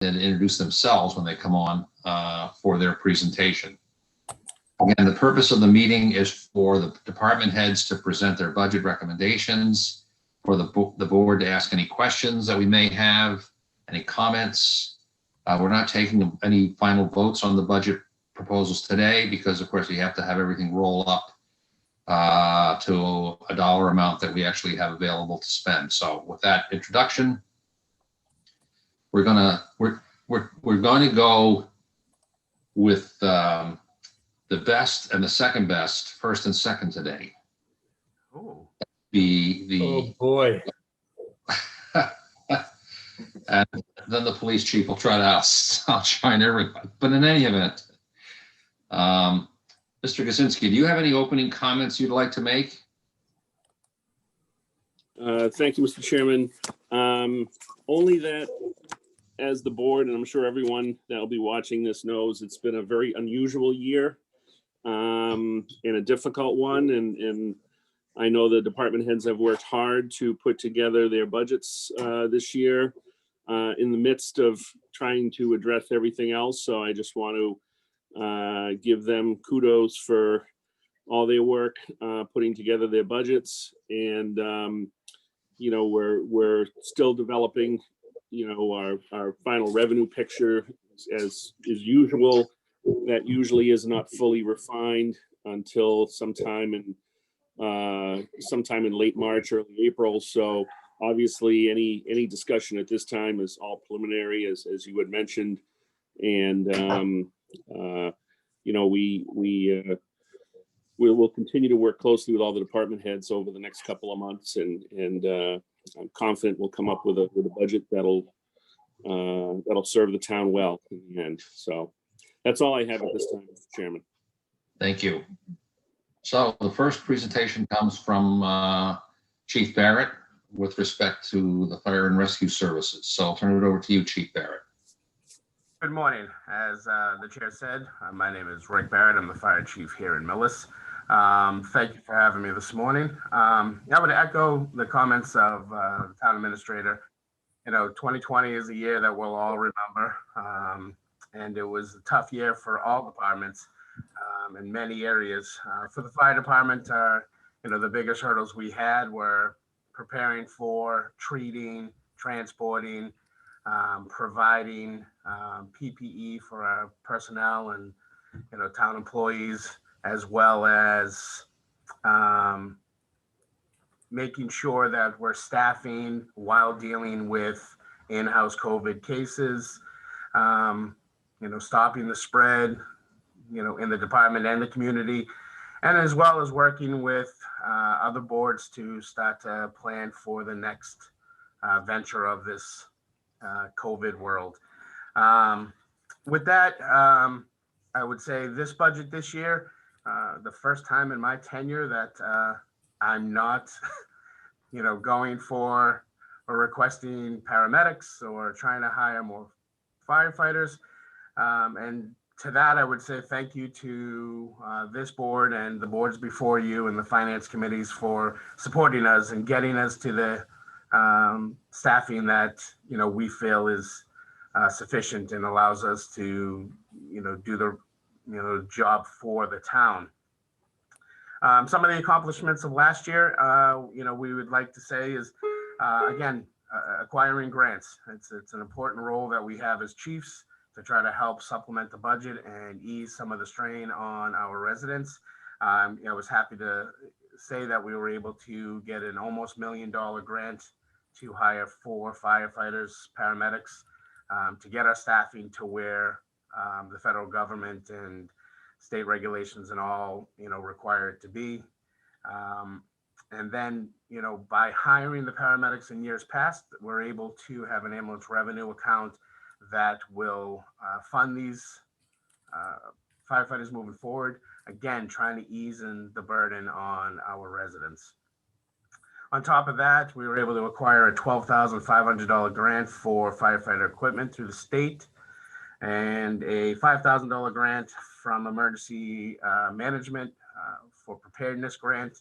and introduce themselves when they come on for their presentation. Again, the purpose of the meeting is for the department heads to present their budget recommendations, for the board to ask any questions that we may have, any comments. We're not taking any final votes on the budget proposals today because, of course, we have to have everything roll up to a dollar amount that we actually have available to spend. So with that introduction, we're going to go with the best and the second best, first and second today. Oh, Oh boy. And then the police chief will try to outshine everyone. But in any event, Mr. Kaczynski, do you have any opening comments you'd like to make? Thank you, Mr. Chairman. Only that, as the board, and I'm sure everyone that will be watching this knows, it's been a very unusual year and a difficult one. And I know the department heads have worked hard to put together their budgets this year in the midst of trying to address everything else. So I just want to give them kudos for all their work putting together their budgets. And, you know, we're still developing, you know, our final revenue picture as is usual. That usually is not fully refined until sometime in late March, early April. So obviously any discussion at this time is all preliminary, as you had mentioned. And you know, we will continue to work closely with all the department heads over the next couple of months, and I'm confident we'll come up with a budget that'll serve the town well in the end. So that's all I have at this time, Mr. Chairman. Thank you. So the first presentation comes from Chief Barrett with respect to the fire and rescue services. So I'll turn it over to you, Chief Barrett. good morning. As the chair said, my name is Rick Barrett. I'm the fire chief here in MIllis. Thank you for having me this morning. I would echo the comments of the town administrator. You know, 2020 is a year that we'll all remember. And it was a tough year for all departments in many areas. For the fire department, you know, the biggest hurdles we had were preparing for, treating, transporting, providing PPE for our personnel and, you know, town employees, as well as making sure that we're staffing while dealing with in-house COVID cases, you know, stopping the spread, you know, in the department and the community, and as well as working with other boards to start to plan for the next venture of this COVID world. With that, I would say this budget this year, the first time in my tenure that I'm not, you know, going for or requesting paramedics or trying to hire more firefighters. And to that, I would say thank you to this board and the boards before you and the finance committees for supporting us and getting us to the staffing that, you know, we feel is sufficient and allows us to, you know, do the, you know, job for the town. Some of the accomplishments of last year, you know, we would like to say is, again, acquiring grants. It's an important role that we have as chiefs to try to help supplement the budget and ease some of the strain on our residents. You know, I was happy to say that we were able to get an almost $1 million grant to hire 4 firefighters, paramedics, to get our staffing to where the federal government and state regulations and all, you know, require it to be. And then, you know, by hiring the paramedics in years past, we're able to have an ambulance revenue account that will fund these firefighters moving forward. Again, trying to ease in the burden on our residents. On top of that, we were able to acquire a $12,500 grant for firefighter equipment through the state and a $5,000 grant from emergency management for preparedness grant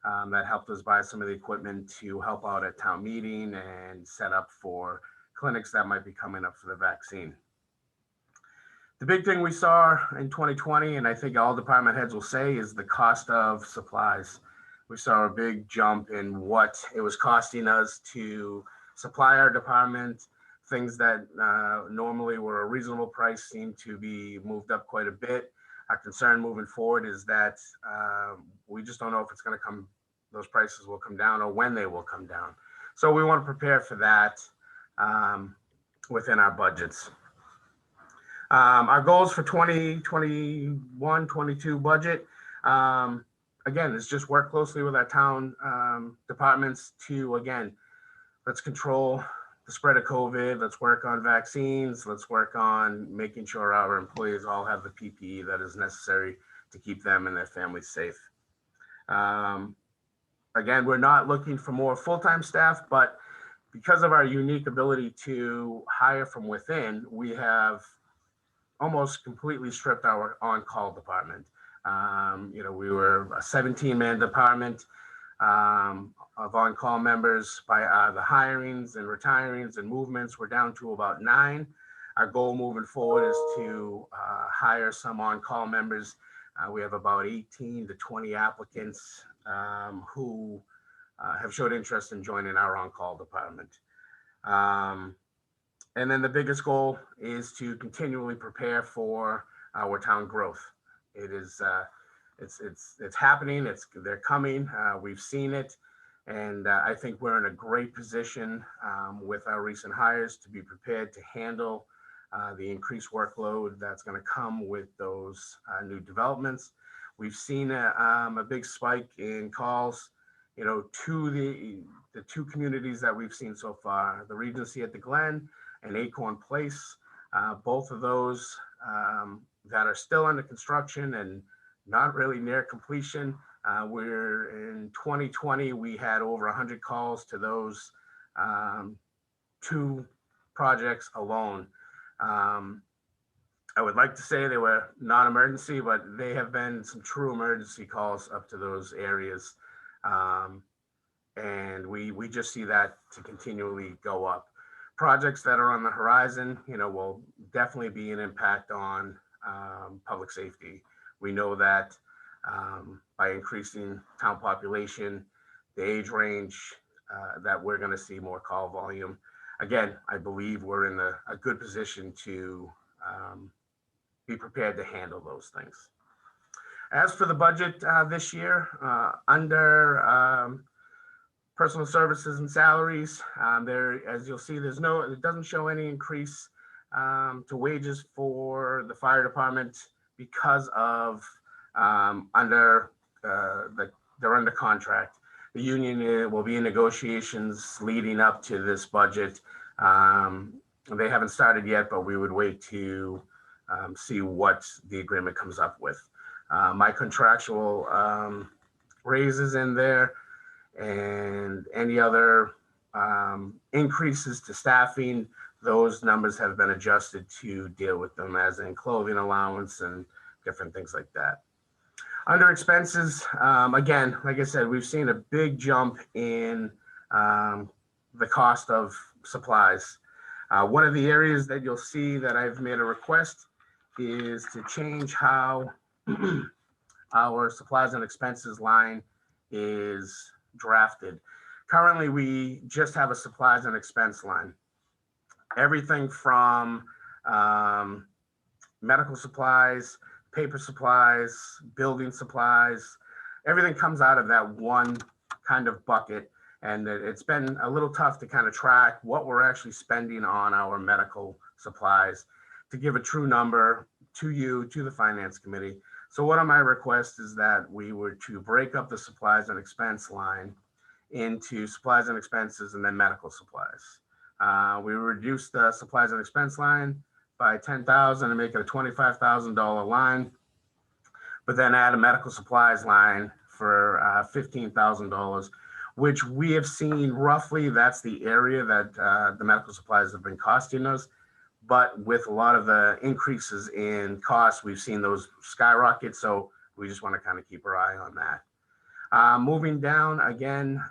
that helped us buy some of the equipment to help out at town meeting and set up for clinics that might be coming up for the vaccine. The big thing we saw in 2020, and I think all department heads will say, is the cost of supplies. We saw a big jump in what it was costing us to supply our department. Things that normally were a reasonable price seem to be moved up quite a bit. Our concern moving forward is that we just don't know if it's going to come, those prices will come down or when they will come down. So we want to prepare for that within our budgets. Our goals for 2021-22 budget, again, is just work closely with our town departments to, again, let's control the spread of COVID. Let's work on vaccines. Let's work on making sure our employees all have the PPE that is necessary to keep them and their families safe. Again, we're not looking for more full-time staff, but because of our unique ability to hire from within, we have almost completely stripped our on-call department. We were a 17-man department of on-call members. By the hirings and retirings and movements, we're down to about 9. Our goal moving forward is to hire some on-call members. We have about 18 to 20 applicants who have showed interest in joining our on-call department. And then the biggest goal is to continually prepare for our town growth. It is, it's happening. They're coming. We've seen it, and I think we're in a great position with our recent hires to be prepared to handle the increased workload that's going to come with those new developments. We've seen a big spike in calls, to the two communities that we've seen so far, the Regency at the Glen and Acorn Place, both of those that are still under construction and not really near completion. We're in 2020, we had over 100 calls to those 2 projects alone. I would like to say they were non-emergency, but they have been some true emergency calls up to those areas. And we just see that to continually go up. Projects that are on the horizon, will definitely be an impact on public safety. We know that by increasing town population, the age range, that we're going to see more call volume. Again, I believe we're in a good position to be prepared to handle those things. As for the budget this year, under personal services and salaries, there, as you'll see, it doesn't show any increase to wages for the fire department because of they're under contract. The union will be in negotiations leading up to this budget. They haven't started yet, but we would wait to see what the agreement comes up with. My contractual raises in there, and any other increases to staffing, those numbers have been adjusted to deal with them, as in clothing allowance and different things like that. Under expenses, again, like I said, we've seen a big jump in the cost of supplies. One of the areas that you'll see that I've made a request is to change how our supplies and expenses line is drafted. Currently, we just have a supplies and expense line. Everything from medical supplies, paper supplies, building supplies, everything comes out of that one kind of bucket. And it's been a little tough to kind of track what we're actually spending on our medical supplies to give a true number to you, to the finance committee. So one of my requests is that we were to break up the supplies and expense line into supplies and expenses and then medical supplies. We reduced the supplies and expense line by $10,000 and make it a $25,000 line, but then add a medical supplies line for $15,000, which we have seen roughly that's the area that the medical supplies have been costing us. But with a lot of the increases in costs, we've seen those skyrocket. So we just want to kind of keep our eye on that. Moving down again,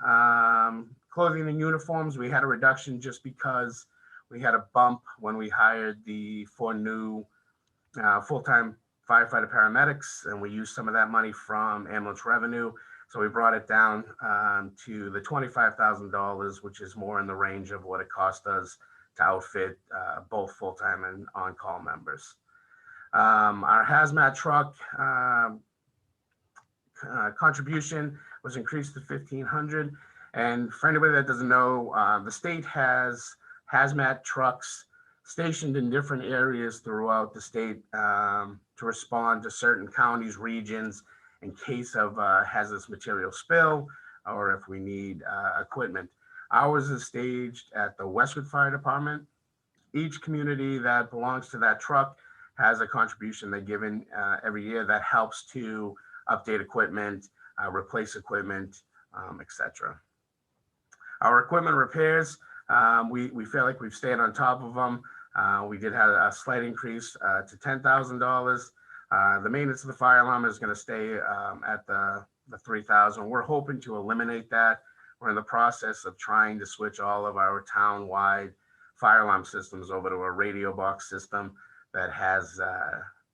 clothing and uniforms, we had a reduction just because we had a bump when we hired the 4 new full-time firefighter paramedics, and we used some of that money from ambulance revenue. So we brought it down to the $25,000, which is more in the range of what it cost us to outfit both full-time and on-call members. Our hazmat truck contribution was increased to $1,500. And for anybody that doesn't know, the state has hazmat trucks stationed in different areas throughout the state to respond to certain counties, regions, in case of hazardous material spill, or if we need equipment. Ours is staged at the Westwood Fire Department. Each community that belongs to that truck has a contribution they're given every year that helps to update equipment, replace equipment, etc. Our equipment repairs, we feel like we've stayed on top of them. We did have a slight increase to $10,000. The maintenance of the fire alarm is going to stay at the $3,000. We're hoping to eliminate that. We're in the process of trying to switch all of our town-wide fire alarm systems over to a radio box system that has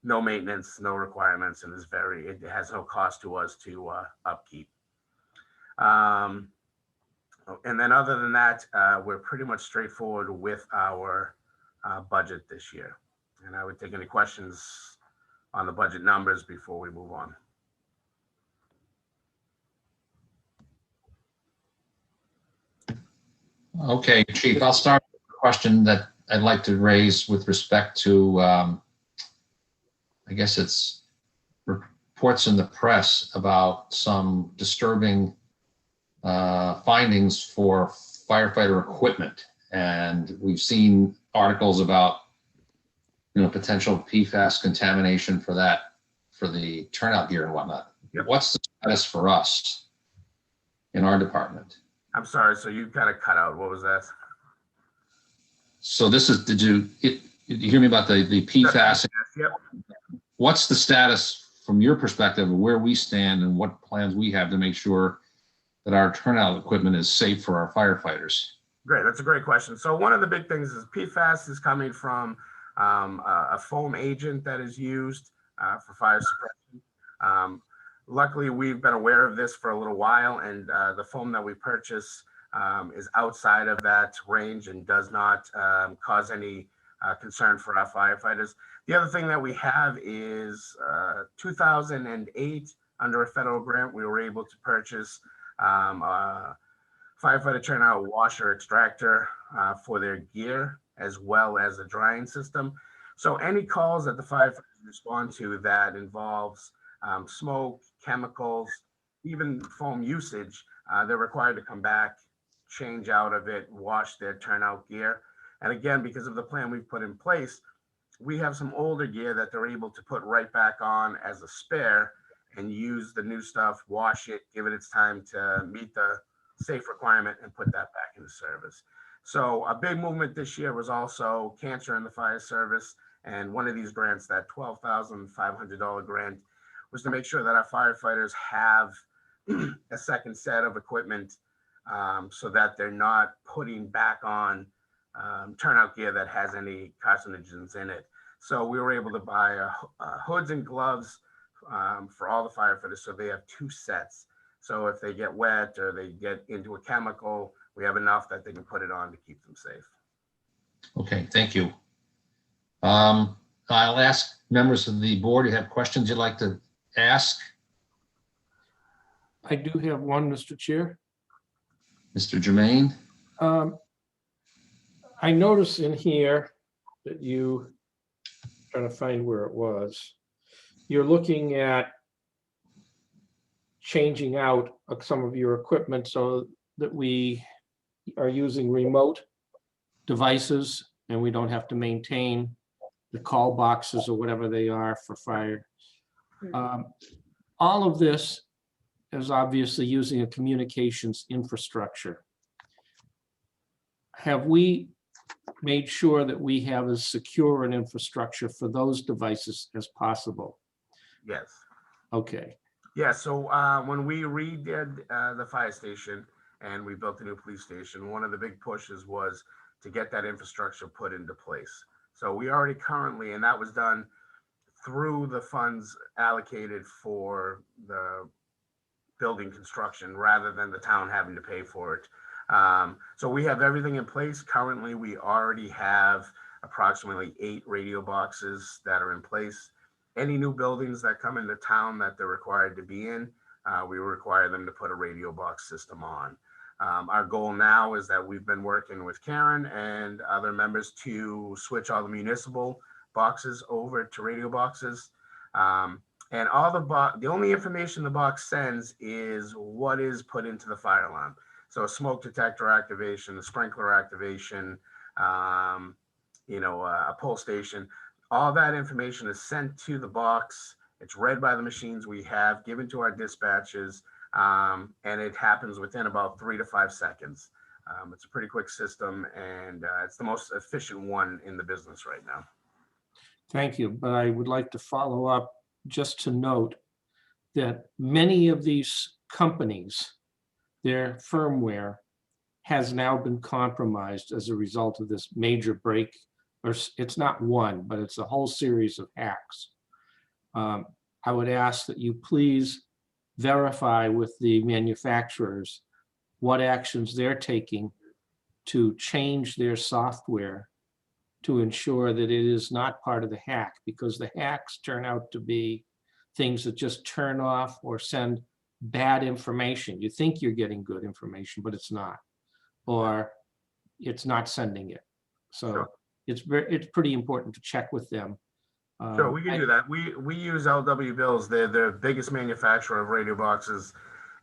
no maintenance, no requirements, and it has no cost to us to upkeep. And then other than that, we're pretty much straightforward with our budget this year. And I would take any questions on the budget numbers before we move on. Okay, Chief, I'll start with a question that I'd like to raise with respect to, I guess it's reports in the press about some disturbing findings for firefighter equipment. And we've seen articles about, potential PFAS contamination for the turnout gear and whatnot. Yep. What's the status for us in our department? I'm sorry, so you kind of cut out. What was that? So this is, did you hear me about the PFAS? Yep. What's the status from your perspective of where we stand and what plans we have to make sure that our turnout equipment is safe for our firefighters? Great, that's a great question. So one of the big things is PFAS is coming from a foam agent that is used for fire suppression. Luckily, we've been aware of this for a little while, and the foam that we purchase is outside of that range and does not cause any concern for our firefighters. The other thing that we have is 2008, under a federal grant, we were able to purchase a firefighter turnout washer extractor for their gear, as well as a drying system. So any calls that the firefighters respond to that involves smoke, chemicals, even foam usage, they're required to come back, change out of it, wash their turnout gear. And again, because of the plan we've put in place, we have some older gear that they're able to put right back on as a spare and use the new stuff, wash it, give it its time to meet the safe requirement, and put that back into service. So a big movement this year was also cancer in the fire service. And one of these grants, that $12,500 grant, was to make sure that our firefighters have a second set of equipment so that they're not putting back on turnout gear that has any carcinogens in it. So we were able to buy hoods and gloves for all the firefighters, so they have 2 sets. So if they get wet or they get into a chemical, we have enough that they can put it on to keep them safe. Okay, thank you. I'll ask members of the board, you have questions you'd like to ask? I do have one, Mr. Chair. Mr. Jermaine? I notice in here that trying to find where it was, you're looking at changing out some of your equipment so that we are using remote devices and we don't have to maintain the call boxes or whatever they are for fire. All of this is obviously using a communications infrastructure. Have we made sure that we have as secure an infrastructure for those devices as possible? Yes. Okay. Yeah, so when we redid the fire station and we built a new police station, one of the big pushes was to get that infrastructure put into place. So we already currently, and that was done through the funds allocated for the building construction rather than the town having to pay for it. So we have everything in place. Currently, we already have approximately 8 radio boxes that are in place. Any new buildings that come into town that they're required to be in, we require them to put a radio box system on. Our goal now is that we've been working with Karen and other members to switch all the municipal boxes over to radio boxes. And all the only information the box sends is what is put into the fire alarm. So a smoke detector activation, a sprinkler activation, a pull station, all that information is sent to the box. It's read by the machines we have, given to our dispatchers, and it happens within about 3 to 5 seconds. It's a pretty quick system, and it's the most efficient one in the business right now. Thank you, but I would like to follow up just to note that many of these companies, their firmware has now been compromised as a result of this major break, or it's not one, but it's a whole series of hacks. I would ask that you please verify with the manufacturers what actions they're taking to change their software to ensure that it is not part of the hack, because the hacks turn out to be things that just turn off or send bad information. You think you're getting good information, but it's not, or it's not sending it. So Sure. It's pretty important to check with them. Sure, we can do that. We use LW Bills. They're the biggest manufacturer of radio boxes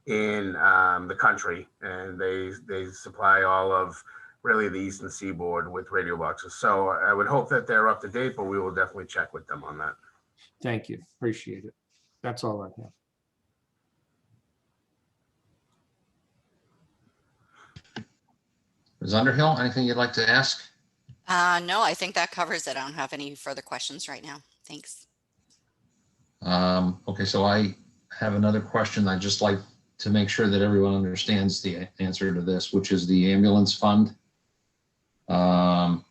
in the country, and they supply all of really the Eastern Seaboard with radio boxes. So I would hope that they're up to date, but we will definitely check with them on that. Thank you, appreciate it. That's all I have. Ms. Underhill, anything you'd like to ask? No, I think that covers it. I don't have any further questions right now. Thanks. Okay, so I have another question. I'd just like to make sure that everyone understands the answer to this, which is the ambulance fund. I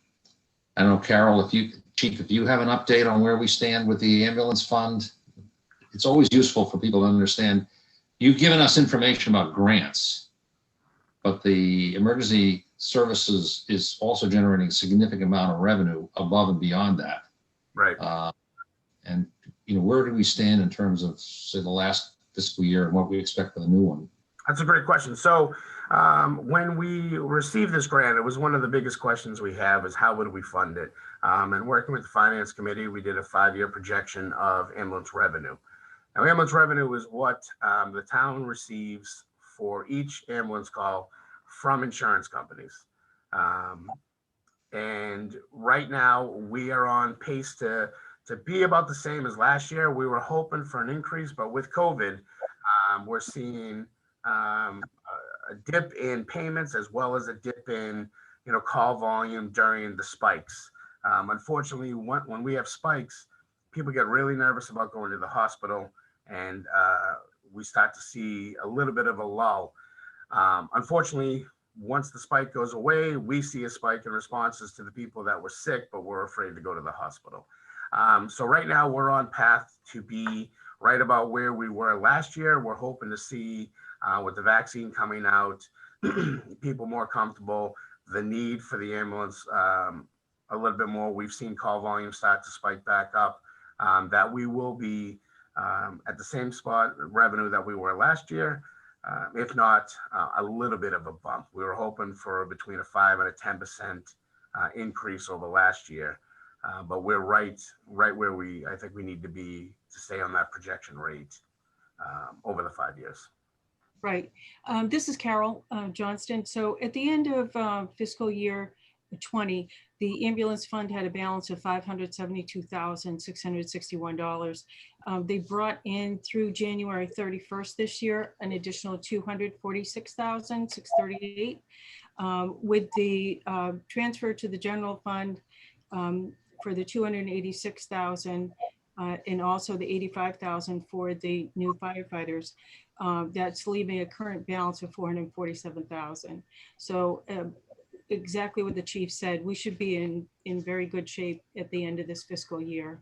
don't know, Carol, Chief, if you have an update on where we stand with the ambulance fund, it's always useful for people to understand. You've given us information about grants, but the emergency services is also generating a significant amount of revenue above and beyond that. Right. And where do we stand in terms of, say, the last fiscal year and what we expect for the new one? That's a great question. So when we received this grant, it was one of the biggest questions we have is how would we fund it? And working with the Finance Committee, we did a 5-year projection of ambulance revenue. Now, ambulance revenue is what the town receives for each ambulance call from insurance companies. And right now we are on pace to be about the same as last year. We were hoping for an increase, but with COVID, we're seeing a dip in payments as well as a dip in call volume during the spikes. Unfortunately, when we have spikes, people get really nervous about going to the hospital, and we start to see a little bit of a lull. Unfortunately, once the spike goes away, we see a spike in responses to the people that were sick, but we're afraid to go to the hospital. So right now we're on path to be right about where we were last year. We're hoping to see with the vaccine coming out, people more comfortable, the need for the ambulance a little bit more. We've seen call volume start to spike back up, that we will be at the same spot revenue that we were last year. If not a little bit of a bump. We were hoping for between a 5 and a 10% increase over last year, but we're right where I think we need to be to stay on that projection rate over the 5 years. Right. This is Carol Johnston. So at the end of fiscal year 20, the ambulance fund had a balance of $572,661. They brought in through January 31st this year an additional $246,638. With the transfer to the general fund for the $286,000 and also the $85,000 for the new firefighters, that's leaving a current balance of $447,000. So exactly what the chief said. We should be in very good shape at the end of this fiscal year.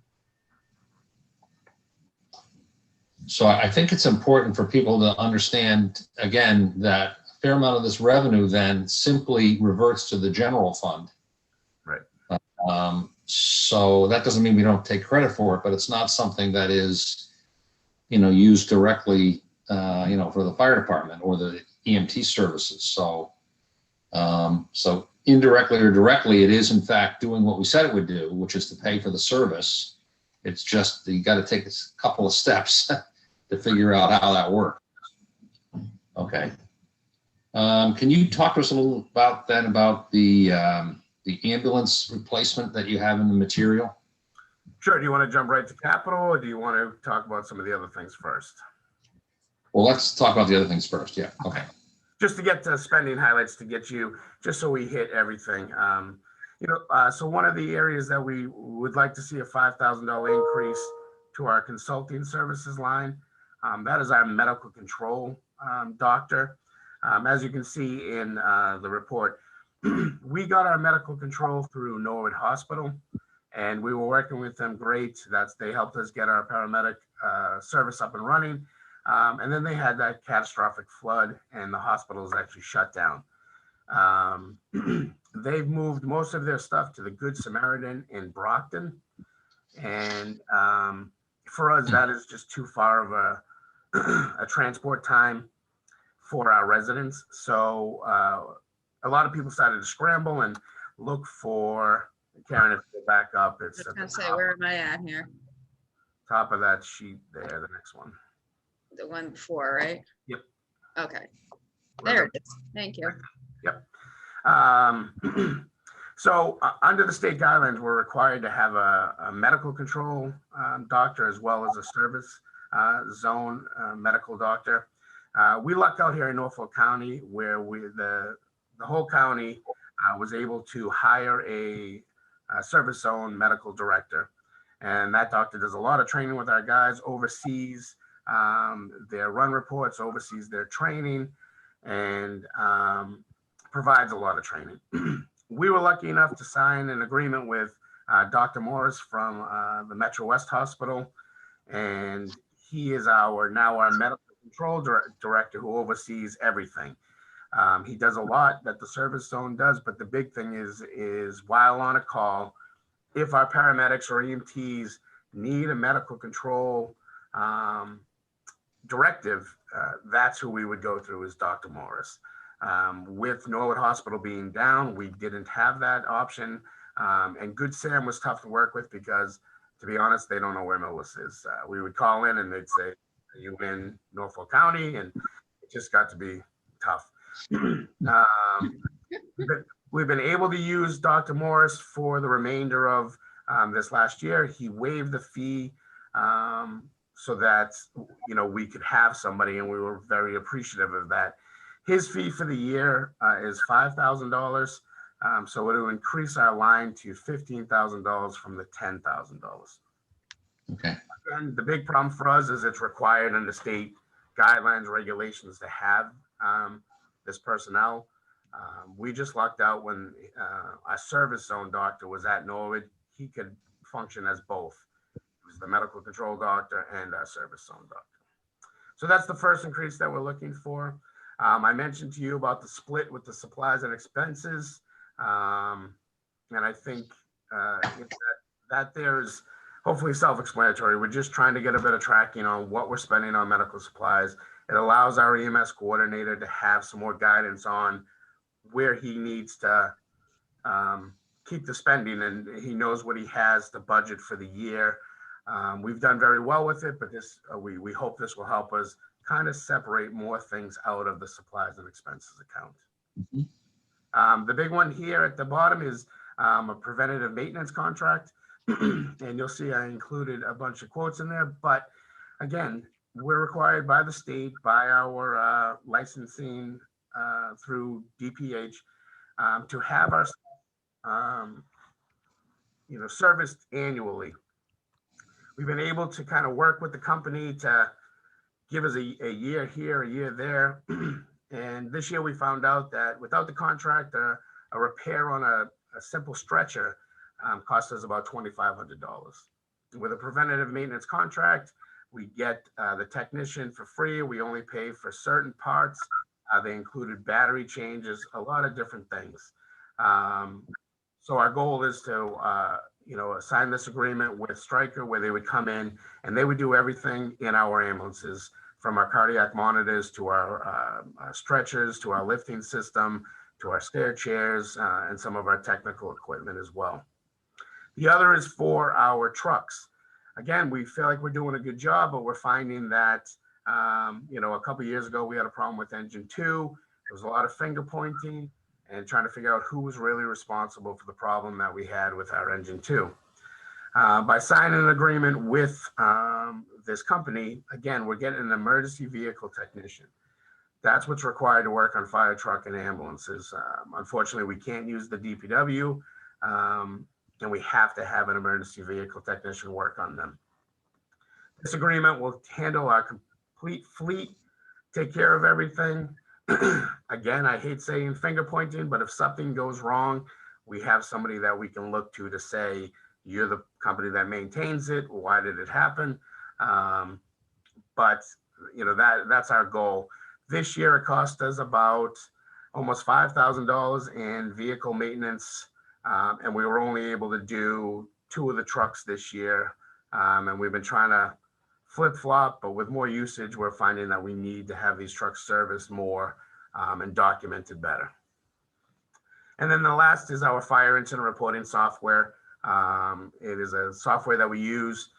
So I think it's important for people to understand, again, that a fair amount of this revenue then simply reverts to the general fund. Right. So that doesn't mean we don't take credit for it, but it's not something that is, used directly, for the fire department or the EMT services. So, so indirectly or directly, it is in fact doing what we said it would do, which is to pay for the service. It's just, you got to take a couple of steps to figure out how that works. Okay. Can you talk to us a little about the ambulance replacement that you have in the material? Sure. Do you want to jump right to capital, or do you want to talk about some of the other things first? Well, let's talk about the other things first. Yeah. Okay. Just to get to spending highlights to get you, just so we hit everything. So one of the areas that we would like to see a $5,000 increase to our consulting services line. That is our medical control doctor. As you can see in the report, we got our medical control through Norwood Hospital, and we were working with them great. They helped us get our paramedic service up and running. And then they had that catastrophic flood, and the hospital is actually shut down. They've moved most of their stuff to the Good Samaritan in Brockton. And for us, that is just too far of a transport time for our residents. So a lot of people started to scramble and look for, Karen, if you go back up, it's I was at gonna the say, top, where am I at here? top of that sheet there, the next one. The one before, right? Yep. Okay, there it is. Thank you. Yep. So under the state guidelines, we're required to have a medical control doctor as well as a service zone medical doctor. We lucked out here in Norfolk County where the whole county was able to hire a service zone medical director. And that doctor does a lot of training with our guys, oversees their run reports, oversees their training, and provides a lot of training. We were lucky enough to sign an agreement with Dr. Morris from the Metro West Hospital, and he is now our medical control director who oversees everything. He does a lot that the service zone does, but the big thing is while on a call, if our paramedics or EMTs need a medical control directive, that's who we would go through, is Dr. Morris. With Norwood Hospital being down, we didn't have that option. And Good Sam was tough to work with because, to be honest, they don't know where MIllis is. We would call in and they'd say, "Are you in Norfolk County?" And it just got to be tough. We've been able to use Dr. Morris for the remainder of this last year. He waived the fee so that we could have somebody, and we were very appreciative of that. His fee for the year is $5,000, so it will increase our line to $15,000 from the $10,000. Okay. And the big problem for us is it's required under state guidelines, regulations to have this personnel. We just lucked out when our service zone doctor was at Norwood. He could function as both. He was the medical control doctor and our service zone doctor. So that's the first increase that we're looking for. I mentioned to you about the split with the supplies and expenses. And I think that there's hopefully self-explanatory. We're just trying to get a bit of tracking on what we're spending on medical supplies. It allows our EMS coordinator to have some more guidance on where he needs to keep the spending, and he knows what he has the budget for the year. We've done very well with it, but this we hope this will help us kind of separate more things out of the supplies and expenses account. Mm-hmm. The big one here at the bottom is a preventative maintenance contract. And you'll see I included a bunch of quotes in there, but again, we're required by the state, by our licensing through DPH, to have our serviced annually. We've been able to kind of work with the company to give us a year here, a year there. And this year we found out that without the contract, a repair on a simple stretcher costs us about $2,500. With a preventative maintenance contract, we get the technician for free. We only pay for certain parts. They included battery changes, a lot of different things. So our goal is to, sign this agreement with Stryker where they would come in and they would do everything in our ambulances, from our cardiac monitors to our stretchers, to our lifting system, to our stair chairs, and some of our technical equipment as well. The other is for our trucks. Again, we feel like we're doing a good job, but we're finding that, a couple of years ago, we had a problem with engine 2. There was a lot of finger pointing and trying to figure out who was really responsible for the problem that we had with our engine 2. By signing an agreement with this company, again, we're getting an emergency vehicle technician. That's what's required to work on fire truck and ambulances. Unfortunately, we can't use the DPW, and we have to have an emergency vehicle technician work on them. This agreement will handle our complete fleet, take care of everything. Again, I hate saying finger pointing, but if something goes wrong, we have somebody that we can look to say, you're the company that maintains it. Why did it happen? But that's our goal. This year, it cost us about almost $5,000 in vehicle maintenance. And we were only able to do 2 of the trucks this year. And we've been trying to flip-flop, but with more usage, we're finding that we need to have these trucks serviced more and documented better. And then the last is our fire incident reporting software. It is a software that we use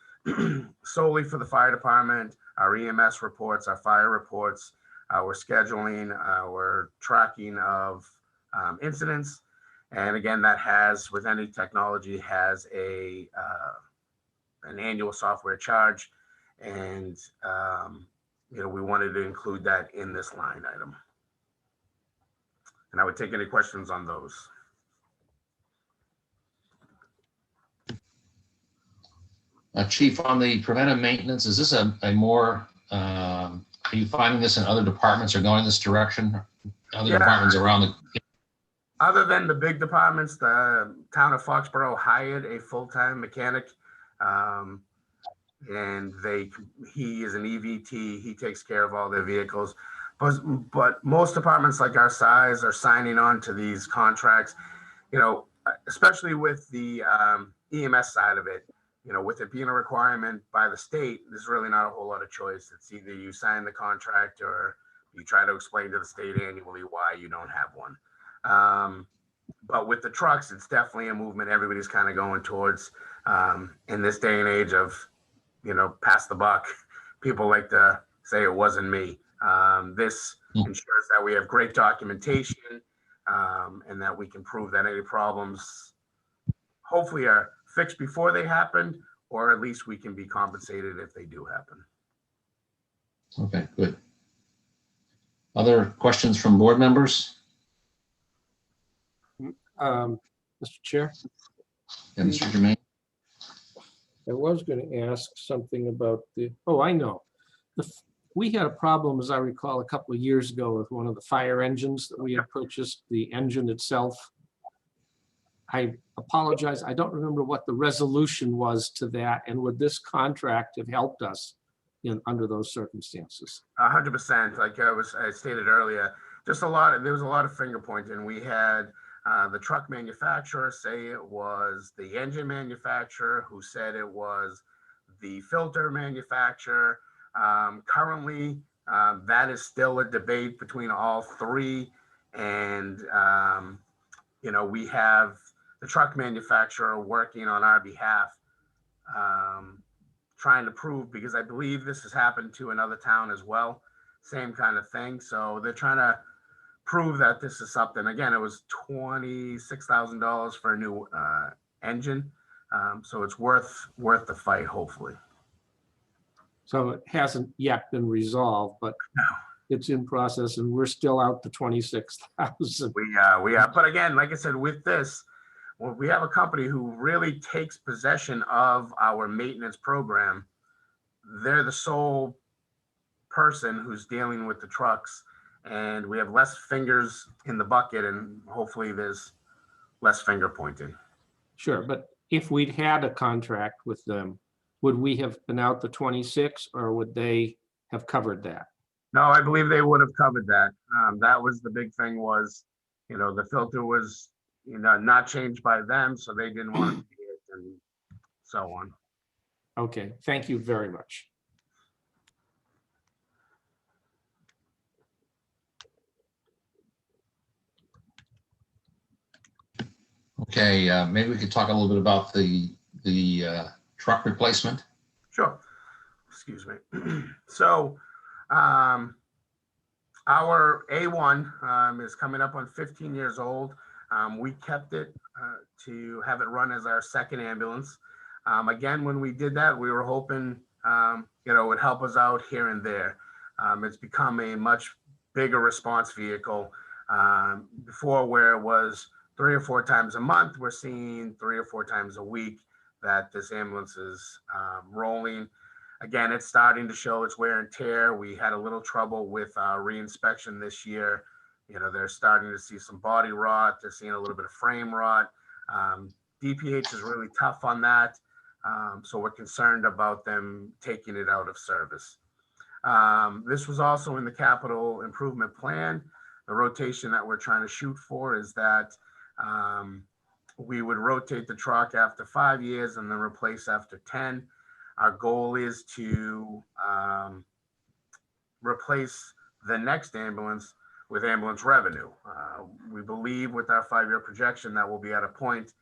solely for the fire department, our EMS reports, our fire reports, our scheduling, our tracking of incidents. And again, that has, with any technology, has an annual software charge. And, we wanted to include that in this line item. And I would take any questions on those. Chief, on the preventive maintenance, is this a more, are you finding this in other departments or going this direction? Other departments around the. Other than the big departments, the town of Foxborough hired a full-time mechanic. And he is an EVT. He takes care of all their vehicles. But most departments like our size are signing on to these contracts, especially with the EMS side of it. With it being a requirement by the state, there's really not a whole lot of choice. It's either you sign the contract or you try to explain to the state annually why you don't have one. But with the trucks, it's definitely a movement everybody's kind of going towards in this day and age of, pass the buck. People like to say it wasn't me. This ensures that we have great documentation and that we can prove that any problems hopefully are fixed before they happen, or at least we can be compensated if they do happen. Okay, good. Other questions from board members? Mr. Chair, Yeah, Mr. Jermaine? I was going to ask something about I know. We had a problem, as I recall, a couple of years ago with one of the fire engines that we had purchased, the engine itself. I apologize. I don't remember what the resolution was to that. And would this contract have helped us under those circumstances? 100%. Like I stated earlier, there was a lot of finger pointing. We had the truck manufacturer say it was the engine manufacturer, who said it was the filter manufacturer. Currently, that is still a debate between all three. And, we have the truck manufacturer working on our behalf, trying to prove, because I believe this has happened to another town as well, same kind of thing. So they're trying to prove that this is something. Again, it was $26,000 for a new engine. So it's worth the fight, hopefully. So it hasn't yet been resolved, but it's in process and we're still out to 26,000. We are. But again, like I said, with this, well, we have a company who really takes possession of our maintenance program. They're the sole person who's dealing with the trucks, and we have less fingers in the bucket, and hopefully there's less finger pointing. Sure, but if we'd had a contract with them, would we have been out the 26 or would they have covered that? No, I believe they would have covered that. That was the big thing was, the filter was, not changed by them, so they didn't want to pay it and so on. Okay, thank you very much. Okay, maybe we could talk a little bit about the truck replacement. Sure. Excuse me. So, our A1 is coming up on 15 years old. We kept it to have it run as our second ambulance. Again, when we did that, we were hoping, it would help us out here and there. It's become a much bigger response vehicle. Before, where it was 3 or 4 times a month, we're seeing 3 or 4 times a week that this ambulance is rolling. Again, it's starting to show its wear and tear. We had a little trouble with reinspection this year. They're starting to see some body rot. They're seeing a little bit of frame rot. DPH is really tough on that. So we're concerned about them taking it out of service. This was also in the capital improvement plan. The rotation that we're trying to shoot for is that we would rotate the truck after 5 years and then replace after 10. Our goal is to replace the next ambulance with ambulance revenue. We believe with our 5-year projection that we'll be at a point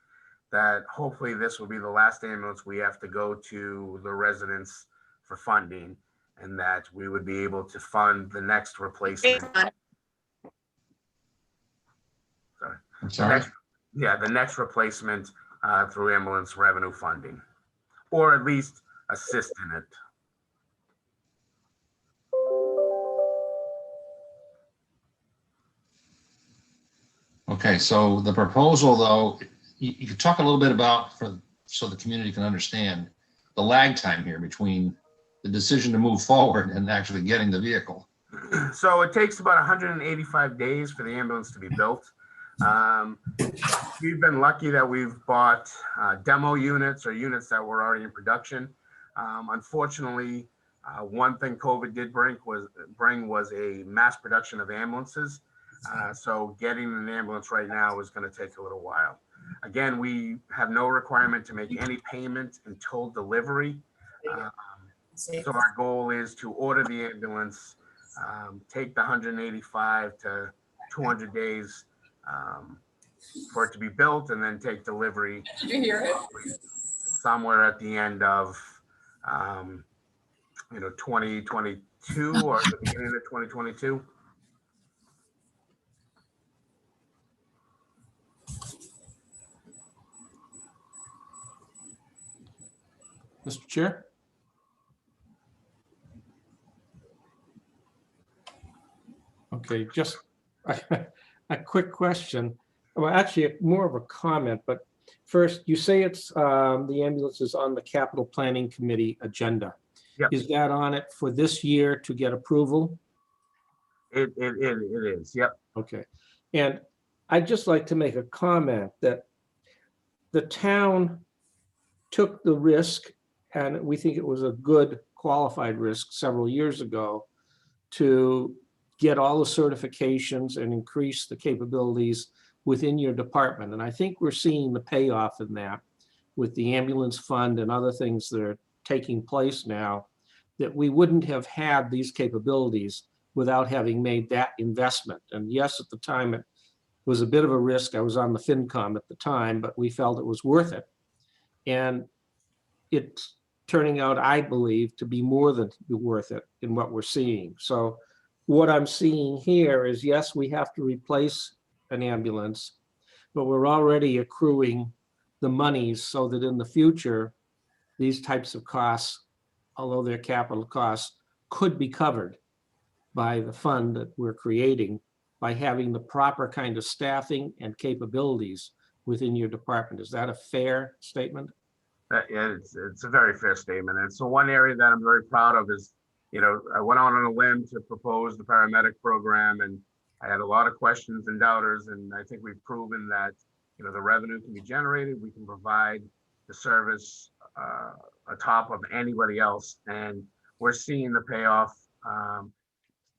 that hopefully this will be the last ambulance we have to go to the residents for funding, and that we would be able to fund the next replacement. I'm sorry. The next replacement through ambulance revenue funding, or at least assist in it. Okay, so the proposal, though, you could talk a little bit about, so the community can understand the lag time here between the decision to move forward and actually getting the vehicle. So it takes about 185 days for the ambulance to be built. We've been lucky that we've bought demo units or units that were already in production. Unfortunately, one thing COVID did bring was a mass production of ambulances. So getting an ambulance right now is going to take a little while. Again, we have no requirement to make any payment until delivery. So our goal is to order the ambulance, take the 185 to 200 days for it to be built, and then take delivery. Did you hear it? Somewhere at the end of 2022 or the beginning of 2022. Mr. Chair? Okay, just a quick question. Well, actually, more of a comment, but first, you say it's the ambulance is on the capital planning committee agenda. Yep. Is that on it for this year to get approval? It is, yep. Okay, and I'd just like to make a comment that the town took the risk, and we think it was a good qualified risk several years ago, to get all the certifications and increase the capabilities within your department. And I think we're seeing the payoff in that with the ambulance fund and other things that are taking place now, that we wouldn't have had these capabilities without having made that investment. And yes, at the time, it was a bit of a risk. I was on the FinCom at the time, but we felt it was worth it. And it's turning out, I believe, to be more than worth it in what we're seeing. So what I'm seeing here is, yes, we have to replace an ambulance, but we're already accruing the monies so that in the future, these types of costs, although they're capital costs, could be covered by the fund that we're creating by having the proper kind of staffing and capabilities within your department. Is that a fair statement? Yeah, it's a very fair statement. And so one area that I'm very proud of is, I went out on a limb to propose the Paramedic Program, and I had a lot of questions and doubters, and I think we've proven that, the revenue can be generated. We can provide the service atop of anybody else, and we're seeing the payoff.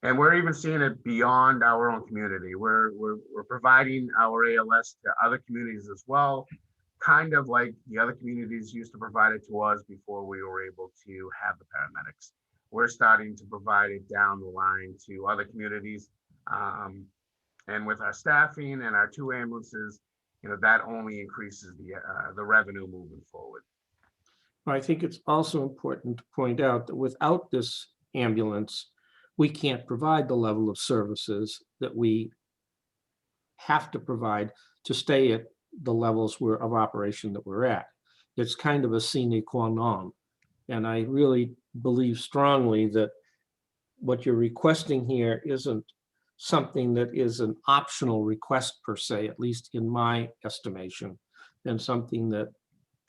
And we're even seeing it beyond our own community. We're providing our ALS to other communities as well, kind of like the other communities used to provide it to us before we were able to have the paramedics. We're starting to provide it down the line to other communities. And with our staffing and our 2 ambulances, that only increases the revenue moving forward. I think it's also important to point out that without this ambulance, we can't provide the level of services that we have to provide to stay at the levels of operation that we're at. It's kind of a sine qua non. And I really believe strongly that what you're requesting here isn't something that is an optional request per se, at least in my estimation, and something that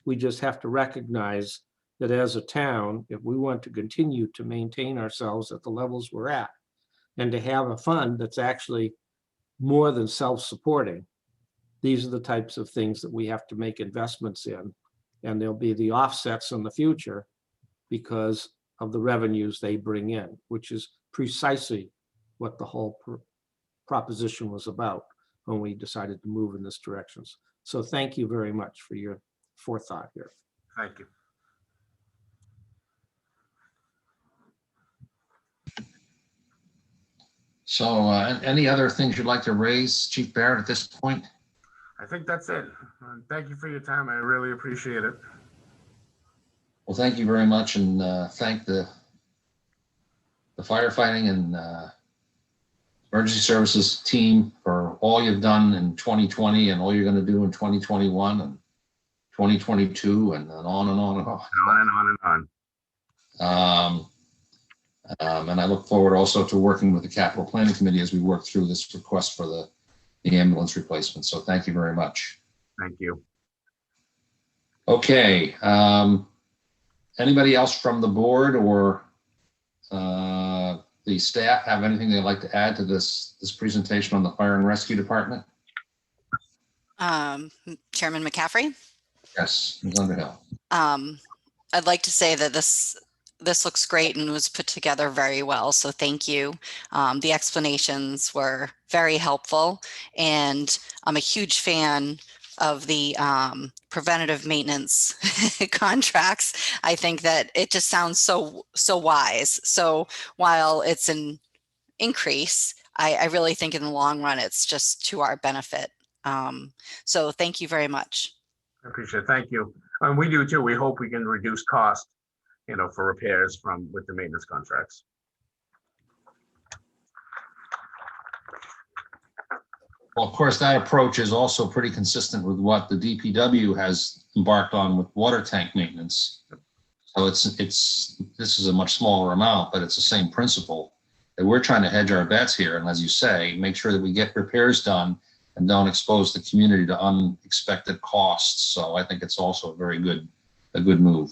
we just have to recognize that as a town, if we want to continue to maintain ourselves at the levels we're at, and to have a fund that's actually more than self-supporting, these are the types of things that we have to make investments in, and there'll be the offsets in the future because of the revenues they bring in, which is precisely what the whole proposition was about when we decided to move in this direction. So thank you very much for your forethought here. Thank you. So any other things you'd like to raise, Chief Barrett, at this point? I think that's it. Thank you for your time. I really appreciate it. Well, thank you very much, and thank the firefighting and emergency services team for all you've done in 2020 and all you're going to do in 2021 and 2022 and on and on and on. On and on and on. And I look forward also to working with the Capital Planning Committee as we work through this request for the ambulance replacement. So thank you very much. Thank you. Okay. Anybody else from the board or the staff have anything they'd like to add to this presentation on the Fire and Rescue Department? Chairman McCaffrey? Yes, Ms. Underhill. I'd like to say that this looks great and was put together very well, so thank you. The explanations were very helpful, and I'm a huge fan of the preventative maintenance contracts. I think that it just sounds so wise. So while it's an increase, I really think in the long run, it's just to our benefit. So thank you very much. I appreciate it. Thank you. And we do too. We hope we can reduce cost, for repairs with the maintenance contracts. Well, of course, that approach is also pretty consistent with what the DPW has embarked on with water tank maintenance. So this is a much smaller amount, but it's the same principle that we're trying to hedge our bets here. And as you say, make sure that we get repairs done and don't expose the community to unexpected costs. So I think it's also a good move.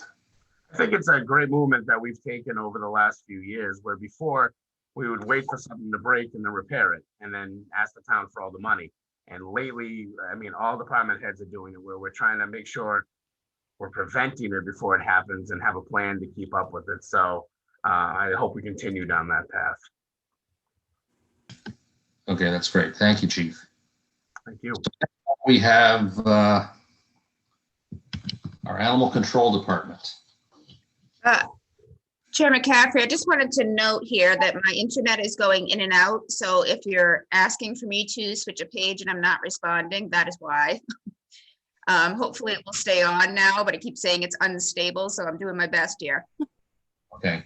I think it's a great movement that we've taken over the last few years, where before we would wait for something to break and then repair it and then ask the town for all the money. And lately, all department heads are doing it, where we're trying to make sure we're preventing it before it happens and have a plan to keep up with it. So I hope we continue down that path. Okay, that's great. Thank you, Chief. Thank you. We have our Animal Control Department. Chair McCaffrey, I just wanted to note here that my internet is going in and out. So if you're asking for me to switch a page and I'm not responding, that is why. Hopefully it will stay on now, but it keeps saying it's unstable. So I'm doing my best here. Okay.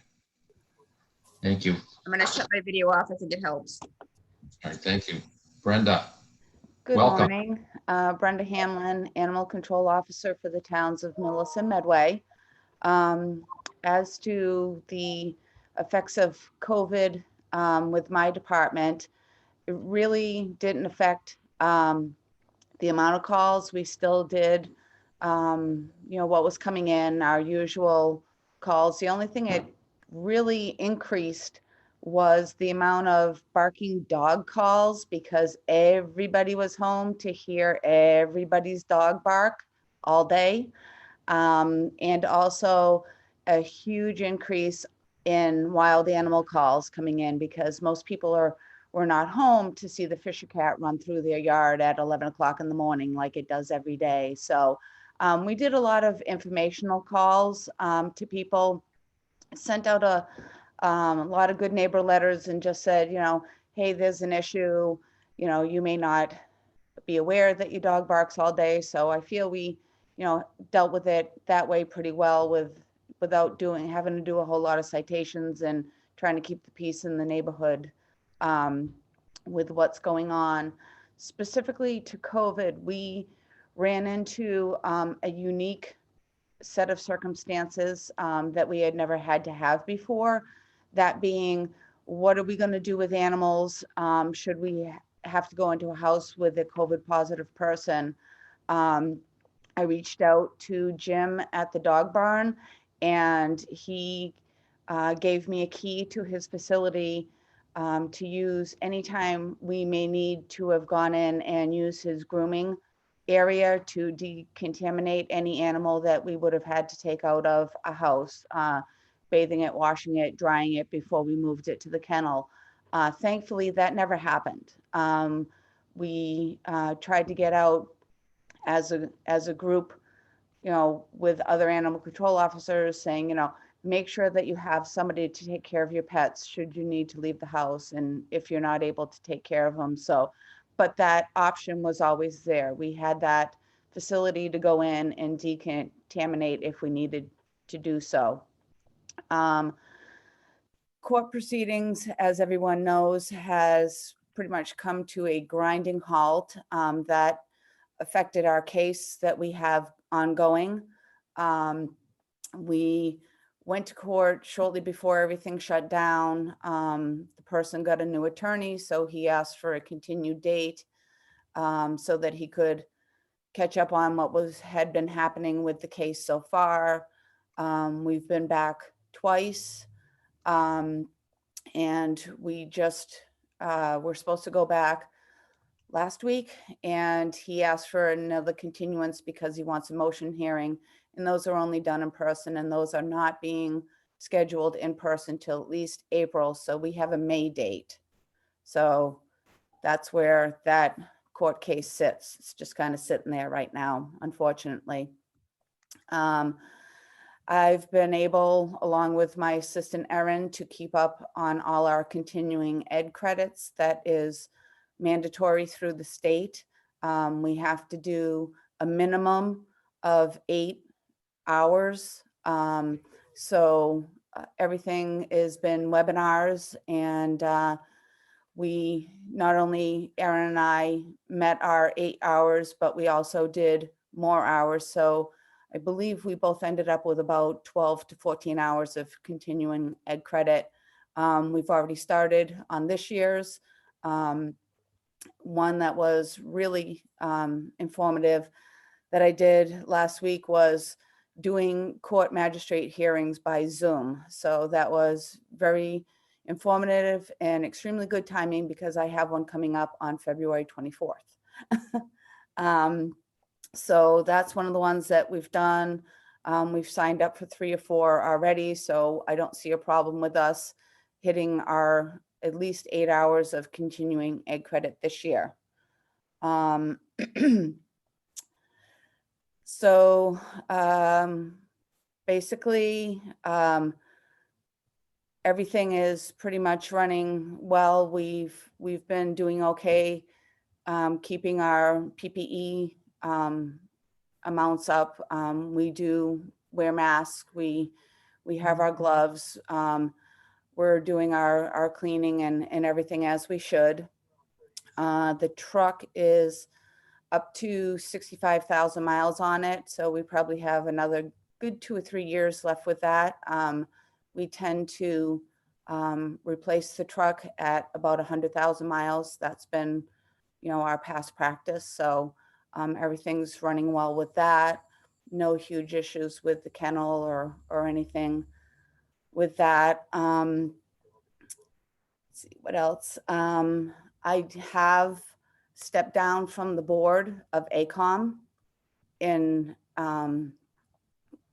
Thank you. I'm going to shut my video off. I think it helps. All right, thank you. Brenda. Good Welcome. morning. Brenda Hamlin, Animal Control Officer for the towns of MIllis and Medway. As to the effects of COVID with my department, it really didn't affect the amount of calls. We still did, what was coming in, our usual calls. The only thing it really increased was the amount of barking dog calls because everybody was home to hear everybody's dog bark all day. And also a huge increase in wild animal calls coming in because most people were not home to see the Fisher cat run through their yard at 11 o'clock in the morning like it does every day. So we did a lot of informational calls to people, sent out a lot of good neighbor letters and just said, you know, hey, there's an issue, you know, you may not be aware that your dog barks all day. So I feel we, you know, dealt with it that way pretty well without having to do a whole lot of citations and trying to keep the peace in the neighborhood with what's going on. Specifically to COVID, we ran into a unique set of circumstances that we had never had to have before. That being, what are we going to do with animals? Should we have to go into a house with a COVID positive person? I reached out to Jim at the dog barn, and he gave me a key to his facility to use anytime we may need to have gone in and use his grooming area to decontaminate any animal that we would have had to take out of a house, bathing it, washing it, drying it before we moved it to the kennel. Thankfully, that never happened. We tried to get out as a group, you know, with other animal control officers saying, you know, make sure that you have somebody to take care of your pets should you need to leave the house and if you're not able to take care of them. So, but that option was always there. We had that facility to go in and decontaminate if we needed to do so. Court proceedings, as everyone knows, has pretty much come to a grinding halt. That affected our case that we have ongoing. We went to court shortly before everything shut down. The person got a new attorney, so he asked for a continued date so that he could catch up on what had been happening with the case so far. We've been back twice, and we just we're supposed to go back last week, and he asked for another continuance because he wants a motion hearing, and those are only done in person, and those are not being scheduled in person till at least April. So we have a May date. So that's where that court case sits. It's just kind of sitting there right now, unfortunately. I've been able, along with my assistant Erin, to keep up on all our continuing ed credits. That is mandatory through the state. We have to do a minimum of 8 hours. So everything has been webinars, and we not only, Erin and I, met our 8 hours, but we also did more hours. So I believe we both ended up with about 12 to 14 hours of continuing ed credit. We've already started on this year's. One that was really informative that I did last week was doing court magistrate hearings by Zoom. So that was very informative and extremely good timing because I have one coming up on February 24th. So that's one of the ones that we've done. We've signed up for 3 or 4 already, so I don't see a problem with us hitting our at least 8 hours of continuing ed credit this year. So basically, everything is pretty much running well. We've been doing okay, keeping our PPE amounts up. We do wear masks. We have our gloves. We're doing our cleaning and everything as we should. The truck is up to 65,000 miles on it. So we probably have another good 2 or 3 years left with that. We tend to replace the truck at about 100,000 miles. That's been, you know, our past practice. So everything's running well with that. No huge issues with the kennel or anything with that. see what else. I have stepped down from the board of ACOM in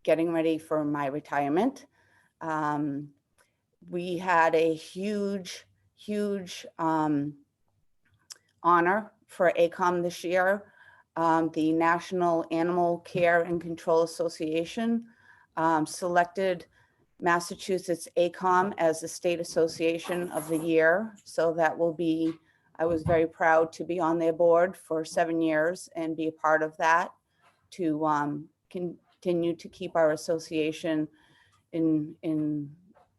getting ready for my retirement. We had a huge honor for ACOM this year. The National Animal Care and Control Association selected Massachusetts ACOM as the State Association of the Year. So that will be, I was very proud to be on their board for 7 years and be a part of that, to continue to keep our association in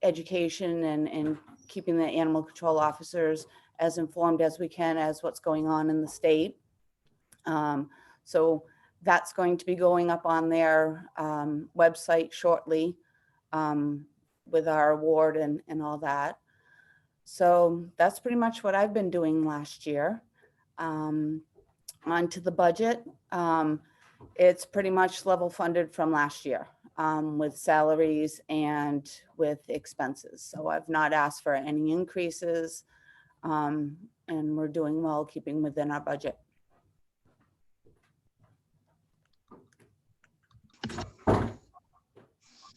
education and keeping the animal control officers as informed as we can as what's going on in the state. So that's going to be going up on their website shortly with our award and all that. So that's pretty much what I've been doing last year. On to the budget. It's pretty much level funded from last year with salaries and with expenses. So I've not asked for any increases, and we're doing well keeping within our budget.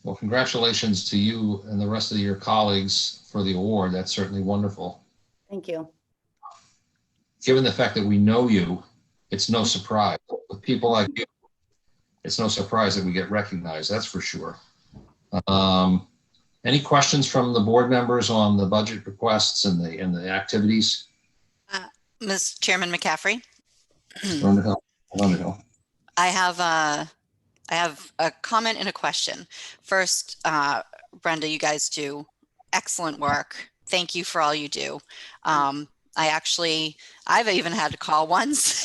Well, congratulations to you and the rest of your colleagues for the award. That's certainly wonderful. Thank you. Given the fact that we know you, it's no surprise. With people like you, it's no surprise that we get recognized, that's for sure. Any questions from the board members on the budget requests and the activities? Ms. Chairman McCaffrey? Underhill. I have a comment and a question. First, Brenda, you guys do excellent work. Thank you for all you do. I've even had to call once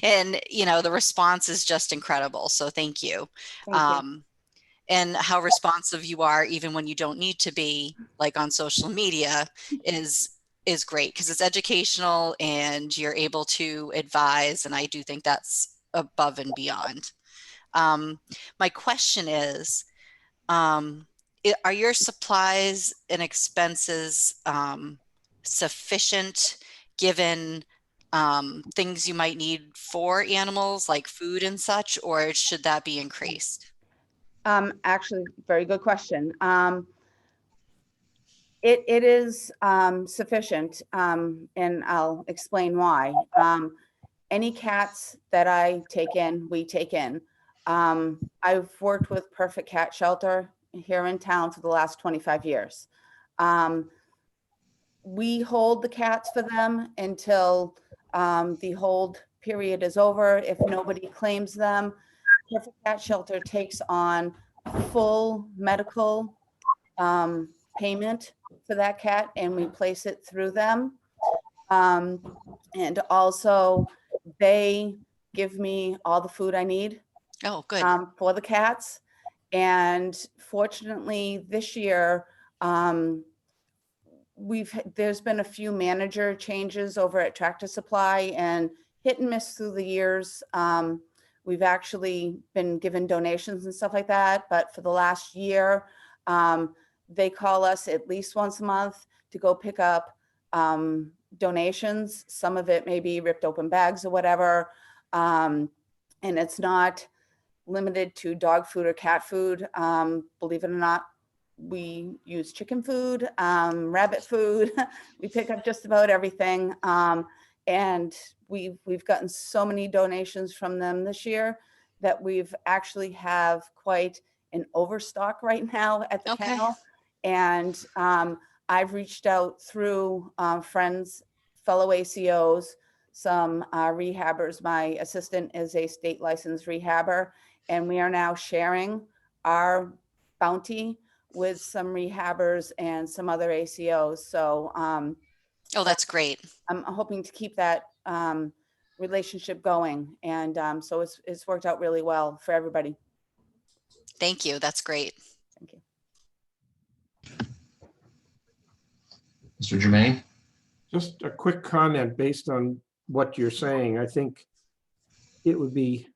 and the response is just incredible. So thank you. Thank you. And how responsive you are, even when you don't need to be, like on social media, is great because it's educational and you're able to advise. And I do think that's above and beyond. My question is, are your supplies and expenses sufficient given things you might need for animals like food and such, or should that be increased? Actually, very good question. It is sufficient, and I'll explain why. Any cats that I take in, we take in. I've worked with Perfect Cat Shelter here in town for the last 25 years. We hold the cats for them until the hold period is over. If nobody claims them, Perfect Cat Shelter takes on full medical payment for that cat, and we place it through them. And also, they give me all the food I need. Oh, good. For the cats. And fortunately, this year, there's been a few manager changes over at Tractor Supply, and hit and miss through the years. We've actually been given donations and stuff like that. But for the last year, they call us at least once a month to go pick up donations. Some of it may be ripped open bags or whatever. And it's not limited to dog food or cat food. Believe it or not, we use chicken food, rabbit food. We pick up just about everything. And we've gotten so many donations from them this year that we've actually have quite an overstock right now at the kennel. And I've reached out through friends, fellow ACOs, some rehabbers. My assistant is a state licensed rehabber, and we are now sharing our bounty with some rehabbers and some other ACOs. So oh, that's great. I'm hoping to keep that relationship going. And so it's worked out really well for everybody. Thank you. That's great. Thank you. Mr. Germain? Just a quick comment based on what you're saying. I think it would be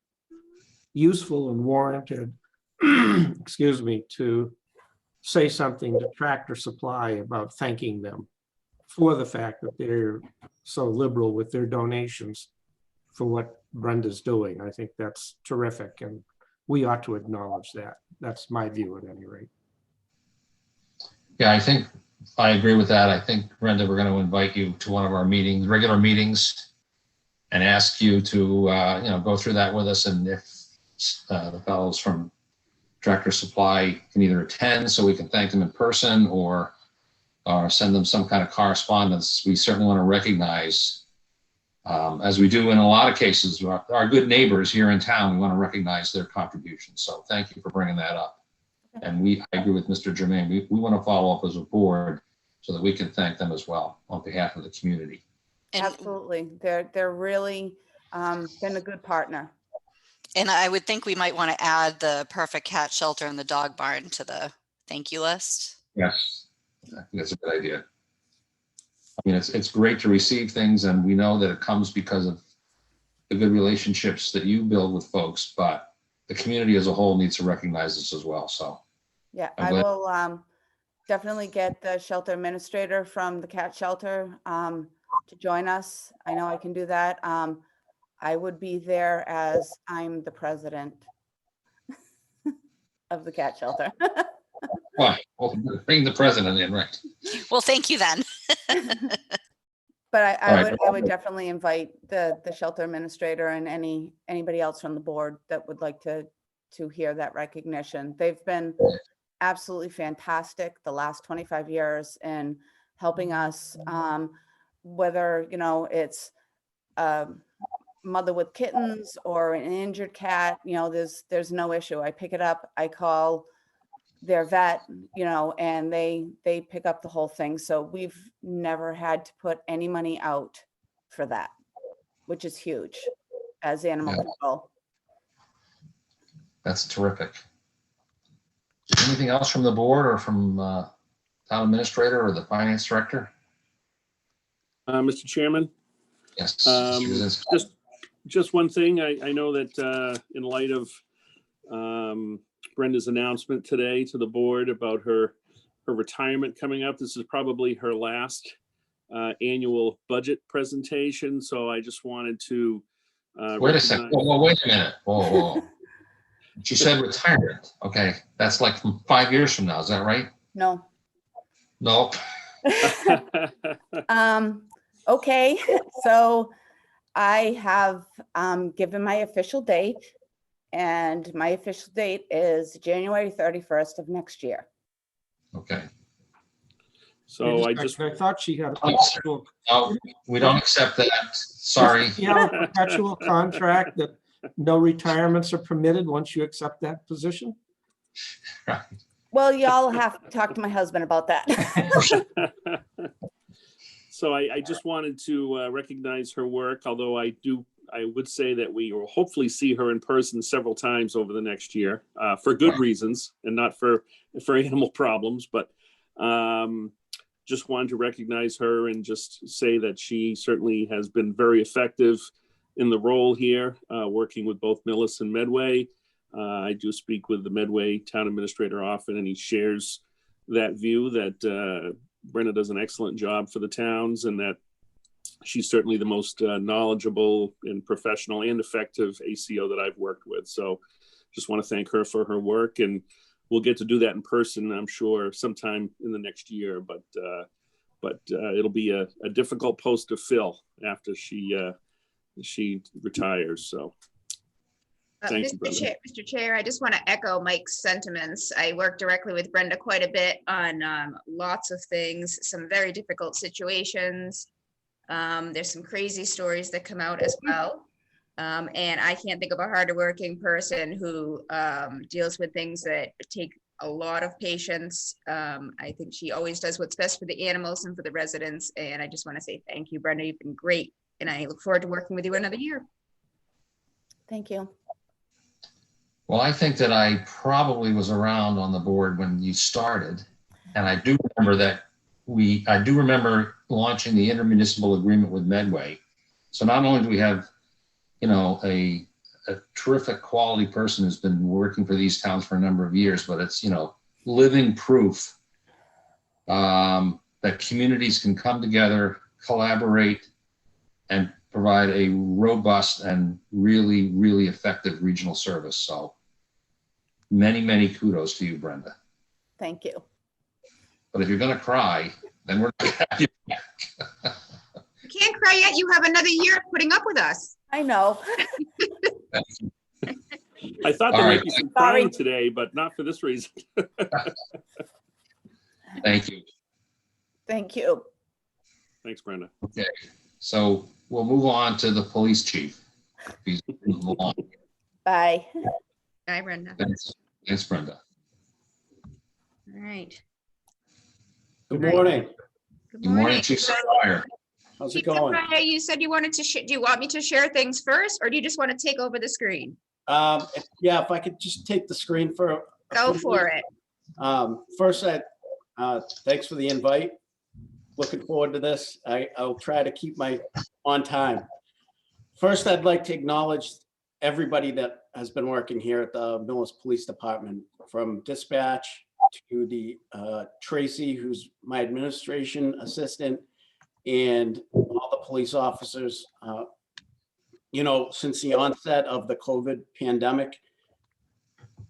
useful and warranted, excuse me, to say something to Tractor Supply about thanking them for the fact that they're so liberal with their donations for what Brenda's doing. I think that's terrific, and we ought to acknowledge that. That's my view at any rate. Yeah, I think I agree with that. I think, Brenda, we're going to invite you to one of our meetings, regular meetings, and ask you to, go through that with us. And if the fellows from Tractor Supply can either attend so we can thank them in person or send them some kind of correspondence, we certainly want to recognize, as we do in a lot of cases, our good neighbors here in town. We want to recognize their contributions. So thank you for bringing that up. And I agree with Mr. Germain. We want to follow up as a board so that we can thank them as well on behalf of the community. And, Absolutely. They're really been a good partner. and I would think we might want to add the Perfect Cat Shelter and the dog barn to the thank you list. Yes, I think that's a good idea. I mean, it's great to receive things, and we know that it comes because of the good relationships that you build with folks, but the community as a whole needs to recognize this as well. So Yeah, I'm I glad- will definitely get the shelter administrator from the cat shelter to join us. I know I can do that. I would be there as I'm the president of the cat shelter. Why? Well, bring the president in, right? Well, thank you then. But All right. I would definitely invite the shelter administrator and anybody else from the board that would like to hear that recognition. They've been absolutely fantastic the last 25 years in helping us, whether, it's a mother with kittens or an injured cat, there's no issue. I pick it up, I call their vet, and they pick up the whole thing. So we've never had to put any money out for that, which is huge as animal Yeah. control. That's terrific. Anything else from the board or from town administrator or the finance director? Mr. Chairman, Yes. Mr. Kaczynski. just one thing. I know that in light of Brenda's announcement today to the board about her retirement coming up, this is probably her last annual budget presentation. So I just wanted to Wait a second. Whoa, wait a minute. Whoa. She said retirement. Okay. That's like from 5 years from now. Is that right? No. No. Okay, so I have given my official date, and my official date is January 31st of next year. Okay. So I thought she had a Oh, perpetual, No, we don't accept that. Sorry. she had a perpetual contract that no retirements are permitted once you accept that position. Well, y'all have to talk to my husband about that. So I just wanted to recognize her work, although I would say that we will hopefully see her in person several times over the next year for good reasons and not for animal problems. But just wanted to recognize her and just say that she certainly has been very effective in the role here, working with both MIllis and Medway. I do speak with the Medway town administrator often, and he shares that view that Brenda does an excellent job for the towns and that she's certainly the most knowledgeable and professional and effective ACO that I've worked with. So just want to thank her for her work, and we'll get to do that in person, I'm sure, sometime in the next year. But it'll be a difficult post to fill after she retires. So thank you, Brenda. Mr. Chair, I just want to echo Mike's sentiments. I work directly with Brenda quite a bit on lots of things, some very difficult situations. There's some crazy stories that come out as well. And I can't think of a harder working person who deals with things that take a lot of patience. I think she always does what's best for the animals and for the residents. And I just want to say thank you, Brenda. You've been great. And I look forward to working with you another year. Thank you. Well, I think that I probably was around on the board when you started. And I do remember that I do remember launching the intermunicipal agreement with Medway. So not only do we have, a terrific quality person who's been working for these towns for a number of years, but it's, living proof that communities can come together, collaborate, and provide a robust and really, really effective regional service. So many, many kudos to you, Brenda. Thank you. But if you're going to cry, then we're not gonna have you back. You can't cry yet. You have another year of putting up with us. I know. I thought All there right. might be some Sorry. crying today, but not for this reason. Thank you. Thank you. Thanks, Brenda. Okay, so we'll move on to the police chief. He's moving along. Bye. Bye, Brenda. Thanks, Brenda. All right. Good morning. Good Good morning, Chief Squire. How's it Chief going? Friday, you said you wanted to, do you want me to share things first, or do you just want to take over the screen? Yeah, if I could just take the screen for a Go few for minutes. it. First, thanks for the invite. Looking forward to this. I'll try to keep my on time. First, I'd like to acknowledge everybody that has been working here at the MIllis Police Department, from dispatch to the Tracy, who's my administration assistant, and all the police officers. You know, since the onset of the COVID pandemic,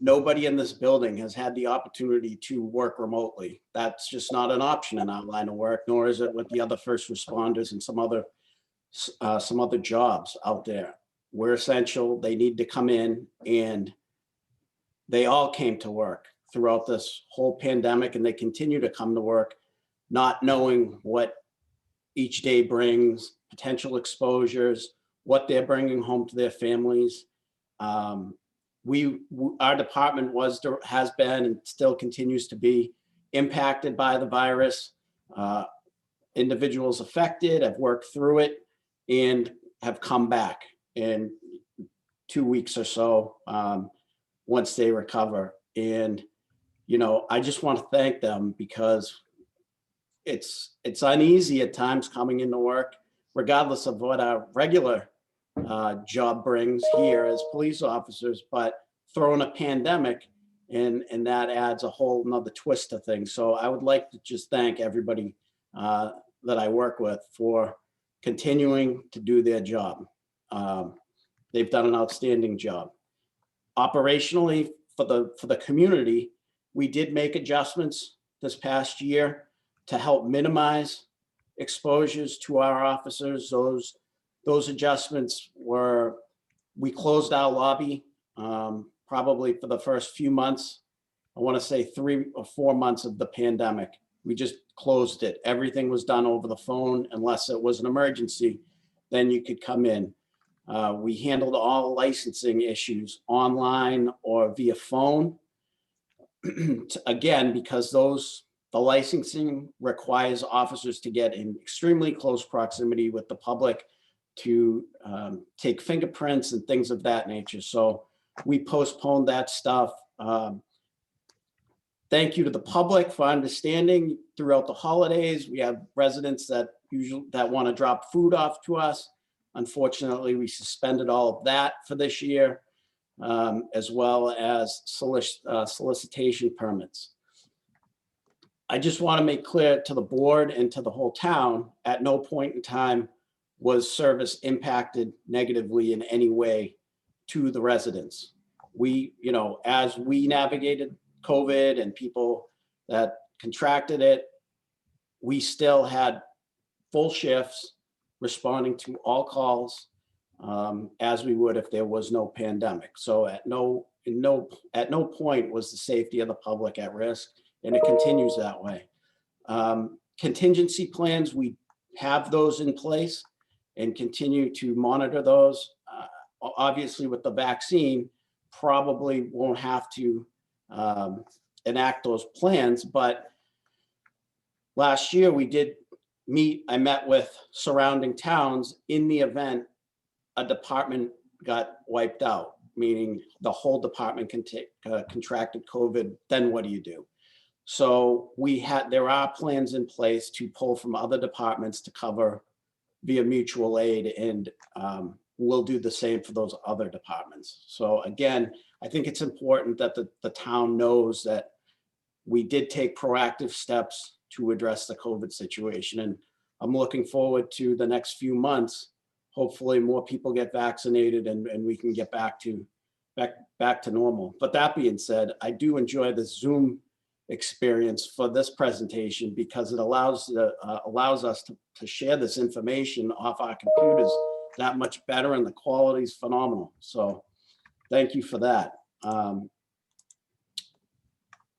nobody in this building has had the opportunity to work remotely. That's just not an option in our line of work, nor is it with the other first responders and some other jobs out there. We're essential. They need to come in, and they all came to work throughout this whole pandemic, and they continue to come to work, not knowing what each day brings, potential exposures, what they're bringing home to their families. Our department has been and still continues to be impacted by the virus. Individuals affected have worked through it and have come back in 2 weeks or so, once they recover. And, you know, I just want to thank them, because it's uneasy at times coming into work, regardless of what our regular job brings here as police officers, but throw in a pandemic, and that adds a whole nother twist to things. So I would like to just thank everybody that I work with for continuing to do their job. They've done an outstanding job. Operationally, for the community, we did make adjustments this past year to help minimize exposures to our officers. Those adjustments were, we closed our lobby probably for the first few months. I want to say 3 or 4 months of the pandemic. We just closed it. Everything was done over the phone, unless it was an emergency, then you could come in. We handled all licensing issues online or via phone. Again, because the licensing requires officers to get in extremely close proximity with the public to take fingerprints and things of that nature. So we postponed that stuff. Thank you to the public for understanding throughout the holidays. We have residents that want to drop food off to us. Unfortunately, we suspended all of that for this year, as well as solicitation permits. I just want to make clear to the board and to the whole town, at no point in time was service impacted negatively in any way to the residents. We, you know, as we navigated COVID and people that contracted it, we still had full shifts responding to all calls, as we would if there was no pandemic. So at no point was the safety of the public at risk, and it continues that way. Contingency plans, we have those in place and continue to monitor those. Obviously, with the vaccine, probably won't have to enact those plans, but last year we did I met with surrounding towns in the event a department got wiped out, meaning the whole department contracted COVID, then what do you do? So there are plans in place to pull from other departments to cover via mutual aid, and we'll do the same for those other departments. So again, I think it's important that the town knows that we did take proactive steps to address the COVID situation. And I'm looking forward to the next few months. Hopefully more people get vaccinated and we can get back to normal. But that being said, I do enjoy the Zoom experience for this presentation because it allows us to share this information off our computers that much better, and the quality is phenomenal. So thank you for that. I'm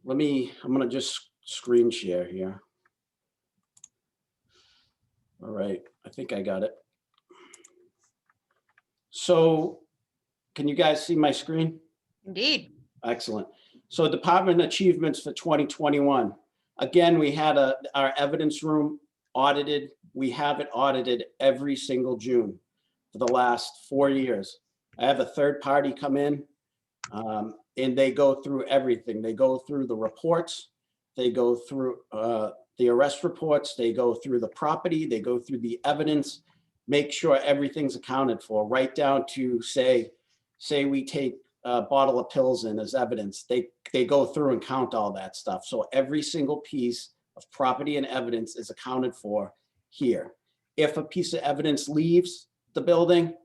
gonna just screen share here. All right, I think I got it. So can you guys see my screen? Indeed. Excellent. So department achievements for 2021. Again, we had our evidence room audited. We have it audited every single June for the last 4 years. I have a third party come in and they go through everything. They go through the reports. They go through the arrest reports. They go through the property. They go through the evidence, make sure everything's accounted for, right down to say we take a bottle of pills in as evidence. They go through and count all that stuff. So every single piece of property and evidence is accounted for here. If a piece of evidence leaves the building,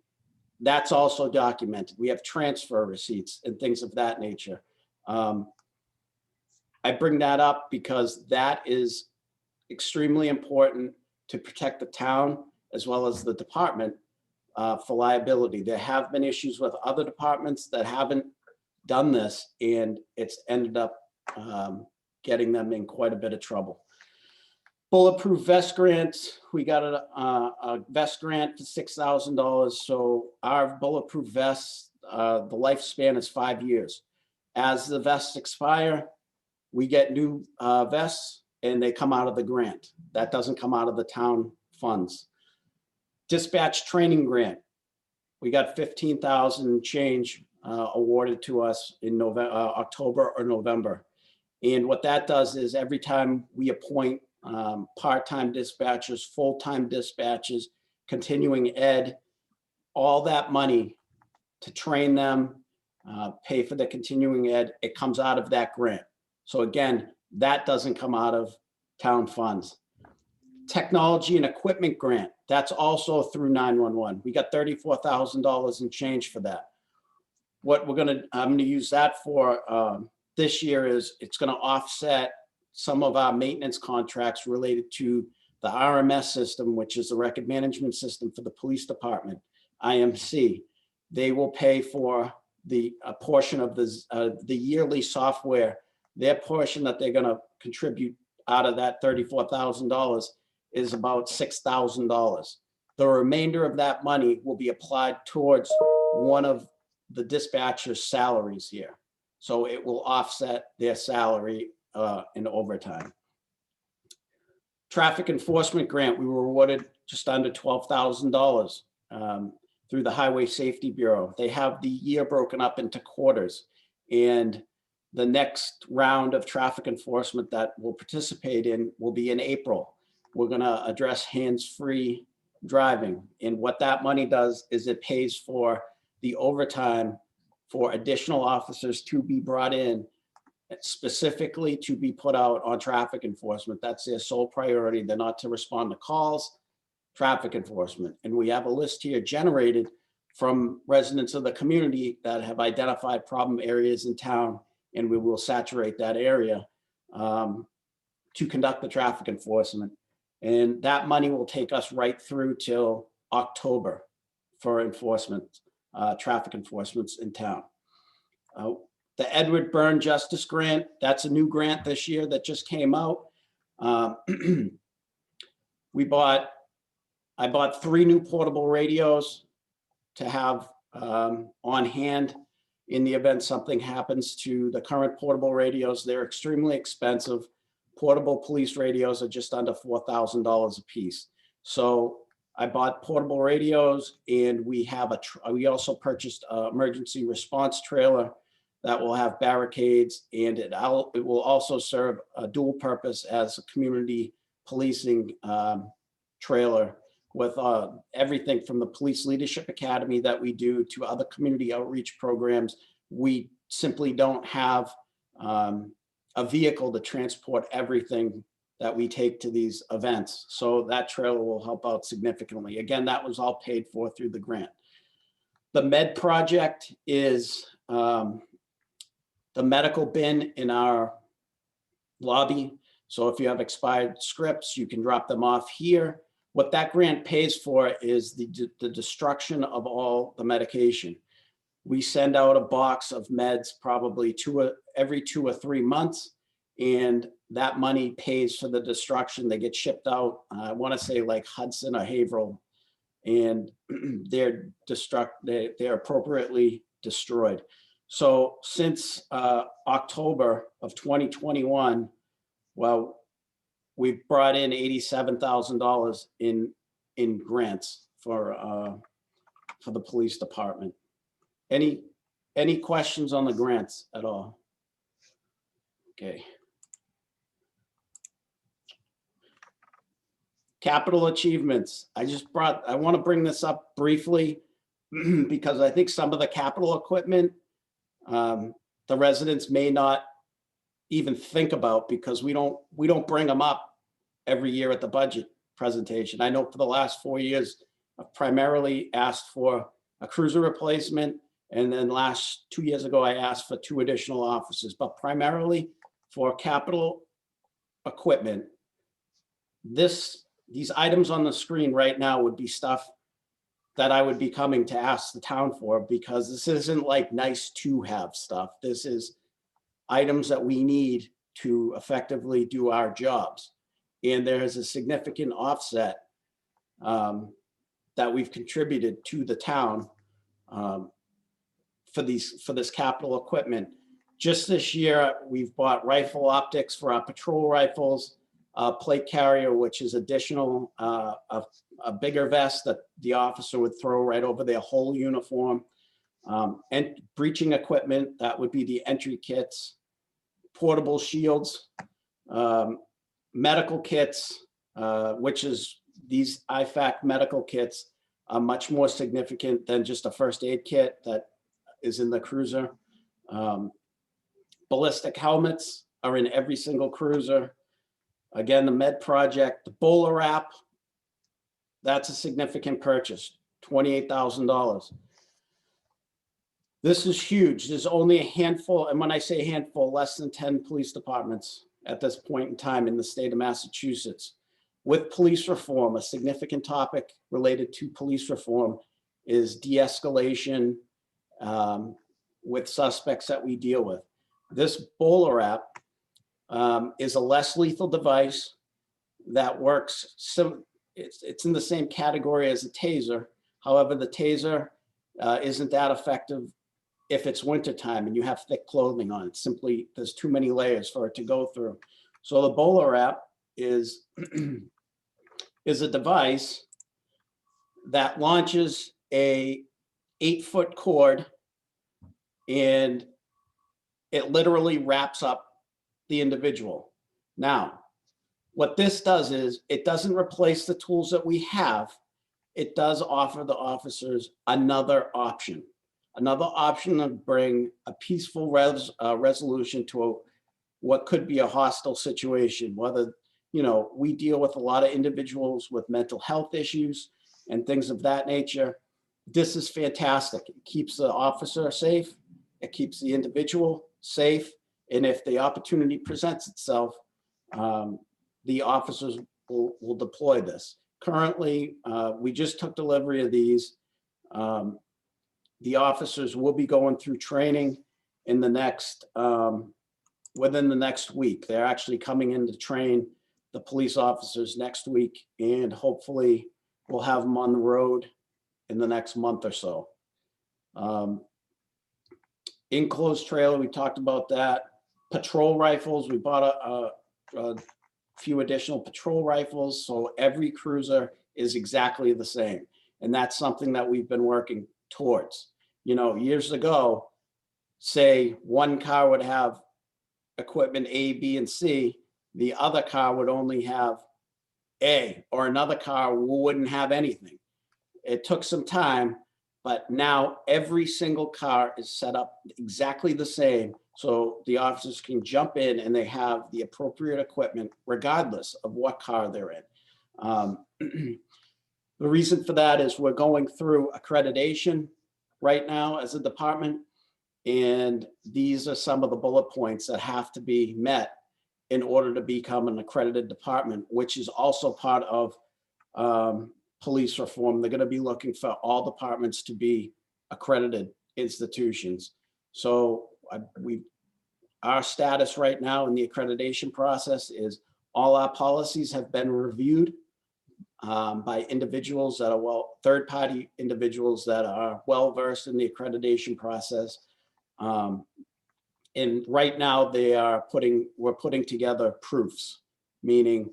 that's also documented. We have transfer receipts and things of that nature. I bring that up because that is extremely important to protect the town as well as the department for liability. There have been issues with other departments that haven't done this, and it's ended up getting them in quite a bit of trouble. Bulletproof vest grants. We got a vest grant for $6,000. So our bulletproof vests, the lifespan is 5 years. As the vests expire, we get new vests and they come out of the grant. That doesn't come out of the town funds. Dispatch training grant. We got 15,000 change awarded to us in October or November. And what that does is every time we appoint part-time dispatchers, full-time dispatchers, continuing ed, all that money to train them, pay for the continuing ed, it comes out of that grant. So again, that doesn't come out of town funds. Technology and equipment grant, that's also through 911. We got $34,000 in change for that. What I'm gonna use that for this year is it's gonna offset some of our maintenance contracts related to the RMS system, which is the record management system for the police department, IMC. They will pay for a portion of the yearly software. Their portion that they're gonna contribute out of that $34,000 is about $6,000. The remainder of that money will be applied towards one of the dispatcher's salaries here. So it will offset their salary in overtime. Traffic enforcement grant, we were awarded just under $12,000 through the Highway Safety Bureau. They have the year broken up into quarters, and the next round of traffic enforcement that we'll participate in will be in April. We're gonna address hands-free driving. And what that money does is it pays for the overtime for additional officers to be brought in specifically to be put out on traffic enforcement. That's their sole priority. They're not to respond to calls, traffic enforcement. And we have a list here generated from residents of the community that have identified problem areas in town, and we will saturate that area to conduct the traffic enforcement. And that money will take us right through till October for enforcement, traffic enforcements in town. The Edward Byrne Justice Grant, that's a new grant this year that just came out. I bought 3 new portable radios to have on hand in the event something happens to the current portable radios. They're extremely expensive. Portable police radios are just under $4,000 a piece. So I bought portable radios, and we also purchased an emergency response trailer that will have barricades, and it will also serve a dual purpose as a community policing trailer with everything from the Police Leadership Academy that we do to other community outreach programs. We simply don't have a vehicle to transport everything that we take to these events. So that trailer will help out significantly. Again, that was all paid for through the grant. The med project is the medical bin in our lobby. So if you have expired scripts, you can drop them off here. What that grant pays for is the destruction of all the medication. We send out a box of meds probably every 2 or 3 months, and that money pays for the destruction. They get shipped out, I want to say like Hudson or Haverhill, and they're appropriately destroyed. So since October of 2021, well, we've brought in $87,000 in grants for the police department. Any questions on the grants at all? Okay. Capital achievements. I want to bring this up briefly because I think some of the capital equipment the residents may not even think about because we don't bring them up every year at the budget presentation. I know for the last 4 years, I've primarily asked for a cruiser replacement. And then 2 years ago, I asked for 2 additional officers, but primarily for capital equipment. These items on the screen right now would be stuff that I would be coming to ask the town for, because this isn't like nice to have stuff. This is items that we need to effectively do our jobs. And there is a significant offset that we've contributed to the town for this capital equipment. Just this year, we've bought rifle optics for our patrol rifles, plate carrier, which is additional, a bigger vest that the officer would throw right over their whole uniform, and breaching equipment, that would be the entry kits, portable shields, medical kits, which is these IFAC medical kits are much more significant than just a first aid kit that is in the cruiser. Ballistic helmets are in every single cruiser. Again, the med project, the bowler wrap, that's a significant purchase, $28,000. This is huge. There's only a handful, and when I say handful, less than 10 police departments at this point in time in the state of Massachusetts. With police reform, a significant topic related to police reform is de-escalation with suspects that we deal with. This bowler wrap is a less lethal device that works. It's in the same category as a taser. However, the taser isn't that effective if it's wintertime and you have thick clothing on. It's simply, there's too many layers for it to go through. So the bowler wrap is a device that launches a 8-foot cord, and it literally wraps up the individual. Now, what this does is it doesn't replace the tools that we have. It does offer the officers another option to bring a peaceful resolution to what could be a hostile situation. Whether, we deal with a lot of individuals with mental health issues and things of that nature. This is fantastic. It keeps the officer safe. It keeps the individual safe. And if the opportunity presents itself, the officers will deploy this. Currently, we just took delivery of these. The officers will be going through training in the next, within the next week. They're actually coming in to train the police officers next week, and hopefully we'll have them on the road in the next month or so. Enclosed trailer, we talked about that. Patrol rifles, we bought a few additional patrol rifles, so every cruiser is exactly the same. And that's something that we've been working towards. Years ago, say one car would have equipment A, B, and C, the other car would only have A, or another car wouldn't have anything. It took some time, but now every single car is set up exactly the same, So the officers can jump in and they have the appropriate equipment regardless of what car they're in. The reason for that is we're going through accreditation right now as a department. And these are some of the bullet points that have to be met in order to become an accredited department, which is also part of police reform. They're going to be looking for all departments to be accredited institutions. So our status right now in the accreditation process is all our policies have been reviewed by individuals that are third-party individuals that are well-versed in the accreditation process. And right now we're putting together proofs, meaning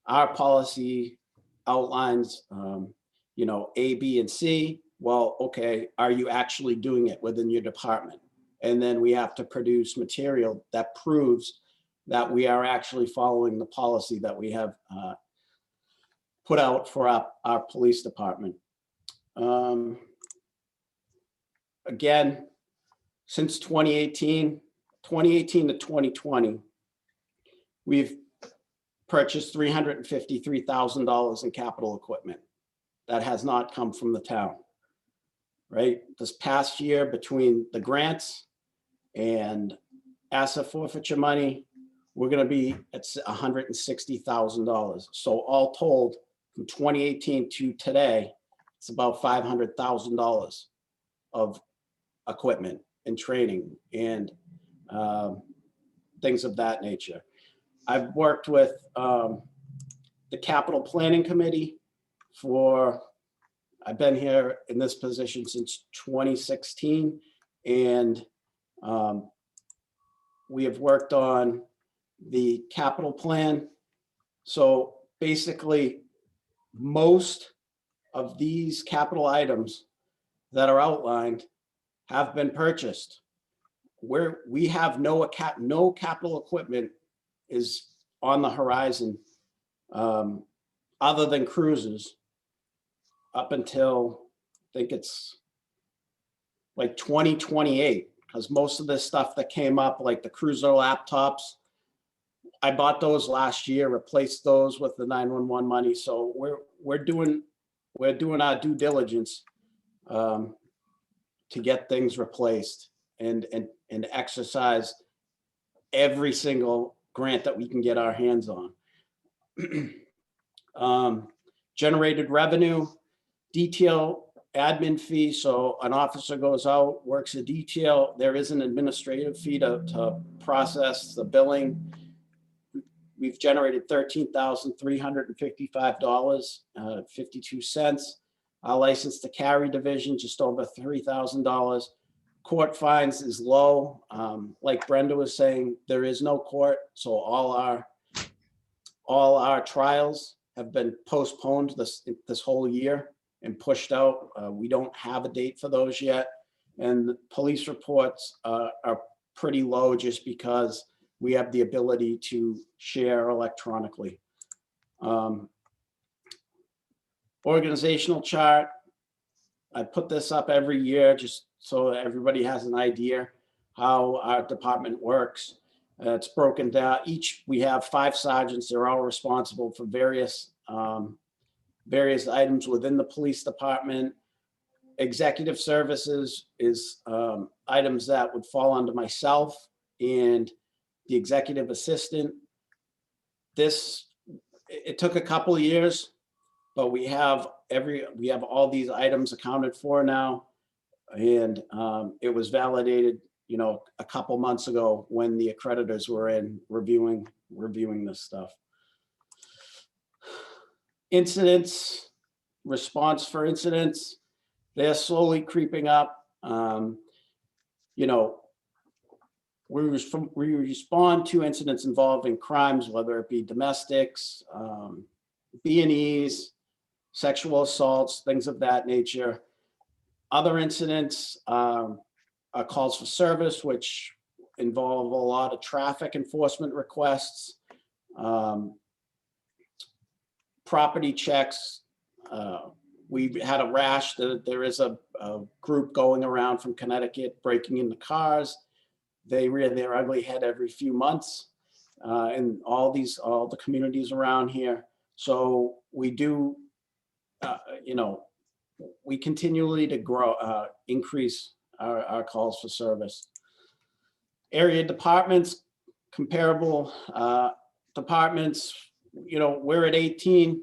our policy outlines, A, B, and C. Well, okay, are you actually doing it within your department? And then we have to produce material that proves that we are actually following the policy that we have put out for our police department. Again, since 2018 to 2020, we've purchased $353,000 in capital equipment. That has not come from the town, right? This past year, between the grants and asset forfeiture money, we're going to be at $160,000. So all told, from 2018 to today, it's about $500,000 of equipment and training and things of that nature. I've worked with the capital planning committee I've been here in this position since 2016, and we have worked on the capital plan. So basically, most of these capital items that are outlined have been purchased. Where we have no capital equipment is on the horizon, other than cruises, up until I think it's like 2028, because most of this stuff that came up, like the Cruiser laptops, I bought those last year, replaced those with the 911 money. So we're doing our due diligence to get things replaced and exercise every single grant that we can get our hands on. Generated revenue, detail admin fee. So an officer goes out, works a detail. There is an administrative fee to process the billing. We've generated $13,355.52. Our license to carry division, just over $3,000. Court fines is low. Like Brenda was saying, there is no court. So all our trials have been postponed this whole year and pushed out. We don't have a date for those yet. And the police reports are pretty low just because we have the ability to share electronically. Organizational chart. I put this up every year just so everybody has an idea how our department works. It's broken down. We have 5 sergeants. They're all responsible for various items within the police department. Executive services is items that would fall under myself and the executive assistant. It took a couple of years, but we have all these items accounted for now. And it was validated, a couple months ago when the accreditors were in reviewing this stuff. Incidents, response for incidents, they're slowly creeping up. We respond to incidents involving crimes, whether it be domestics, B&Es, sexual assaults, things of that nature. Other incidents are calls for service, which involve a lot of traffic enforcement requests, property checks. We had a rash that there is a group going around from Connecticut breaking into cars. They rear their ugly head every few months in all the communities around here. So we do, we continually to grow, increase our calls for service. Area departments, comparable departments, we're at 18.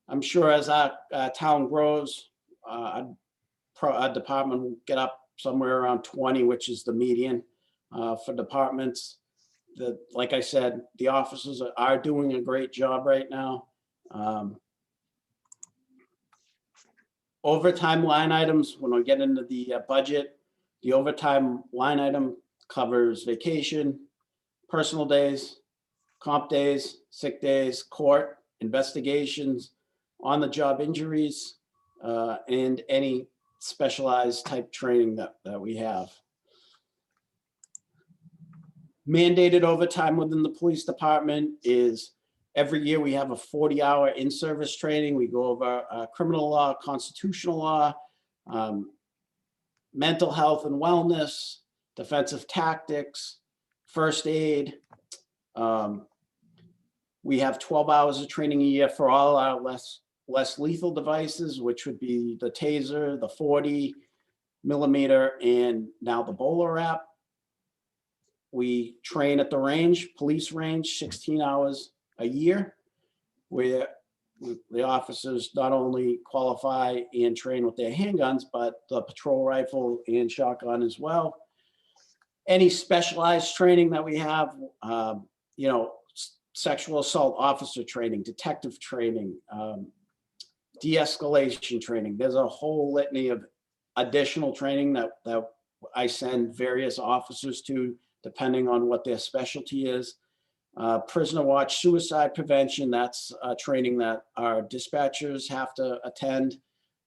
I'm sure as our town grows, our department will get up somewhere around 20, which is the median for departments. Like I said, the officers are doing a great job right now. Overtime line items, when we get into the budget, the overtime line item covers vacation, personal days, comp days, sick days, court, investigations, on-the-job injuries, and any specialized type training that we have. Mandated overtime within the police department is every year we have a 40-hour in-service training. We go over criminal law, constitutional law, mental health and wellness, defensive tactics, first aid. We have 12 hours of training a year for all our less lethal devices, which would be the taser, the 40 millimeter, and now the bowler wrap. We train at the range, police range, 16 hours a year, where the officers not only qualify and train with their handguns, but the patrol rifle and shotgun as well. Any specialized training that we have, sexual assault officer training, detective training, de-escalation training. There's a whole litany of additional training that I send various officers to, depending on what their specialty is. Prisoner watch, suicide prevention, that's training that our dispatchers have to attend,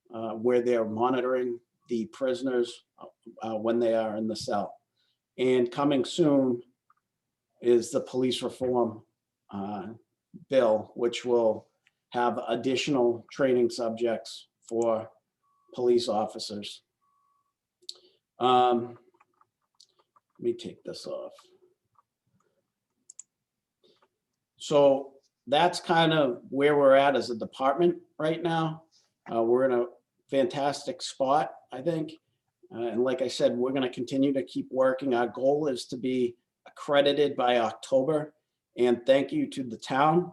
where they're monitoring the prisoners when they are in the cell. And coming soon is the police reform bill, which will have additional training subjects for police officers. Let me take this off. So that's kind of where we're at as a department right now. We're in a fantastic spot, I think. And like I said, we're going to continue to keep working. Our goal is to be accredited by October. And thank you to the town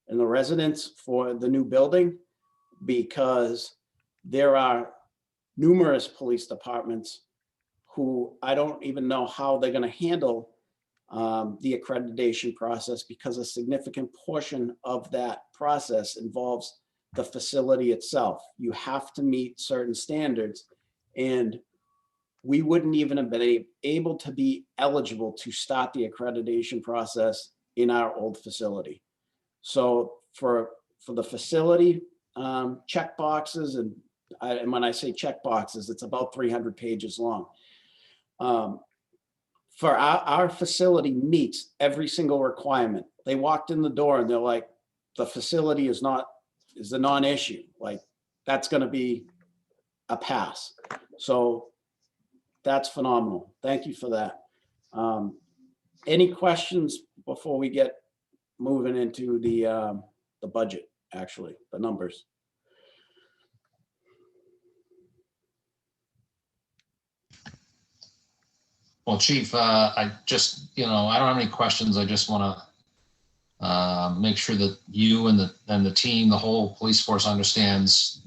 and the residents for the new building, because there are numerous police departments who I don't even know how they're going to handle the accreditation process, because a significant portion of that process involves the facility itself. You have to meet certain standards, and we wouldn't even have been able to be eligible to start the accreditation process in our old facility. So for the facility check boxes, and when I say check boxes, it's about 300 pages long. For our facility meets every single requirement. They walked in the door and they're like, the facility is a non-issue. Like, that's going to be a pass. So that's phenomenal. Thank you for that. Any questions before we get moving into the budget, actually, the numbers? Well, Chief, I just, I don't have any questions. I just want to make sure that you and the team, the whole police force, understands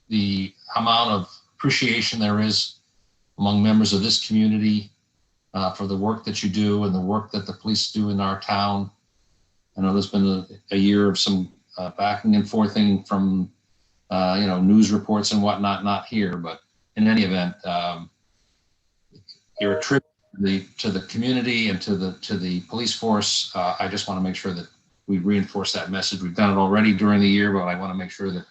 the amount of appreciation there is among members of this community for the work that you do and the work that the police do in our town. I know there's been a year of some backing and forthing from news reports and whatnot, not here, but in any event, you're a tribute to the community and to the police force. I just want to make sure that we reinforce that message. We've done it already during the year, but I want to make sure that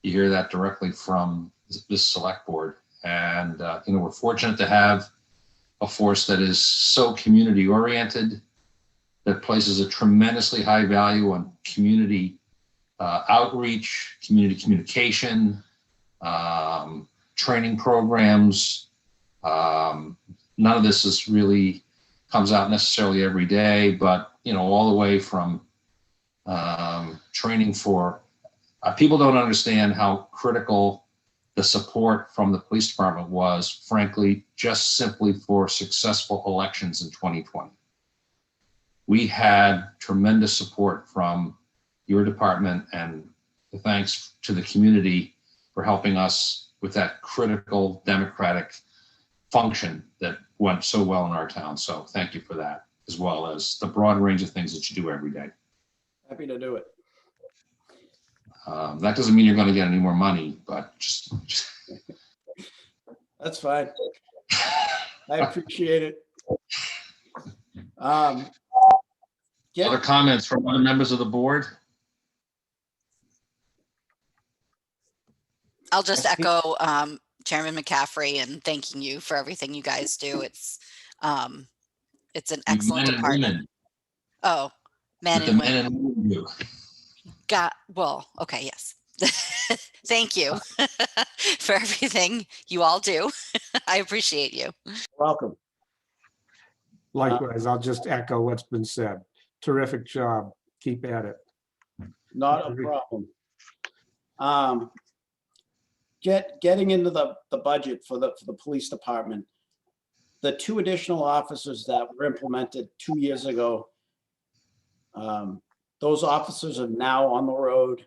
you hear that directly from this select board. And we're fortunate to have a force that is so community oriented, that places a tremendously high value on community outreach, community communication, training programs, none of this is really comes out necessarily every day, but all the way from training for people don't understand how critical the support from the police department was, frankly, just simply for successful elections in 2020. We had tremendous support from your department, and thanks to the community for helping us with that critical democratic function that went so well in our town. So thank you for that, as well as the broad range of things that you do every day. Happy to do it. That doesn't mean you're going to get any more money, but just That's fine. I appreciate it. other Get, comments from other members of the board? I'll just echo Chairman McCaffrey and thanking you for everything you guys do. It's an excellent Men and department. women. Oh, men With and the men women. and women do. Okay, yes. Thank you for everything you all do. I appreciate you. welcome. Likewise, I'll just echo what's been said. Terrific job. Keep at it. Not a problem. Getting into the budget for the police department, the 2 additional officers that were implemented 2 years ago, those officers are now on the road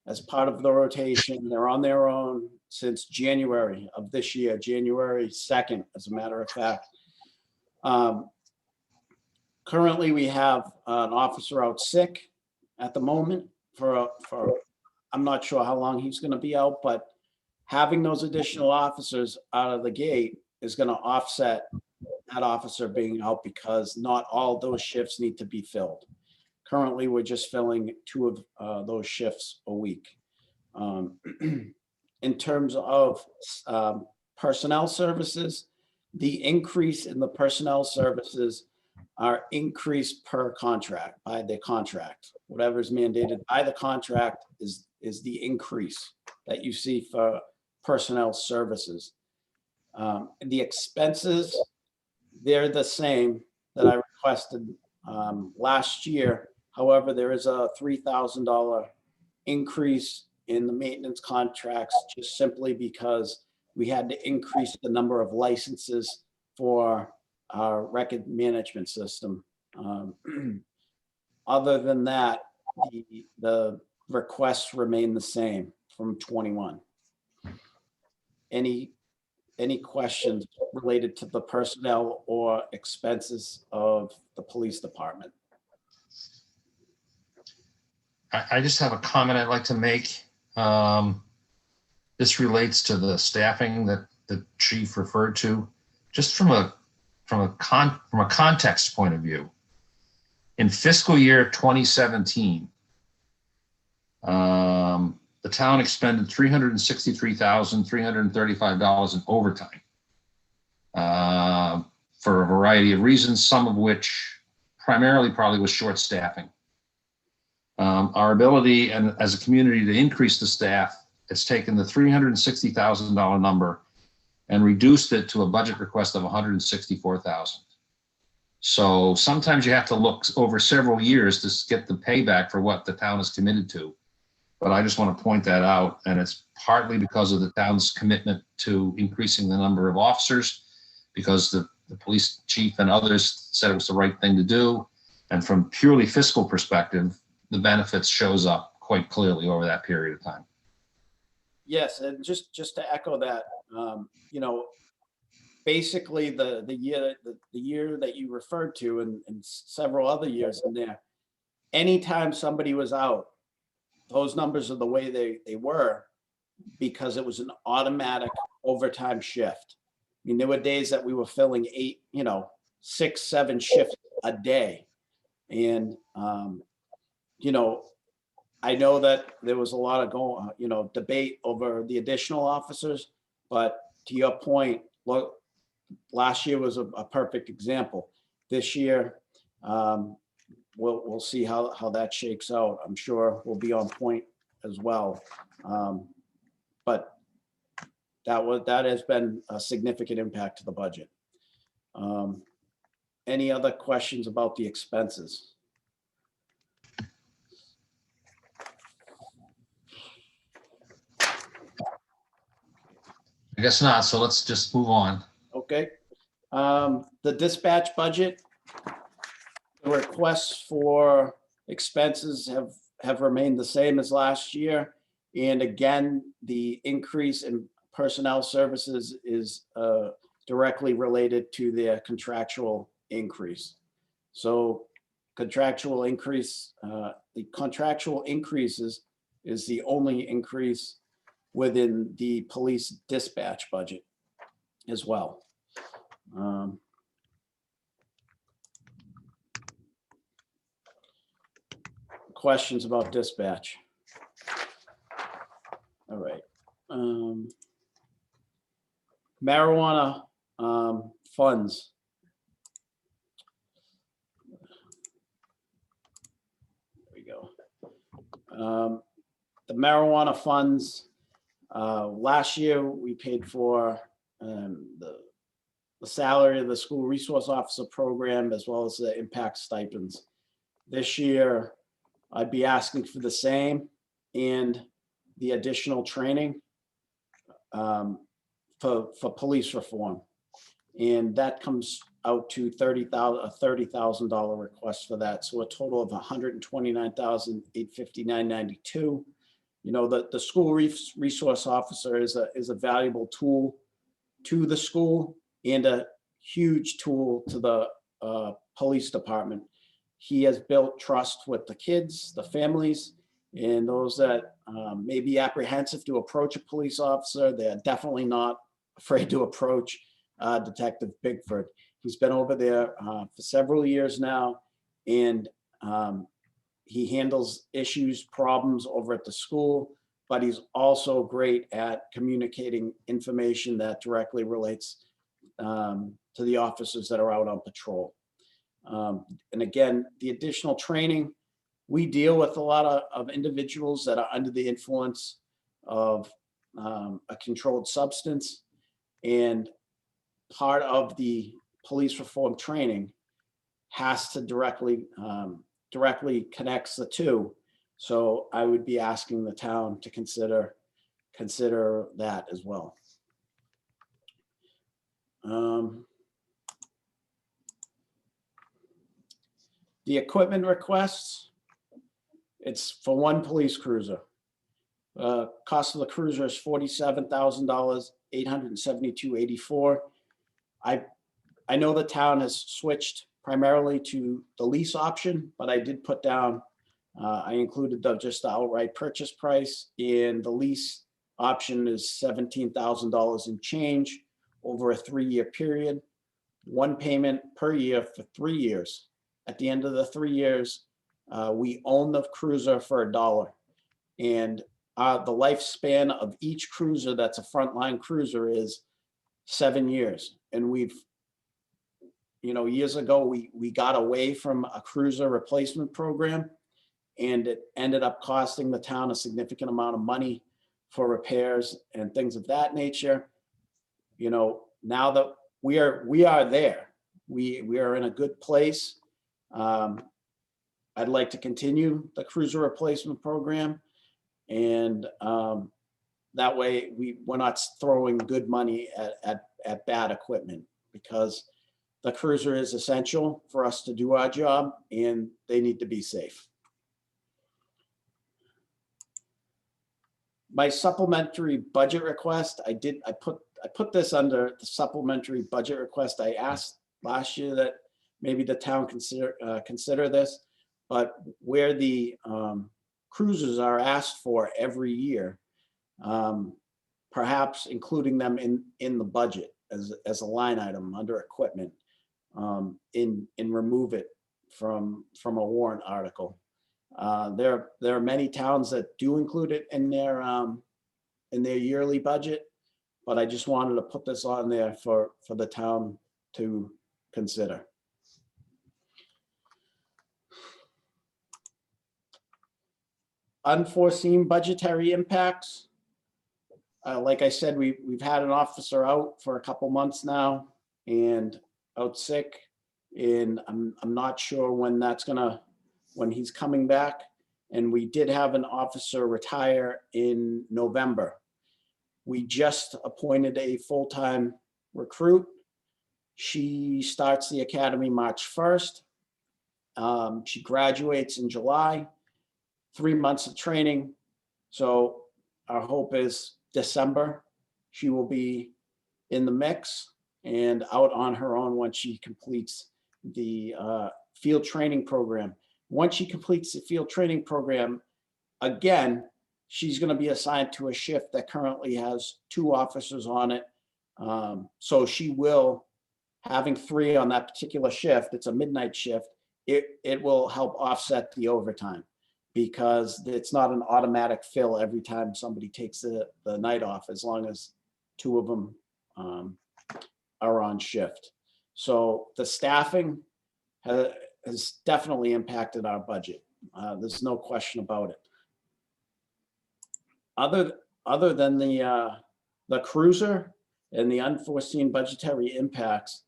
as part of the rotation. They're on their own since January of this year, January 2nd, as a matter of fact. Currently, we have an officer out sick at the moment for I'm not sure how long he's going to be out, but having those additional officers out of the gate is going to offset that officer being out, because not all those shifts need to be filled. Currently, we're just filling 2 of those shifts a week. In terms of personnel services, the increase in the personnel services are increased per contract, by the contract. Whatever is mandated by the contract is the increase that you see for personnel services. The expenses, they're the same that I requested last year. However, there is a $3,000 increase in the maintenance contracts, just simply because we had to increase the number of licenses for our record management system. Other than that, the requests remain the same from 21. Any questions related to the personnel or expenses of the police department? I just have a comment I'd like to make. This relates to the staffing that the chief referred to, just from a context point of view. In fiscal year 2017, the town expended $363,335 in overtime for a variety of reasons, some of which primarily probably was short staffing. Our ability and as a community to increase the staff has taken the $360,000 number and reduced it to a budget request of $164,000. So sometimes you have to look over several years to get the payback for what the town is committed to. But I just want to point that out, and it's partly because of the town's commitment to increasing the number of officers, because the police chief and others said it was the right thing to do. And from purely fiscal perspective, the benefits shows up quite clearly over that period of time. Yes, and just to echo that, basically the year that you referred to, and several other years in there, anytime somebody was out, those numbers are the way they were, because it was an automatic overtime shift. I mean, there were days that we were filling 8, 6, 7 shifts a day. And, I know that there was a lot of debate over the additional officers, but to your point, look, last year was a perfect example. This year, we'll see how that shakes out. I'm sure we'll be on point as well. But that has been a significant impact to the budget. Any other questions about the expenses? I guess not, so let's just move on. Okay. The dispatch budget, the requests for expenses have remained the same as last year. And again, the increase in personnel services is directly related to their contractual increase. So contractual increase, the contractual increases is the only increase within the police dispatch budget as well. Questions about dispatch? All right. Marijuana funds. There we go. The marijuana funds, last year we paid for the salary of the school resource officer program as well as the impact stipends. This year, I'd be asking for the same and the additional training for police reform. And that comes out to $30,000 request for that. So a total of $129,859.92. You know, the school resource officer is a valuable tool to the school and a huge tool to the police department. He has built trust with the kids, the families, and those that may be apprehensive to approach a police officer. They're definitely not afraid to approach Detective Bigford. He's been over there for several years now, and he handles issues, problems over at the school, but he's also great at communicating information that directly relates to the officers that are out on patrol. And again, the additional training, we deal with a lot of individuals that are under the influence of a controlled substance, and part of the police reform training has to directly connects the two. So I would be asking the town to consider that as well. The equipment requests, it's for one police cruiser. Cost of the cruiser is $47,000, $872.84. I know the town has switched primarily to the lease option, but I did put down, I included just the outright purchase price, and the lease option is $17,000 and change over a 3-year period. One payment per year for 3 years. At the end of the 3 years, we own the cruiser for $1. And the lifespan of each cruiser that's a frontline cruiser is 7 years. And we've, you know, years ago, we got away from a cruiser replacement program, and it ended up costing the town a significant amount of money for repairs and things of that nature. You know, now that we are there, we are in a good place. I'd like to continue the cruiser replacement program, and that way we're not throwing good money at bad equipment, because the cruiser is essential for us to do our job, and they need to be safe. My supplementary budget request, I put this under the supplementary budget request. I asked last year that maybe the town consider this, but where the cruisers are asked for every year, perhaps including them in the budget as a line item under equipment, and remove it from a warrant article. There are many towns that do include it in their yearly budget, but I just wanted to put this on there for the town to consider. Unforeseen budgetary impacts. Like I said, we've had an officer out for a couple months now, and out sick, and I'm not sure when when he's coming back. And we did have an officer retire in November. We just appointed a full-time recruit. She starts the academy March 1st. She graduates in July, 3 months of training. So our hope is December, she will be in the mix and out on her own once she completes the field training program. Once she completes the field training program, again, she's going to be assigned to a shift that currently has 2 officers on it. So she will, having 3 on that particular shift, it's a midnight shift, it will help offset the overtime, because it's not an automatic fill every time somebody takes the night off, as long as 2 of them are on shift. So the staffing has definitely impacted our budget. There's no question about it. Other than the cruiser and the unforeseen budgetary impacts,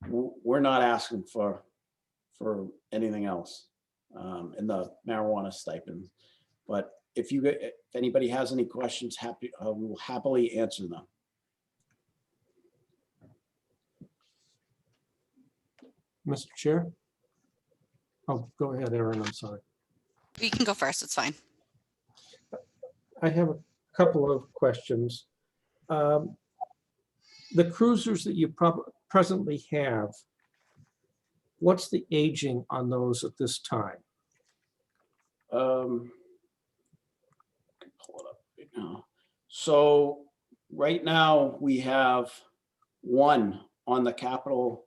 we're not asking for anything else in the marijuana stipend. But if anybody has any questions, we will happily answer them. Mr. Chair? Oh, go ahead, Aaron, I'm sorry. You can go first, it's fine. I have a couple of questions. The cruisers that you presently have, what's the aging on those at this time? Pull it up right now. So right now we have 1 on the capital.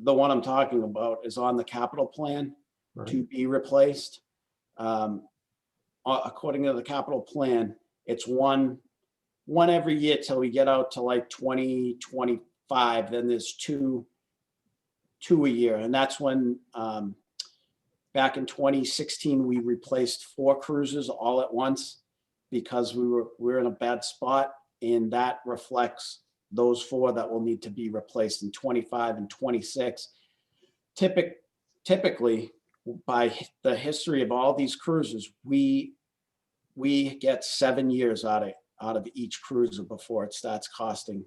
The one I'm talking about is on the capital plan to be replaced. According to the capital plan, it's one every year till we get out to like 2025. Then there's two a year, and that's when back in 2016 we replaced 4 cruisers all at once, because we're in a bad spot, and that reflects those 4 that will need to be replaced in 25 and 26. Typically, by the history of all these cruisers, we get 7 years out of each cruiser before it starts costing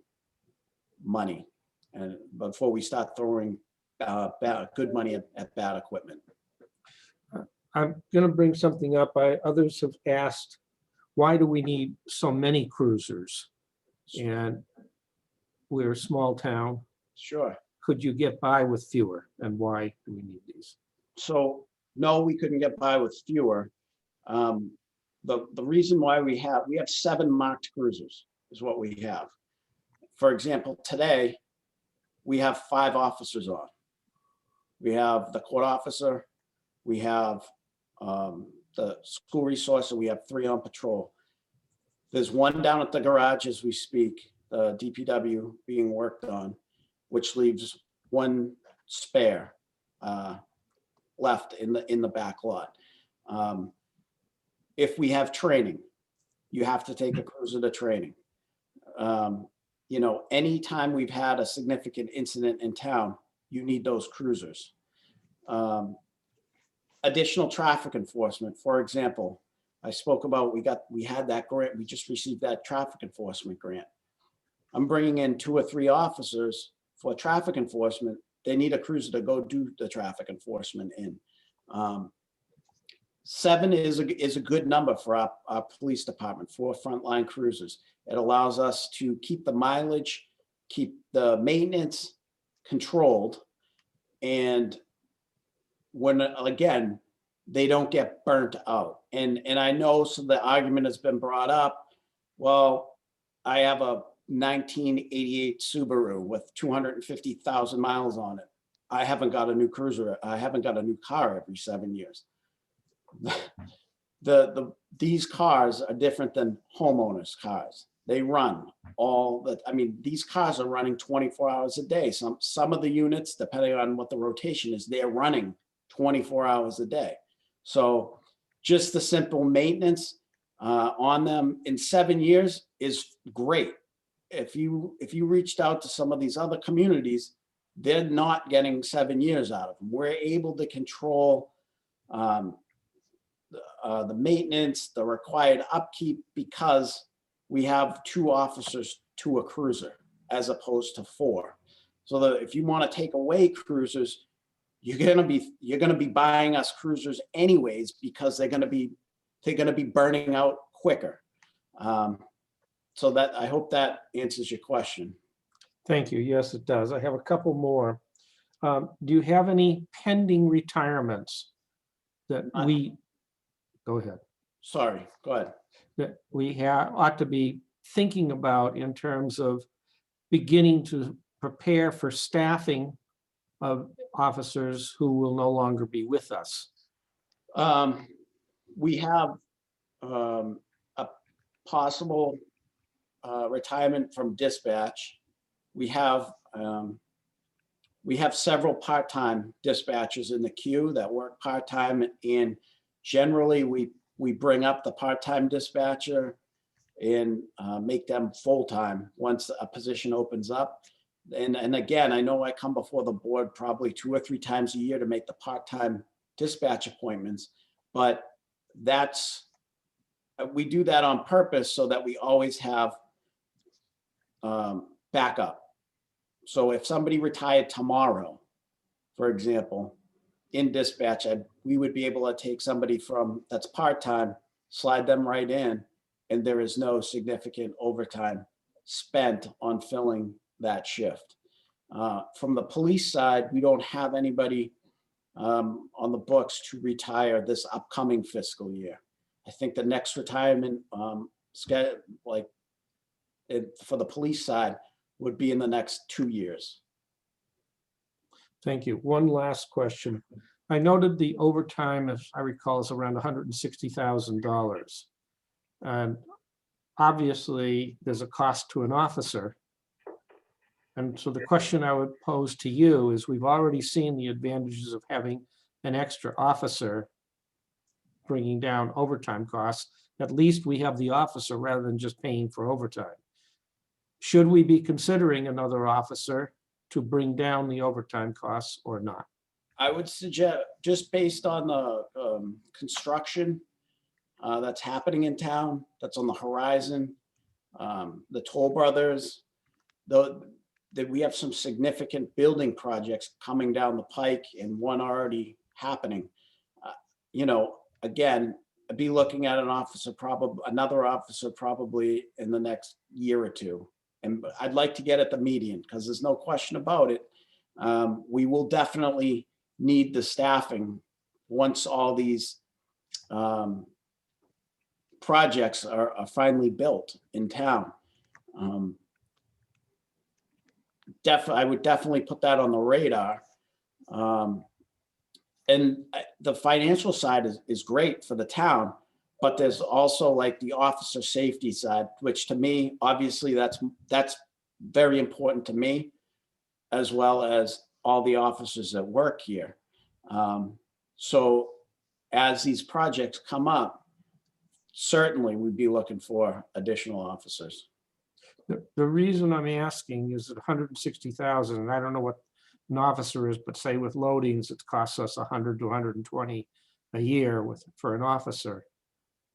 money, and before we start throwing good money at bad equipment. I'm going to bring something up. Others have asked, why do we need so many cruisers? And we're a small town. Sure. Could you get by with fewer, and why do we need these? So no, we couldn't get by with fewer. The reason why we have 7 marked cruisers is what we have. For example, today we have 5 officers on. We have the court officer, we have the school resource, and we have 3 on patrol. There's 1 down at the garage as we speak, the DPW being worked on, which leaves 1 spare left in the back lot. If we have training, you have to take a cruiser to training. You know, anytime we've had a significant incident in town, you need those cruisers. Additional traffic enforcement, for example, I spoke about, we had that grant, we just received that traffic enforcement grant. I'm bringing in 2 or 3 officers for traffic enforcement. They need a cruiser to go do the traffic enforcement in. 7 is a good number for our police department, 4 frontline cruisers. It allows us to keep the mileage, keep the maintenance controlled, and when, again, they don't get burnt out. And I know, so the argument has been brought up, well, I have a 1988 Subaru with 250,000 miles on it. I haven't got a new cruiser. I haven't got a new car every 7 years. These cars are different than homeowners' cars. They run these cars are running 24 hours a day. Some of the units, depending on what the rotation is, they're running 24 hours a day. So just the simple maintenance on them in 7 years is great. If you reached out to some of these other communities, they're not getting 7 years out of them. We're able to control the maintenance, the required upkeep, because we have 2 officers to a cruiser as opposed to 4. So that if you want to take away cruisers, you're gonna be buying us cruisers anyways, because they're gonna be burning out quicker. So that, I hope that answers your question. Thank you. Yes, it does. I have a couple more. Do you have any pending retirements that go ahead, Sorry, go ahead. that we ought to be thinking about in terms of beginning to prepare for staffing of officers who will no longer be with us? We have a possible retirement from dispatch. We have several part-time dispatchers in the queue that work part-time, and generally we bring up the part-time dispatcher and make them full-time once a position opens up. And again, I know I come before the board probably 2 or 3 times a year to make the part-time dispatch appointments, but we do that on purpose so that we always have backup. So if somebody retired tomorrow, for example, in dispatch, we would be able to take somebody that's part-time, slide them right in, and there is no significant overtime spent on filling that shift. From the police side, we don't have anybody on the books to retire this upcoming fiscal year. I think the next retirement schedule, for the police side, would be in the next 2 years. Thank you. One last question. I noted the overtime, as I recall, is around $160,000. And obviously, there's a cost to an officer. And so the question I would pose to you is, we've already seen the advantages of having an extra officer bringing down overtime costs. At least we have the officer rather than just paying for overtime. Should we be considering another officer to bring down the overtime costs or not? I would suggest, just based on the construction that's happening in town, that's on the horizon, the Toll Brothers, that we have some significant building projects coming down the pike and one already happening. Again, I'd be looking at another officer probably in the next year or 2. And I'd like to get at the median, because there's no question about it. We will definitely need the staffing once all these projects are finally built in town. I would definitely put that on the radar. And the financial side is great for the town, but there's also like the officer safety side, which to me, obviously that's very important to me, as well as all the officers that work here. So as these projects come up, certainly we'd be looking for additional officers. The reason I'm asking is that 160,000, and I don't know what an officer is, but say with loadings, it costs us 100 to 120 a year for an officer.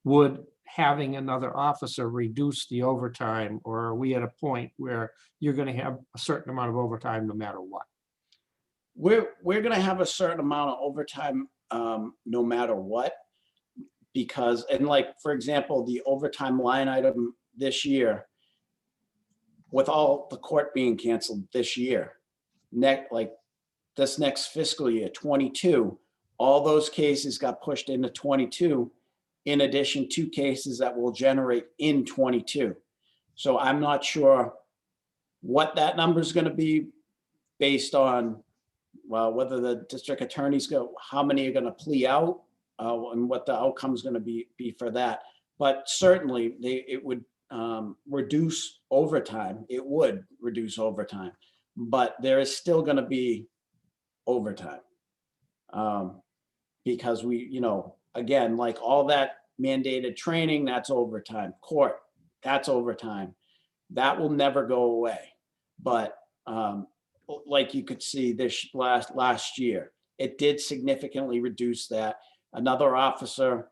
Would having another officer reduce the overtime, or are we at a point where you're going to have a certain amount of overtime no matter what? We're going to have a certain amount of overtime no matter what, because, and like, for example, the overtime line item this year, with all the court being canceled this year, this next fiscal year, 22, all those cases got pushed into 22, in addition to cases that will generate in 22. So I'm not sure what that number is going to be based on, well, whether the district attorneys go, how many are going to plea out, and what the outcome is going to be for that. But certainly it would reduce overtime. It would reduce overtime, but there is still going to be overtime because again, like all that mandated training, that's overtime. Court, that's overtime. That will never go away. But like you could see this last year. It did significantly reduce that. Another officer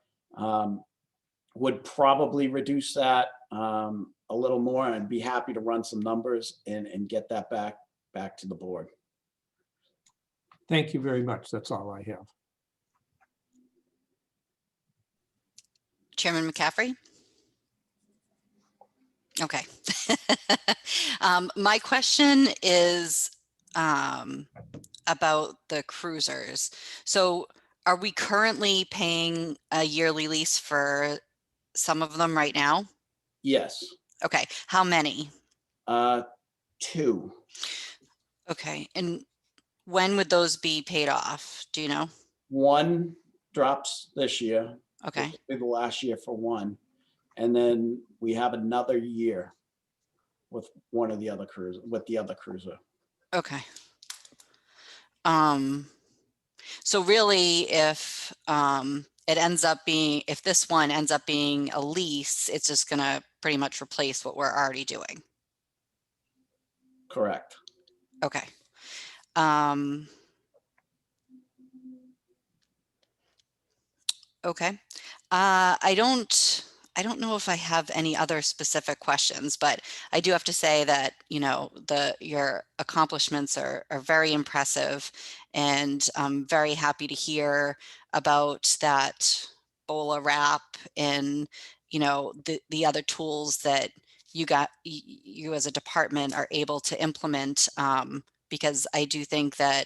would probably reduce that a little more, and I'd be happy to run some numbers and get that back to the board. Thank you very much. That's all I have. Chairman McCaffrey? Okay. My question is about the cruisers. So are we currently paying a yearly lease for some of them right now? Yes. Okay. How many? 2. Okay. And when would those be paid off? Do you know? 1 drops this year. Okay. This will be the last year for 1. And then we have another year with one of the other cruiser, with the other cruiser. Okay. So really, if it ends up being, if this one ends up being a lease, it's just gonna pretty much replace what we're already doing. Correct. Okay. Okay. I don't know if I have any other specific questions, but I do have to say that, you know, your accomplishments are very impressive, and I'm very happy to hear about that BOLA wrap and, you know, the other tools that you as a department are able to implement, because I do think that,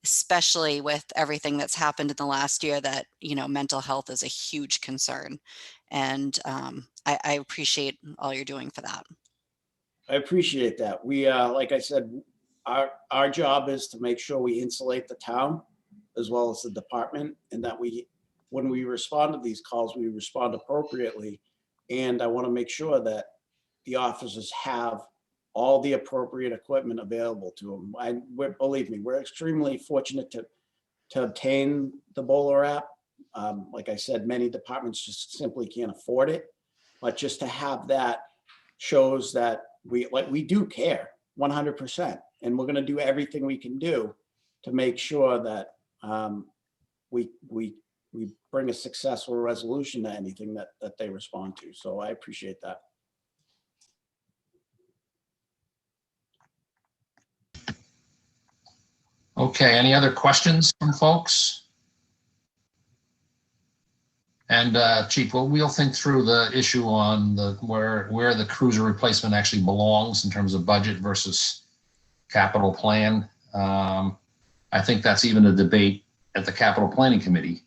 especially with everything that's happened in the last year, that, you know, mental health is a huge concern. And I appreciate all you're doing for that. I appreciate that. We, like I said, our job is to make sure we insulate the town as well as the department, and that when we respond to these calls, we respond appropriately. And I want to make sure that the officers have all the appropriate equipment available to them. Believe me, we're extremely fortunate to obtain the BOLA wrap. Like I said, many departments just simply can't afford it, but just to have that shows that we do care 100%, and we're going to do everything we can do to make sure that we bring a successful resolution to anything that they respond to. So I appreciate that. Okay, any other questions from folks? And Chief, we'll think through the issue on where the cruiser replacement actually belongs in terms of budget versus capital plan. I think that's even a debate at the capital planning committee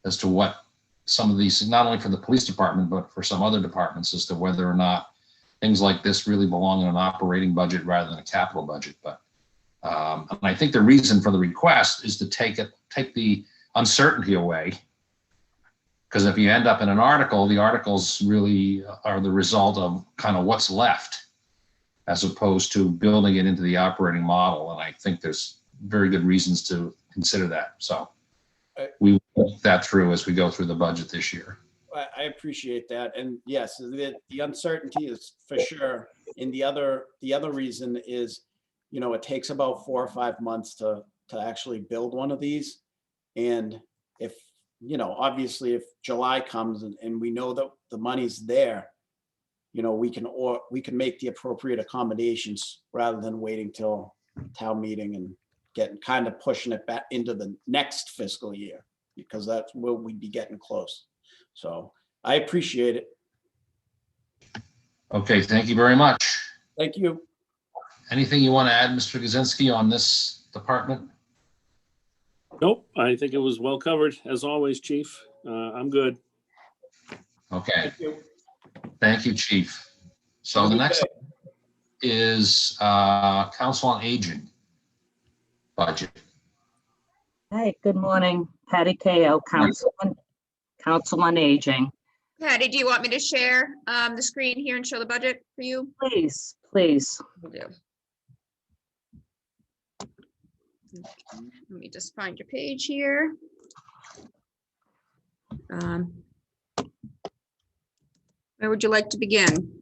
as to what some of these, not only for the police department, but for some other departments, as to whether or not things like this really belong in an operating budget rather than a capital budget. But and I think the reason for the request is to take the uncertainty away. Because if you end up in an article, the articles really are the result of kind of what's left, as opposed to building it into the operating model. And I think there's very good reasons to consider that. So we will think that through as we go through the budget this year. I appreciate that. And yes, the uncertainty is for sure. And the other reason is, you know, it takes about 4 or 5 months to actually build one of these. And if, you know, obviously if July comes and we know that the money's there, you know, we can make the appropriate accommodations rather than waiting till town meeting and kind of pushing it back into the next fiscal year, because that's where we'd be getting close. So I appreciate it. Okay, thank you very much. Thank you. Anything you want to add, Mr. Kaczynski, on this department? Nope, I think it was well covered, as always, Chief. I'm good. Okay, Thank you. thank you, Chief. So the next is Council on Aging budget. Hi, good morning. Patty Kao, Council on Aging. Patty, do you want me to share the screen here and show the budget for you? Please, please. Will do. Let me just find your page here. Where would you like to begin?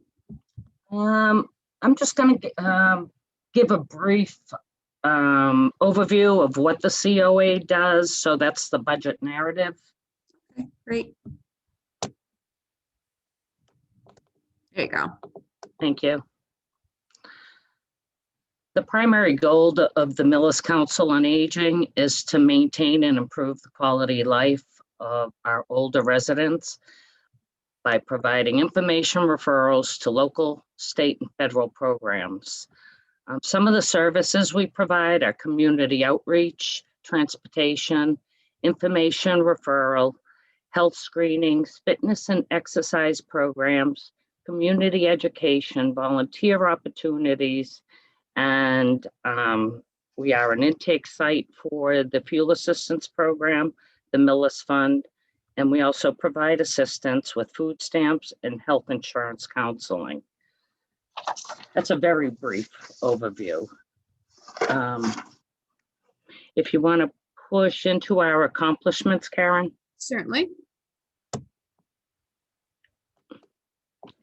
I'm just going to give a brief overview of what the COA does. So that's the budget narrative. Okay, great. There you go. Thank you. The primary goal of the MIllis Council on Aging is to maintain and improve the quality of life of our older residents by providing information referrals to local, state, and federal programs. Some of the services we provide are community outreach, transportation, information referral, health screenings, fitness and exercise programs, community education, volunteer opportunities, and we are an intake site for the Fuel Assistance Program, the MIllis Fund, and we also provide assistance with food stamps and health insurance counseling. That's a very brief overview. If you want to push into our accomplishments, Karen. Certainly.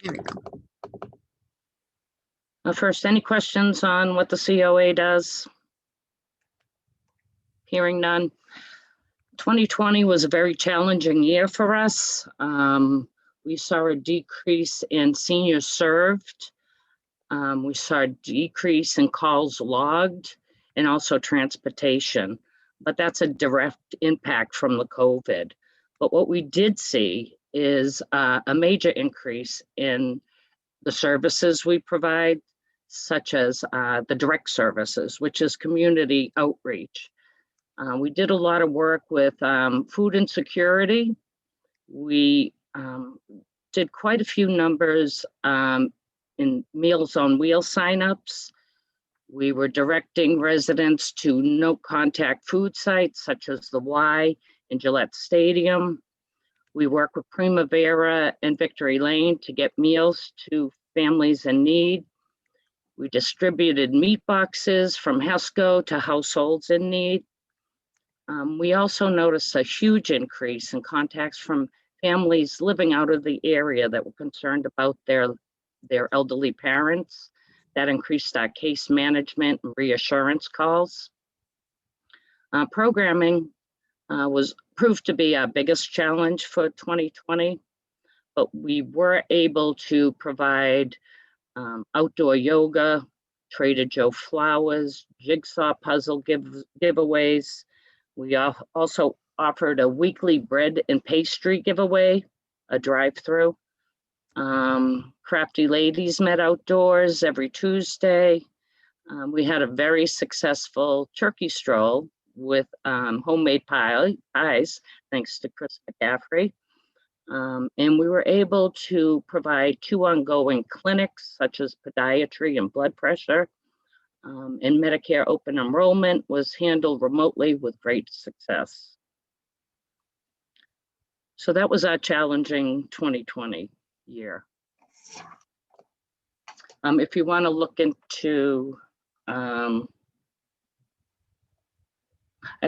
There we go. First, any questions on what the COA does? Hearing none. 2020 was a very challenging year for us. We saw a decrease in seniors served. We saw a decrease in calls logged and also transportation, but that's a direct impact from the COVID. But what we did see is a major increase in the services we provide, such as the direct services, which is community outreach. We did a lot of work with food insecurity. We did quite a few numbers in Meals on Wheels signups. We were directing residents to no contact food sites such as the Y and Gillette Stadium. We work with Primavera and Victory Lane to get meals to families in need. We distributed meat boxes from HESCO to households in need. We also noticed a huge increase in contacts from families living out of the area that were concerned about their elderly parents. That increased our case management and reassurance calls. Programming was proved to be our biggest challenge for 2020, but we were able to provide outdoor yoga, Trader Joe flowers, jigsaw puzzle giveaways. We also offered a weekly bread and pastry giveaway, a drive-through. Crafty Ladies met outdoors every Tuesday. We had a very successful turkey stroll with homemade pies, thanks to Chris McCaffrey. And we were able to provide 2 ongoing clinics, such as podiatry and blood pressure. And Medicare open enrollment was handled remotely with great success. So that was our challenging 2020 year. If you want to look into, I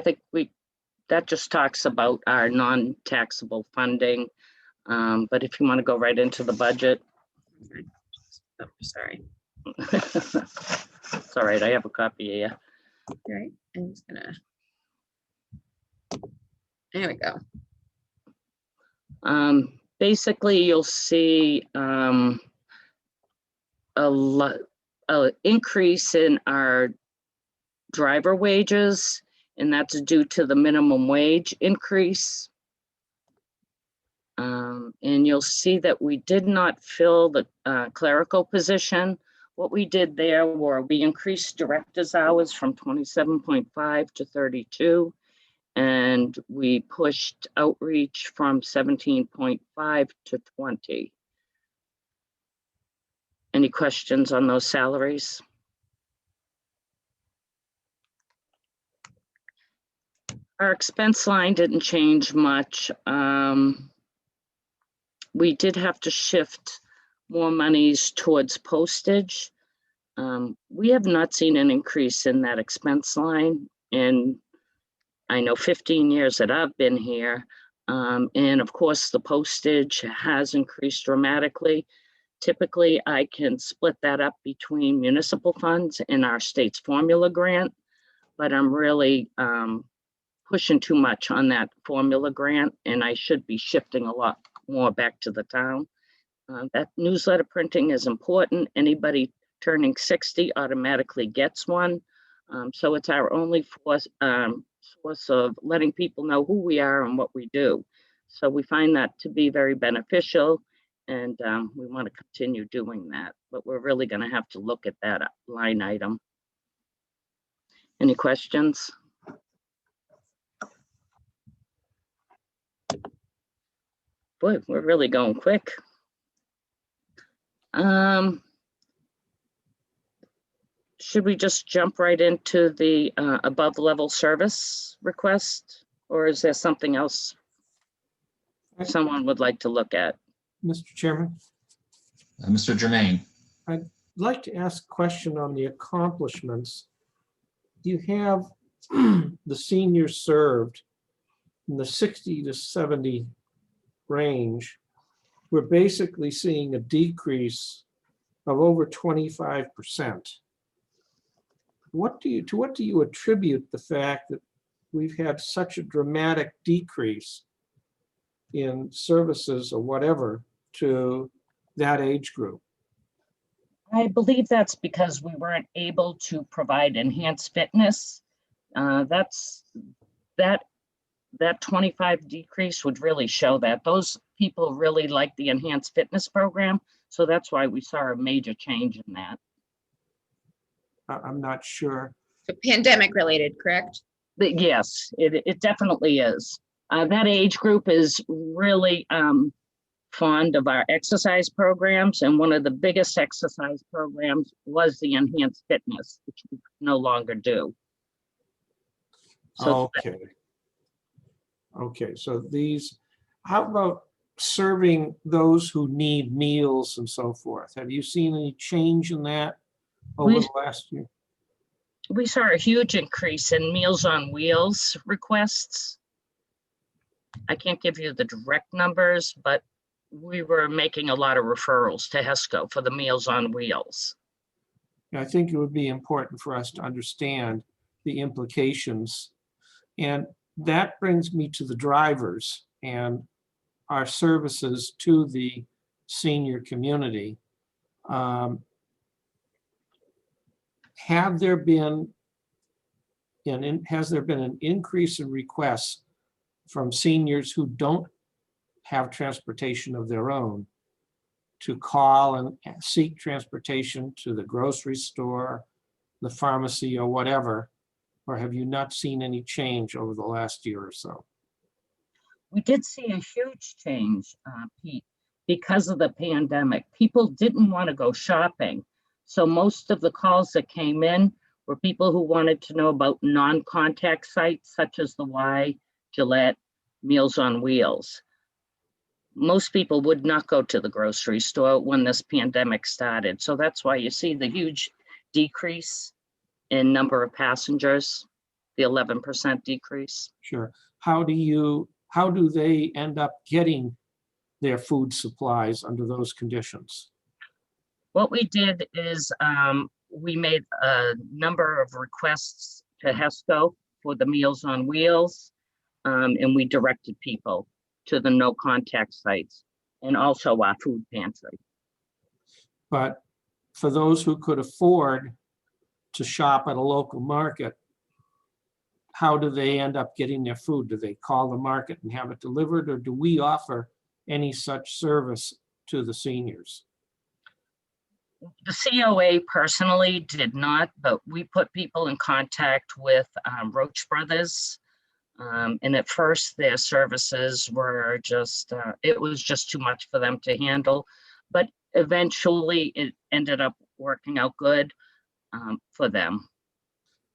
think that just talks about our non-taxable funding. But if you want to go right into the budget. Oh, sorry. It's all right, I have a copy here. All right, I'm just gonna. There we go. Basically, you'll see a increase in our driver wages, and that's due to the minimum wage increase. And you'll see that we did not fill the clerical position. What we did there were we increased director's hours from 27.5 to 32, and we pushed outreach from 17.5 to 20. Any questions on those salaries? Our expense line didn't change much. We did have to shift more monies towards postage. We have not seen an increase in that expense line in, I know, 15 years that I've been here. And of course, the postage has increased dramatically. Typically, I can split that up between municipal funds and our state's formula grant. but I'm really pushing too much on that formula grant, and I should be shifting a lot more back to the town. That newsletter printing is important. Anybody turning 60 automatically gets one. So it's our only source of letting people know who we are and what we do. So we find that to be very beneficial, and we want to continue doing that, but we're really going to have to look at that line item. Any questions? Boy, we're really going quick. Should we just jump right into the above level service request, or is there something else someone would like to look at? Mr. Chairman, Mr. Jermaine. I'd like to ask a question on the accomplishments. You have the seniors served in the 60 to 70 range. We're basically seeing a decrease of over 25%. To what do you attribute the fact that we've had such a dramatic decrease in services or whatever to that age group? I believe that's because we weren't able to provide enhanced fitness. That 25 decrease would really show that. Those people really like the enhanced fitness program. So that's why we saw a major change in that. I'm not sure. Pandemic related, correct? But yes, it definitely is. That age group is really fond of our exercise programs, and one of the biggest exercise programs was the enhanced fitness, which we no longer do. So Okay, so these, how about serving those who need meals and so forth? Have you seen any change in that over the last year? We saw a huge increase in Meals on Wheels requests. I can't give you the direct numbers, but we were making a lot of referrals to HESCO for the Meals on Wheels. I think it would be important for us to understand the implications. And that brings me to the drivers and our services to the senior community. Has there been an increase in requests from seniors who don't have transportation of their own to call and seek transportation to the grocery store, the pharmacy, or whatever? Or have you not seen any change over the last year or so? We did see a huge change, Pete, because of the pandemic. People didn't want to go shopping. So most of the calls that came in were people who wanted to know about non-contact sites such as the Y, Gillette, Meals on Wheels. Most people would not go to the grocery store when this pandemic started. So that's why you see the huge decrease in number of passengers, the 11% decrease. Sure. How do they end up getting their food supplies under those conditions? What we did is we made a number of requests to HESCO for the Meals on Wheels, and we directed people to the no contact sites and also our food pantry. But for those who could afford to shop at a local market, how do they end up getting their food? Do they call the market and have it delivered, or do we offer any such service to the seniors? The COA personally did not, but we put people in contact with Roach Brothers. And at first their services were just, it was just too much for them to handle. But eventually it ended up working out good for them.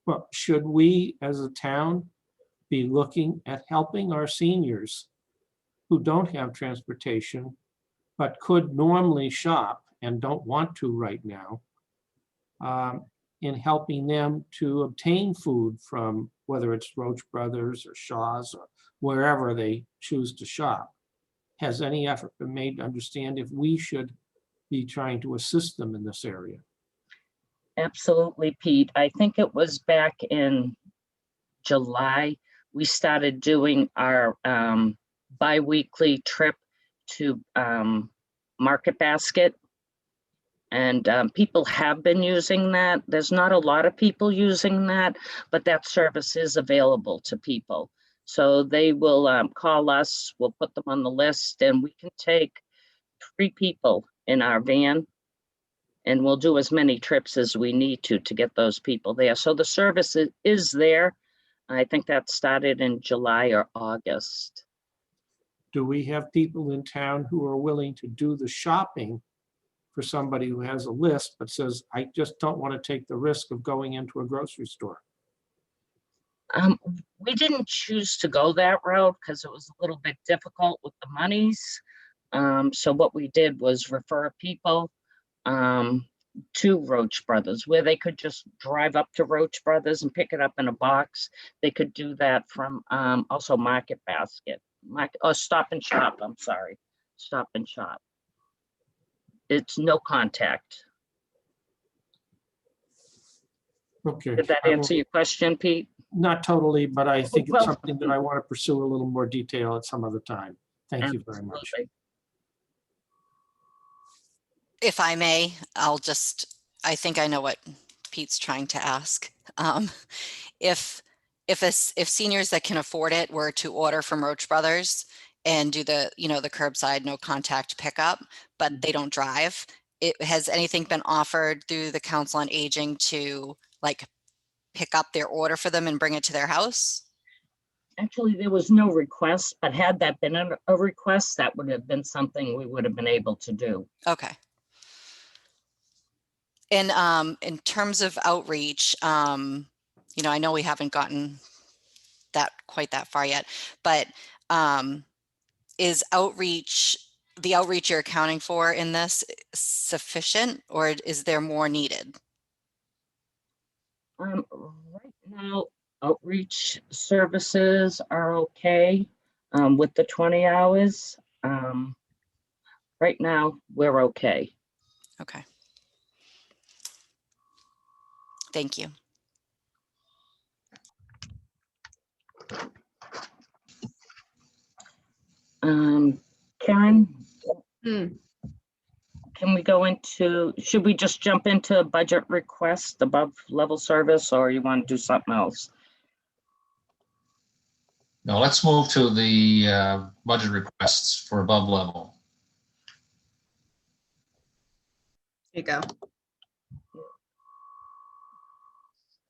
Well, should we as a town be looking at helping our seniors who don't have transportation, but could normally shop and don't want to right now, in helping them to obtain food from whether it's Roach Brothers or Shaw's or wherever they choose to shop? Has any effort been made to understand if we should be trying to assist them in this area? Absolutely, Pete. I think it was back in July, we started doing our bi-weekly trip to Market Basket. And people have been using that. There's not a lot of people using that, but that service is available to people. So they will call us, we'll put them on the list, and we can take 3 people in our van, and we'll do as many trips as we need to get those people there. So the service is there. I think that started in July or August. Do we have people in town who are willing to do the shopping for somebody who has a list but says, I just don't want to take the risk of going into a grocery store? We didn't choose to go that route because it was a little bit difficult with the monies. So what we did was refer people to Roach Brothers, where they could just drive up to Roach Brothers and pick it up in a box. They could do that from also Market Basket, Stop and Shop, I'm sorry, Stop and Shop. It's no contact. Okay. Did that answer your question, Pete? Not totally, but I think it's Well- something that I want to pursue a little more detail at some other time. Thank you very much. Absolutely. If I may, I think I know what Pete's trying to ask. If seniors that can afford it were to order from Roach Brothers and do the curbside, no contact pickup, but they don't drive, has anything been offered through the Council on Aging to like pick up their order for them and bring it to their house? Actually, there was no request, but had that been a request, that would have been something we would have been able to do. Okay. And in terms of outreach, I know we haven't gotten quite that far yet, but is the outreach you're accounting for in this sufficient, or is there more needed? Right now, outreach services are okay with the 20 hours. Right now, we're okay. Okay. Thank you. Karen, Hmm. can we go into, should we just jump into budget request above level service, or you want to do something else? No, let's move to the budget requests for above level. Here you go.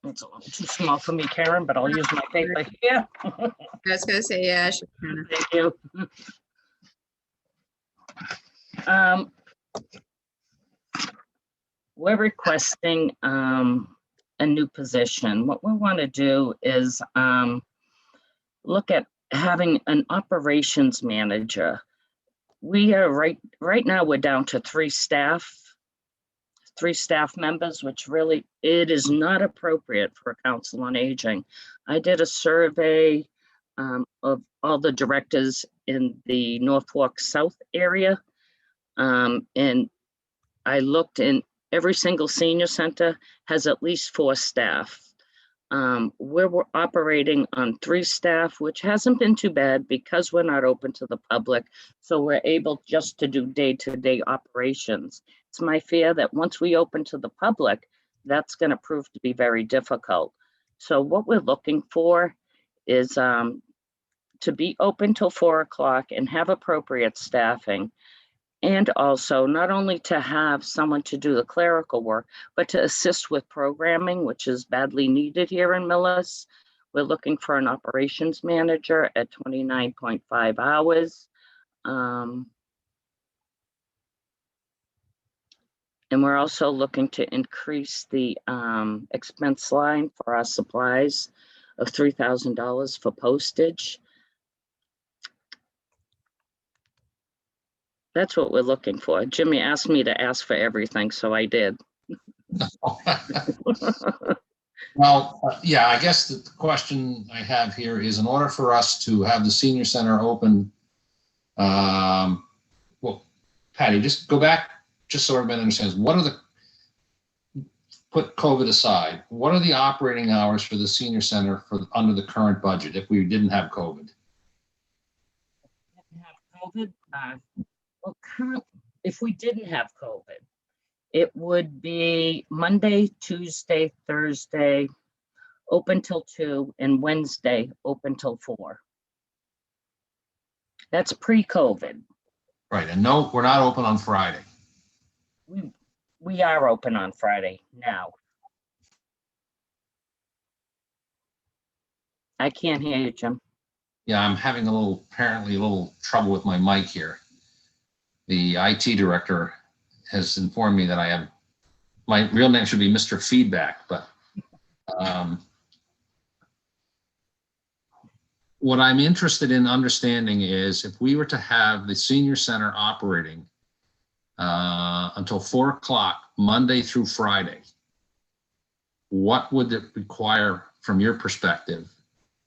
It's a little too small for me, Karen, but I'll use my paper here. I was gonna say, yeah, I should kind of. Thank you. We're requesting a new position. What we want to do is look at having an operations manager. We are right now, we're down to 3 staff members, which really, it is not appropriate for a Council on Aging. I did a survey of all the directors in the Norfolk South area. And I looked in every single senior center has at least 4 staff. We're operating on 3 staff, which hasn't been too bad because we're not open to the public. So we're able just to do day-to-day operations. It's my fear that once we open to the public, that's going to prove to be very difficult. So what we're looking for is to be open till 4 o'clock and have appropriate staffing. And also not only to have someone to do the clerical work, but to assist with programming, which is badly needed here in MIllis. We're looking for an operations manager at 29.5 hours. And we're also looking to increase the expense line for our supplies of $3,000 for postage. That's what we're looking for. Jimmy asked me to ask for everything, so I did. Well, yeah, I guess the question I have here is, in order for us to have the senior center open, well, Patty, just go back, just so everybody understands, what are put COVID aside, what are the operating hours for the senior center for under the current budget if we didn't have COVID? Have COVID, well, if we didn't have COVID, it would be Monday, Tuesday, Thursday, open till 2, and Wednesday, open till 4. That's pre-COVID. Right, and no, we're not open on Friday. We are open on Friday now. I can't hear you, Jim. Yeah, I'm having apparently a little trouble with my mic here. The IT director has informed me that I have, my real name should be Mr. Feedback, but what I'm interested in understanding is if we were to have the senior center operating until 4 o'clock, Monday through Friday, what would it require from your perspective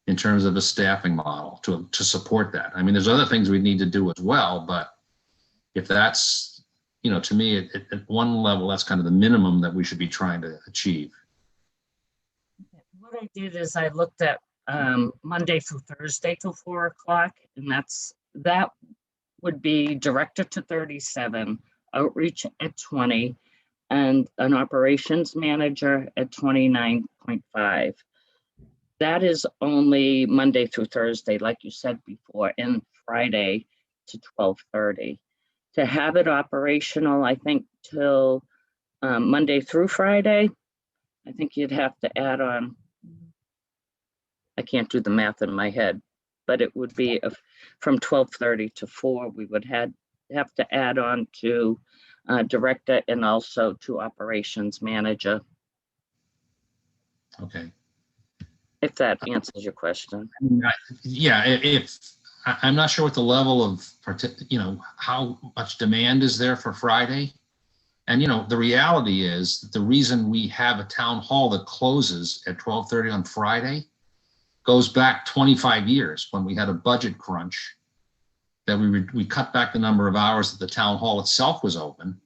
in terms of a staffing model to support that? I mean, there's other things we need to do as well, but if that's, you know, to me, at one level, that's kind of the minimum that we should be trying to achieve. What I did is I looked at Monday through Thursday till 4 o'clock, and that would be director to 37, outreach at 20, and an operations manager at 29.5. That is only Monday through Thursday, like you said before, and Friday to 12:30. To have it operational, I think till Monday through Friday, I think you'd have to add on, I can't do the math in my head, but it would be from 12:30 to 4, we would have to add on to director and also to operations manager. Okay. If that answers your question. Yeah, if I'm not sure what the level of, you know, how much demand is there for Friday. And, you know, the reality is that the reason we have a town hall that closes at 12:30 on Friday goes back 25 years when we had a budget crunch that we cut back the number of hours that the town hall itself was open.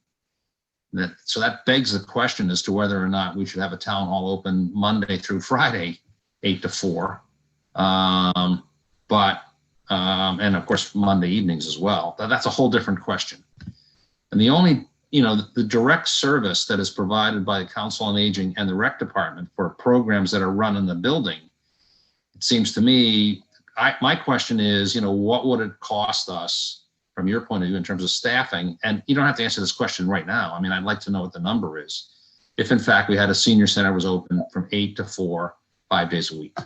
So that begs the question as to whether or not we should have a town hall open Monday through Friday, 8 to 4. And of course, Monday evenings as well. That's a whole different question. And the only, you know, the direct service that is provided by the Council on Aging and the Rec Department for programs that are run in the building, it seems to me, my question is, you know, what would it cost us from your point of view in terms of staffing? And you don't have to answer this question right now. I mean, I'd like to know what the number is. If in fact we had a senior center was open from 8 to 4, 5 days a week.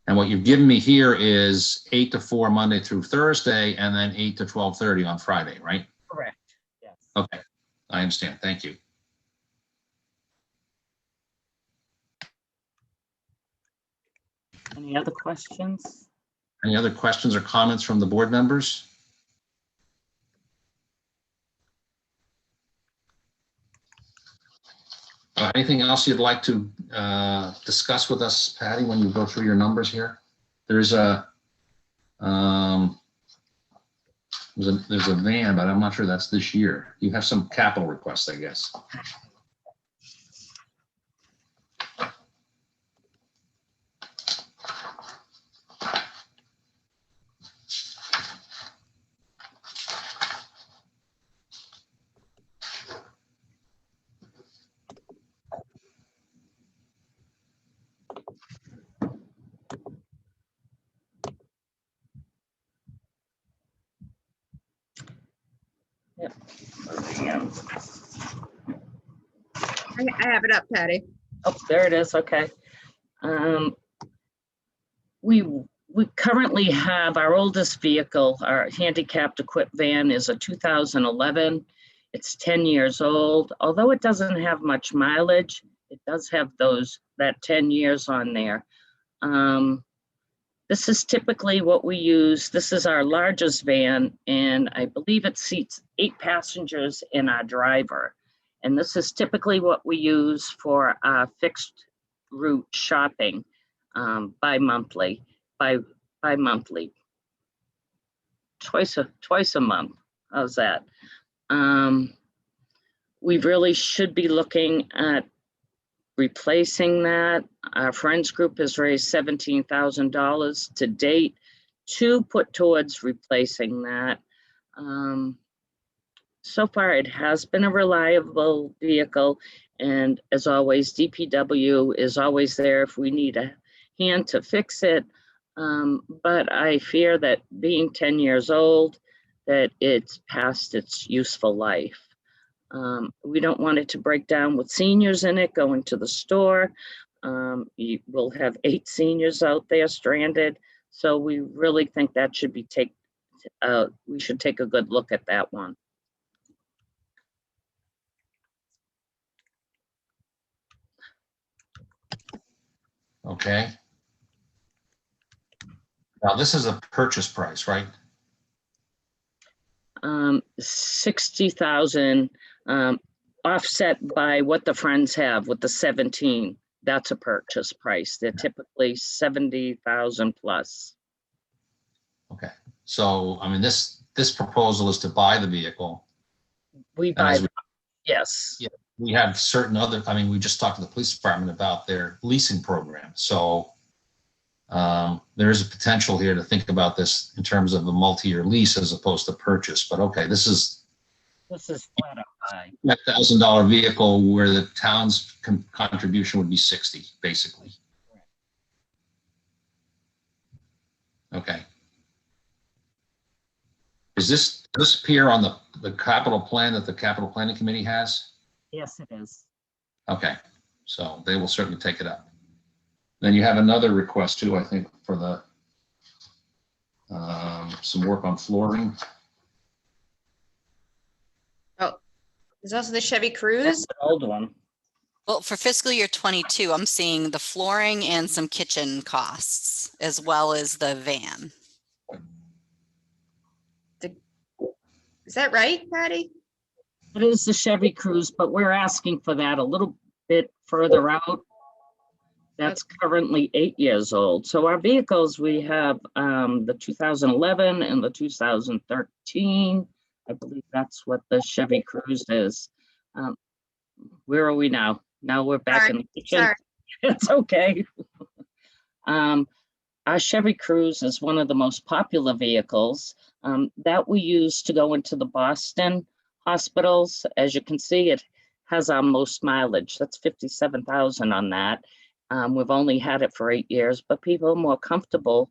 And what you've given me here is 8 to 4 Monday through Thursday, and then 8 to 12:30 on Friday, right? Correct, yes. Okay, I understand. Thank you. Any other questions? Any other questions or comments from the board members? Anything else you'd like to discuss with us, Patty, when you go through your numbers here? There's a there's a van, but I'm not sure that's this year. You have some capital requests, I guess. I have it up, Patty. Oh, there it is. Okay. We currently have our oldest vehicle, our handicapped equipped van, is a 2011. It's 10 years old. Although it doesn't have much mileage, it does have that 10 years on there. This is typically what we use. This is our largest van, and I believe it seats 8 passengers and our driver. And this is typically what we use for our fixed route shopping bi-monthly, twice a month. How's that? We really should be looking at replacing that. Our friends group has raised $17,000 to date to put towards replacing that. So far, it has been a reliable vehicle, and as always, DPW is always there if we need a hand to fix it. But I fear that being 10 years old, that it's past its useful life. We don't want it to break down with seniors in it going to the store. You will have 8 seniors out there stranded. So we really think that should be we should take a good look at that one. Okay. Now, this is a purchase price, right? 60,000 offset by what the friends have with the 17. That's a purchase price. They're typically 70,000 plus. Okay. So, I mean, this proposal is to buy the vehicle. We buy, yes. Yeah, we have certain other, I mean, we just talked to the police department about their leasing program. So there is a potential here to think about this in terms of a multi-year lease as opposed to purchase. But okay, this is flat out high. a $1,000 vehicle where the town's contribution would be 60, basically. Okay. Does this appear on the capital plan that the capital planning committee has? Yes, it is. Okay, so they will certainly take it up. Then you have another request too, I think, for the some work on flooring. Oh, there's also the Chevy Cruze. That's an old one. Well, for fiscal year 22, I'm seeing the flooring and some kitchen costs, as well as the van. Is that right, Patty? It is the Chevy Cruze, but we're asking for that a little bit further out. That's currently 8 years old. So our vehicles, we have the 2011 and the 2013. I believe that's what the Chevy Cruze is. Where are we now? Now we're back in the kitchen. Sorry. It's okay. Our Chevy Cruze is one of the most popular vehicles that we use to go into the Boston hospitals. As you can see, it has our most mileage. That's 57,000 on that. We've only had it for 8 years, but people are more comfortable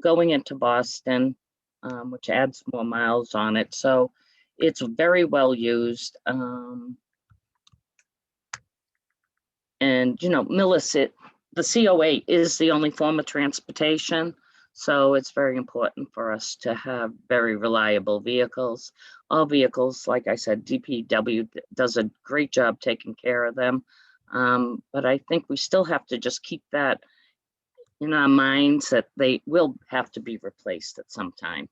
going into Boston, which adds more miles on it. So it's very well used. And, you know, MIllis, the COA is the only form of transportation. So it's very important for us to have very reliable vehicles. All vehicles, like I said, DPW does a great job taking care of them. But I think we still have to just keep that in our minds that they will have to be replaced at some time.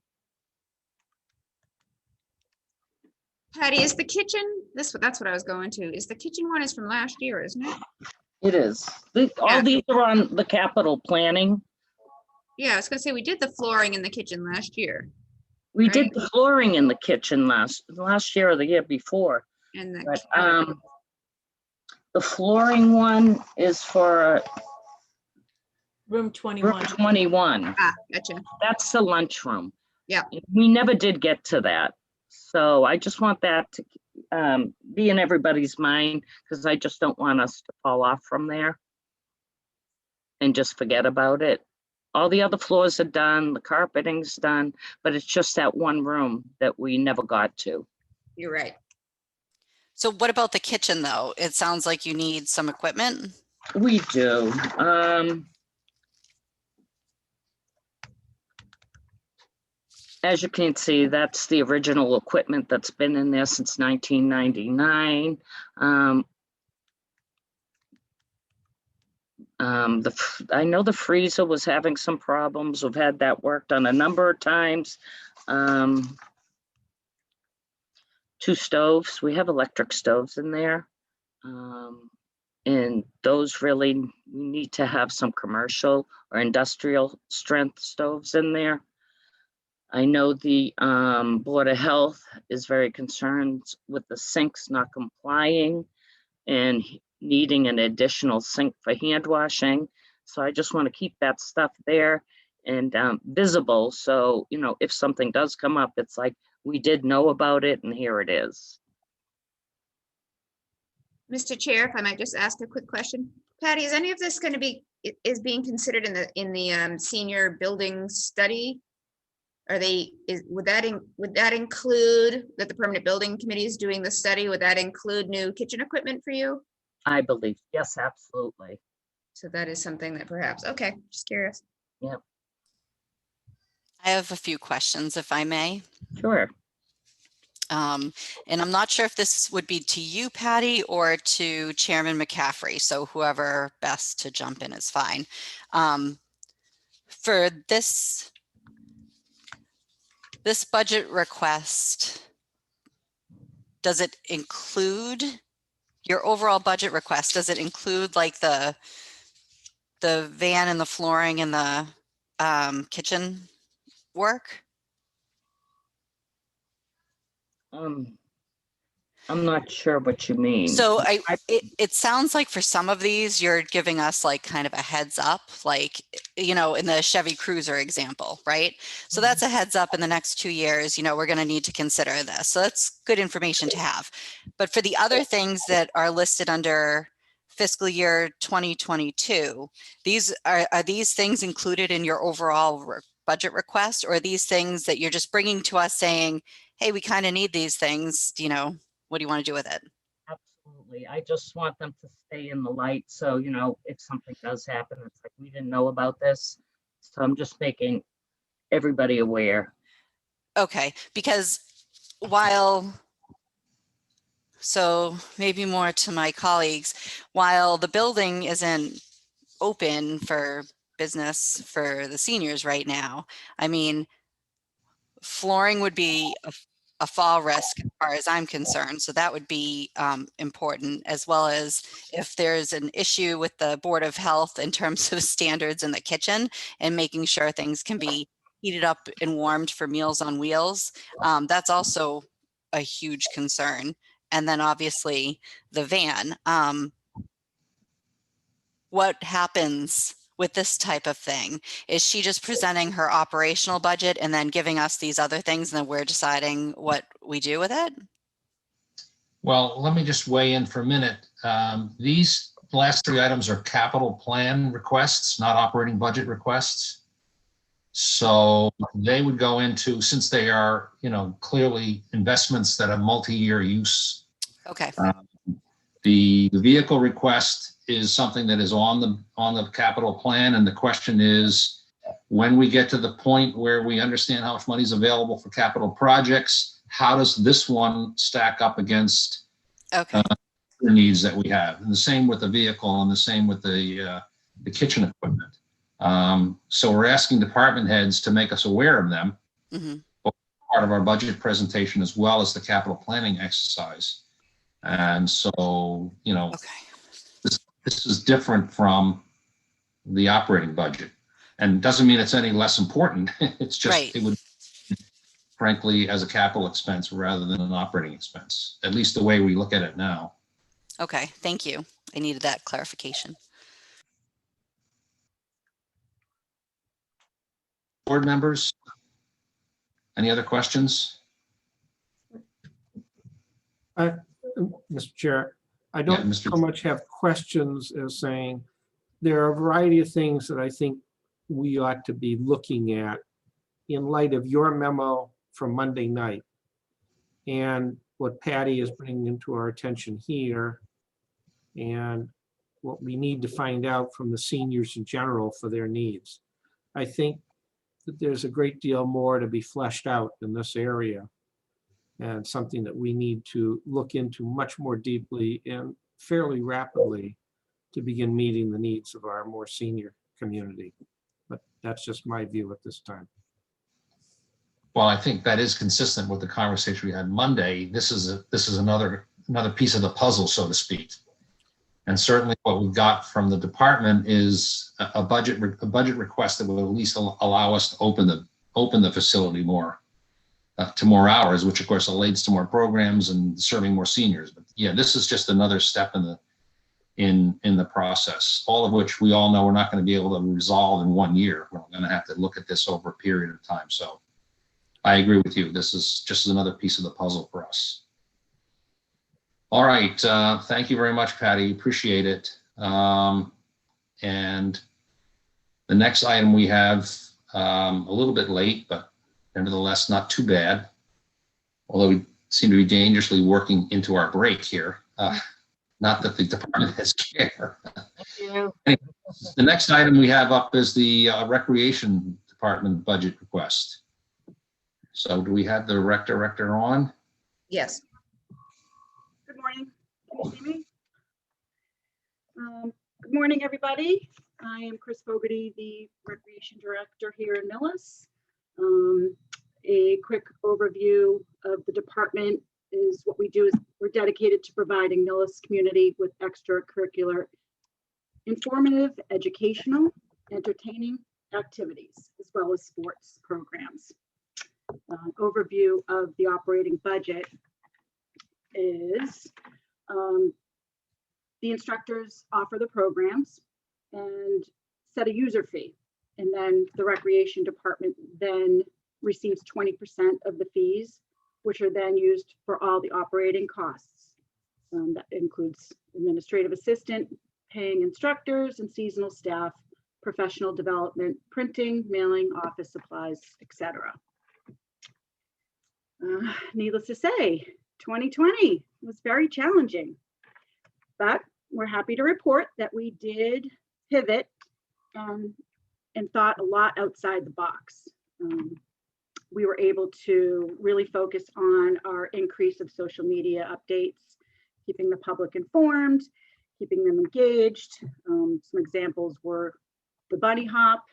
Patty, is the kitchen, that's what I was going to, is the kitchen one is from last year, isn't it? It is. All these are on the capital planning. Yeah, I was gonna say, we did the flooring in the kitchen last year. We Right. did the flooring in the kitchen last year or the year before. And the, But the flooring one is for Room 21. room 21. gotcha. That's the lunchroom. Yeah. We never did get to that. So I just want that to be in everybody's mind, because I just don't want us to fall off from there and just forget about it. All the other floors are done, the carpeting's done, but it's just that one room that we never got to. You're right. So what about the kitchen though? It sounds like you need some equipment. We do. As you can see, that's the original equipment that's been in there since 1999. I know the freezer was having some problems. We've had that worked on a number of times. 2 stoves. We have electric stoves in there. And those really, we need to have some commercial or industrial strength stoves in there. I know the Board of Health is very concerned with the sinks not complying and needing an additional sink for hand washing. So I just want to keep that stuff there and visible. So, you know, if something does come up, it's like, we did know about it and here it is. Mr. Chair, if I might just ask a quick question. Patty, is any of this going to be, is being considered in the senior building study? Are they, would that include that the permanent building committee is doing the study? Would that include new kitchen equipment for you? I believe, yes, absolutely. So that is something that perhaps, okay, just curious. Yep. I have a few questions, if I may. Sure. And I'm not sure if this would be to you, Patty, or to Chairman McCaffrey. So whoever best to jump in is fine. For this budget request, does it include your overall budget request? Does it include like the van and the flooring and the kitchen work? I'm not sure what you mean. So it sounds like for some of these, you're giving us like kind of a heads up, like, you know, in the Chevy Cruze example, right? So that's a heads up in the next 2 years, you know, we're going to need to consider this. So that's good information to have. But for the other things that are listed under fiscal year 2022, these are these things included in your overall budget request, or are these things that you're just bringing to us saying, hey, we kind of need these things, you know, what do you want to do with it? Absolutely. I just want them to stay in the light. So, you know, if something does happen, it's like, we didn't know about this. So I'm just making everybody aware. Okay, because so maybe more to my colleagues, while the building isn't open for business for the seniors right now, I mean, flooring would be a fall risk as far as I'm concerned. So that would be important, as well as if there's an issue with the Board of Health in terms of standards in the kitchen and making sure things can be heated up and warmed for Meals on Wheels. That's also a huge concern. And then obviously the van. What happens with this type of thing? Is she just presenting her operational budget and then giving us these other things and then we're deciding what we do with it? Well, let me just weigh in for a minute. These last three items are capital plan requests, not operating budget requests. So they would go into, since they are, you know, clearly investments that have multi-year use. Okay. The vehicle request is something that is on the capital plan, and the question is, when we get to the point where we understand how much money is available for capital projects, how does this one stack up against the needs that we have? And the same with the vehicle, and the same with the kitchen equipment. So we're asking department heads to make us aware of them, part of our budget presentation, as well as the capital planning exercise. And so, you know, this is different from the operating budget, and doesn't mean it's any less important. It's just, it would, frankly, as a capital expense rather than an operating expense, at least the way we look at it now. Okay, thank you. I needed that clarification. Board members, any other questions? Mr. Chair, I don't so much have questions as saying there are a variety of things that I think we ought to be looking at in light of your memo from Monday night and what Patty is bringing into our attention here and what we need to find out from the seniors in general for their needs. I think that there's a great deal more to be fleshed out in this area, and something that we need to look into much more deeply and fairly rapidly to begin meeting the needs of our more senior community. But that's just my view at this time. Well, I think that is consistent with the conversation we had Monday. This is another piece of the puzzle, so to speak. And certainly what we've got from the department is a budget request that will at least allow us to open open the facility more to more hours, which of course leads to more programs and serving more seniors. But yeah, this is just another step in the process, all of which we all know we're not going to be able to resolve in 1 year. We're going to have to look at this over a period of time. So I agree with you. This is just another piece of the puzzle for us. All right. Thank you very much, Patty. Appreciate it. And the next item we have, a little bit late, but nevertheless not too bad, although we seem to be dangerously working into our break here. Not that the department has care. Anyway, the next item we have up is the Recreation Department budget request. So do we have the director on? Yes. Good morning. Can you see me? Good morning, everybody. I am Chris Fogarty, the Recreation Director here in MIllis. A quick overview of the department is what we do is we're dedicated to providing MIllis community with extracurricular, informative, educational, entertaining activities, as well as sports programs. Overview of the operating budget is the instructors offer the programs and set a user fee. And then the recreation department then receives 20% of the fees, which are then used for all the operating costs. That includes administrative assistant, paying instructors and seasonal staff, professional development, printing, mailing, office supplies, etc. Needless to say, 2020 was very challenging, but we're happy to report that we did pivot and thought a lot outside the box. We were able to really focus on our increase of social media updates, keeping the public informed, keeping them engaged. Some examples were the bunny hop.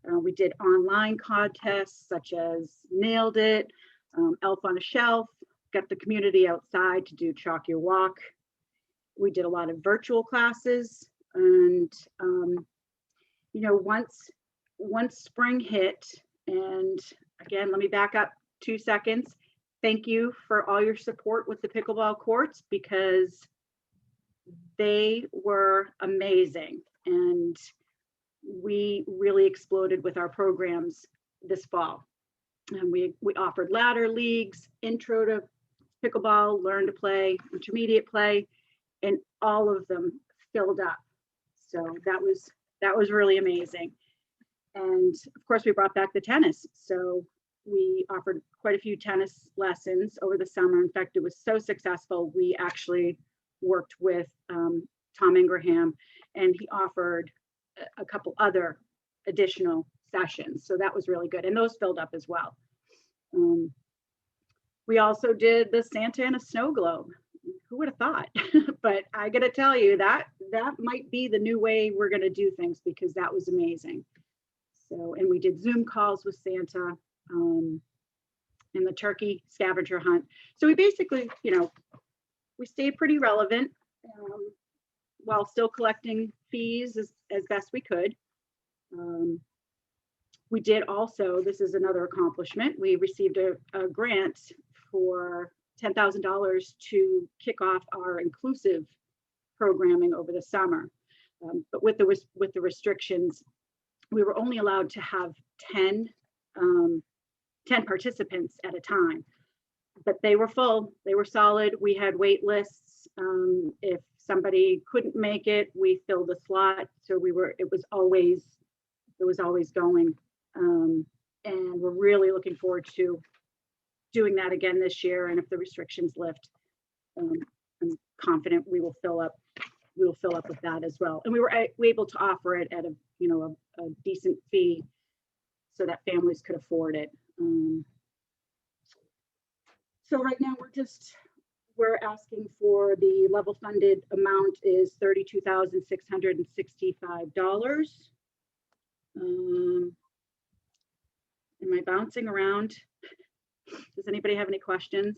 We did online contests such as Nailed It, Elf on a Shelf, got the community outside to do Chalk Your Walk. We did a lot of virtual classes, and you know, once spring hit, and again, let me back up 2 seconds. Thank you for all your support with the pickleball courts, because they were amazing, and we really exploded with our programs this fall. And we offered ladder leagues, intro to pickleball, learn to play, intermediate play, and all of them filled up. So that was really amazing. And of course, we brought back the tennis. So we offered quite a few tennis lessons over the summer. In fact, it was so successful, we actually worked with Tom Ingraham, and he offered a couple other additional sessions. So that was really good. And those filled up as well. We also did the Santa and a snow globe. Who would have thought? But I got to tell you that might be the new way we're going to do things, because that was amazing. So, and we did Zoom calls with Santa and the turkey scavenger hunt. So we basically, you know, we stayed pretty relevant while still collecting fees as best we could. We did also, this is another accomplishment, we received a grant for $10,000 to kick off our inclusive programming over the summer. But with the restrictions, we were only allowed to have 10 participants at a time, but they were full, they were solid. We had wait lists. If somebody couldn't make it, we filled a slot. So it was always going. And we're really looking forward to doing that again this year. And if the restrictions lift, I'm confident we will fill up with that as well. And we were able to offer it at a decent fee so that families could afford it. So right now we're asking for the level funded amount is $32,665. Am I bouncing around? Does anybody have any questions?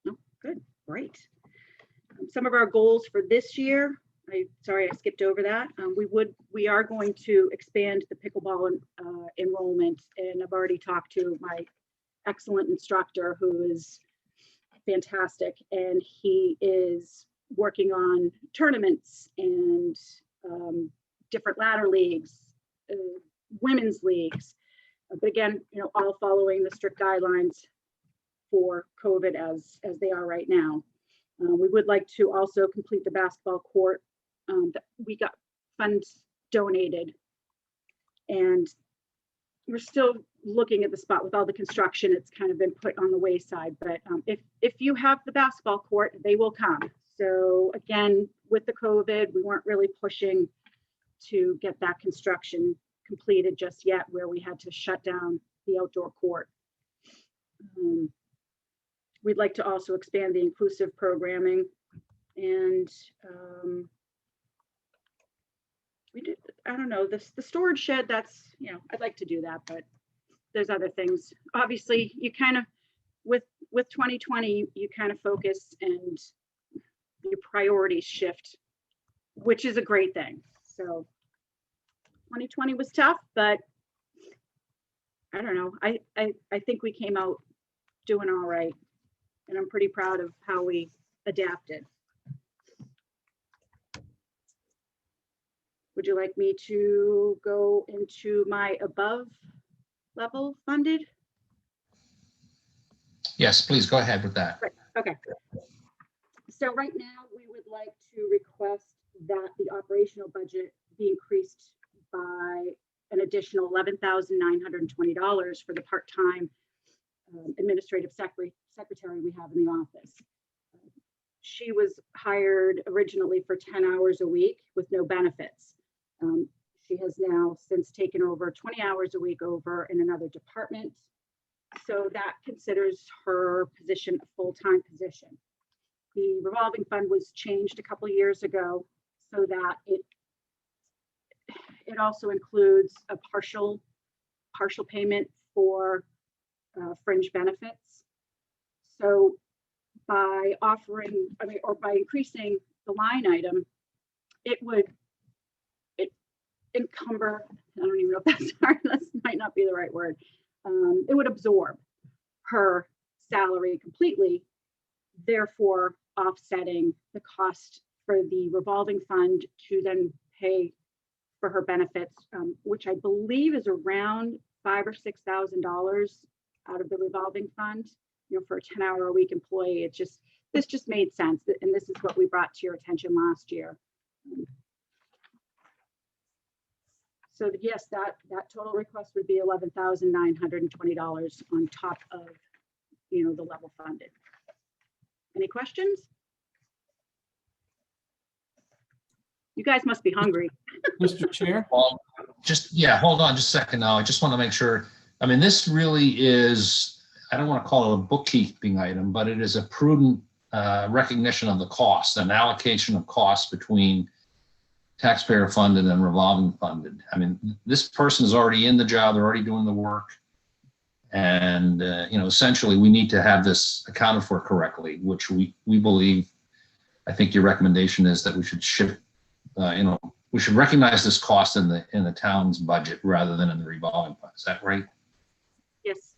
No, good, great. Some of our goals for this year, sorry, I skipped over that. We are going to expand the pickleball enrollment, and I've already talked to my excellent instructor who is fantastic, and he is working on tournaments and different ladder leagues, women's leagues. But again, all following the strict guidelines for COVID as they are right now. We would like to also complete the basketball court that we got funds donated, and we're still looking at the spot with all the construction. It's kind of been put on the wayside, but if you have the basketball court, they will come. So again, with the COVID, we weren't really pushing to get that construction completed just yet, where we had to shut down the outdoor court. We'd like to also expand the inclusive programming, and we did, I don't know, the storage shed, that's, I'd like to do that, but there's other things. Obviously, you kind of, with 2020, you kind of focus and your priorities shift, which is a great thing. So 2020 was tough, but I don't know. I think we came out doing all right, and I'm pretty proud of how we adapted. Would you like me to go into my above level funded? Yes, please go ahead with that. Right. Okay. So right now we would like to request that the operational budget be increased by an additional $11,920 for the part-time administrative secretary we have in the office. She was hired originally for 10 hours a week with no benefits. She has now since taken over 20 hours a week over in another department. So that considers her position a full-time position. The revolving fund was changed a couple of years ago so that it also includes a partial payment for fringe benefits. So by by increasing the line item, it would encumber, I don't even know if that's hard, that might not be the right word. It would absorb her salary completely, therefore offsetting the cost for the revolving fund to then pay for her benefits, which I believe is around $5,000 or $6,000 out of the revolving fund. For a 10-hour-a-week employee, this just made sense, and this is what we brought to your attention last year. So yes, that total request would be $11,920 on top of the level funded. Any questions? You guys must be hungry. Mr. Chair? Well, hold on just a second now. I just want to make sure. I mean, this really is, I don't want to call it a bookkeeping item, but it is a prudent recognition of the cost, an allocation of costs between taxpayer funded and revolving funded. I mean, this person is already in the job, they're already doing the work. And, essentially we need to have this accounted for correctly, which we believe, I think your recommendation is that we should shift, we should recognize this cost in the town's budget rather than in the revolving fund. Is that right? Yes.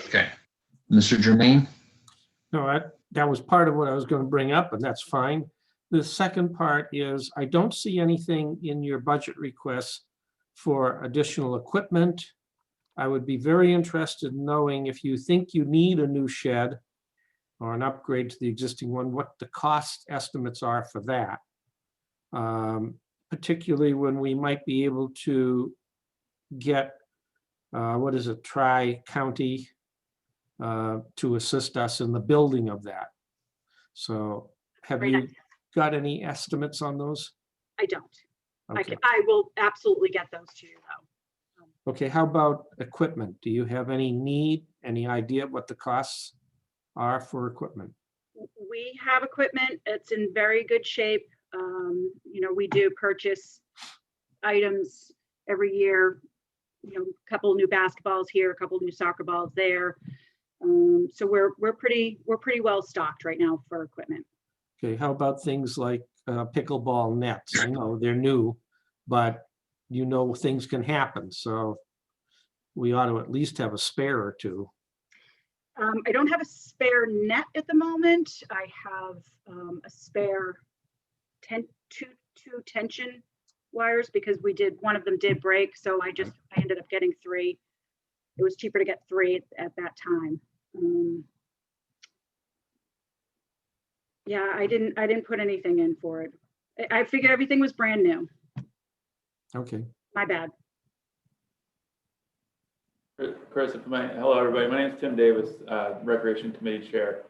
Okay. Mr. Germain? No, that was part of what I was going to bring up, and that's fine. The second part is I don't see anything in your budget requests for additional equipment. I would be very interested in knowing if you think you need a new shed or an upgrade to the existing one, what the cost estimates are for that. Particularly when we might be able to get, Tri-County to assist us in the building of that. So have you got any estimates on those? I don't. Okay. I will absolutely get those to you though. Okay, how about equipment? Do you have any idea what the costs are for equipment? We have equipment. It's in very good shape. We do purchase items every year, a couple new basketballs here, a couple new soccer balls there. So we're pretty well stocked right now for equipment. Okay, how about things like pickleball nets. I know they're new, but you know, things can happen. So we ought to at least have a spare or two. I don't have a spare net at the moment. I have a spare two tension wires because one of them did break. So I ended up getting 3. It was cheaper to get 3 at that time. Yeah, I didn't put anything in for it. I figured everything was brand new. Okay. My bad. Chris, hello everybody. My name is Tim Davis, Recreation Committee Chair.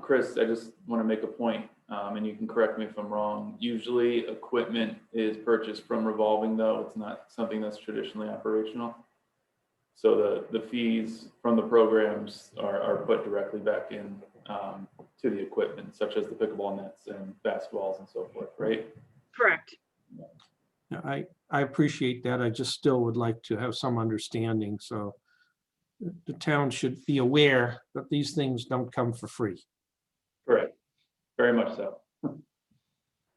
Chris, I just want to make a point, and you can correct me if I'm wrong. Usually equipment is purchased from revolving, though. It's not something that's traditionally operational. So the fees from the programs are put directly back in to the equipment, such as the pickleball nets and basketballs and so forth, right? Correct. I appreciate that. I just still would like to have some understanding. So the town should be aware that these things don't come for free. Correct. Very much so.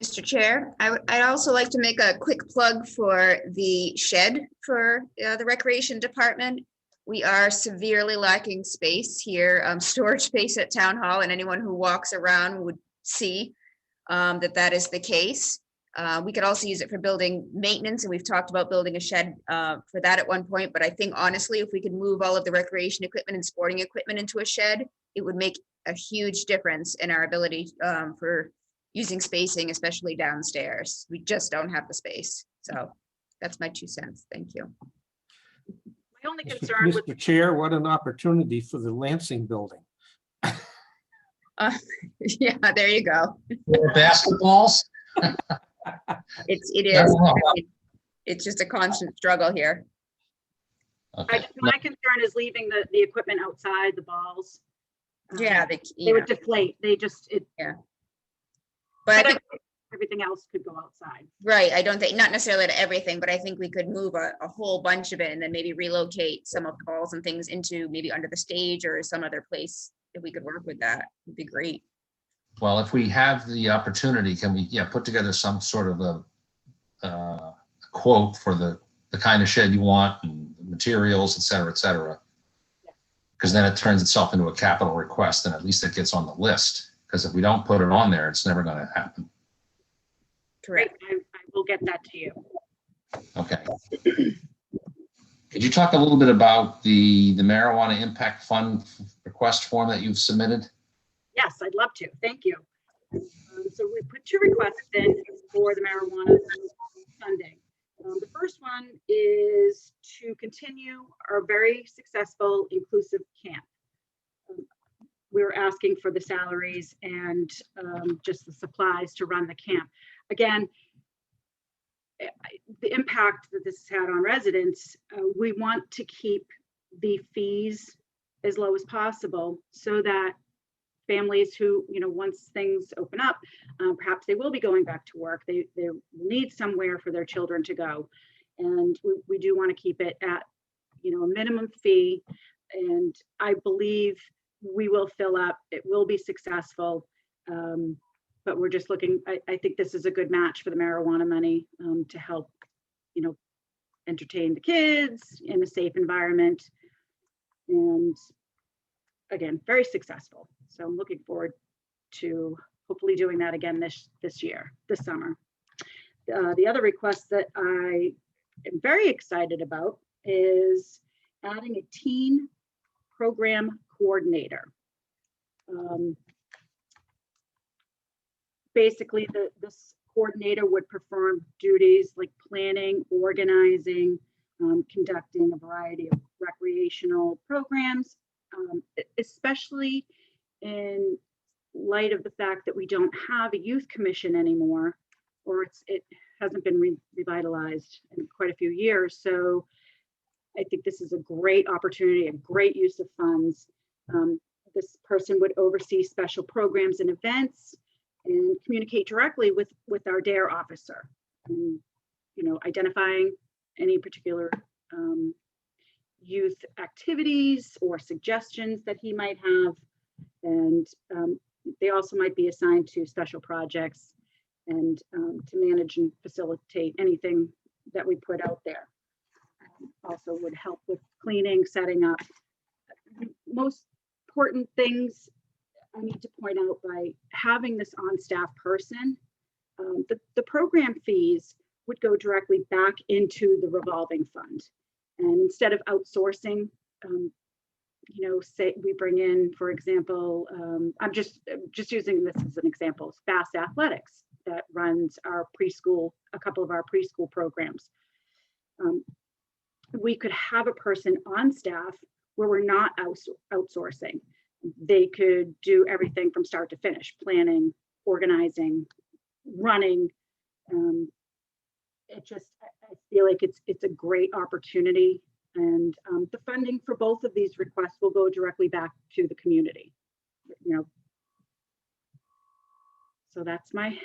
Mr. Chair, I'd also like to make a quick plug for the shed for the Recreation Department. We are severely lacking space here, storage space at Town Hall, and anyone who walks around would see that is the case. We could also use it for building maintenance, and we've talked about building a shed for that at one point, but I think honestly, if we could move all of the recreation equipment and sporting equipment into a shed, it would make a huge difference in our ability for using spacing, especially downstairs. We just don't have the space. So that's my 2 cents. Thank you. My only concern with Mr. Chair, what an opportunity for the Lansing building. Yeah, there you go. Basketballs? It is. It's just a constant struggle here. Okay. my concern is leaving the equipment outside, the balls. Yeah, They would deflate. But I think everything else could go outside. right. I don't think, not necessarily to everything, but I think we could move a whole bunch of it and then maybe relocate some of the balls and things into maybe under the stage or some other place. If we could work with that, would be great. Well, if we have the opportunity, can we, put together some sort of a quote for the kind of shed you want and the materials, et cetera, et cetera. Because then it turns itself into a capital request and at least it gets on the list. Because if we don't put it on there, it's never going to happen. Correct. I will get that to you. Okay. Could you talk a little bit about the marijuana impact fund request form that you've submitted? Yes, I'd love to. Thank you. So we put 2 requests in for the marijuana funding. The first one is to continue our very successful inclusive camp. We were asking for the salaries and just the supplies to run the camp. Again, the impact that this has had on residents, we want to keep the fees as low as possible so that families who, once things open up, perhaps they will be going back to work. They need somewhere for their children to go. And we do want to keep it at, a minimum fee. And I believe we will fill up. It will be successful. But we're just looking, I think this is a good match for the marijuana money to help, entertain the kids in a safe environment. And again, very successful. So I'm looking forward to hopefully doing that again this summer. The other request that I am very excited about is adding a teen program coordinator. Basically, this coordinator would perform duties like planning, organizing, conducting a variety of recreational programs, especially in light of the fact that we don't have a youth commission anymore, or it hasn't been revitalized in quite a few years. So I think this is a great opportunity, a great use of funds. This person would oversee special programs and events and communicate directly with our DARE officer, and, identifying any particular youth activities or suggestions that he might have. And they also might be assigned to special projects and to manage and facilitate anything that we put out there. Also would help with cleaning, setting up. Most important things I need to point out, by having this on-staff person, the program fees would go directly back into the revolving fund. And instead of outsourcing, you know, say we bring in, for example, I'm just using this as an example, Fast Athletics that runs our preschool, a couple of our preschool programs. We could have a person on staff where we're not outsourcing. They could do everything from start to finish, planning, organizing, running. I feel like it's a great opportunity, and the funding for both of these requests will go directly back to the community. You know, so that's my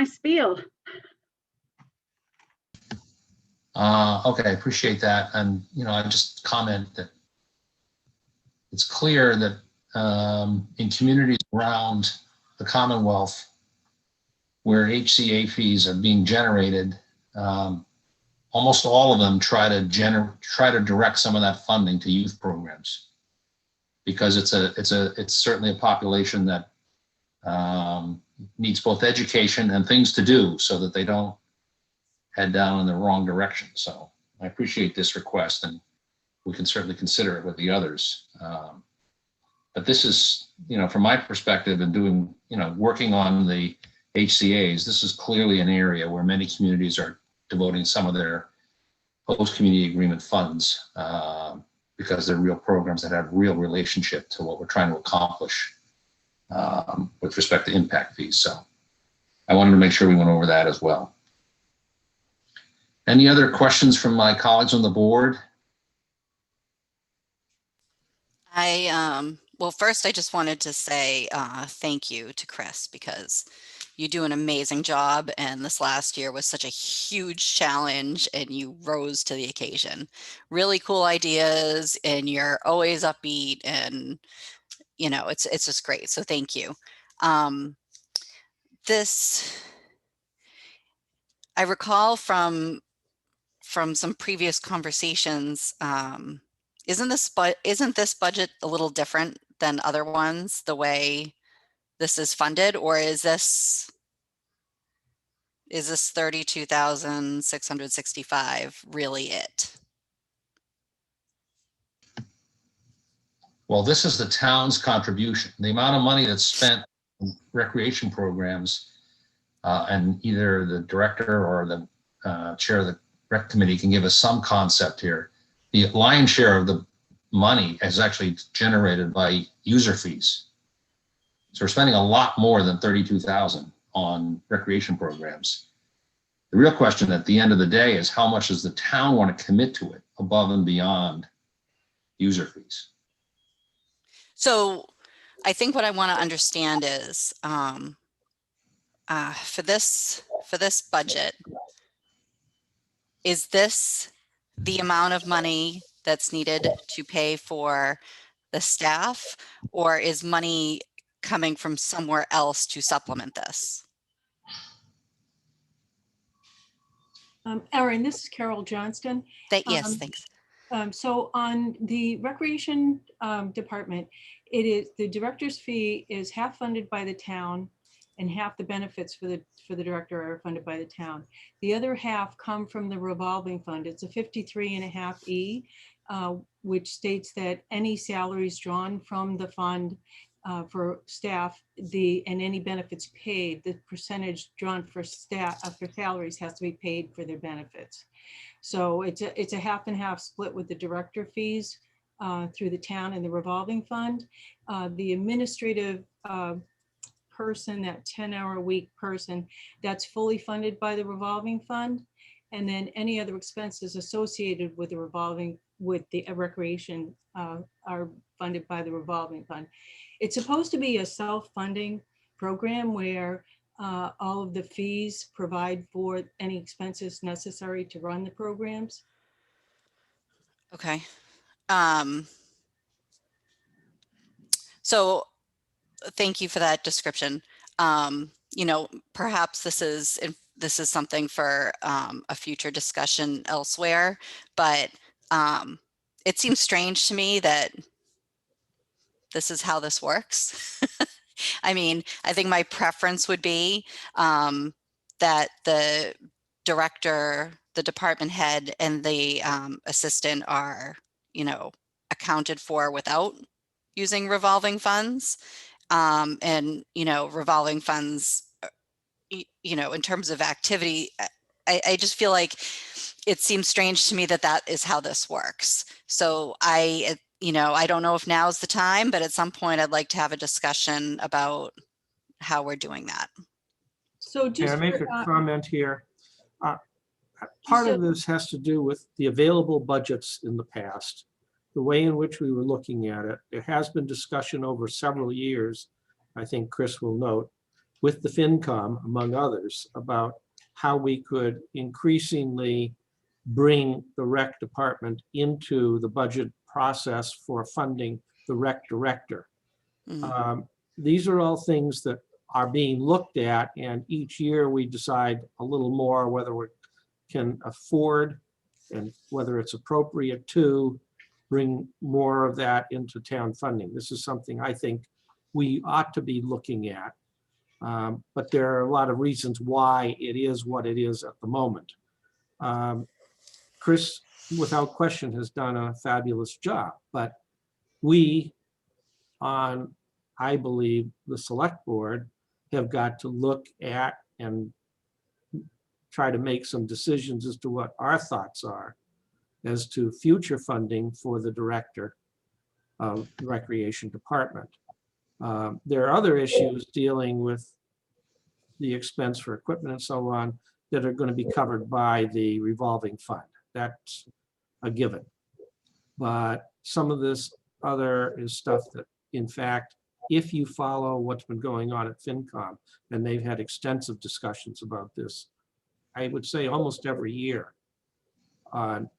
spiel. Okay, I appreciate that. And, you know, I just comment that it's clear that in communities around the Commonwealth where HCA fees are being generated, almost all of them try to direct some of that funding to youth programs, because it's certainly a population that needs both education and things to do so that they don't head down in the wrong direction. So I appreciate this request, and we can certainly consider it with the others. But this is, you know, from my perspective and doing, you know, working on the HCAs, this is clearly an area where many communities are devoting some of their post-community agreement funds because they're real programs that have real relationship to what we're trying to accomplish with respect to impact fees. So I wanted to make sure we went over that as well. Any other questions from my colleagues on the board? Well, first, I just wanted to say thank you to Chris, because you do an amazing job. And this last year was such a huge challenge, and you rose to the occasion. Really cool ideas, and you're always upbeat, and, you know, it's just great. So thank you. I recall from some previous conversations, isn't this budget a little different than other ones, the way this is funded, or is this 32,665 really it? Well, this is the town's contribution. The amount of money that's spent on recreation programs, and either the director or the chair of the rec committee can give us some concept here. The lion's share of the money is actually generated by user fees. So we're spending a lot more than 32,000 on recreation programs. The real question at the end of the day is, how much does the town want to commit to it above and beyond user fees? So I think what I want to understand is for this budget, is this the amount of money that's needed to pay for the staff, or is money coming from somewhere else to supplement this? Erin, this is Carol Johnston. Yes, thanks. So on the recreation department, it is the director's fee is half funded by the town, and half the benefits for the director are funded by the town. The other half come from the revolving fund. It's a 53.5E, which states that any salaries drawn from the fund for staff, and any benefits paid, the percentage drawn for staff for salaries has to be paid for their benefits. So it's a half and half split with the director fees through the town and the revolving fund. The administrative person, that 10-hour-a-week person, that's fully funded by the revolving fund. And then any other expenses associated with the recreation are funded by the revolving fund. It's supposed to be a self-funding program where all of the fees provide for any expenses necessary to run the programs. Okay. So thank you for that description. perhaps this is something for a future discussion elsewhere, but it seems strange to me that this is how this works. I mean, I think my preference would be that the director, the department head, and the assistant are, accounted for without using revolving funds. And, revolving funds, in terms of activity, I just feel like it seems strange to me that that is how this works. So I don't know if now is the time, but at some point I'd like to have a discussion about how we're doing that. So Can just I make for, a comment here? Part of this has to do with the available budgets in the past, the way in which we were looking at it. There has been discussion over several years, I think Chris will note, with the FinCom, among others, about how we could increasingly bring the rec department into the budget process for funding the rec director. These are all things that are being looked at, and each year we decide a little more whether we can afford and whether it's appropriate to bring more of that into town funding. This is something I think we ought to be looking at. But there are a lot of reasons why it is what it is at the moment. Chris, without question, has done a fabulous job, but we, on, I believe, the select board, have got to look at and try to make some decisions as to what our thoughts are as to future funding for the director of the Recreation Department. There are other issues dealing with the expense for equipment and so on that are going to be covered by the revolving fund. That's a given. But some of this other is stuff that, in fact, if you follow what's been going on at FinCom, and they've had extensive discussions about this, I would say almost every year, on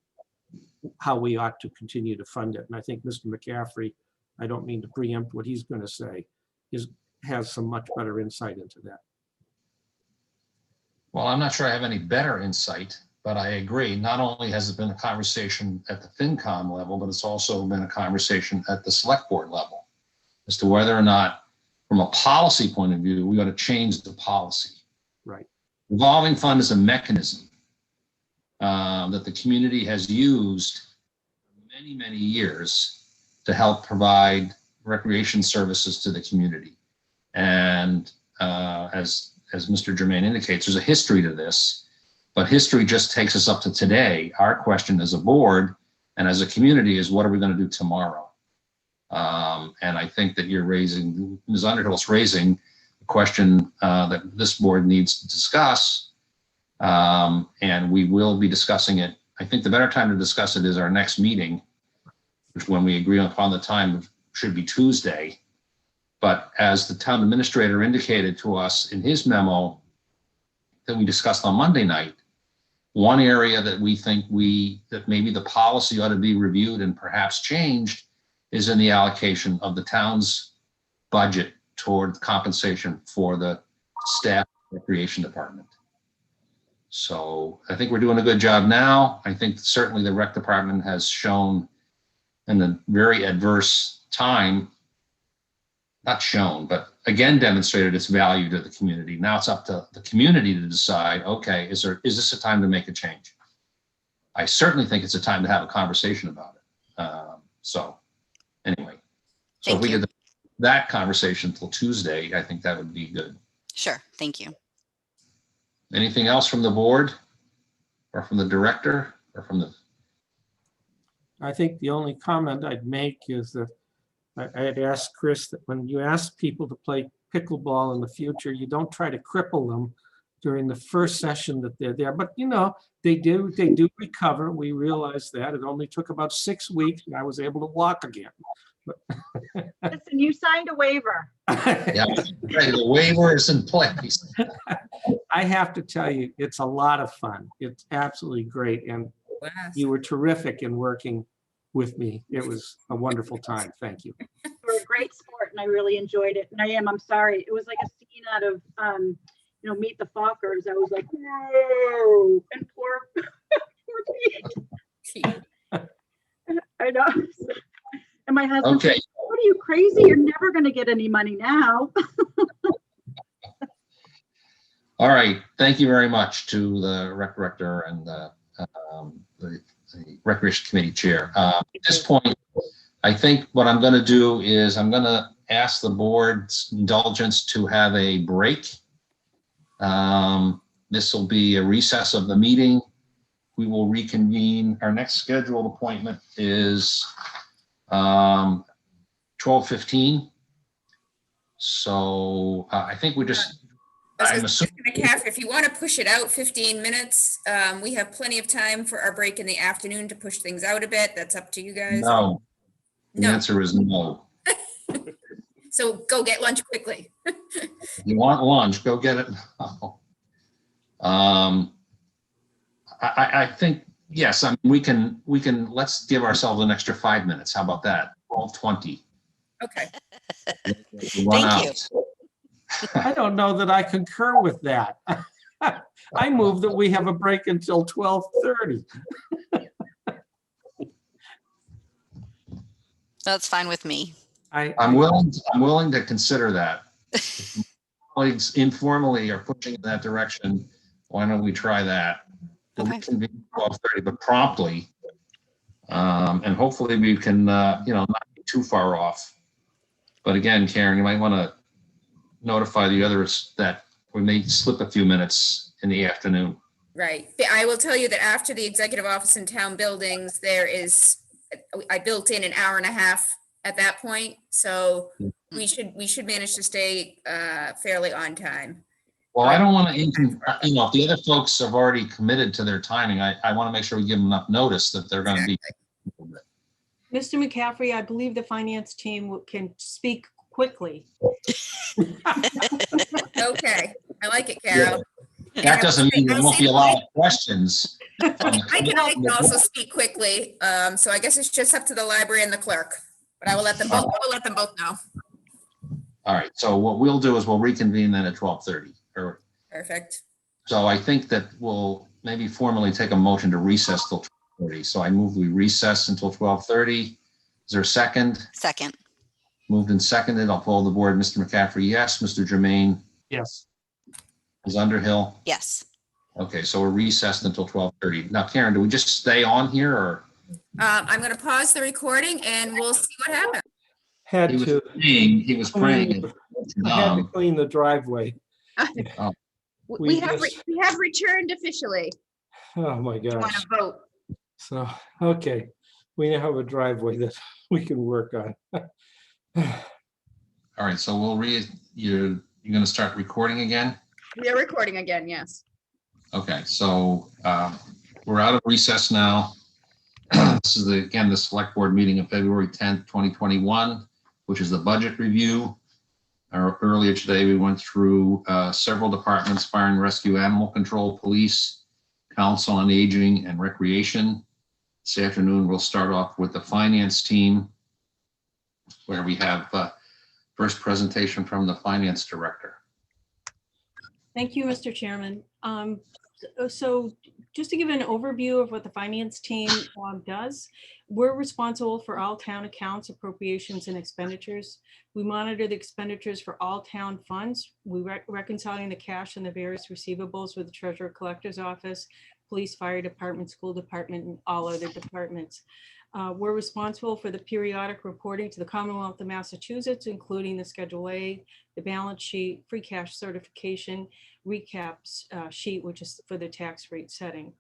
how we ought to continue to fund it. And I think Mr. McCaffrey, I don't mean to preempt what he's going to say, has some much better insight into that. Well, I'm not sure I have any better insight, but I agree. Not only has it been a conversation at the FinCom level, but it's also been a conversation at the select board level as to whether or not, from a policy point of view, we ought to change the policy. Right. Revolving fund is a mechanism that the community has used for many, many years to help provide recreation services to the community. And as Mr. Germain indicates, there's a history to this, but history just takes us up to today. Our question as a board and as a community is, what are we going to do tomorrow? And I think that you're raising, Ms. Underhill's raising a question that this board needs to discuss, and we will be discussing it. I think the better time to discuss it is our next meeting, which, when we agree upon the time, should be Tuesday. But as the town administrator indicated to us in his memo that we discussed on Monday night, one area that we think that maybe the policy ought to be reviewed and perhaps changed is in the allocation of the town's budget toward compensation for the staff recreation department. So I think we're doing a good job now. I think certainly the rec department has shown in a very adverse time, not shown, but again demonstrated its value to the community. Now it's up to the community to decide, okay, is this a time to make a change? I certainly think it's a time to have a conversation about it. So anyway, so if we did that conversation till Tuesday, I think that would be good. Sure, thank you. Anything else from the board or from the director or from the? I think the only comment I'd make is that I had asked Chris that when you ask people to play pickleball in the future, you don't try to cripple them during the first session that they're there. But they do recover. We realize that. It only took about 6 weeks and I was able to walk again. But Listen, you signed a waiver. Yeah, the waiver is in place. I have to tell you, it's a lot of fun. It's absolutely great. And you were terrific in working with me. It was a wonderful time. Thank you. You were a great sport and I really enjoyed it. And I'm sorry, it was like a scene out of, Meet the Fockers, I was like, whoa, and poor, poor Pete. I know. And my husband said, what are you, crazy? You're never going to get any money now. All right, thank you very much to the rec director and the recreation committee chair. At this point, I think what I'm going to do is I'm going to ask the board's indulgence to have a break. This will be a recess of the meeting. We will reconvene. Our next scheduled appointment is 12:15. So I think we just, I'm assuming. If you want to push it out 15 minutes, we have plenty of time for our break in the afternoon to push things out a bit. That's up to you guys. No. The answer is no. So go get lunch quickly. You want lunch, go get it now. I think, yes, I mean, we can, let's give ourselves an extra 5 minutes. How about that? 12:20. Okay. Thank you. I don't know that I concur with that. I move that we have a break until 12:30. That's fine with me. I'm willing to consider that. Colleagues informally are pushing in that direction. Why don't we try that? Okay. We can be 12:30, but promptly. And hopefully we can, not be too far off. But again, Karen, you might want to notify the others that we may slip a few minutes in the afternoon. Right. I will tell you that after the executive office and town buildings, I built in an hour and a half at that point. So we should manage to stay fairly on time. Well, I don't want to, if the other folks have already committed to their timing, I want to make sure we give them enough notice that they're going to be. Mr. McCaffrey, I believe the finance team can speak quickly. Okay, I like it, Carol. Yeah. That doesn't mean there won't be a lot of questions. I can also speak quickly, so I guess it's just up to the library and the clerk, but I will let them both. I will let them both know. All right. So what we'll do is we'll reconvene then at 12:30. Perfect. So I think that we'll maybe formally take a motion to recess till 12:30. So I move we recess until 12:30. Is there a second? Second. Moved and seconded. I'll poll the board. Mr. McCaffrey, yes. Mr. Jermaine? Yes. Ms. Underhill? Yes. Okay, so we're recessed until 12:30. Now, Karen, do we just stay on here or? I'm going to pause the recording and we'll see what happens. He was praying. I had to clean the driveway. We have returned officially. Oh my gosh. Want to vote? So, okay, we now have a driveway that we can work on. All right, so you're going to start recording again? We are recording again, yes. Okay, so we're out of recess now. This is again the select board meeting of February 10th, 2021, which is the budget review. Earlier today, we went through several departments: fire and rescue, animal control, police, council on aging, and recreation. This afternoon, we'll start off with the finance team, where we have first presentation from the finance director. Thank you, Mr. Chairman. So just to give an overview of what the finance team does, we're responsible for all town accounts, appropriations, and expenditures. We monitor the expenditures for all town funds. We reconciling the cash and the various receivables with the treasurer collector's office, police, fire department, school department, and all other departments. We're responsible for the periodic reporting to the Commonwealth of Massachusetts, including the Schedule A, the balance sheet, free cash certification, recaps sheet, which is for the tax rate setting.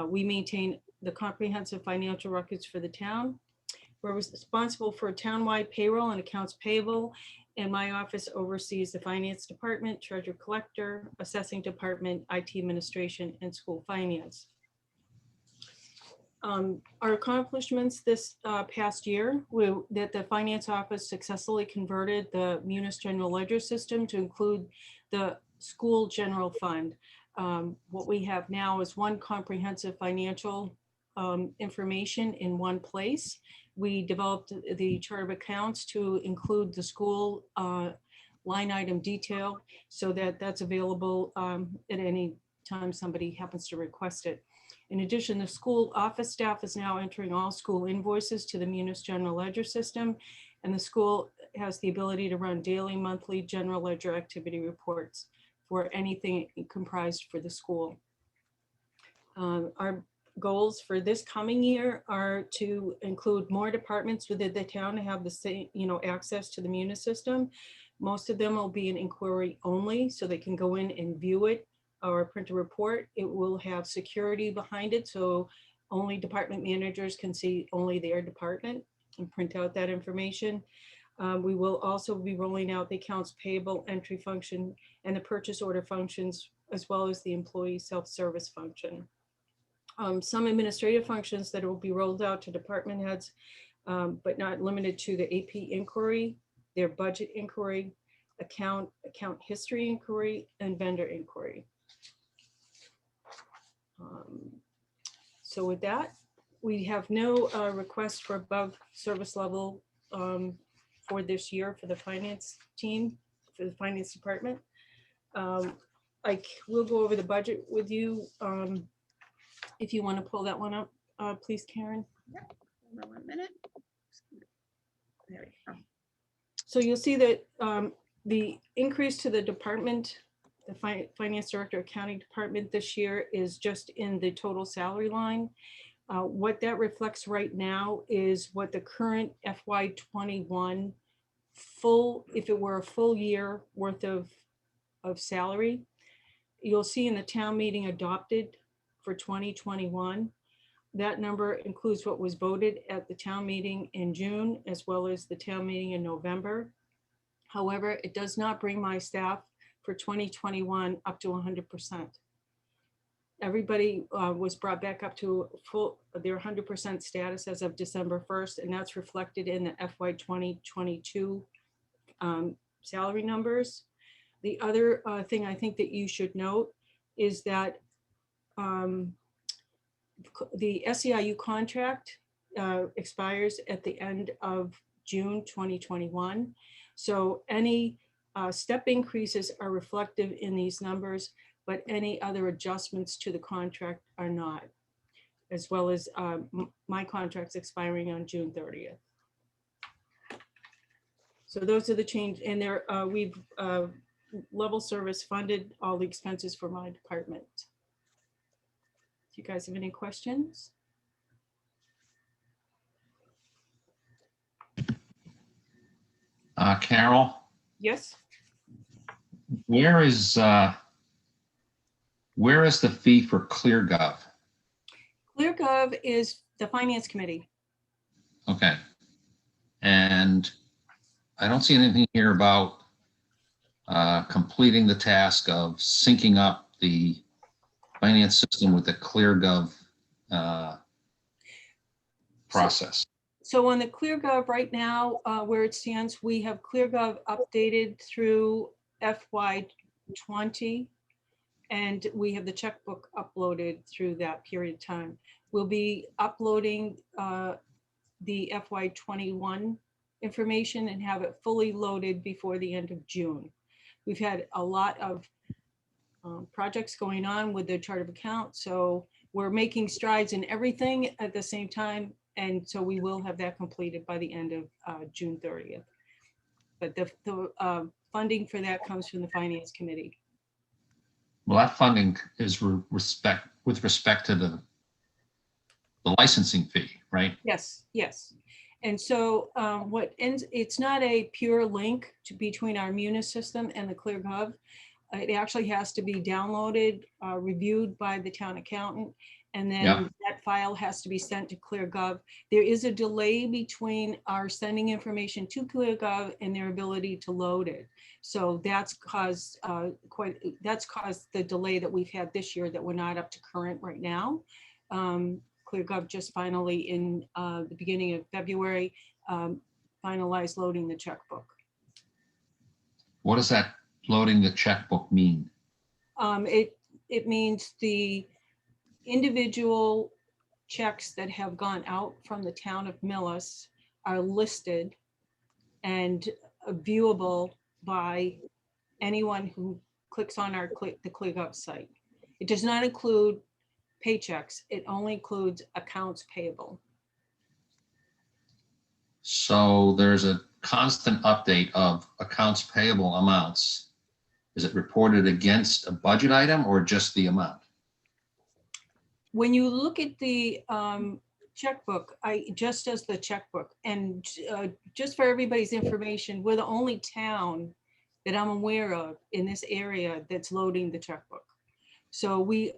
We maintain the comprehensive financial records for the town. We're responsible for townwide payroll and accounts payable, and my office oversees the finance department, treasurer collector, assessing department, IT administration, and school finance. Our accomplishments this past year were that the finance office successfully converted the Munis general ledger system to include the school general fund. What we have now is one comprehensive financial information in one place. We developed the chart of accounts to include the school line item detail so that that's available at any time somebody happens to request it. In addition, the school office staff is now entering all school invoices to the Munis general ledger system, and the school has the ability to run daily, monthly general ledger activity reports for anything comprised for the school. Our goals for this coming year are to include more departments within the town to have the same, access to the Munis system. Most of them will be an inquiry only, so they can go in and view it or print a report. It will have security behind it, so only department managers can see only their department and print out that information. We will also be rolling out the accounts payable entry function and the purchase order functions, as well as the employee self-service function. Some administrative functions that will be rolled out to department heads, but not limited to the AP inquiry, their budget inquiry, account history inquiry, and vendor inquiry. So with that, we have no request for above service level for this year for the finance team, for the finance department. I will go over the budget with you. If you want to pull that one up, please, Karen. Yep. Hold on 1 minute. There we go. So you'll see that the increase to the department, the finance director, accounting department this year is just in the total salary line. What that reflects right now is what the current FY21 full, if it were a full year worth of salary, you'll see in the town meeting adopted for 2021. That number includes what was voted at the town meeting in June, as well as the town meeting in November. However, it does not bring my staff for 2021 up to 100%. Everybody was brought back up to their 100% status as of December 1st, and that's reflected in the FY22 salary numbers. The other thing I think that you should note is that the SEIU contract expires at the end of June 2021. So any step increases are reflective in these numbers, but any other adjustments to the contract are not, as well as my contract's expiring on June 30th. So those are the change, and there we've level service funded all the expenses for my department. Do you guys have any questions? Carol, Yes. where is the fee for ClearGov? ClearGov is the finance committee. Okay. And I don't see anything here about completing the task of syncing up the finance system with the ClearGov process. So on the ClearGov right now, where it stands, we have ClearGov updated through FY20, and we have the checkbook uploaded through that period of time. We'll be uploading the FY21 information and have it fully loaded before the end of June. We've had a lot of projects going on with the chart of accounts, so we're making strides in everything at the same time. And so we will have that completed by the end of June 30th. But the funding for that comes from the finance committee. Well, that funding is with respect to the licensing fee, right? Yes, yes. And so it's not a pure link between our Munis system and the ClearGov. It actually has to be downloaded, reviewed by the town accountant, and then that file has to be sent to ClearGov. There is a delay between our sending information to ClearGov and their ability to load it. So that's caused the delay that we've had this year, that we're not up to current right now. ClearGov just finally in the beginning of February finalized loading the checkbook. What does that loading the checkbook mean? It means the individual checks that have gone out from the town of MIllis are listed and viewable by anyone who clicks on the ClearGov site. It does not include paychecks. It only includes accounts payable. So there's a constant update of accounts payable amounts. Is it reported against a budget item or just the amount? When you look at the checkbook, just as the checkbook, and just for everybody's information, we're the only town that I'm aware of in this area that's loading the checkbook. So we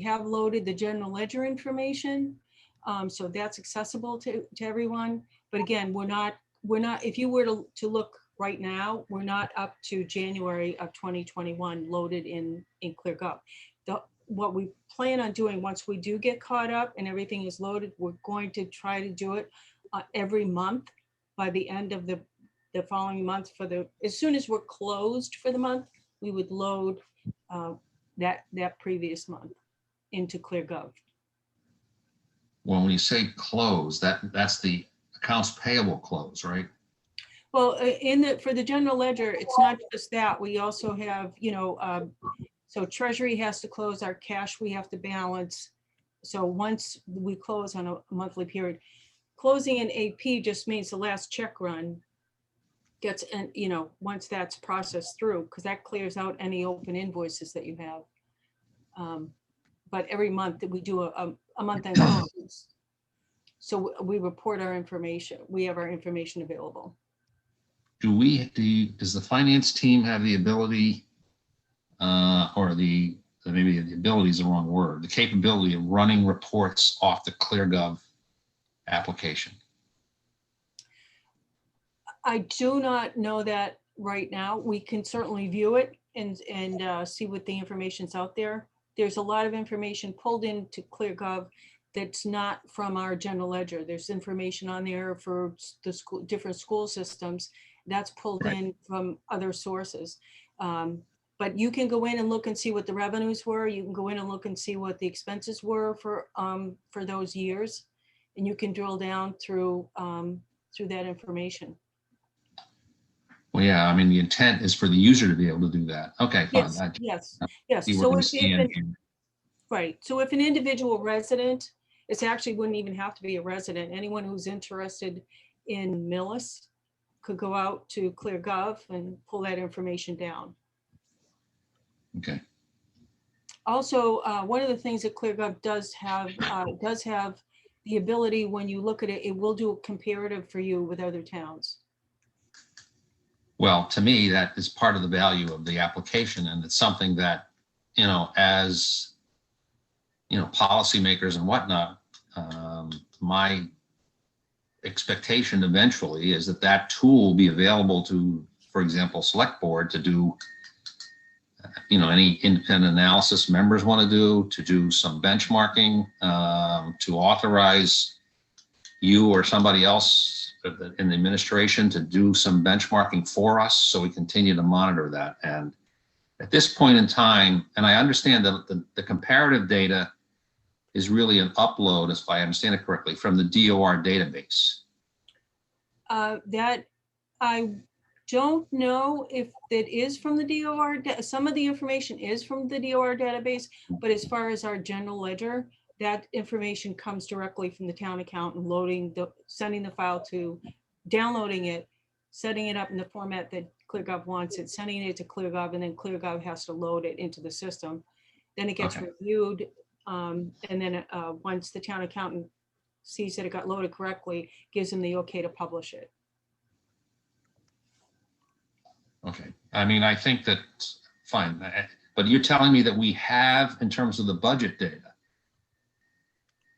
have loaded the general ledger information, so that's accessible to everyone. But again, we're not. If you were to look right now, we're not up to January of 2021 loaded in ClearGov. What we plan on doing once we do get caught up and everything is loaded, we're going to try to do it every month by the end of the following month. As soon as we're closed for the month, we would load that previous month into ClearGov. Well, when you say close, that's the accounts payable close, right? Well, for the general ledger, it's not just that. We also have, so Treasury has to close, our cash we have to balance. So once we close on a monthly period, closing in AP just means the last check run gets, and once that's processed through, because that clears out any open invoices that you have. But every month that we do a month end close. So we report our information. We have our information available. Does the finance team have the ability, or maybe the ability is the wrong word, the capability of running reports off the ClearGov application? I do not know that right now. We can certainly view it and see what the information's out there. There's a lot of information pulled into ClearGov that's not from our general ledger. There's information on there for the different school systems that's pulled in from other sources. But you can go in and look and see what the revenues were. You can go in and look and see what the expenses were for those years, and you can drill down through that information. Well, yeah, I mean, the intent is for the user to be able to do that. Okay, fine. Yes. See where we stand here. Right. So if an individual resident, it actually wouldn't even have to be a resident. Anyone who's interested in MIllis could go out to ClearGov and pull that information down. Okay. Also, one of the things that ClearGov does have the ability, when you look at it, it will do a comparative for you with other towns. Well, to me, that is part of the value of the application, and it's something that, as policymakers and whatnot, my expectation eventually is that tool will be available to, for example, select board to do, any independent analysis members want to do some benchmarking, to authorize you or somebody else in the administration to do some benchmarking for us, so we continue to monitor that. And at this point in time, and I understand that the comparative data is really an upload, if I understand it correctly, from the DOR database. That I don't know if that is from the DOR. Some of the information is from the DOR database, but as far as our general ledger, that information comes directly from the town accountant, sending the file to, downloading it, setting it up in the format that ClearGov wants it, sending it to ClearGov, and then ClearGov has to load it into the system. Then it gets reviewed. And then once the town accountant sees that it got loaded correctly, gives them the okay to publish it. Okay, I mean, I think that's fine, but you're telling me that we have, in terms of the budget data,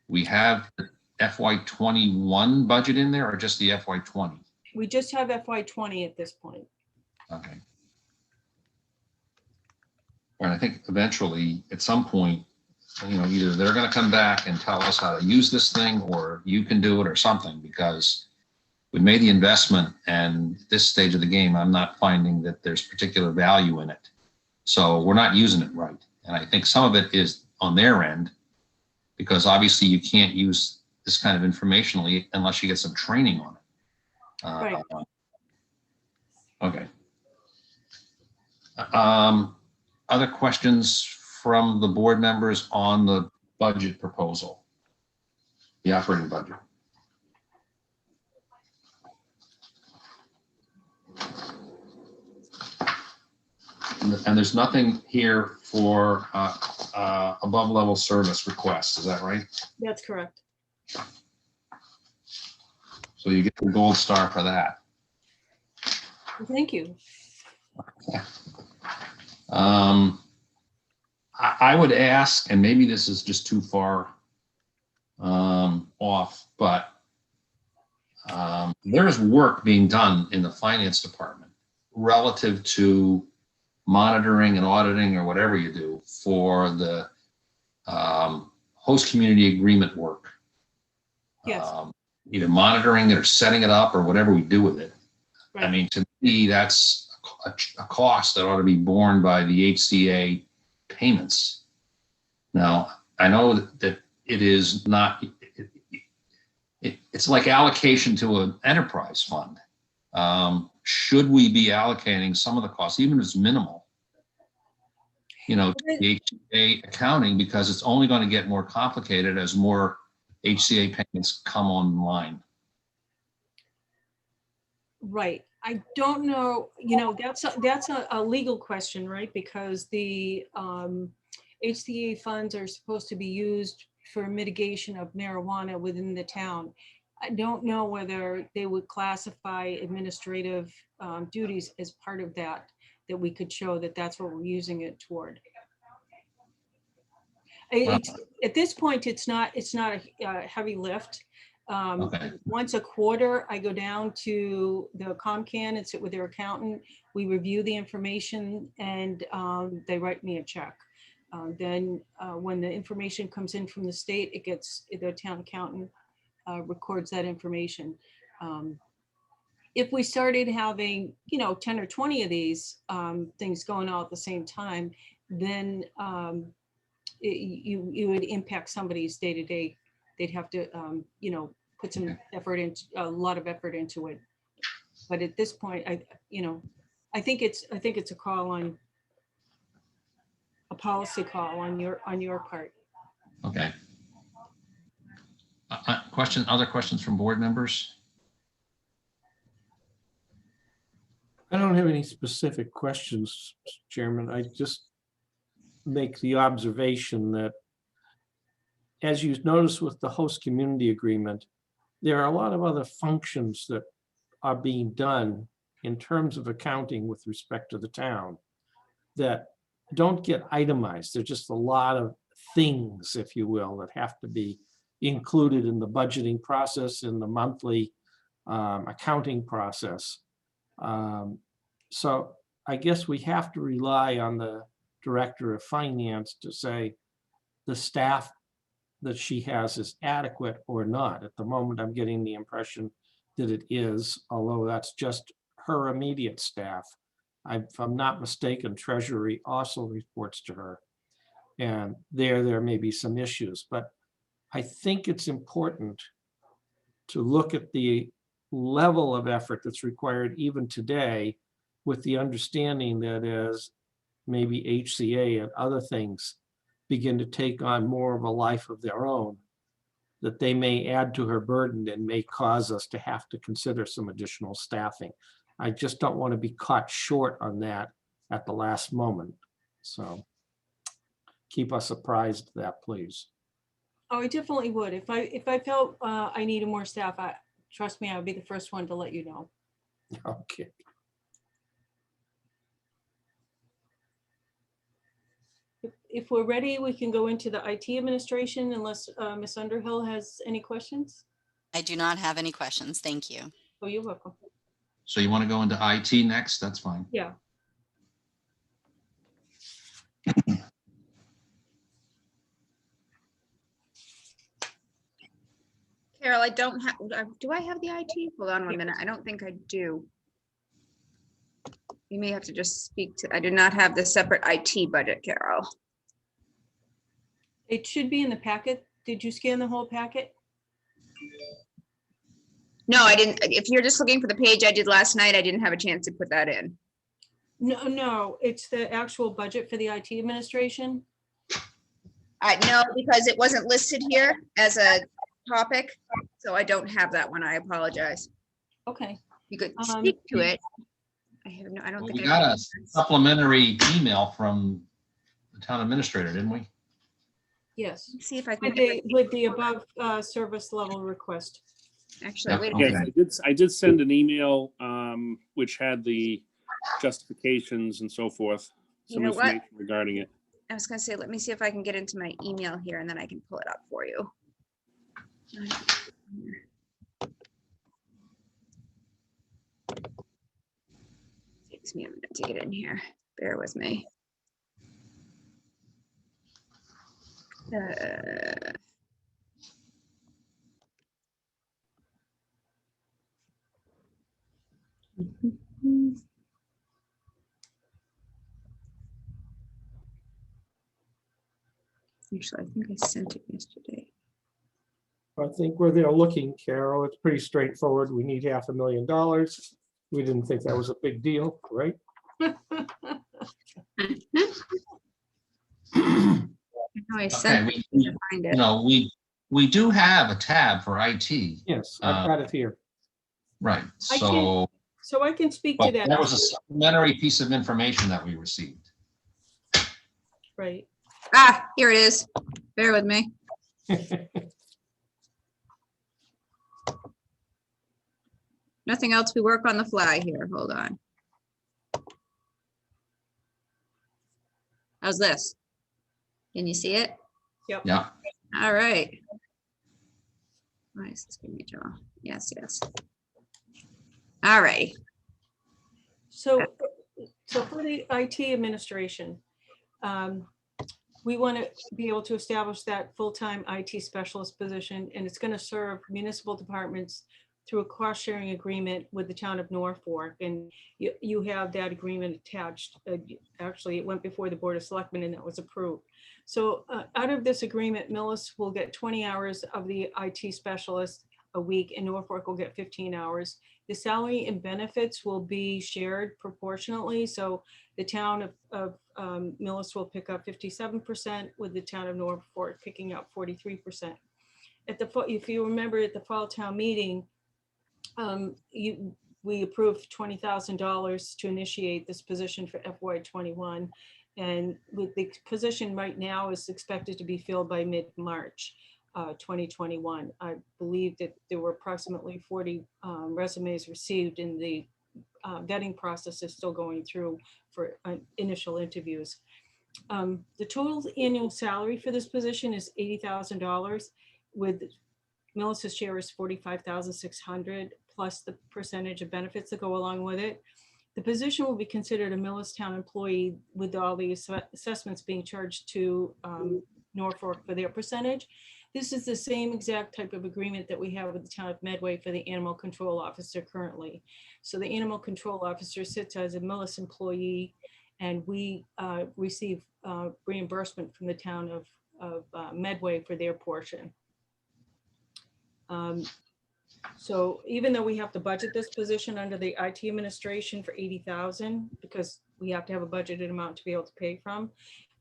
we have the FY21 budget in there, or just the FY20? We just have FY20 at this point. Okay. And I think eventually, at some point, either they're going to come back and tell us how to use this thing, or you can do it, or something, because we made the investment, and at this stage of the game, I'm not finding that there's particular value in it. So we're not using it right. And I think some of it is on their end, because obviously you can't use this kind of information unless you get some training on it. Right. Okay. Other questions from the board members on the budget proposal? The operating budget? And there's nothing here for above level service requests, is that right? That's correct. So you get the gold star for that. Thank you. I would ask, and maybe this is just too far off, but there is work being done in the finance department relative to monitoring and auditing or whatever you do for the host community agreement work. Yes. Either monitoring it or setting it up or whatever we do with it. Right. I mean, to me, that's a cost that ought to be borne by the HCA payments. Now, I know that it is not, it's like allocation to an enterprise fund. Should we be allocating some of the costs, even if it's minimal, you know, to the HCA accounting, because it's only going to get more complicated as more HCA payments come online. Right. I don't know, you know, that's a legal question, right? Because the HCA funds are supposed to be used for mitigation of marijuana within the town. I don't know whether they would classify administrative duties as part of that we could show that that's what we're using it toward. At this point, it's not a heavy lift. Okay. Once a quarter, I go down to the ComCan and sit with their accountant. We review the information and they write me a check. Then when the information comes in from the state, it gets, the town accountant records that information. If we started having, you know, 10 or 20 of these things going on at the same time, then you would impact somebody's day-to-day. They'd have to, you know, put some effort into, a lot of effort into it. But at this point, I think it's a call on, a policy call on your part. Okay. Other questions from board members? I don't have any specific questions, Mr. Chairman. I just make the observation that, as you notice with the host community agreement, there are a lot of other functions that are being done in terms of accounting with respect to the town that don't get itemized. There's just a lot of things, if you will, that have to be included in the budgeting process, in the monthly accounting process. So I guess we have to rely on the director of finance to say the staff that she has is adequate or not. At the moment, I'm getting the impression that it is, although that's just her immediate staff. If I'm not mistaken, Treasury also reports to her. And there may be some issues, but I think it's important to look at the level of effort that's required even today, with the understanding that as maybe HCA and other things begin to take on more of a life of their own, that they may add to her burden and may cause us to have to consider some additional staffing. I just don't want to be caught short on that at the last moment. So keep us apprised of that, please. Oh, I definitely would. If I felt I needed more staff, trust me, I would be the first one to let you know. Okay. If we're ready, we can go into the IT administration unless Ms. Underhill has any questions. I do not have any questions. Thank you. Oh, you're welcome. So you want to go into IT next? That's fine. Yeah. Carol, I don't have, do I have the IT? Hold on 1 minute. I don't think I do. You may have to just speak to, I do not have the separate IT budget, Carol. It should be in the packet. Did you scan the whole packet? No, I didn't. If you're just looking for the page I did last night, I didn't have a chance to put that in. No, it's the actual budget for the IT administration. No, because it wasn't listed here as a topic, so I don't have that one. I apologize. Okay. You could speak to it. I don't Well, think. we got a supplementary email from the town administrator, didn't we? Yes. See if I can. With the above service level request. Actually, Yep, wait a okay. minute. Yes, I did send an email, which had the justifications and so forth. You Some know what? information regarding it. I was gonna say, let me see if I can get into my email here and then I can pull it up for you. Takes me a minute to get in here. Bear with me. Actually, I think I sent it yesterday. I think where they're looking, Carol, it's pretty straightforward. We need $500,000. We didn't think that was a big deal, right? No, I Okay, sent it. we, To find you it. know, we do have a tab for IT, Yes, I've got it here. right? I So, So I can speak to but that. that was a supplementary piece of information that we received. Right. Ah, here it is. Bear with me. Nothing else. We work on the fly here. Hold on. How's this? Can you see it? Yep. Yeah. All right. Nice. Give me Joe. Yes, yes. All right. So for the IT administration, we want to be able to establish that full-time IT specialist position, and it's going to serve municipal departments through a cost-sharing agreement with the town of Norfolk. And you have that agreement attached. Actually, it went before the Board of Selectmen and that was approved. So out of this agreement, MIllis will get 20 hours of the IT specialist a week and Norfolk will get 15 hours. The salary and benefits will be shared proportionately. So the town of MIllis will pick up 57% with the town of Norfolk picking up 43%. If you remember at the fall town meeting, we approved $20,000 to initiate this position for FY21. And with the position right now is expected to be filled by mid-March 2021. I believe that there were approximately 40 resumes received and the vetting process is still going through for initial interviews. The total annual salary for this position is $80,000 with MIllis's share is $45,600 plus the percentage of benefits that go along with it. The position will be considered a MIllis town employee with all the assessments being charged to Norfolk for their percentage. This is the same exact type of agreement that we have with the town of Medway for the animal control officer currently. So the animal control officer sits as a MIllis employee and we receive reimbursement from the town of Medway for their portion. So even though we have to budget this position under the IT administration for 80,000, because we have to have a budgeted amount to be able to pay from,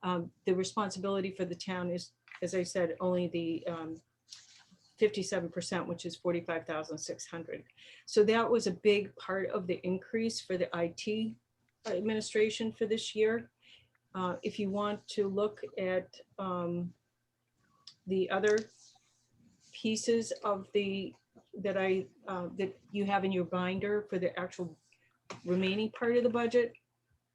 the responsibility for the town is, as I said, only the 57%, which is 45,600. So that was a big part of the increase for the IT administration for this year. If you want to look at the other pieces of that you have in your binder for the actual remaining part of the budget,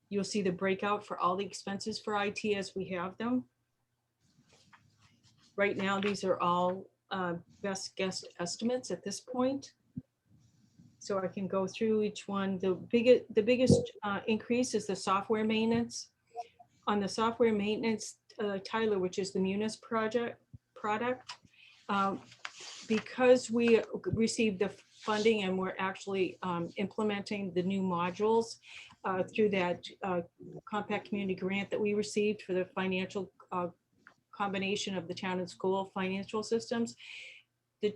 you'll see the breakout for all the expenses for IT as we have them. Right now, these are all best guess estimates at this point. So I can go through each one. The biggest increase is the software maintenance. On the software maintenance, Tyler, which is the MIllis product, because we received the funding and we're actually implementing the new modules through that compact community grant that we received for the financial combination of the town and school financial systems. The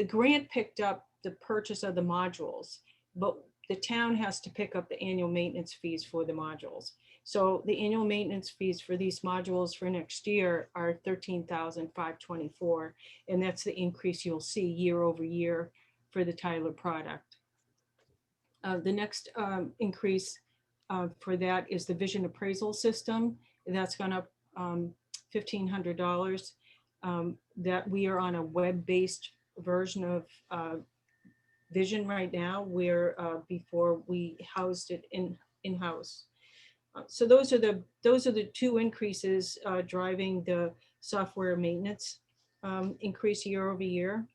grant picked up the purchase of the modules, but the town has to pick up the annual maintenance fees for the modules. So the annual maintenance fees for these modules for next year are $13,524, and that's the increase you'll see year over year for the Tyler product. The next increase for that is the vision appraisal system. That's gone up $1,500. That we are on a web-based version of vision right now, where before we housed it in-house. So those are the two increases driving the software maintenance increase year over year.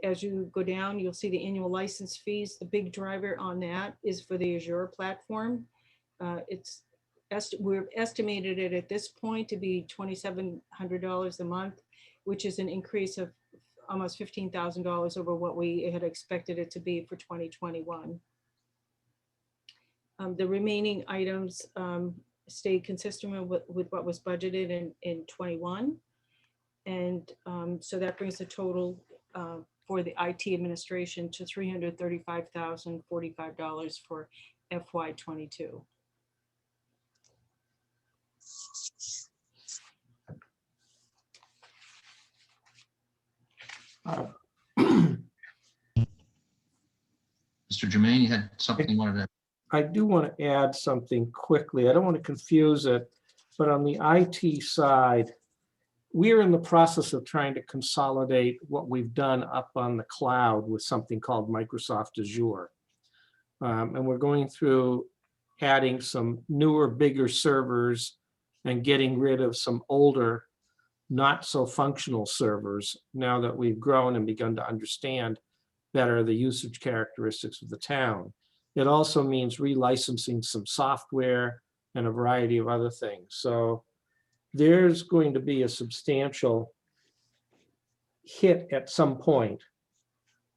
As you go down, you'll see the annual license fees. The big driver on that is for the Azure platform. We've estimated it at this point to be $2,700 a month, which is an increase of almost $15,000 over what we had expected it to be for 2021. The remaining items stay consistent with what was budgeted in 21. And so that brings the total for the IT administration to $335,045 for FY22. Mr. Jermaine, you had something you wanted to. I do want to add something quickly. I don't want to confuse it, but on the IT side, we're in the process of trying to consolidate what we've done up on the cloud with something called Microsoft Azure. And we're going through adding some newer, bigger servers and getting rid of some older, not so functional servers now that we've grown and begun to understand better the usage characteristics of the town. It also means relicensing some software and a variety of other things. So there's going to be a substantial hit at some point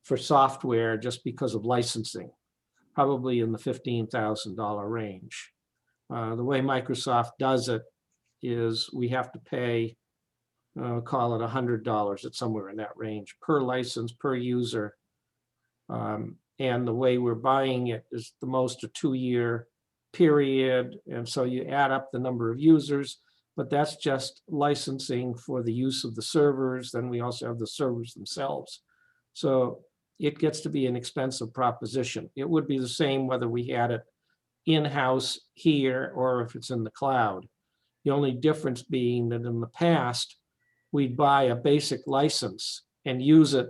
for software just because of licensing, probably in the $15,000 range. The way Microsoft does it is we have to pay, call it $100, it's somewhere in that range, per license, per user. And the way we're buying it is the most a 2-year period. And so you add up the number of users, but that's just licensing for the use of the servers. Then we also have the servers themselves. So it gets to be an expensive proposition. It would be the same whether we had it in-house here or if it's in the cloud. The only difference being that in the past, we'd buy a basic license and use it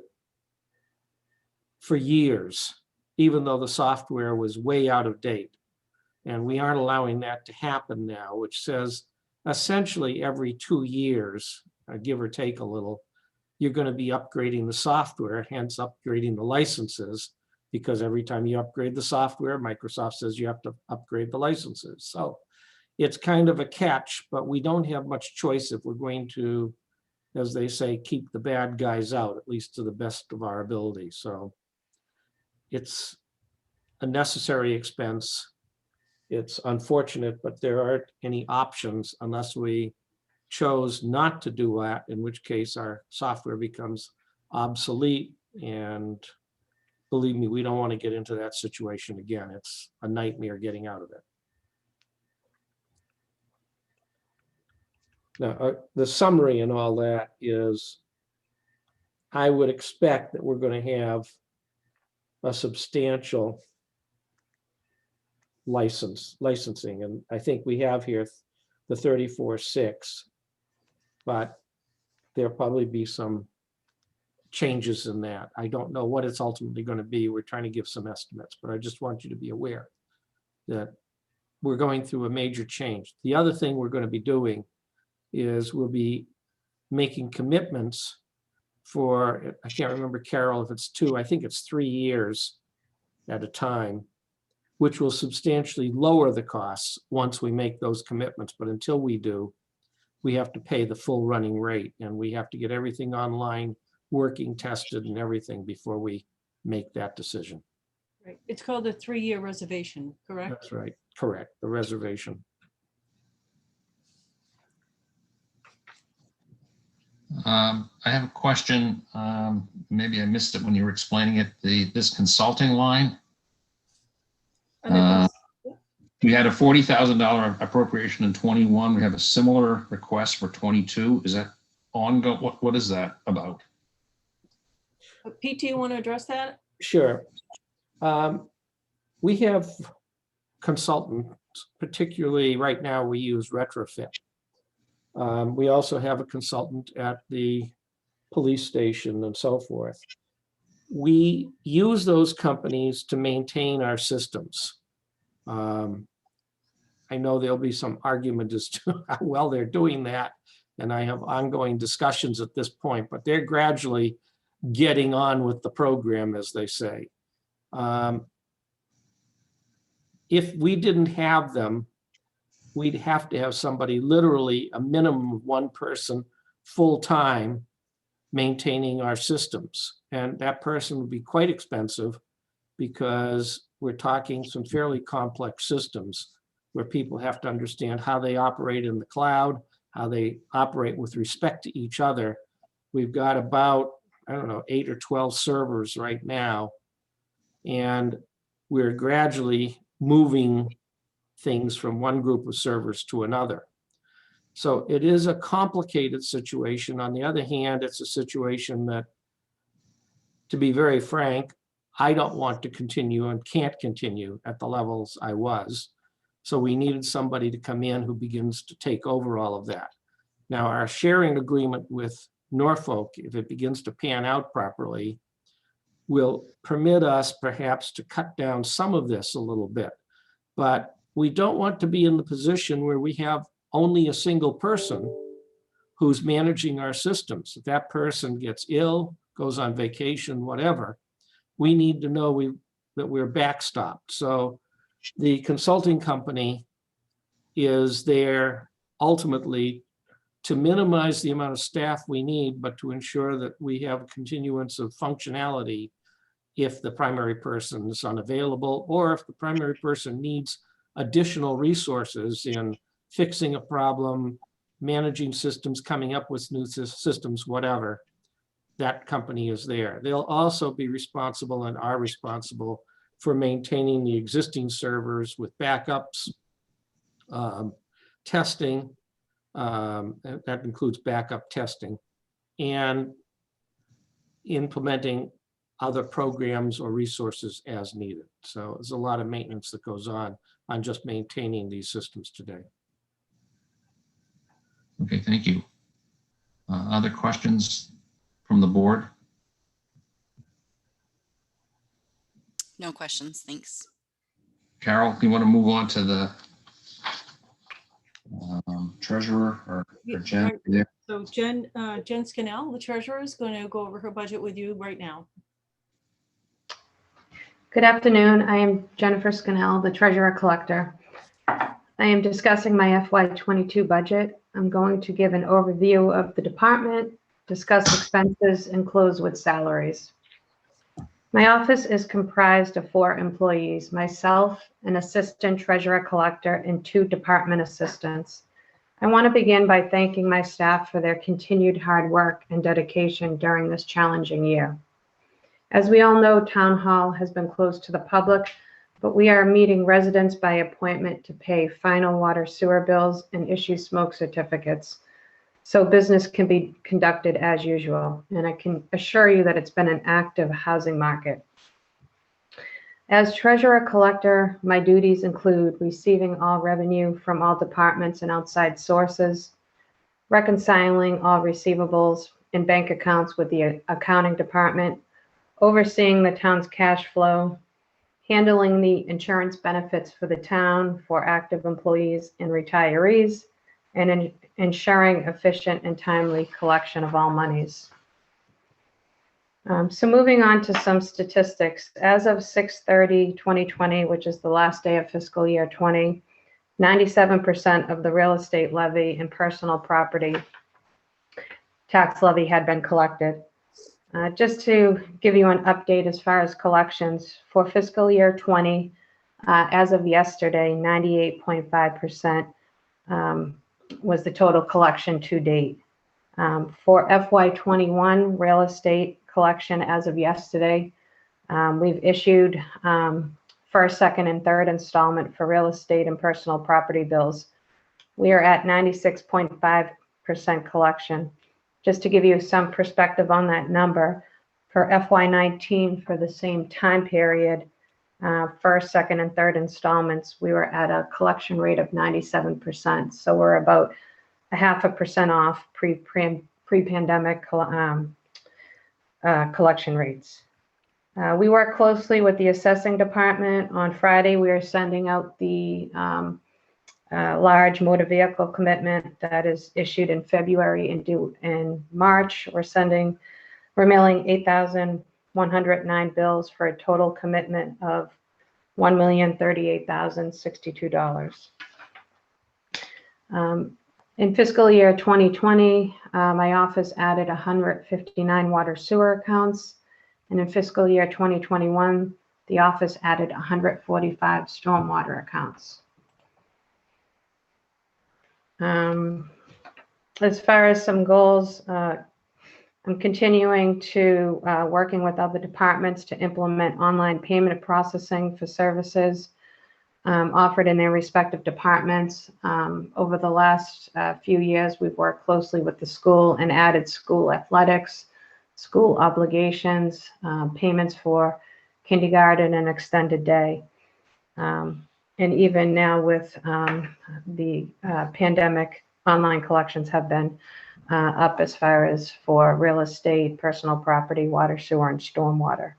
for years, even though the software was way out of date. And we aren't allowing that to happen now, which says essentially every 2 years, give or take a little, you're going to be upgrading the software, hence upgrading the licenses, because every time you upgrade the software, Microsoft says you have to upgrade the licenses. So it's kind of a catch, but we don't have much choice if we're going to, as they say, keep the bad guys out, at least to the best of our ability. So it's a necessary expense. It's unfortunate, but there aren't any options unless we chose not to do that, in which case our software becomes obsolete. And believe me, we don't want to get into that situation again. It's a nightmare getting out of it. Now, the summary and all that is, I would expect that we're going to have a substantial licensing, and I think we have here the 34.6, but there'll probably be some changes in that. I don't know what it's ultimately going to be. We're trying to give some estimates, but I just want you to be aware that we're going through a major change. The other thing we're going to be doing is we'll be making commitments for, I can't remember, Carol, if it's 2, I think it's 3 years at a time, which will substantially lower the costs once we make those commitments. But until we do, we have to pay the full running rate, and we have to get everything online, working, tested, and everything before we make that decision. Right. It's called a 3-year reservation, correct? That's right. Correct. The reservation. I have a question. Maybe I missed it when you were explaining it. This consulting line, We had a $40,000 appropriation in 21. We have a similar request for 22. Is that ongoing? What is that about? PT, you want to address that? Sure. We have consultants, particularly right now we use Retrofit. We also have a consultant at the police station and so forth. We use those companies to maintain our systems. I know there'll be some argument as to how well they're doing that, and I have ongoing discussions at this point, but they're gradually getting on with the program, as they say. If we didn't have them, we'd have to have somebody, literally a minimum of one person full-time maintaining our systems. And that person would be quite expensive because we're talking some fairly complex systems where people have to understand how they operate in the cloud, how they operate with respect to each other. We've got about, I don't know, 8 or 12 servers right now. And we're gradually moving things from one group of servers to another. So it is a complicated situation. On the other hand, it's a situation that, to be very frank, I don't want to continue and can't continue at the levels I was. So we needed somebody to come in who begins to take over all of that. Now, our sharing agreement with Norfolk, if it begins to pan out properly, will permit us perhaps to cut down some of this a little bit. But we don't want to be in the position where we have only a single person who's managing our systems. If that person gets ill, goes on vacation, whatever, we need to know that we're backstopped. So the consulting company is there ultimately to minimize the amount of staff we need, but to ensure that we have a continuance of functionality if the primary person is unavailable, or if the primary person needs additional resources in fixing a problem, managing systems, coming up with new systems, whatever, that company is there. They'll also be responsible and are responsible for maintaining the existing servers with backups, testing, that includes backup testing, and implementing other programs or resources as needed. So there's a lot of maintenance that goes on just maintaining these systems today. Okay, thank you. Other questions from the board? No questions, thanks. Carol, do you want to move on to the treasurer or Jen? There? So Jen Scannell, the treasurer, is going to go over her budget with you right now. Good afternoon. I am Jennifer Scannell, the treasurer collector. I am discussing my FY22 budget. I'm going to give an overview of the department, discuss expenses, and close with salaries. My office is comprised of 4 employees, myself, an assistant treasurer collector, and 2 department assistants. I want to begin by thanking my staff for their continued hard work and dedication during this challenging year. As we all know, Town Hall has been closed to the public, but we are meeting residents by appointment to pay final water sewer bills and issue smoke certificates, so business can be conducted as usual. And I can assure you that it's been an active housing market. As treasurer collector, my duties include receiving all revenue from all departments and outside sources, reconciling all receivables and bank accounts with the accounting department, overseeing the town's cash flow, handling the insurance benefits for the town for active employees and retirees, and ensuring efficient and timely collection of all monies. So moving on to some statistics. As of 6/30/2020, which is the last day of fiscal year 20, 97% of the real estate levy and personal property tax levy had been collected. Just to give you an update as far as collections, for fiscal year 20, as of yesterday, 98.5% was the total collection to date. For FY21 real estate collection as of yesterday, we've issued first, second, and third installment for real estate and personal property bills. We are at 96.5% collection. Just to give you some perspective on that number, for FY19 for the same time period, first, second, and third installments, we were at a collection rate of 97%. So we're about 0.5% off pre-pandemic collection rates. We work closely with the assessing department. On Friday, we are sending out the large motor vehicle commitment that is issued in February and due in March. We're mailing 8,109 bills for a total commitment of $1,038,062. In fiscal year 2020, my office added 159 water sewer accounts. And in fiscal year 2021, the office added 145 stormwater accounts. As far as some goals, I'm continuing to working with other departments to implement online payment processing for services offered in their respective departments. Over the last few years, we've worked closely with the school and added school athletics, school obligations, payments for kindergarten and extended day. And even now with the pandemic, online collections have been up as far as for real estate, personal property, water, sewer, and stormwater.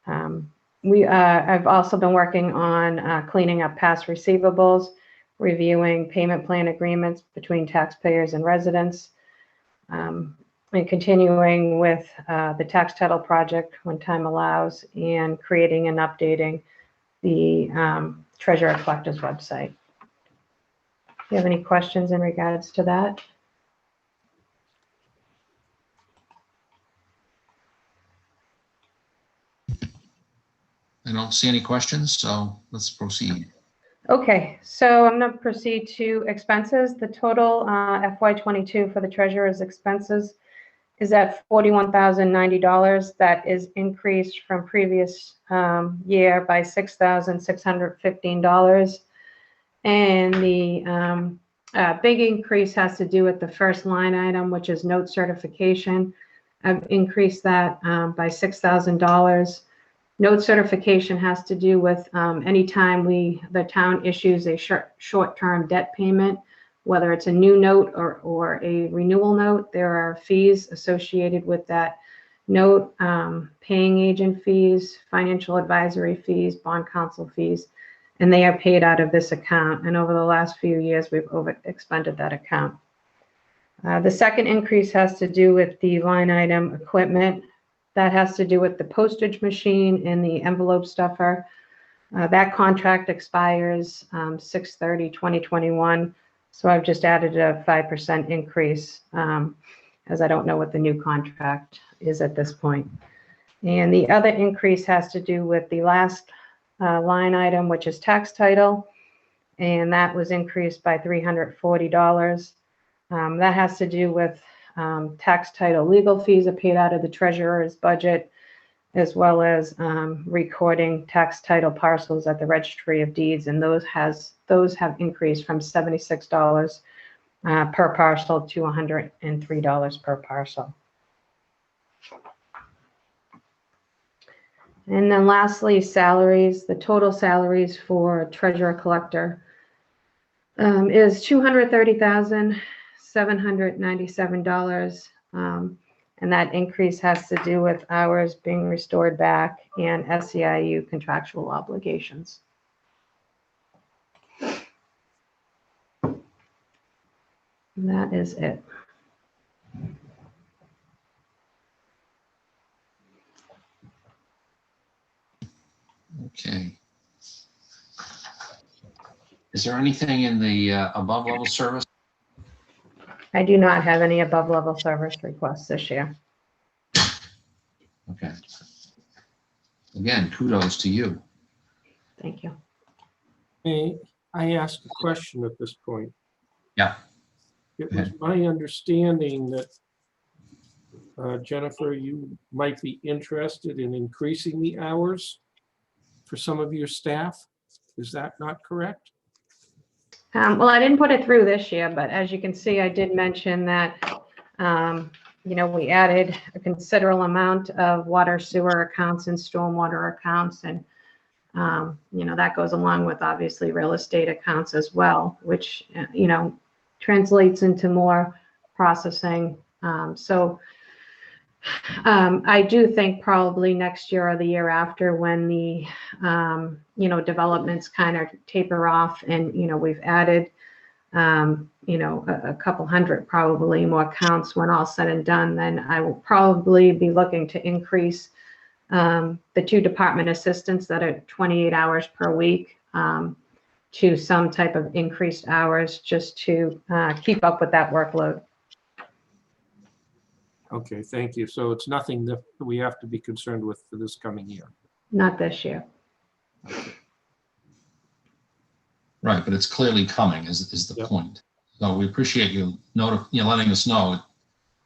I've also been working on cleaning up past receivables, reviewing payment plan agreements between taxpayers and residents, and continuing with the tax title project when time allows, and creating and updating the treasurer collector's website. Do you have any questions in regards to that? I don't see any questions, so let's proceed. Okay, so I'm going to proceed to expenses. The total FY22 for the treasurer's expenses is at $41,090. That is increased from previous year by $6,615. And the big increase has to do with the first line item, which is note certification. I've increased that by $6,000. Note certification has to do with anytime the town issues a short-term debt payment, whether it's a new note or a renewal note, there are fees associated with that note, paying agent fees, financial advisory fees, bond counsel fees, and they are paid out of this account. And over the last few years, we've expended that account. The second increase has to do with the line item equipment. That has to do with the postage machine and the envelope stuffer. That contract expires 6/30/2021. So I've just added a 5% increase as I don't know what the new contract is at this point. And the other increase has to do with the last line item, which is tax title. And that was increased by $340. That has to do with tax title legal fees are paid out of the treasurer's budget, as well as recording tax title parcels at the registry of deeds, and those have increased from $76 per parcel to $103 per parcel. And then lastly, salaries. The total salaries for treasurer collector is $230,797. And that increase has to do with hours being restored back and SEIU contractual obligations. And that is it. Okay. Is there anything in the above level service? I do not have any above level service requests this year. Okay. Again, kudos to you. Thank you. May I ask a question at this point? Yeah. It was my understanding that, Jennifer, you might be interested in increasing the hours for some of your staff. Is that not correct? Well, I didn't put it through this year, but as you can see, I did mention that, we added a considerable amount of water sewer accounts and stormwater accounts. And, that goes along with obviously real estate accounts as well, which, translates into more processing. I do think probably next year or the year after, when the, developments kind of taper off and, we've added, a couple hundred probably more counts when all said and done, then I will probably be looking to increase the 2 department assistants that are 28 hours per week to some type of increased hours just to keep up with that workload. Okay, thank you. So it's nothing that we have to be concerned with for this coming year. Not this year. Right, but it's clearly coming is the point. So we appreciate you letting us know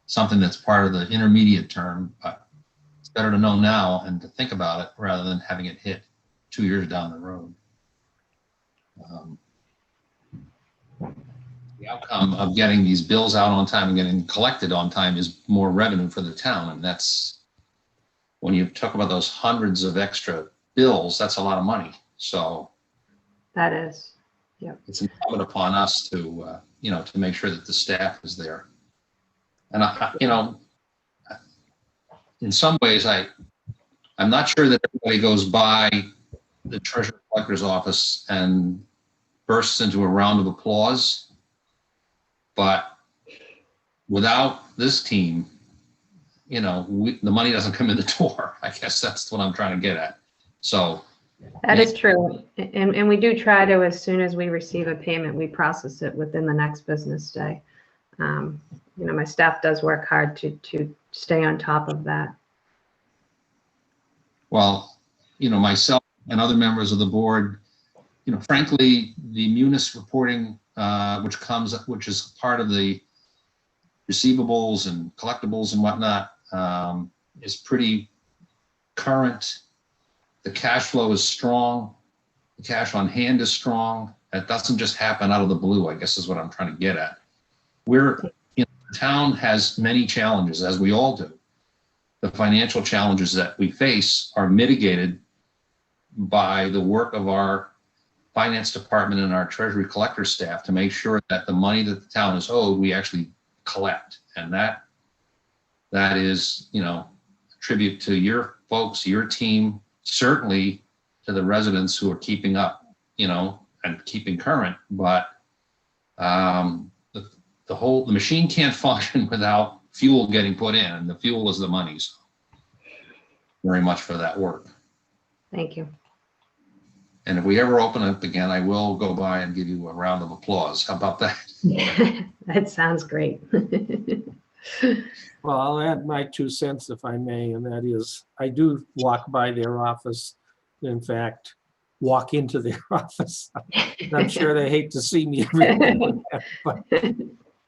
it's something that's part of the intermediate term, but it's better to know now and to think about it rather than having it hit 2 years down the road. The outcome of getting these bills out on time and getting collected on time is more revenue for the town. And that's, when you talk about those hundreds of extra bills, that's a lot of money. So that is, yeah. It's incumbent upon us to, to make sure that the staff is there. And in some ways, I'm not sure that everybody goes by the treasurer collector's office and bursts into a round of applause. But without this team, the money doesn't come in the door. I guess that's what I'm trying to get at. So that is true. And we do try to, as soon as we receive a payment, we process it within the next business day. My staff does work hard to stay on top of that. Well, myself and other members of the board, frankly, the MIllis reporting, which is part of the receivables and collectibles and whatnot, is pretty current. The cash flow is strong. The cash on hand is strong. That doesn't just happen out of the blue, I guess is what I'm trying to get at. The town has many challenges, as we all do. The financial challenges that we face are mitigated by the work of our finance department and our treasury collector staff to make sure that the money that the town is owed, we actually collect. And that is, a tribute to your folks, your team, certainly to the residents who are keeping up, and keeping current. But the machine can't function without fuel getting put in, and the fuel is the money. So very much for that work. Thank you. And if we ever open up again, I will go by and give you a round of applause. How about that? That sounds great. Well, I'll add my 2 cents if I may, and that is I do walk by their office. In fact, walk into their office. I'm sure they hate to see me every morning, but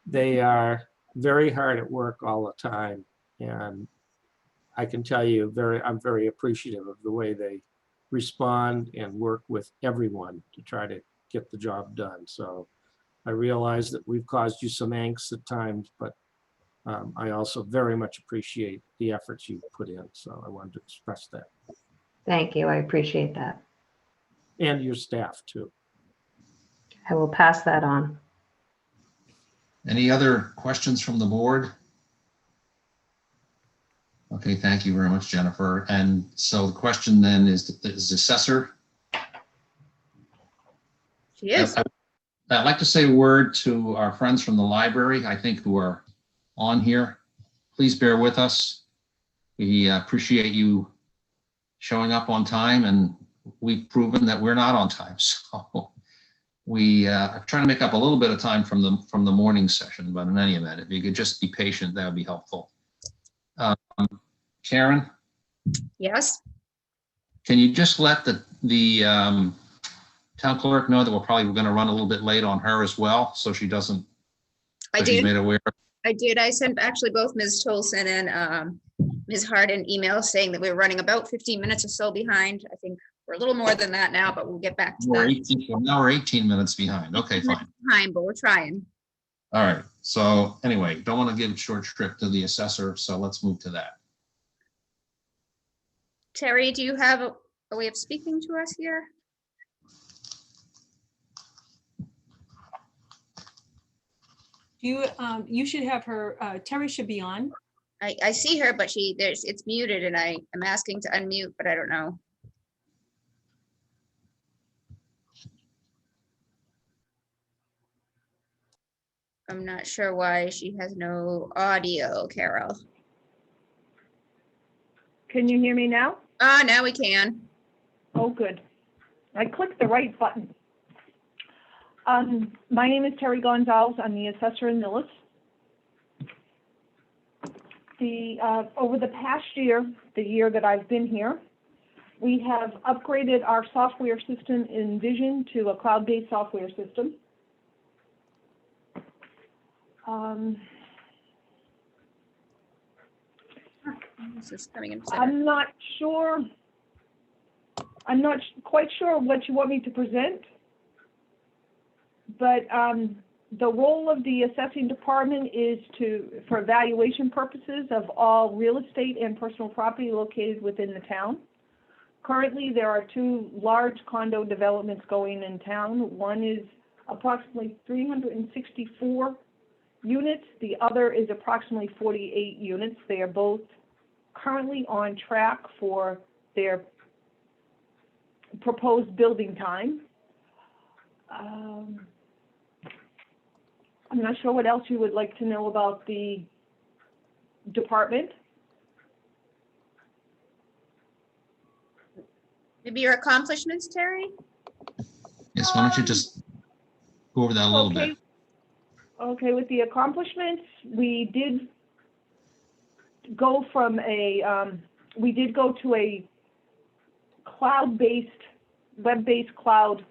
they are very hard at work all the time. And I can tell you I'm very appreciative of the way they respond and work with everyone to try to get the job done. So I realize that we've caused you some angst at times, but I also very much appreciate the efforts you've put in. So I wanted to express that. Thank you. I appreciate that. And your staff too. I will pass that on. Any other questions from the board? Okay, thank you very much, Jennifer. And so the question then is the assessor. She is. I'd like to say a word to our friends from the library, I think, who are on here. Please bear with us. We appreciate you showing up on time, and we've proven that we're not on time. So we are trying to make up a little bit of time from the morning session, but in any event, if you could just be patient, that would be helpful. Karen? Yes. Can you just let the town clerk know that we're probably going to run a little bit late on her as well, so she doesn't. I She's did. made aware. I did. I sent actually both Ms. Tolson and Ms. Hart an email saying that we're running about 15 minutes or so behind. I think we're a little more than that now, but we'll get back to We're that. 18, well, now we're 18 minutes behind. Okay, fine. Behind, but we're trying. All right. So anyway, don't want to give short shrift to the assessor. So let's move to that. Terry, do you have a way of speaking to us here? You should have her, Terry should be on. I see her, but it's muted and I am asking to unmute, but I don't know. I'm not sure why she has no audio, Carol. Can you hear me now? Now we can. Oh, good. I clicked the right button. My name is Terry Gonzalez. I'm the assessor in MIllis. Over the past year, the year that I've been here, we have upgraded our software system in Vision to a cloud-based software system. This is coming in. I'm not quite sure what you want me to present, but the role of the assessing department is for evaluation purposes of all real estate and personal property located within the town. Currently, there are 2 large condo developments going in town. One is approximately 364 units. The other is approximately 48 units. They are both currently on track for their proposed building time. I'm not sure what else you would like to know about the department. Maybe your accomplishments, Terry? Yes, why don't you just go over that a little bit? Okay, with the accomplishments, we did go from to a cloud-based, web-based cloud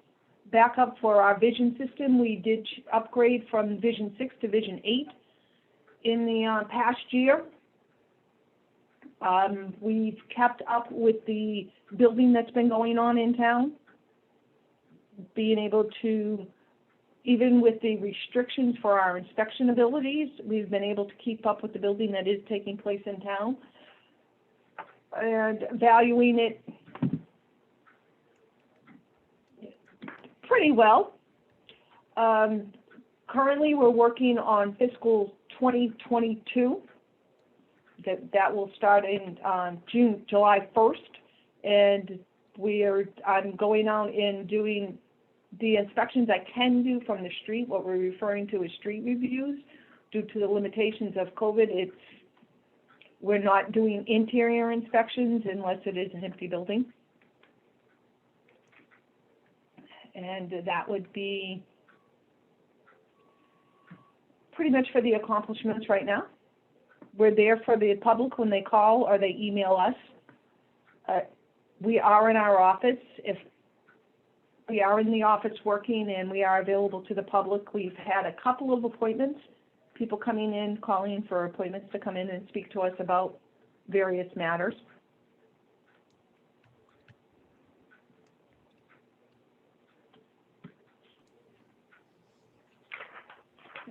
backup for our Vision system. We did upgrade from Vision 6 to Vision 8 in the past year. We've kept up with the building that's been going on in town, being able to, even with the restrictions for our inspection abilities, we've been able to keep up with the building that is taking place in town and valuing it pretty well. Currently, we're working on fiscal 2022. That will start in July 1st, and I'm going out and doing the inspections I can do from the street, what we're referring to as street reviews. Due to the limitations of COVID, we're not doing interior inspections unless it is an empty building. And that would be pretty much for the accomplishments right now. We're there for the public when they call or they email us. We are in our office. If we are in the office working and we are available to the public, we've had a couple of appointments, people coming in, calling for appointments to come in and speak to us about various matters.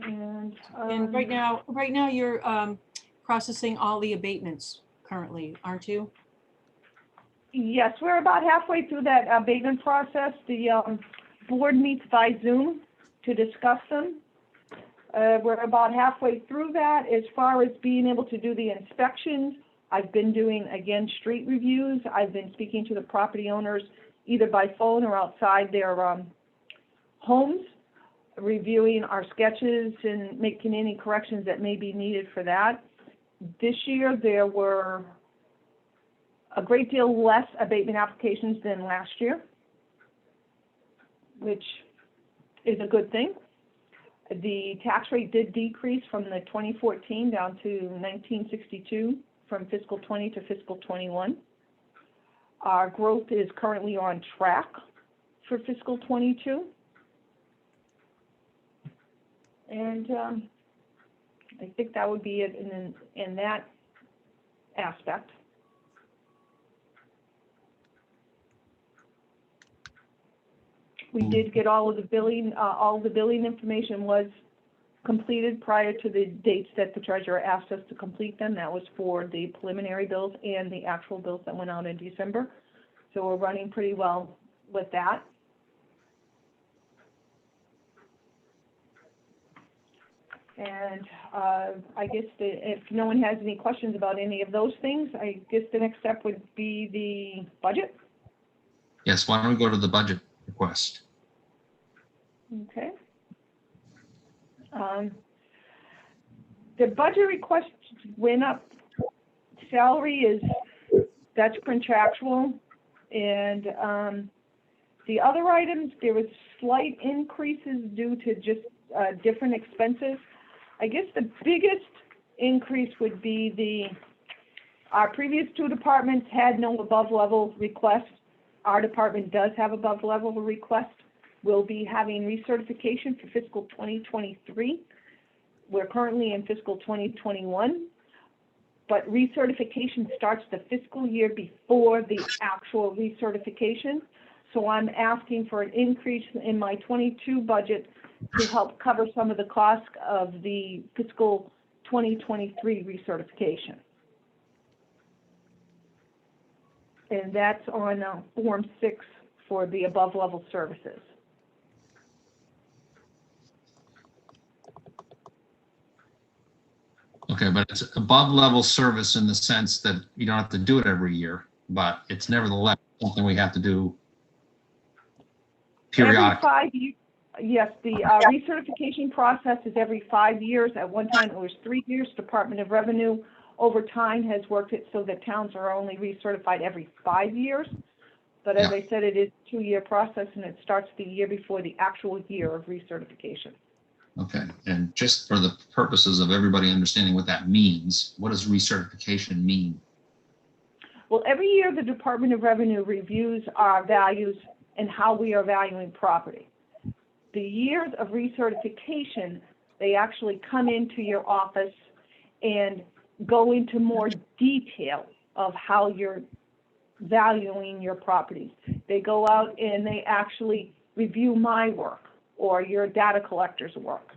And right now you're processing all the abatements currently, aren't you? Yes, we're about halfway through that abatement process. The board meets by Zoom to discuss them. We're about halfway through that. As far as being able to do the inspections, I've been doing, again, street reviews. I've been speaking to the property owners either by phone or outside their homes, reviewing our sketches and making any corrections that may be needed for that. This year, there were a great deal less abatement applications than last year, which is a good thing. The tax rate did decrease from the 2014 down to 1962 from fiscal 20 to fiscal 21. Our growth is currently on track for fiscal 22. And I think that would be it. And that aspect. We did get all of the billing information was completed prior to the dates that the treasurer asked us to complete them. That was for the preliminary bills and the actual bills that went out in December. So we're running pretty well with that. And I guess if no one has any questions about any of those things, I guess the next step would be the budget. Yes, why don't we go to the budget request? Okay. The budget request went up. Salary that's contractual. And the other items, there was slight increases due to just different expenses. I guess the biggest increase would be our previous two departments had no above level requests. Our department does have above level request. We'll be having recertification for fiscal 2023. We're currently in fiscal 2021, but recertification starts the fiscal year before the actual recertification. So I'm asking for an increase in my 22 budget to help cover some of the costs of the fiscal 2023 recertification. And that's on Form 6 for the above level services. Okay, but it's above level service in the sense that you don't have to do it every year, but it's nevertheless something we have to do periodically. Every 5 years. Yes, the recertification process is every 5 years. At one time it was 3 years. Department of Revenue over time has worked it so that towns are only recertified every 5 years. But as I said, it is a 2-year process and it starts the year before the actual year of recertification. Okay, and just for the purposes of everybody understanding what that means, what does recertification mean? Well, every year the Department of Revenue reviews our values and how we are valuing property. The years of recertification, they actually come into your office and go into more detail of how you're valuing your properties. They go out and they actually review my work or your data collector's work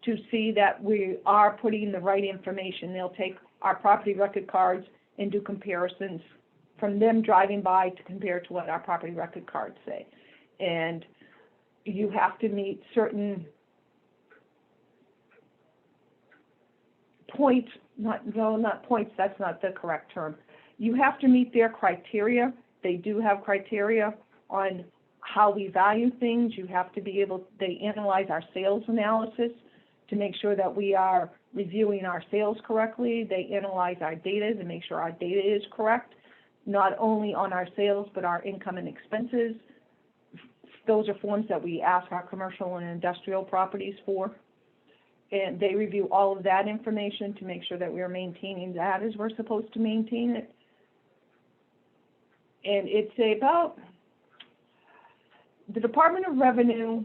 to see that we are putting the right information. They'll take our property record cards and do comparisons from them driving by to compare to what our property record cards say. And you have to meet certain points, not points, that's not the correct term. You have to meet their criteria. They do have criteria on how we value things. You have to be able, they analyze our sales analysis to make sure that we are reviewing our sales correctly. They analyze our data to make sure our data is correct, not only on our sales, but our income and expenses. Those are forms that we ask our commercial and industrial properties for. And they review all of that information to make sure that we're maintaining that as we're supposed to maintain it. And it's about, the Department of Revenue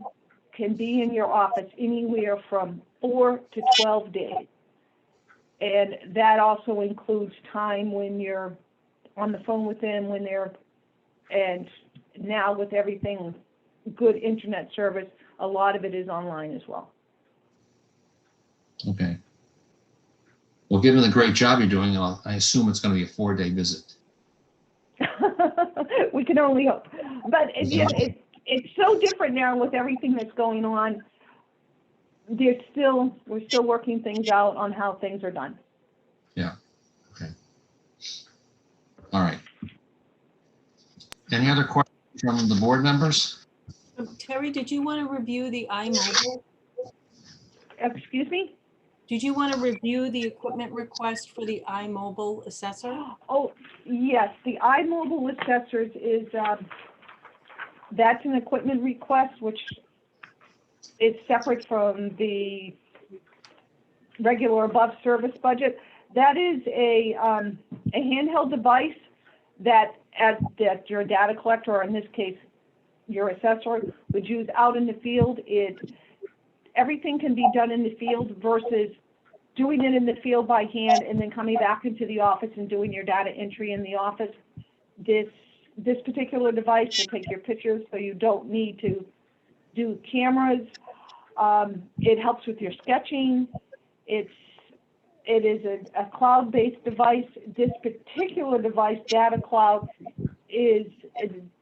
can be in your office anywhere from 4 to 12 days. And that also includes time when you're on the phone with them, when they're, and now with everything, good internet service, a lot of it is online as well. Okay. Well, given the great job you're doing, I assume it's going to be a 4-day visit. We can only hope. But it's so different now with everything that's going on. We're still working things out on how things are done. Yeah. Okay. All right. Any other questions from the board members? Terry, did you want to review the iMobile? Excuse me? Did you want to review the equipment request for the iMobile assessor? Oh, yes, the iMobile assessors is, that's an equipment request, which is separate from the regular above service budget. That is a handheld device that your data collector, or in this case, your assessor, would use out in the field. Everything can be done in the field versus doing it in the field by hand and then coming back into the office and doing your data entry in the office. This particular device will take your pictures, so you don't need to do cameras. It helps with your sketching. It is a cloud-based device. This particular device, Data Cloud, is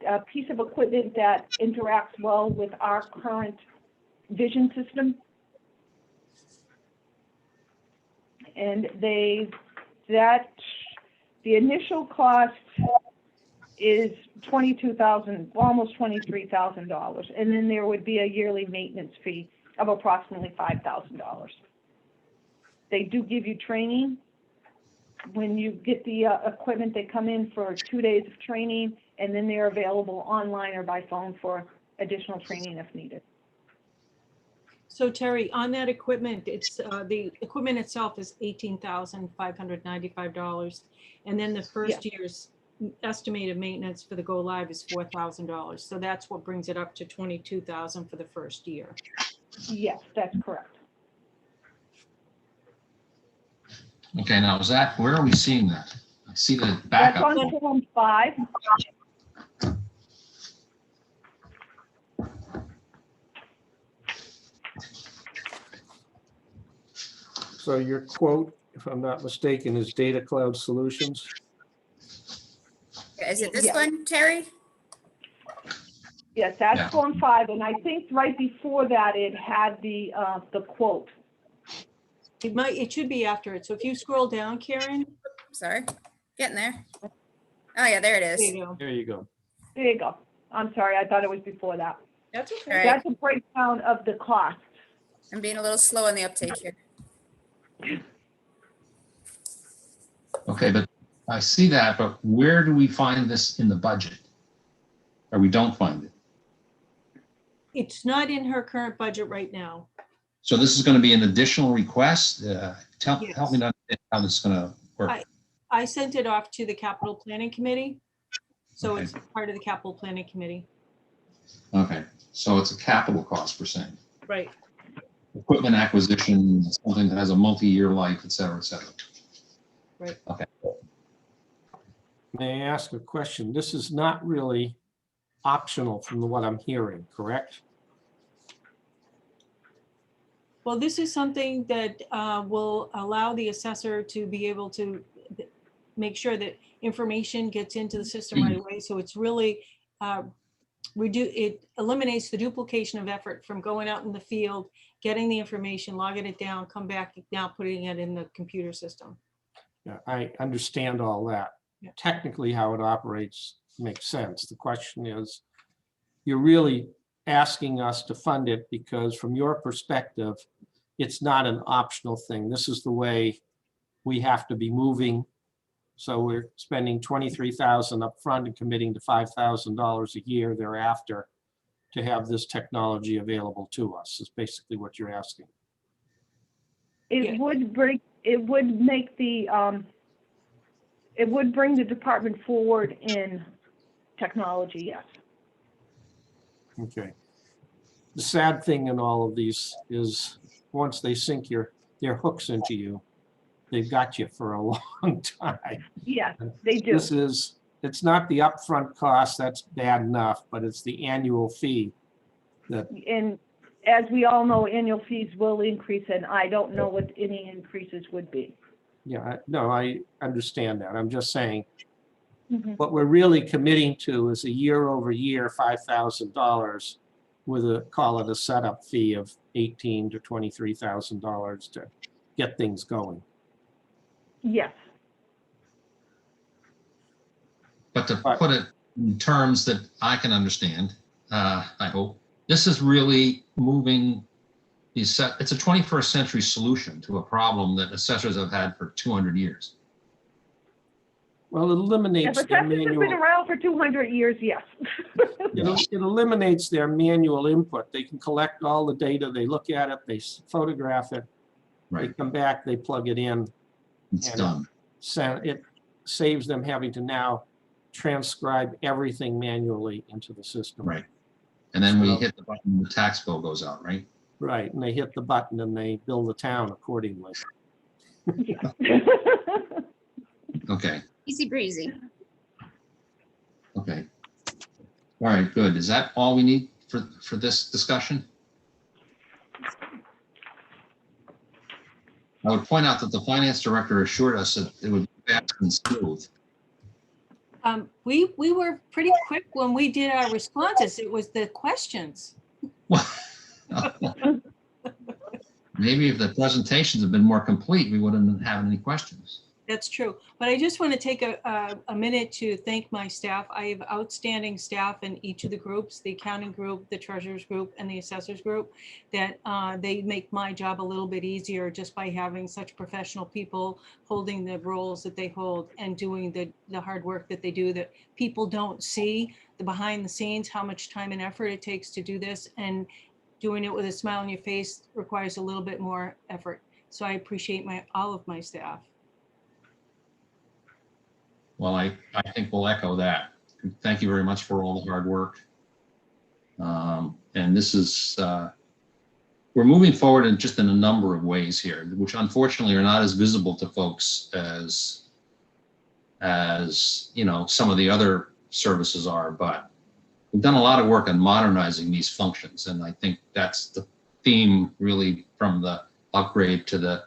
a piece of equipment that interacts well with our current vision system. And the initial cost is $22,000, almost $23,000, and then there would be a yearly maintenance fee of approximately $5,000. They do give you training. When you get the equipment, they come in for 2 days of training, and then they're available online or by phone for additional training if needed. So Terry, on that equipment, it's the equipment itself is $18,595, and then the first year's estimated maintenance for the go live is $4,000. So that's what brings it up to $22,000 for the first year. Yes, that's correct. Okay, now where are we seeing that? I see the That's backup. on Form 5. So your quote, if I'm not mistaken, is Data Cloud Solutions? Is it this one, Terry? Yes, that's Yeah. Form 5, and I think right before that it had the quote. It should be after it. So if you scroll down, Karen. Sorry, getting there. Oh yeah, there it There is. you go. There you go. There you go. I'm sorry, I thought it was before that. That's okay. All right. That's a breakdown of the cost. I'm being a little slow on the uptake here. Okay, but I see that, but where do we find this in the budget? Or we don't find it? It's not in her current budget right now. So this is going to be an additional request? Help Yes. me to understand how this is going to work. I sent it off to the capital planning committee. So Okay. it's part of the capital planning committee. Okay, so it's a capital cost, we're saying. Right. Equipment acquisition, something that has a multi-year life, et cetera, et cetera. Right. Okay. May I ask a question? This is not really optional from what I'm hearing, correct? Well, this is something that will allow the assessor to be able to make sure that information gets into the system right away. So it's really, it eliminates the duplication of effort from going out in the field, getting the information, logging it down, come back, now putting it in the computer system. Yeah, I understand all that. Yeah. Technically, how it operates makes sense. The question is, you're really asking us to fund it because from your perspective, it's not an optional thing. This is the way we have to be moving. So we're spending $23,000 up front and committing to $5,000 a year thereafter to have this technology available to us, is basically what you're asking. It would bring the department forward in technology, yes. Okay. The sad thing in all of these is once they sink their hooks into you, they've got you for a long time. Yes, they do. It's not the upfront cost, that's bad enough, but it's the annual fee that, And as we all know, annual fees will increase, and I don't know what any increases would be. yeah, no, I understand that. I'm just saying, Mhm. what we're really committing to is a year over year, $5,000 with call it a setup fee of $18,000 to $23,000 to get things going. Yes. But to put it in terms that I can understand, I hope, this is really moving, it's a 21st century solution to a problem that assessors have had for 200 years. Well, it eliminates If their assessors have been manual, around for 200 years, yes. it eliminates their manual input. They can collect all the data, they look at it, they photograph it, they Right, come back, they plug it in. it's and done. It saves them having to now transcribe everything manually into the system. Right. And then we So- hit the button, the tax bill goes out, right? Right, and they hit the button and they bill the town accordingly. Yeah. Okay, Easy breezy. okay. All right, good. Is that all we need for this discussion? I would point out that the finance director assured us that it would be fast and smooth. We were pretty quick when we did our responses. It was the questions. Maybe if the presentations had been more complete, we wouldn't have had any questions. That's true. But I just want to take a minute to thank my staff. I have outstanding staff in each of the groups, the accounting group, the treasurer's group, and the assessor's group, that they make my job a little bit easier just by having such professional people holding the roles that they hold and doing the hard work that they do, that people don't see the behind the scenes, how much time and effort it takes to do this, and doing it with a smile on your face requires a little bit more effort. So I appreciate all of my staff. Well, I think we'll echo that. Thank you very much for all the hard work. And this is, we're moving forward in just in a number of ways here, which unfortunately are not as visible to folks as you know, some of the other services are, but we've done a lot of work on modernizing these functions. And I think that's the theme really from the upgrade to the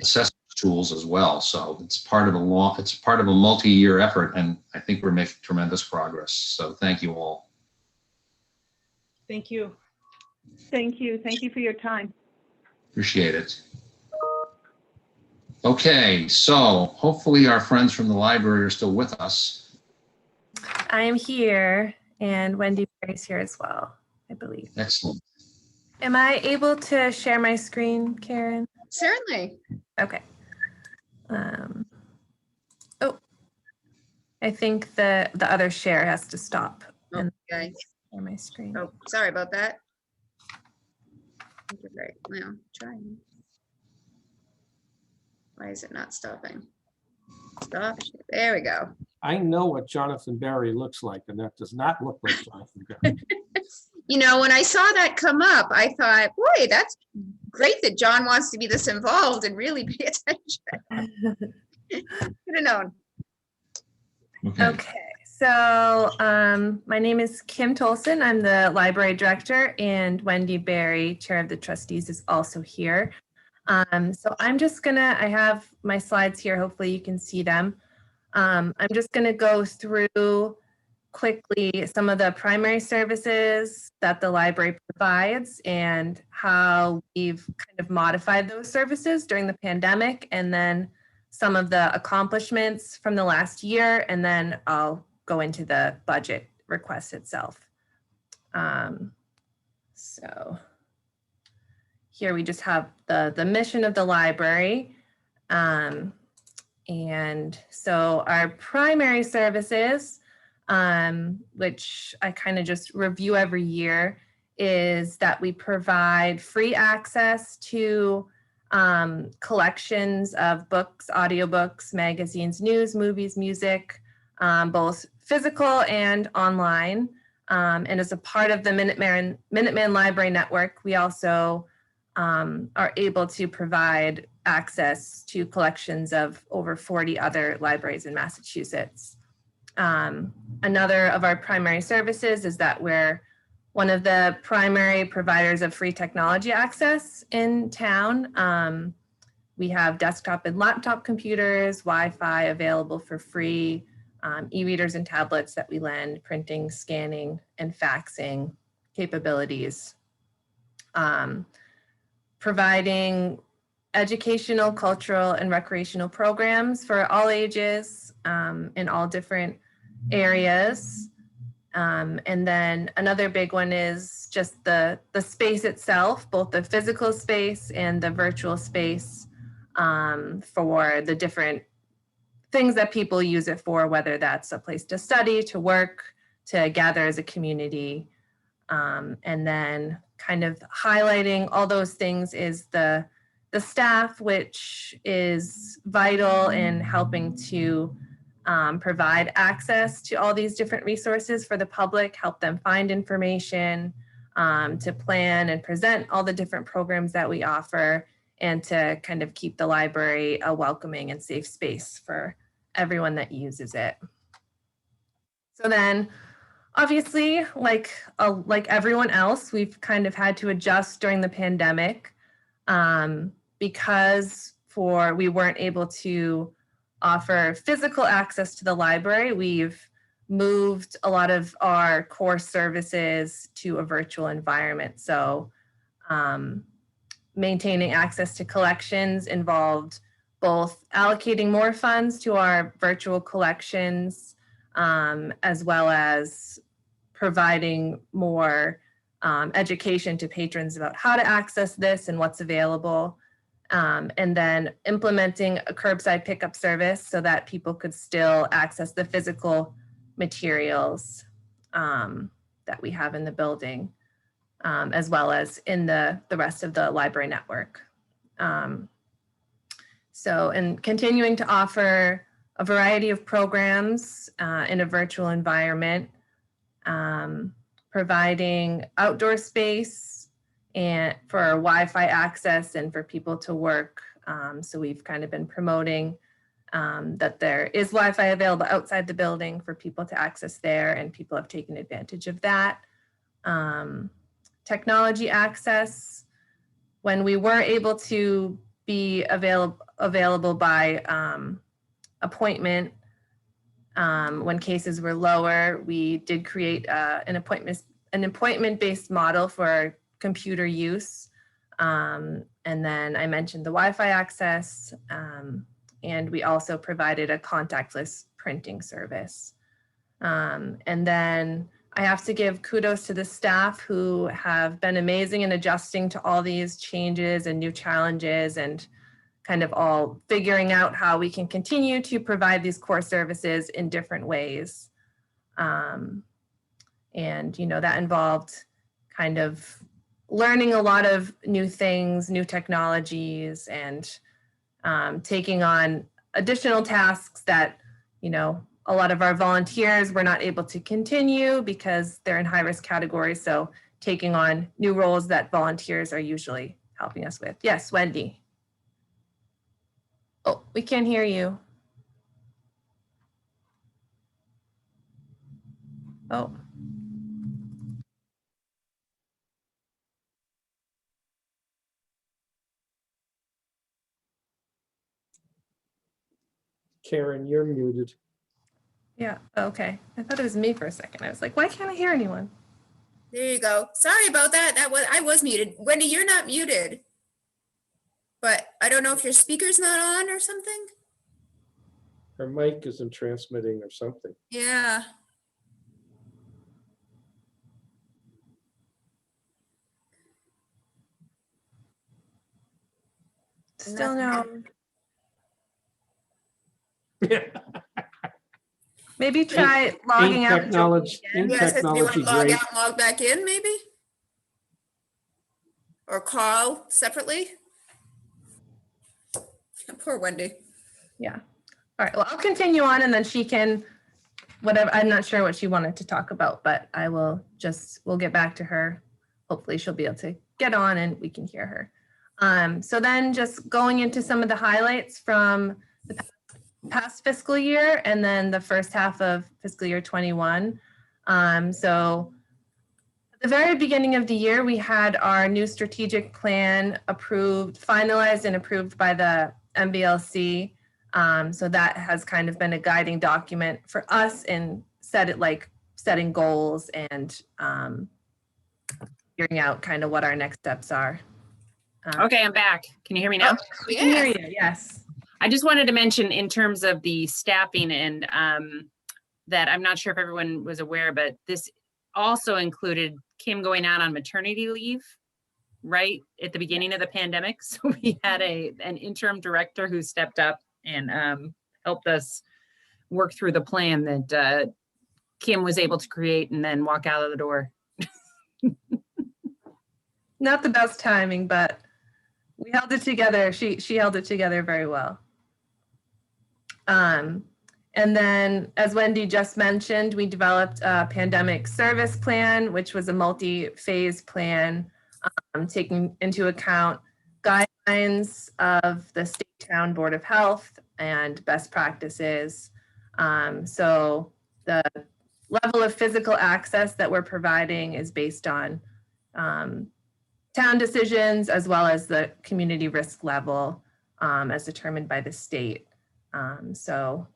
assessment tools as well. So it's part of a multi-year effort, and I think we're making tremendous progress. So thank you all. Thank you. Thank you. Thank you for your time. Appreciate it. Okay, so hopefully our friends from the library are still with us. I am here, and Wendy Berry's here as well, I believe. Excellent. Am I able to share my screen, Karen? Certainly. Okay. Oh, I think the other share has to stop. And Okay. share my screen. Oh, sorry about that. Right now, trying. Why is it not stopping? Stop. There we go. I know what Jonathan Barry looks like, and that does not look like Jonathan Barry. You know, when I saw that come up, I thought, boy, that's great that John wants to be this involved and really pay attention. Could have known. Okay, so my name is Kim Tolson. I'm the library director, and Wendy Berry, chair of the trustees, is also here. So I'm just I have my slides here. Hopefully you can see them. I'm just gonna go through quickly some of the primary services that the library provides and how we've kind of modified those services during the pandemic, and then some of the accomplishments from the last year, and then I'll go into the budget request itself. So here we just have the mission of the library. And so our primary services, which I kind of just review every year, is that we provide free access to collections of books, audiobooks, magazines, news, movies, music, both physical and online. And as a part of the Minuteman Library Network, we also are able to provide access to collections of over 40 other libraries in Massachusetts. Another of our primary services is that we're one of the primary providers of free technology access in town. We have desktop and laptop computers, Wi-Fi available for free, e-readers and tablets that we lend, printing, scanning, and faxing capabilities. Providing educational, cultural, and recreational programs for all ages in all different areas. And then another big one is just the space itself, both the physical space and the virtual space, for the different things that people use it for, whether that's a place to study, to work, to gather as a community. And then kind of highlighting all those things is the staff, which is vital in helping to provide access to all these different resources for the public, help them find information, to plan and present all the different programs that we offer, and to kind of keep the library a welcoming and safe space for everyone that uses it. So then, obviously, like everyone else, we've kind of had to adjust during the pandemic because we weren't able to offer physical access to the library. We've moved a lot of our core services to a virtual environment. So maintaining access to collections involved both allocating more funds to our virtual collections, as well as providing more education to patrons about how to access this and what's available. And then implementing a curbside pickup service so that people could still access the physical materials that we have in the building, as well as in the rest of the library network. And continuing to offer a variety of programs in a virtual environment, providing outdoor space and for Wi-Fi access and for people to work. So we've kind of been promoting that there is Wi-Fi available outside the building for people to access there, and people have taken advantage of that. Technology access, when we were able to be available by appointment, when cases were lower, we did create an appointment-based model for computer use. And then I mentioned the Wi-Fi access, and we also provided a contactless printing service. And then I have to give kudos to the staff who have been amazing in adjusting to all these changes and new challenges, and kind of all figuring out how we can continue to provide these core services in different ways. And, you know, that involved kind of learning a lot of new things, new technologies, and taking on additional tasks that, you know, a lot of our volunteers were not able to continue because they're in high-risk categories. So taking on new roles that volunteers are usually helping us with. Yes, Wendy. Oh, we can't hear you. Oh. Karen, you're muted. Yeah, okay. I thought it was me for a second. I was like, why can't I hear anyone? There you go. Sorry about that. I was muted. Wendy, you're not muted. But I don't know if your speaker's not on or something. Her mic isn't transmitting or something. Yeah. Still no. Maybe try logging out. Technology, Yes, do you want technology to log great. out and log back in, maybe? Or call separately? Poor Wendy. Yeah. All right. Well, I'll continue on, and then she can, whatever. I'm not sure what she wanted to talk about, but I will we'll get back to her. Hopefully she'll be able to get on and we can hear her. So then just going into some of the highlights from the past fiscal year and then the first half of fiscal year 21. So at the very beginning of the year, we had our new strategic plan finalized and approved by the MBLC. So that has kind of been a guiding document for us in setting goals and figuring out kind of what our next steps are. Okay, I'm back. Can you hear me now? We can hear you, yes. I just wanted to mention in terms of the staffing and that I'm not sure if everyone was aware, but this also included Kim going out on maternity leave right at the beginning of the pandemic. So we had an interim director who stepped up and helped us work through the plan that Kim was able to create and then walk out of the door. Not the best timing, but we held it together. She held it together very well. And then, as Wendy just mentioned, we developed a pandemic service plan, which was a multi-phase plan, taking into account guidelines guidelines of the State Town Board of Health and best practices. So the level of physical access that we're providing is based on town decisions as well as the community risk level as determined by the state. So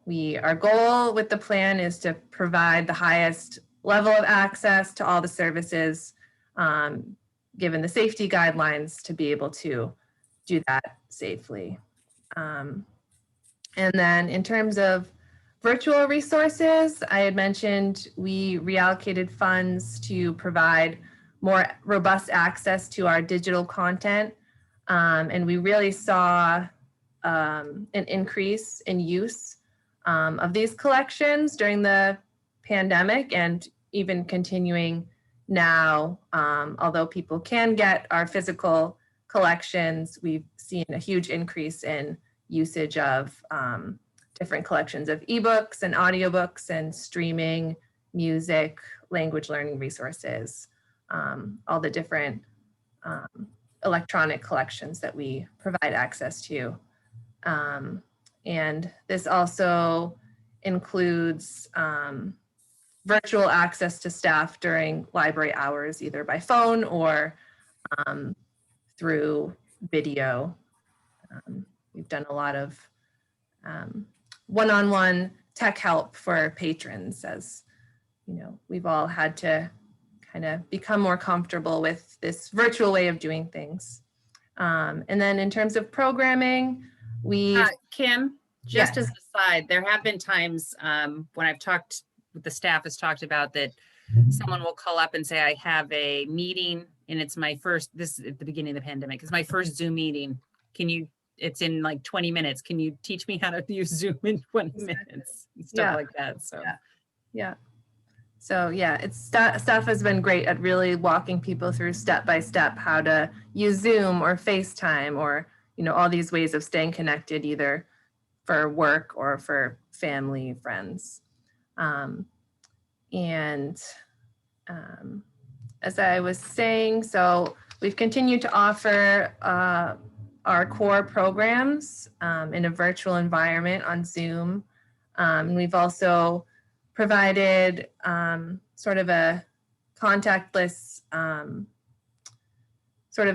our goal with the plan is to provide the highest level of access to all the services, given the safety guidelines, to be able to do that safely. And then in terms of virtual resources, I had mentioned we reallocated funds to provide more robust access to our digital content. And we really saw an increase in use of these collections during the pandemic and even continuing now. Although people can get our physical collections, we've seen a huge increase in usage of different collections of ebooks and audiobooks and streaming, music, language learning resources, all the different electronic collections that we provide access to. And this also includes virtual access to staff during library hours, either by phone or through video. We've done a lot of one-on-one tech help for patrons, as you know, we've all had to kind of become more comfortable with this virtual way of doing things. And then in terms of programming, Kim, just Yes. as an aside, there have been times when I've talked with the staff has talked about that someone will call up and say, I have a meeting and it's my first, this is at the beginning of the pandemic, it's my first Zoom meeting. It's in like 20 minutes. Can you teach me how to use Zoom in 20 minutes? And stuff like that. So yeah. So yeah, staff has been great at really walking people through step by step how to use Zoom or FaceTime or, you know, all these ways of staying connected, either for work or for family, friends. As I was saying, so we've continued to offer our core programs in a virtual environment on Zoom. We've also provided sort of a contactless, sorry,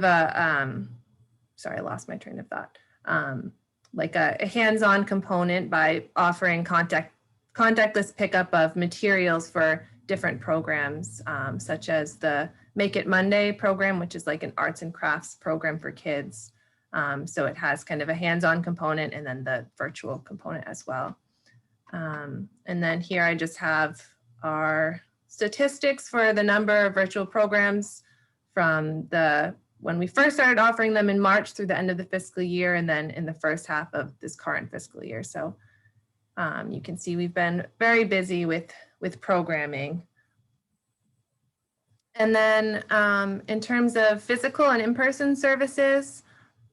I lost my train of thought. Like a hands-on component by offering contactless pickup of materials for different programs, such as the Make It Monday program, which is like an arts and crafts program for kids. So it has kind of a hands-on component and then the virtual component as well. And then here I just have our statistics for the number of virtual programs from when we first started offering them in March through the end of the fiscal year, and then in the first half of this current fiscal year. So you can see we've been very busy with programming. And then in terms of physical and in-person services,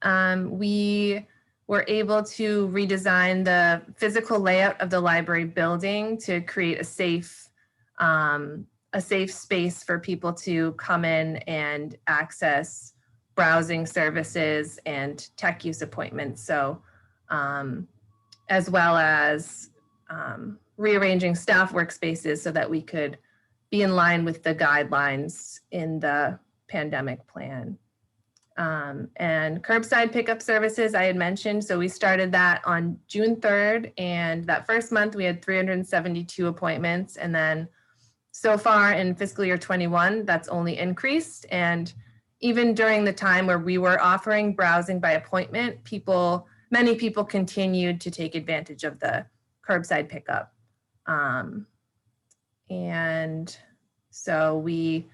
we were able to redesign the physical layout of the library building to create a safe space for people to come in and access browsing services and tech use appointments. So as well as rearranging staff workspaces so that we could be in line with the guidelines in the pandemic plan. And curbside pickup services I had mentioned. So we started that on June 3rd, and that first month we had 372 appointments. And then so far in fiscal year 21, that's only increased. And even during the time where we were offering browsing by appointment, many people continued to take advantage of the curbside pickup. And so we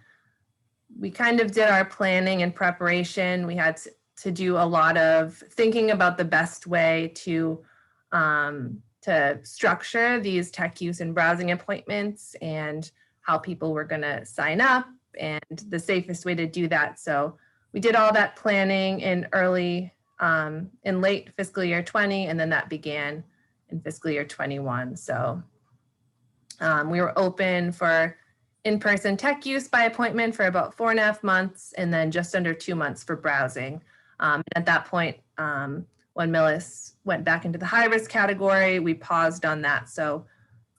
kind of did our planning and preparation. We had to do a lot of thinking about the best way to structure these tech use and browsing appointments and how people were going to sign up and the safest way to do that. So we did all that planning in late fiscal year 20, and then that began in fiscal year 21. So we were open for in-person tech use by appointment for about 4.5 months, and then just under 2 months for browsing. At that point, when MIllis went back into the high risk category, we paused on that. So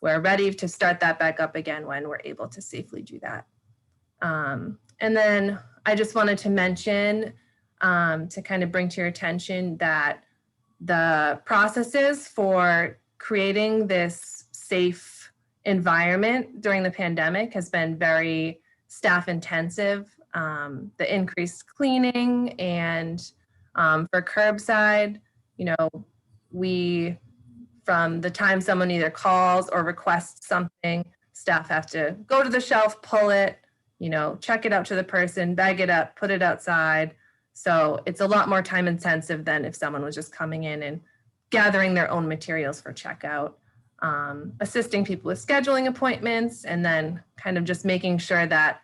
we're ready to start that back up again when we're able to safely do that. And then I just wanted to mention, to kind of bring to your attention that the processes for creating this safe environment during the pandemic has been very staff intensive. The increased cleaning and for curbside, you know, we, from the time someone either calls or requests something, staff have to go to the shelf, pull it, you know, check it out to the person, bag it up, put it outside. So it's a lot more time intensive than if someone was just coming in and gathering their own materials for checkout, assisting people with scheduling appointments, and then kind of just making sure that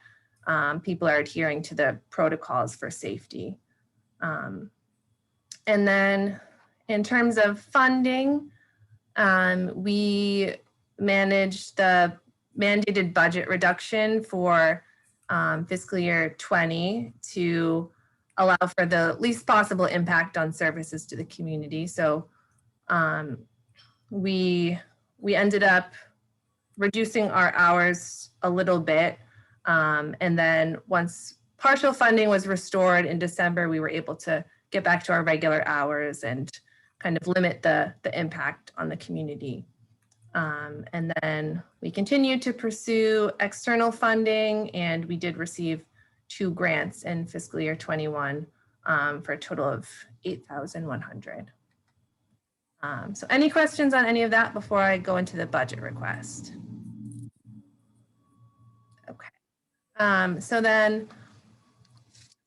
people are adhering to the protocols for safety. And then in terms of funding, we managed the mandated budget reduction for fiscal year 20 to allow for the least possible impact on services to the community. So we ended up reducing our hours a little bit. And then once partial funding was restored in December, we were able to get back to our regular hours and kind of limit the impact on the community. And then we continued to pursue external funding, and we did receive 2 grants in fiscal year 21 for a total of $8,100. So any questions on any of that before I go into the budget request? Okay. So then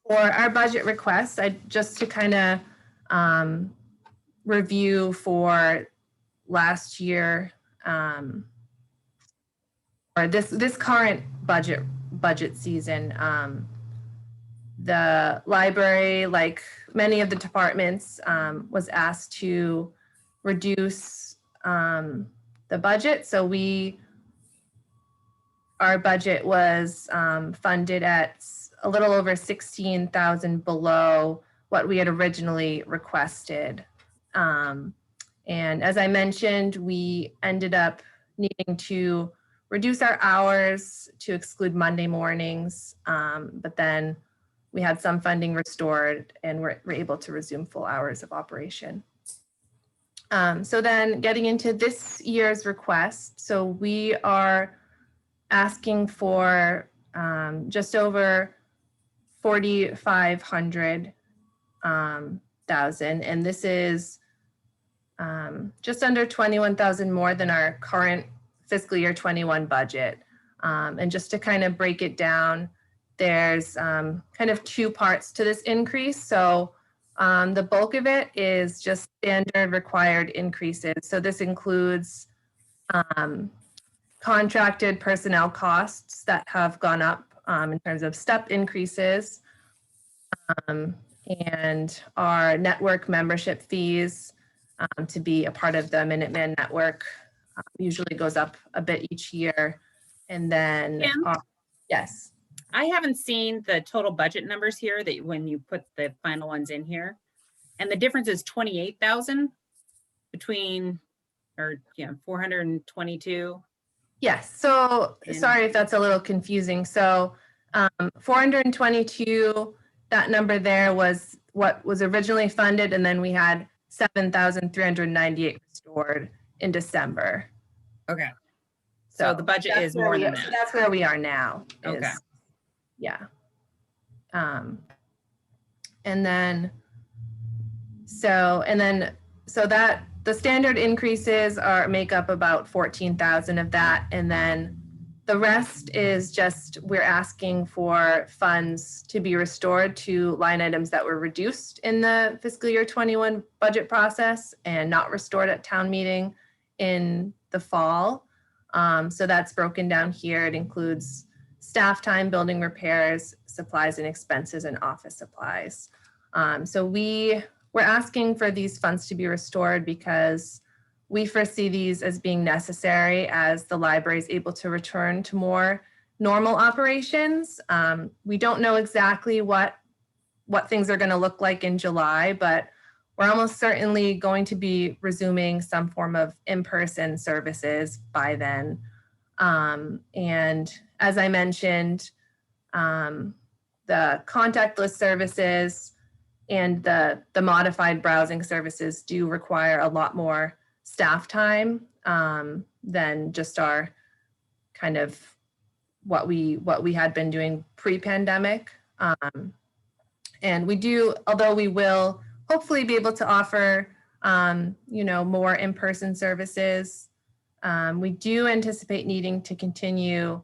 for our budget request, just to kind of review for last year, or this current budget season, the library, like many of the departments, was asked to reduce the budget. So our budget was funded at a little over 16,000 below what we had originally requested. And as I mentioned, we ended up needing to reduce our hours to exclude Monday mornings, but then we had some funding restored and we're able to resume full hours of operation. So then getting into this year's request, so we are asking for just over 4,500 thousand, and this is just under 21,000 more than our current fiscal year 21 budget. And just to kind of break it down, there's kind of 2 parts to this increase. So the bulk of it is just standard required increases. So this includes contracted personnel costs that have gone up in terms of step increases, and our network membership fees to be a part of the Minuteman network usually goes up a bit each year. And then, yes. I haven't seen the total budget numbers here that when you put the final ones in here, and the difference is 28,000 between, or 422. Yes, so sorry if that's a little confusing. So 422, that number there was what was originally funded, and then we had 7,398 restored in December. Okay. So the budget is more than that. That's where we are now. Okay. Yeah. And then, so that the standard increases make up about 14,000 of that. And then the rest is just, we're asking for funds to be restored to line items that were reduced in the fiscal year 21 budget process and not restored at town meeting in the fall. So that's broken down here. It includes staff time, building repairs, supplies and expenses, and office supplies. So we're asking for these funds to be restored because we foresee these as being necessary as the library is able to return to more normal operations. We don't know exactly what what things are going to look like in July, but we're almost certainly going to be resuming some form of in-person services by then. And as I mentioned, the contactless services and the modified browsing services do require a lot more staff time than just our kind of what we had been doing pre-pandemic. And we do, although we will hopefully be able to offer, more in-person services, we do anticipate needing to continue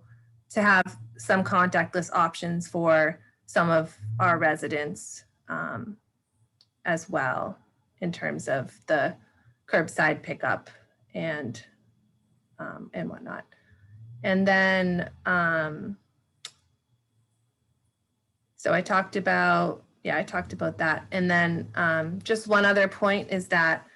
to have some contactless options for some of our residents as well, in terms of the curbside pickup and whatnot. And then, so I talked about that. And then just one other point is that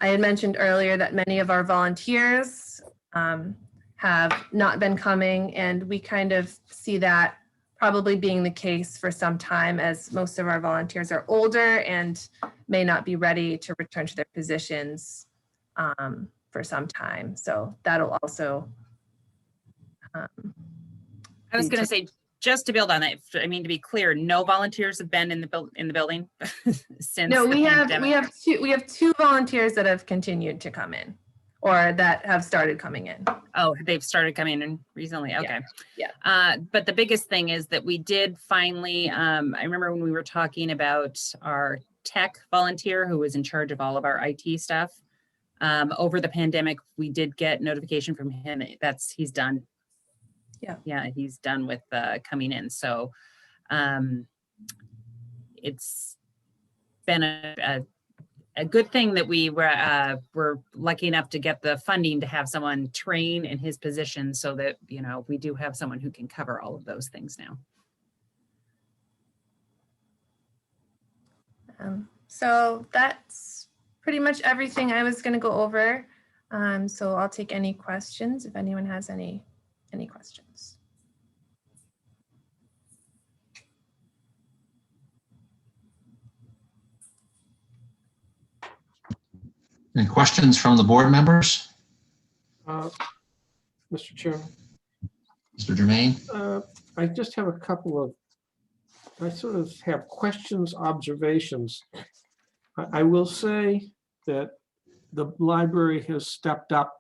I had mentioned earlier that many of our volunteers have not been coming, and we kind of see that probably being the case for some time, as most of our volunteers are older and may not be ready to return to their positions for some time. So that'll also. I was going to say, just to build on that, I mean, to be clear, no volunteers have been in the building since. No, the we pandemic. have two volunteers that have continued to come in, or that have started coming in. Oh, they've started coming in recently. Okay. Yeah. But the biggest thing is that we did finally, I remember when we were talking about our tech volunteer who was in charge of all of our IT stuff. Over the pandemic, we did get notification from him. He's done. Yeah, he's done with coming in. So it's been a good thing that we were lucky enough to get the funding to have someone train in his position, so that, we do have someone who can cover all of those things now. So that's pretty much everything I was going to go over. So I'll take any questions if anyone has any questions. Any questions from the board members? Mr. Chairman, Mr. Jermaine? I just have a couple of, I sort of have questions, observations. I will say that the library has stepped up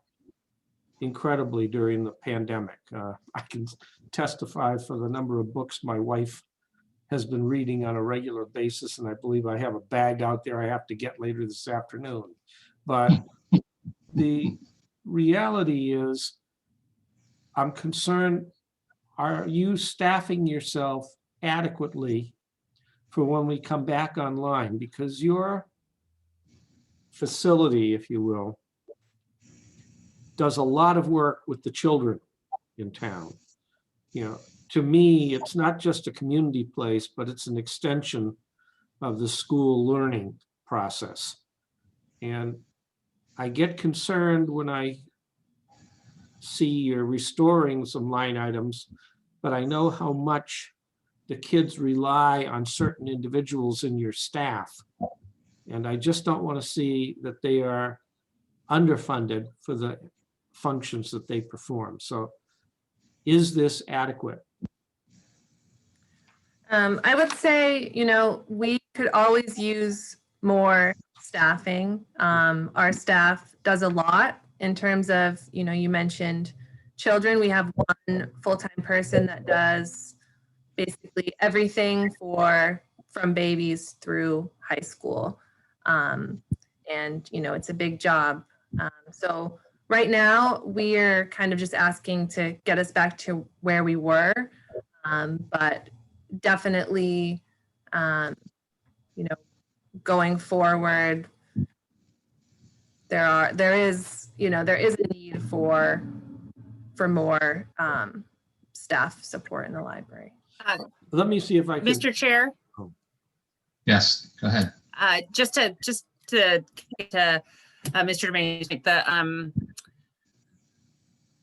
incredibly during the pandemic. I can testify for the number of books my wife has been reading on a regular basis, and I believe I have a bag out there I have to get later this afternoon. But the reality is, I'm concerned, are you staffing yourself adequately for when we come back online? Because your facility, if you will, does a lot of work with the children in town. To me, it's not just a community place, but it's an extension of the school learning process. And I get concerned when I see you're restoring some line items, but I know how much the kids rely on certain individuals in your staff. And I just don't want to see that they are underfunded for the functions that they perform. So is this adequate? I would say, we could always use more staffing. Our staff does a lot in terms of, you mentioned children. We have one full-time person that does basically everything from babies through high school. And, it's a big job. So right now we're kind of just asking to get us back to where we were. But definitely, going forward, there is a need for more staff support in the library. Let me see if I can. Mr. Chair. Yes, go ahead. Just to Mr. Jermaine,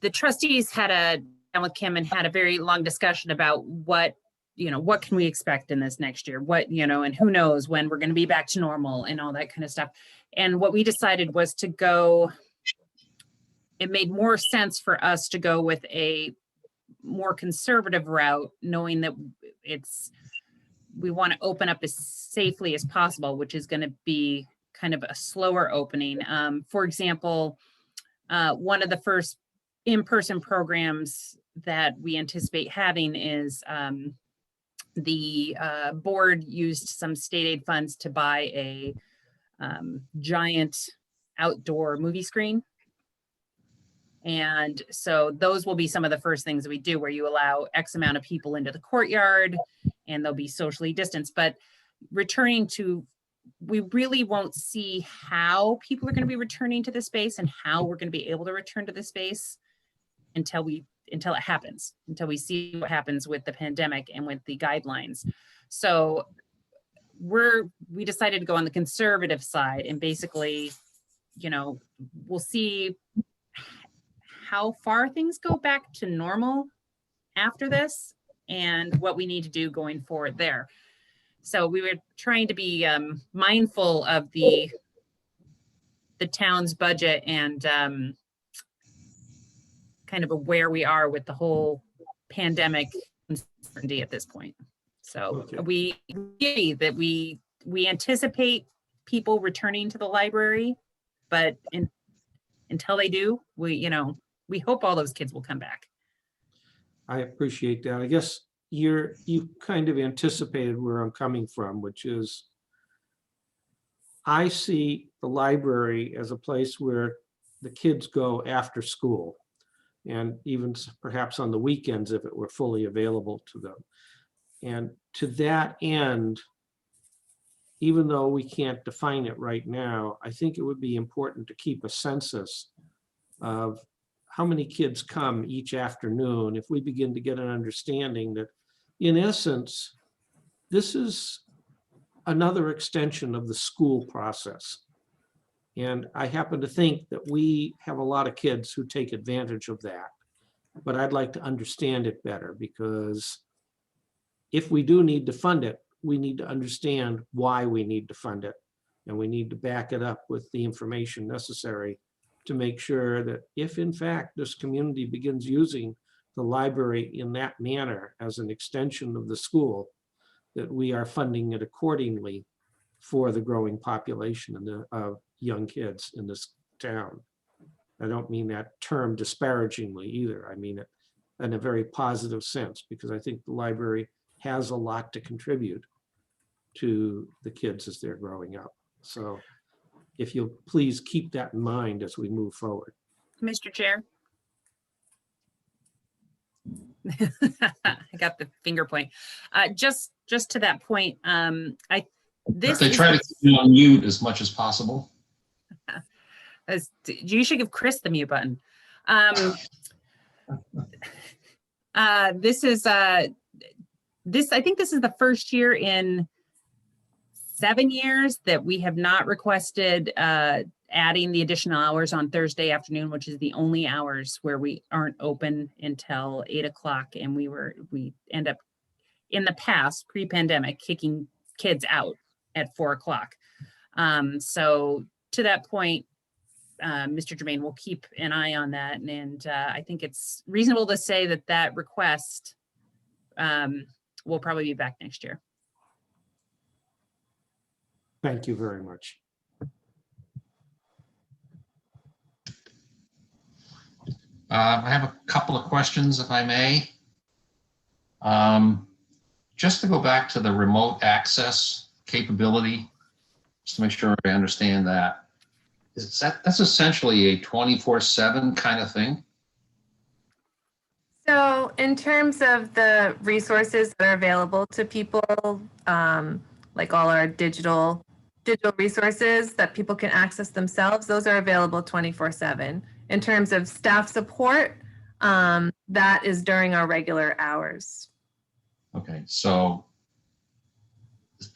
the trustees had down with Kim and had a very long discussion about what what can we expect in this next year? And who knows when we're going to be back to normal and all that kind of stuff. And what we decided was to go, it made more sense for us to go with a more conservative route, knowing that we want to open up as safely as possible, which is going to be kind of a slower opening. For example, one of the first in-person programs that we anticipate having is the board used some state aid funds to buy a giant outdoor movie screen. And so those will be some of the first things that we do, where you allow X amount of people into the courtyard and they'll be socially distanced. But returning to, we really won't see how people are going to be returning to the space and how we're going to be able to return to the space until it happens, until we see what happens with the pandemic and with the guidelines. So we decided to go on the conservative side, and basically, we'll see how far things go back to normal after this and what we need to do going forward there. So we were trying to be mindful of the town's budget and kind of where we are with the whole pandemic uncertainty at this point. So we anticipate people returning to the library, but until they do, we hope all those kids will come back. I appreciate that. I guess you kind of anticipated where I'm coming from, which is I see the library as a place where the kids go after school, and even perhaps on the weekends if it were fully available to them. And to that end, even though we can't define it right now, I think it would be important to keep a census of how many kids come each afternoon if we begin to get an understanding that, in essence, this is another extension of the school process. And I happen to think that we have a lot of kids who take advantage of that. But I'd like to understand it better, because if we do need to fund it, we need to understand why we need to fund it. And we need to back it up with the information necessary to make sure that if in fact this community begins using the library in that manner as an extension of the school, that we are funding it accordingly for the growing population of young kids in this town. I don't mean that term disparagingly either. I mean it in a very positive sense, because I think the library has a lot to contribute to the kids as they're growing up. So if you'll please keep that in mind as we move forward. Mr. Chair. I got the finger point. Just to that point, they try to keep you on mute as much as possible. You should give Chris the mute button. I think this is the first year in 7 years that we have not requested adding the additional hours on Thursday afternoon, which is the only hours where we aren't open until 8 o'clock. And we end up in the past, pre-pandemic, kicking kids out at 4 o'clock. So to that point, Mr. Germain will keep an eye on that. And I think it's reasonable to say that request will probably be back next year. Thank you very much. I have a couple of questions, if I may. Just to go back to the remote access capability, just to make sure I understand that. That's essentially a 24/7 kind of thing? So in terms of the resources that are available to people, like all our digital resources that people can access themselves, those are available 24/7. In terms of staff support, that is during our regular hours. Okay, so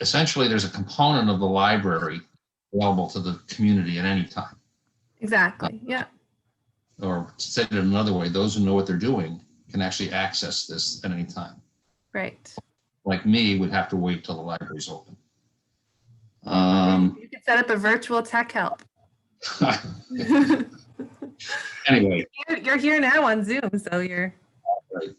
essentially there's a component of the library available to the community at any time. Exactly, yeah. Or said in another way, those who know what they're doing can actually access this at any time. Right. like me would have to wait till the library's open. You could set up a virtual tech help. Anyway. You're here now on Zoom, so you're. Right.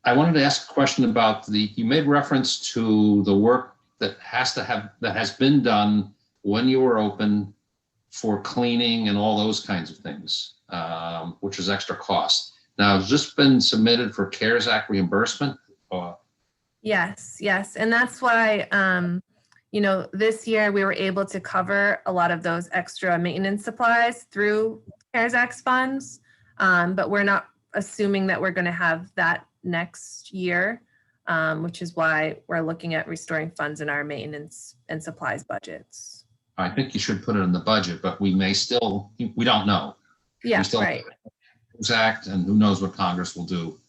I wanted to ask a question about you made reference to the work that has been done when you were open for cleaning and all those kinds of things, which is extra cost. Now, has this been submitted for CARES Act reimbursement? Yes, yes. And that's why, this year we were able to cover a lot of those extra maintenance supplies through CARES Act funds. But we're not assuming that we're going to have that next year, which is why we're looking at restoring funds in our maintenance and supplies budgets. I think you should put it in the budget, but we don't know. Yeah, right. Act, and who knows what Congress will do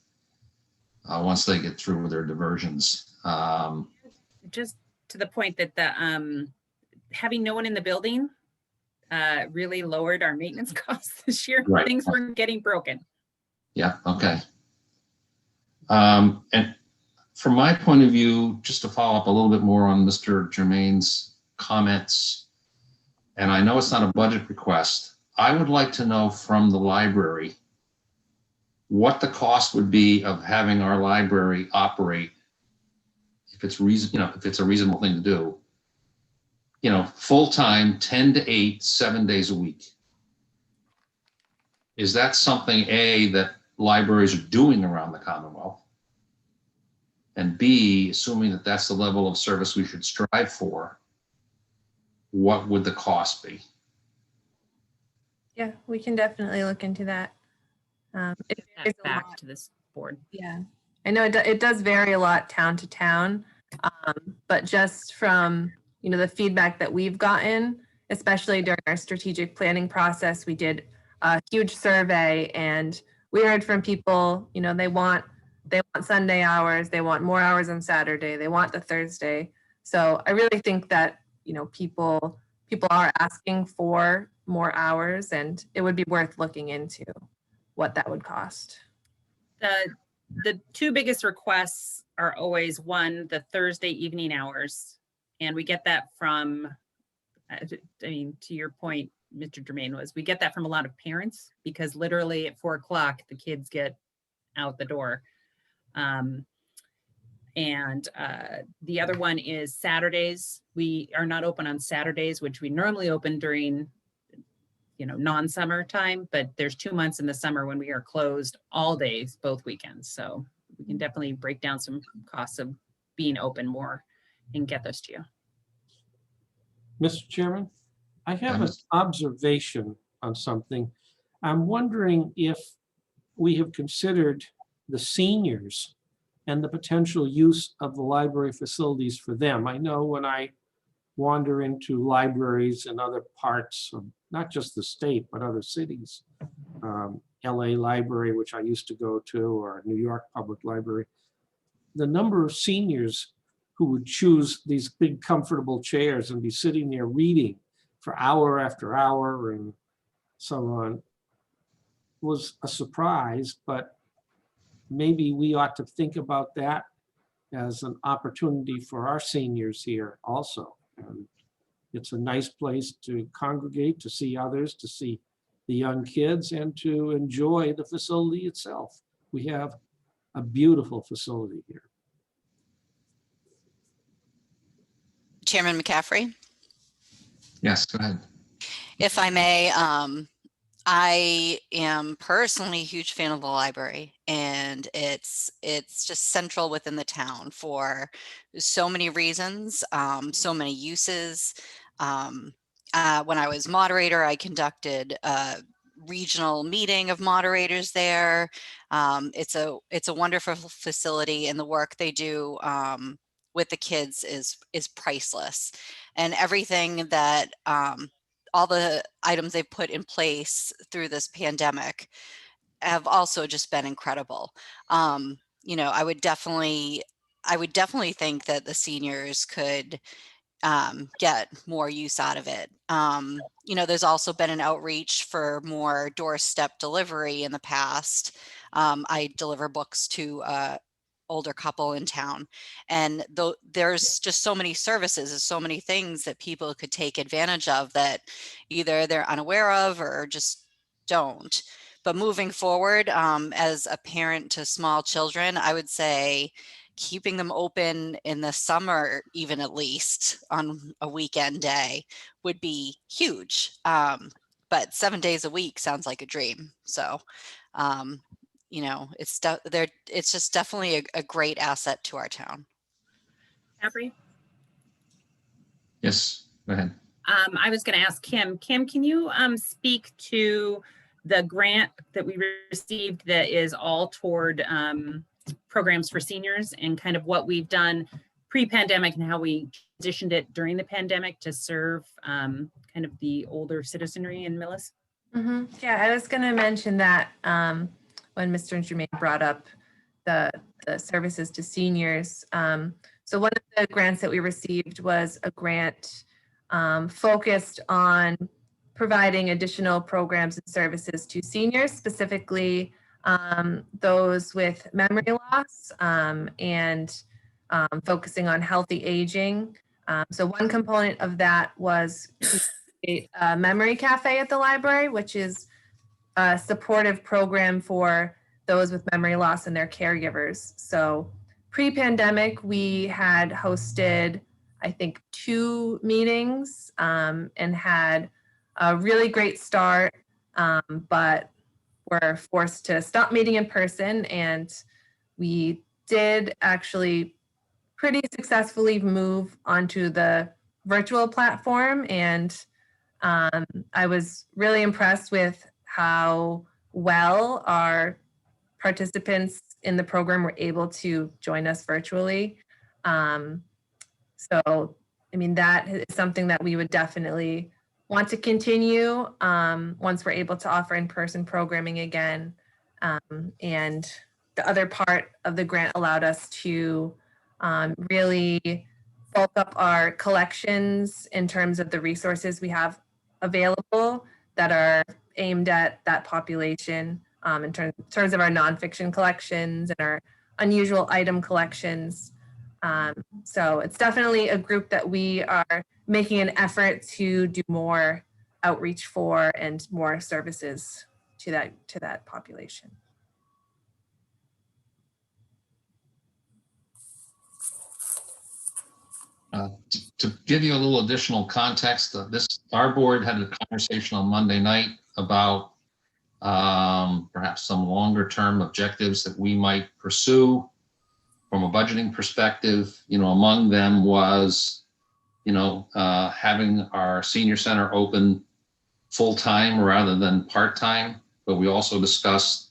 once they get through with their diversions. Just to the point that having no one in the building really lowered our maintenance costs this year. Right. Things were getting broken. Yeah, okay. And from my point of view, just to follow up a little bit more on Mr. Germain's comments, and I know it's not a budget request, I would like to know from the library what the cost would be of having our library operate, if it's if it's a reasonable thing to do, full-time, 10 to 8, 7 days a week. Is that something, A, that libraries are doing around the Commonwealth? And B, assuming that that's the level of service we should strive for, what would the cost be? Yeah, we can definitely look into that. Back to this board. Yeah, I know it does vary a lot town to town, but just from the feedback that we've gotten, especially during our strategic planning process, we did a huge survey, and we heard from people. They want Sunday hours, they want more hours on Saturday, they want the Thursday. So I really think that people are asking for more hours, and it would be worth looking into what that would cost. The two biggest requests are always, one, the Thursday evening hours. And we get that from, to your point, Mr. Germain, we get that from a lot of parents, because literally at 4 o'clock, the kids get out the door. And the other one is Saturdays. We are not open on Saturdays, which we normally open during non-summer time, but there's 2 months in the summer when we are closed all days, both weekends. So we can definitely break down some costs of being open more and get those to you. Mr. Chairman, I have an observation on something. I'm wondering if we have considered the seniors and the potential use of the library facilities for them. I know when I wander into libraries in other parts of not just the state, but other cities, LA Library, which I used to go to, or New York Public Library, the number of seniors who would choose these big comfortable chairs and be sitting there reading for hour after hour and so on was a surprise, but maybe we ought to think about that as an opportunity for our seniors here also. And it's a nice place to congregate, to see others, to see the young kids, and to enjoy the facility itself. We have a beautiful facility here. Chairman McCaffrey? Yes, go ahead. If I may, I am personally a huge fan of the library, and it's just central within the town for so many reasons, so many uses. When I was moderator, I conducted a regional meeting of moderators there. It's a wonderful facility, and the work they do with the kids is priceless, and everything that all the items they've put in place through this pandemic have also just been incredible. I would definitely think that the seniors could get more use out of it. There's also been an outreach for more doorstep delivery in the past. I deliver books to older couple in town, and there's just so many services, there's so many things that people could take advantage of that either they're unaware of or just don't. But moving forward, as a parent to small children, I would say keeping them open in the summer, even at least on a weekend day, would be huge. But 7 days a week sounds like a dream. So it's just definitely a great asset to our town. Capri? Yes, go ahead. I was going to ask Kim. Kim, can you speak to the grant that we received that is all toward programs for seniors, and kind of what we've done pre-pandemic and how we transitioned it during the pandemic to serve kind of the older citizenry in MIllis? Yeah, I was going to mention that when Mr. Germain brought up the services to seniors. So one of the grants that we received was a grant focused on providing additional programs and services to seniors, specifically those with memory loss and focusing on healthy aging. So one component of that was a memory cafe at the library, which is a supportive program for those with memory loss and their caregivers. So pre-pandemic, we had hosted, I think, 2 meetings and had a really great start, but were forced to stop meeting in person. And we did actually pretty successfully move onto the virtual platform. And I was really impressed with how well our participants in the program were able to join us virtually. So, I mean, that is something that we would definitely want to continue once we're able to offer in-person programming again. And the other part of the grant allowed us to really bulk up our collections in terms of the resources we have available that are aimed at that population, in terms of our nonfiction collections and our unusual item collections. So it's definitely a group that we are making an effort to do more outreach for and more services to that population. To give you a little additional context, our board had a conversation on Monday night about perhaps some longer term objectives that we might pursue from a budgeting perspective. Among them was, having our senior center open full-time rather than part-time. But we also discussed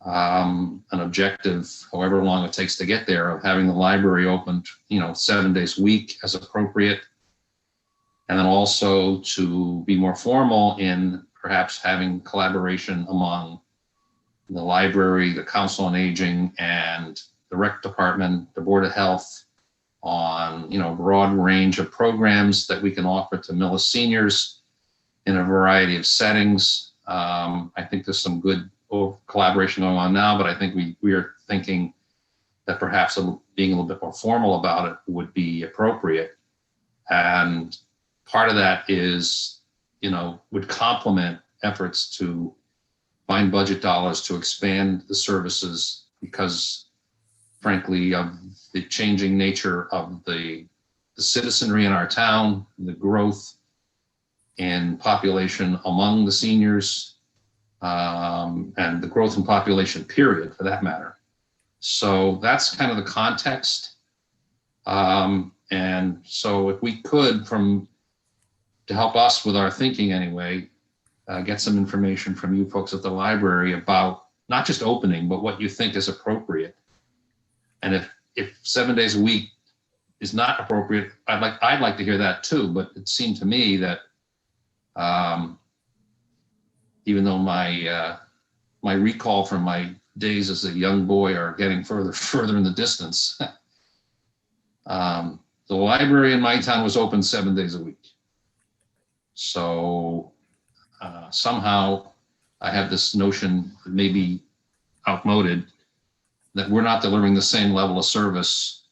an objective, however long it takes to get there, of having the library open, 7 days a week as appropriate. And then also to be more formal in perhaps having collaboration among the library, the Council on Aging, and the Rec Department, the Board of Health, on a broad range of programs that we can offer to MIllis seniors in a variety of settings. I think there's some good collaboration going on now, but I think we are thinking that perhaps being a little bit more formal about it would be appropriate. And part of that is, would complement efforts to find budget dollars to expand the services, because frankly, of the changing nature of the citizenry in our town, the growth in population among the seniors, and the growth in population period for that matter. So that's kind of the context. And so if we could, to help us with our thinking anyway, get some information from you folks at the library about not just opening, but what you think is appropriate. And if 7 days a week is not appropriate, I'd like to hear that too. But it seemed to me that even though my recall from my days as a young boy are getting further in the distance, the library in my town was open 7 days a week. So somehow I have this notion that maybe outmoded, that we're not delivering the same level of service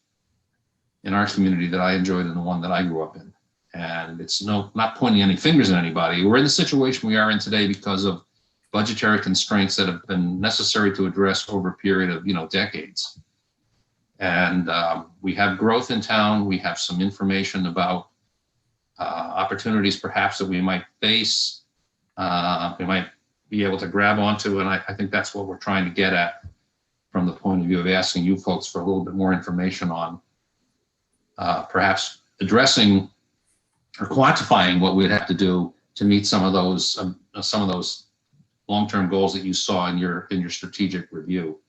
in our community that I enjoyed in the one that I grew up in. And it's not pointing any fingers at anybody. We're in the situation we are in today because of budgetary constraints that have been necessary to address over a period of, decades. And we have growth in town. We have some information about opportunities perhaps that we might face, we might be able to grab onto. And I think that's what we're trying to get at from the point of view of asking you folks for a little bit more information on perhaps addressing or quantifying what we'd have to do to meet some of those long-term goals that you saw in your strategic review.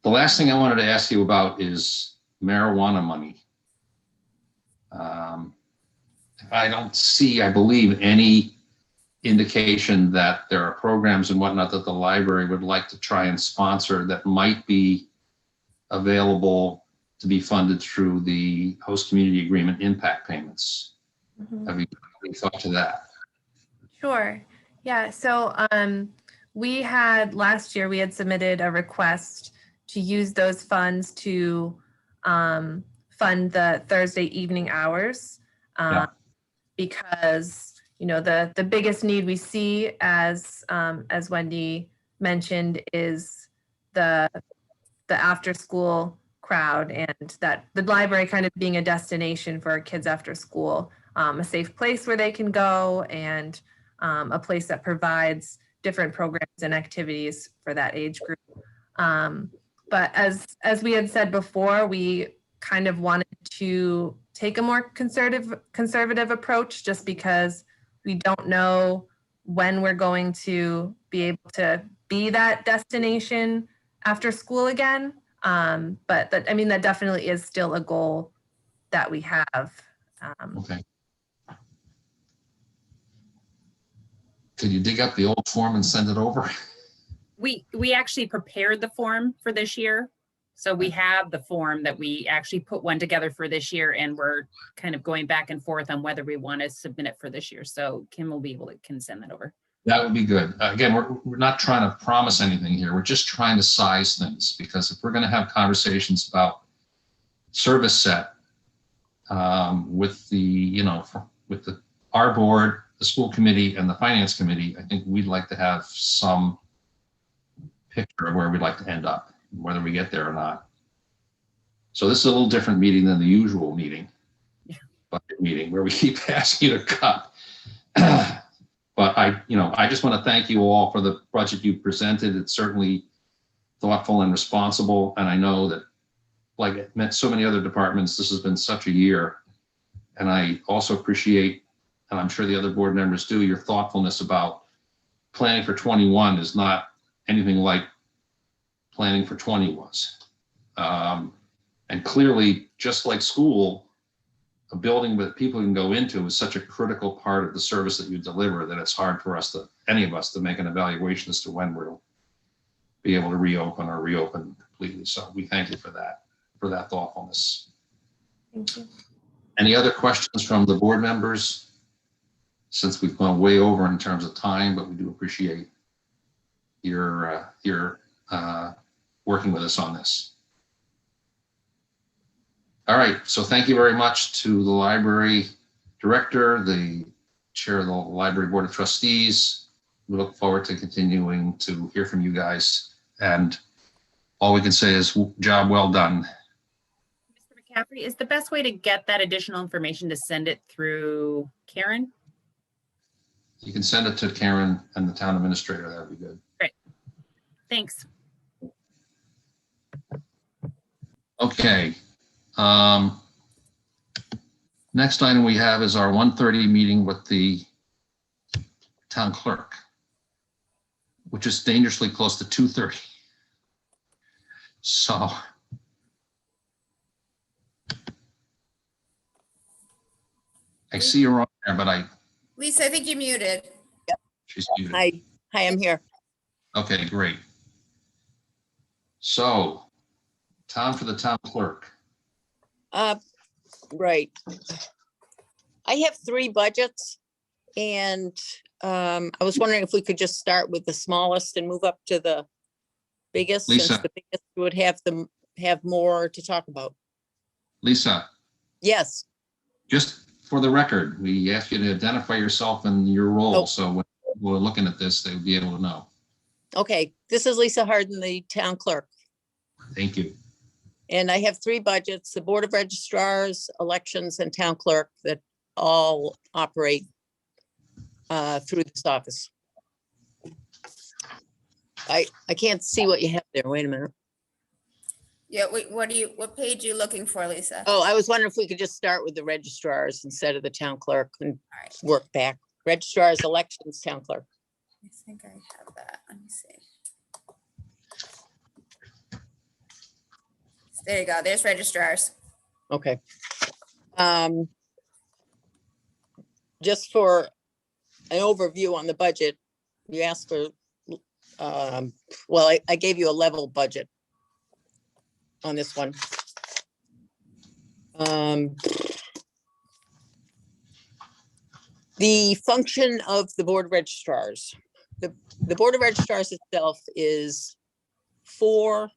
The last thing I wanted to ask you about is marijuana money. I don't see, I believe, any indication that there are programs and whatnot that the library would like to try and sponsor that might be available to be funded through the host community agreement impact payments. Have you any thought to that? Sure. Yeah. So we had last year, we had submitted a request to use those funds to fund the Thursday evening hours because, the biggest need we see, as Wendy mentioned, is the after school crowd, and that the library kind of being a destination for kids after school, a safe place where they can go, and a place that provides different programs and activities for that age group. But as we had said before, we kind of wanted to take a more conservative approach, just because we don't know when we're going to be able to be that destination after school again. But that definitely is still a goal that we have. Okay. Could you dig up the old form and send it over? We actually prepared the form for this year. So we have the form that we actually put one together for this year, and we're kind of going back and forth on whether we want to submit it for this year. So Kim will be able to send that over. That would be good. Again, we're not trying to promise anything here. We're just trying to size things, because if we're going to have conversations about service set with our board, the school committee, and the finance committee, I think we'd like to have some picture of where we'd like to end up, whether we get there or not. So this is a little different meeting than the usual meeting, budget meeting, where we keep asking you to cut. But I just want to thank you all for the budget you presented. It's certainly thoughtful and responsible. And I know that, like it met so many other departments, this has been such a year. And I also appreciate, and I'm sure the other board members do, your thoughtfulness about planning for 21 is not anything like planning for 20 was. And clearly, just like school, a building with people can go into is such a critical part of the service that you deliver that it's hard for any of us to make an evaluation as to when we'll be able to reopen or reopen completely. So we thank you for that thoughtfulness. Thank you. Any other questions from the board members? Since we've gone way over in terms of time, but we do appreciate your working with us on this. All right, so thank you very much to the library director, the chair of the library board of trustees. We look forward to continuing to hear from you guys, and all we can say is job well done. Mr. McCaffrey, is the best way to get that additional information to send it through Karen? You can send it to Karen and the town administrator. That would be good. Great. Thanks. Okay. Next item we have is our 1:30 meeting with the town clerk, which is dangerously close to 2:30. So I see you're on there, but Lisa, I think you're muted. she's muted. Hi, I'm here. Okay, great. So, time for the town clerk. Right. I have 3 budgets, and I was wondering if we could just start with the smallest and move up to the biggest, Lisa. since the biggest would have more to talk about. Lisa, Yes, just for the record, we asked you to identify yourself and your role. Oh. So when we're looking at this, they would be able to know. okay. This is Lisa Harden, the town clerk. Thank you. And I have three budgets, the Board of Registrars, elections, and town clerk that all operate through this office. I can't see what you have there. Wait a minute. Yeah, wait, what page are you looking for, Lisa? Oh, I was wondering if we could just start with the registrars instead of the town clerk and work back. Registrars, elections, town clerk. I think I have that. Let me see. There you go. There's registrars. Okay. Just for an overview on the budget, you asked for, well, I gave you a level budget on this one. The function of the Board of Registrars. The Board of Registrars itself is 4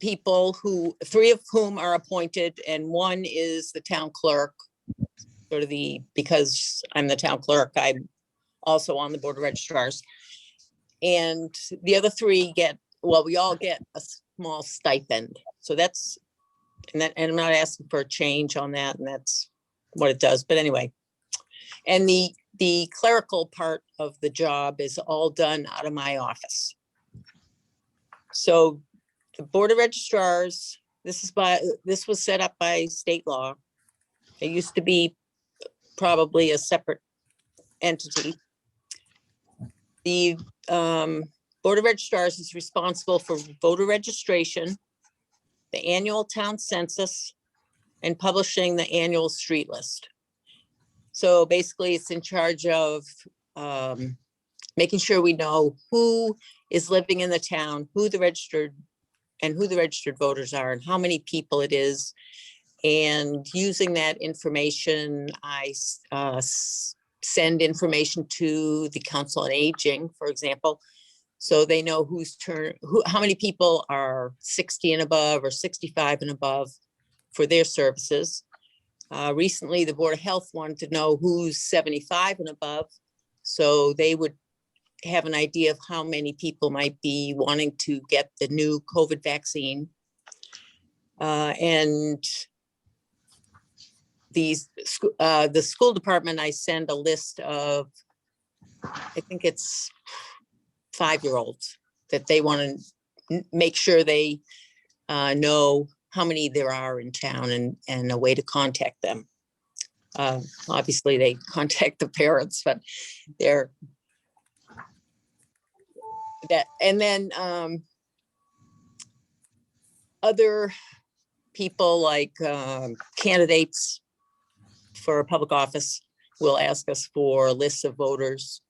people who, 3 of whom are appointed, and 1 is the town clerk. Sort of because I'm the town clerk, I'm also on the Board of Registrars. And the other 3 we all get a small stipend. So that's, and I'm not asking for a change on that, and that's what it does. But anyway, and the clerical part of the job is all done out of my office. So the Board of Registrars, this was set up by state law. It used to be probably a separate entity. The Board of Registrars is responsible for voter registration, the annual town census, and publishing the annual street list. So basically, it's in charge of making sure we know who is living in the town, who the registered voters are, and how many people it is. And using that information, I send information to the Council on Aging, for example, so they know how many people are 60 and above or 65 and above for their services. Recently, the Board of Health wanted to know who's 75 and above, so they would have an idea of how many people might be wanting to get the new COVID vaccine. And the school department, I send a list of, I think it's 5-year-olds that they want to make sure they know how many there are in town and a way to contact them. Obviously, they contact the parents, but and then other people like candidates for a public office will ask us for lists of voters.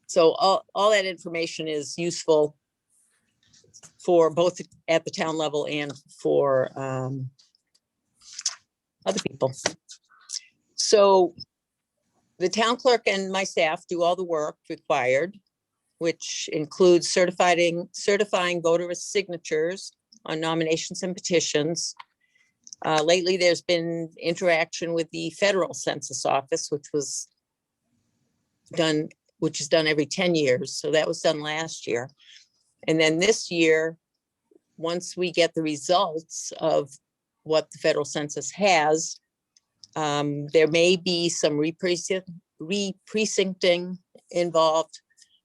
So all that information is useful for both at the town level and for other people. So the town clerk and my staff do all the work required, which includes certifying voter signatures on nominations and petitions. Lately, there's been interaction with the federal census office, which is done every 10 years. So that was done last year. And then this year, once we get the results of what the federal census has, there may be some re-precincting involved,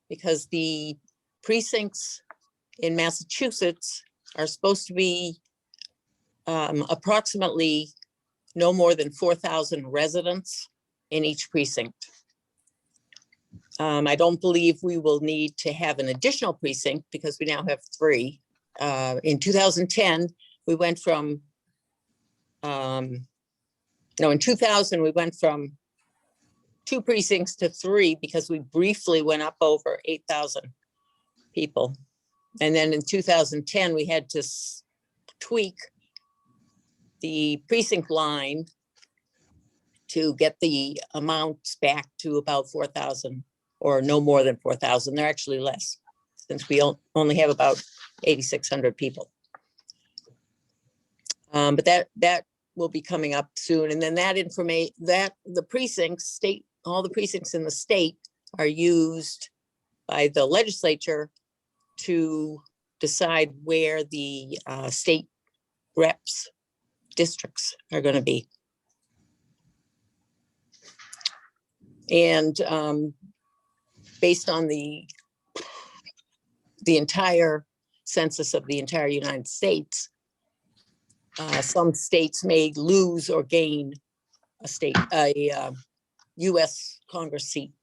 because the precincts in Massachusetts are supposed to be approximately no more than 4,000 residents in each precinct. I don't believe we will need to have an additional precinct because we now have 3. In 2010, we went from, in 2000, we went from 2 precincts to 3 because we briefly went up over 8,000 people. And then in 2010, we had to tweak the precinct line to get the amounts back to about 4,000 or no more than 4,000. They're actually less. since we only have about 8,600 people. But that will be coming up soon. And then that information, that the precincts, all the precincts in the state are used by the legislature to decide where the state reps districts are going to be. And based on the entire census of the entire United States, some states may lose or gain a US Congress seat.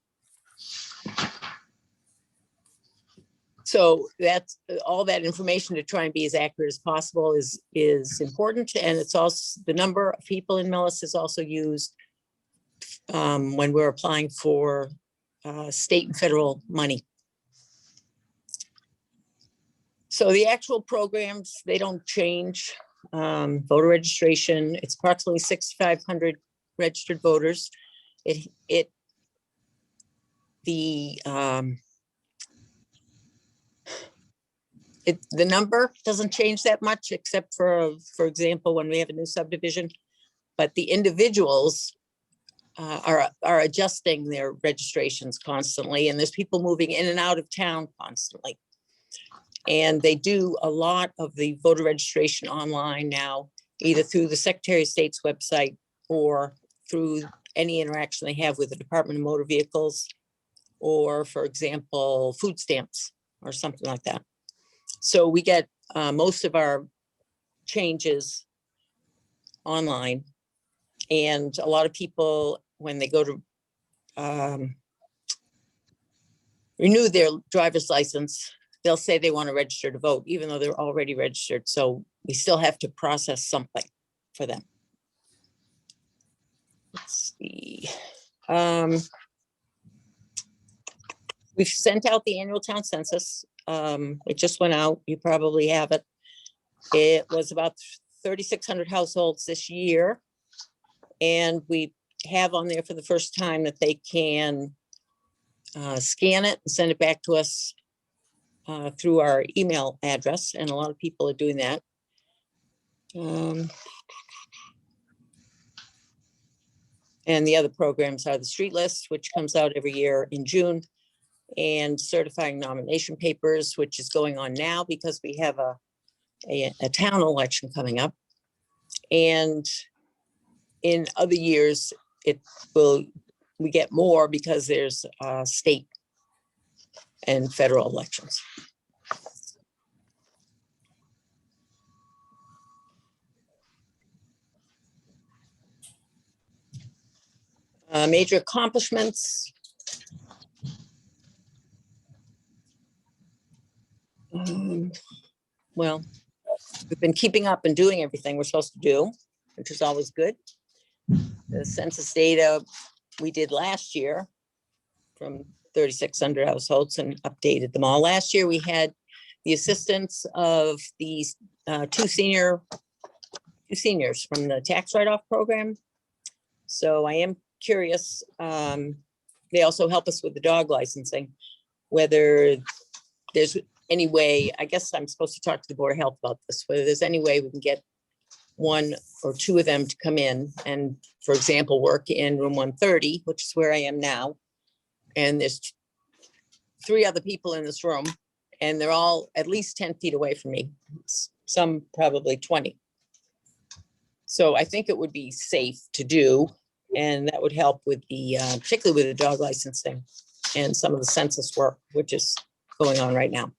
So that's all that information to try and be as accurate as possible is important. And it's also the number of people in MIllis is also used when we're applying for state and federal money. So the actual programs, they don't change. Voter registration, it's approximately 6,500 registered voters. The number doesn't change that much, except for example, when we have a new subdivision, but the individuals are adjusting their registrations constantly, and there's people moving in and out of town constantly. And they do a lot of the voter registration online now, either through the Secretary of State's website or through any interaction they have with the Department of Motor Vehicles, or for example, food stamps or something like that. So we get most of our changes online, and a lot of people, when they go to renew their driver's license, they'll say they want to register to vote, even though they're already registered. So we still have to process something for them. Let's see. We've sent out the annual town census. It just went out. You probably have it. It was about 3,600 households this year. And we have on there for the first time that they can scan it and send it back to us through our email address. And a lot of people are doing that. And the other programs are the street list, which comes out every year in June, and certifying nomination papers, which is going on now because we have a town election coming up. And in other years, we get more because there's state and federal elections. Major accomplishments. Well, we've been keeping up and doing everything we're supposed to do, which is always good. The census data we did last year from 3,600 households and updated them all. Last year, we had the assistance of these two seniors from the tax write-off program. So I am curious. They also help us with the dog licensing, whether there's any way, I guess I'm supposed to talk to the Board of Health about this, whether there's any way we can get one or two of them to come in and, for example, work in room 130, which is where I am now. And there's 3 other people in this room, and they're all at least 10 feet away from me, some probably 20. So I think it would be safe to do, and that would help with the, particularly with the dog licensing and some of the census work, which is going on right now.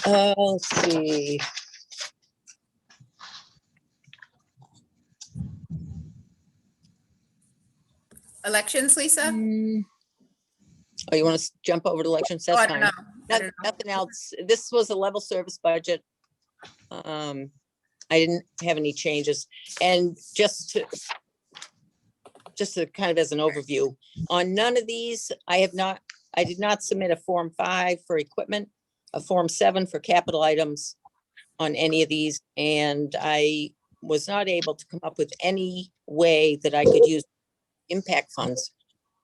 Let's see. Elections, Lisa? Oh, you want to jump over to elections? That's I don't fine. know. Nothing else. This was a level service budget. I didn't have any changes. And just to kind of as an overview, on none of these, I did not submit a Form 5 for equipment, a Form 7 for capital items on any of these. And I was not able to come up with any way that I could use impact funds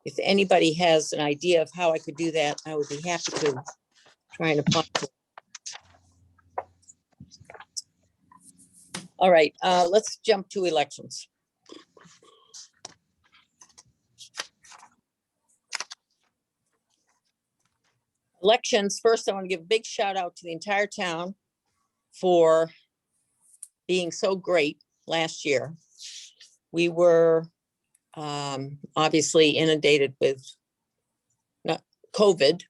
if anybody has an idea of how I could do that, I would be happy to try and apply. All right, let's jump to elections. Elections, first, I want to give a big shout out to the entire town for being so great last year. We were obviously inundated with COVID,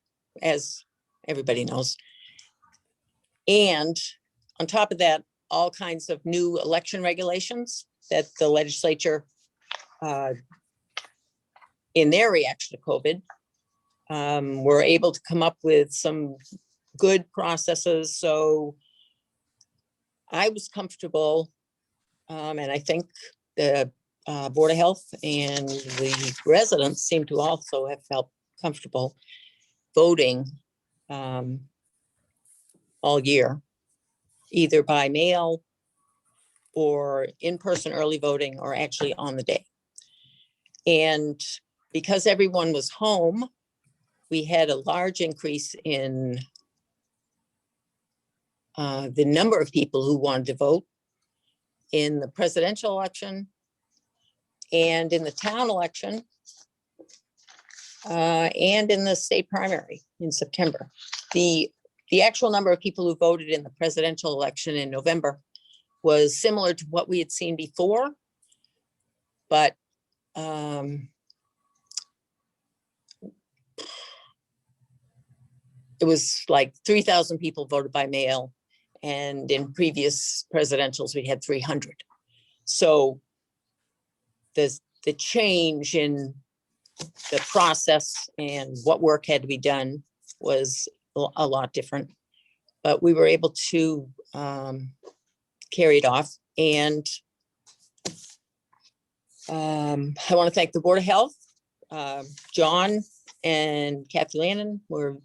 as everybody knows. And on top of that, all kinds of new election regulations that the legislature, in their reaction to COVID, were able to come up with some good processes. So I was comfortable, and I think the Board of Health and the residents seem to also have felt comfortable voting all year, either by mail or in-person early voting, or actually on the day. And because everyone was home, we had a large increase in the number of people who wanted to vote in the presidential election and in the town election and in the state primary in September. The actual number of people who voted in the presidential election in November was similar to what we had seen before, but it was like 3,000 people voted by mail, and in previous presidentials we had 300. So the change in the process and what work had to be done was a lot different, but we were able to carry it off. And I want to thank the Board of Health. John and Kathy Lannon were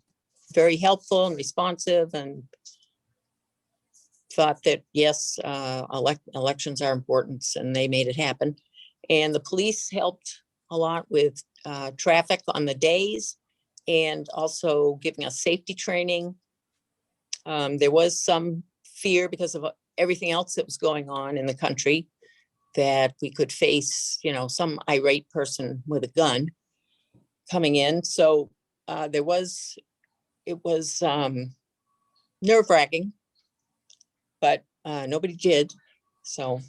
very helpful and responsive, and thought that, yes, elections are important, and they made it happen. And the police helped a lot with traffic on the days, and also giving us safety training. There was some fear because of everything else that was going on in the country that we could face, some irate person with a gun coming in. So it was nerve-wracking, but nobody did. So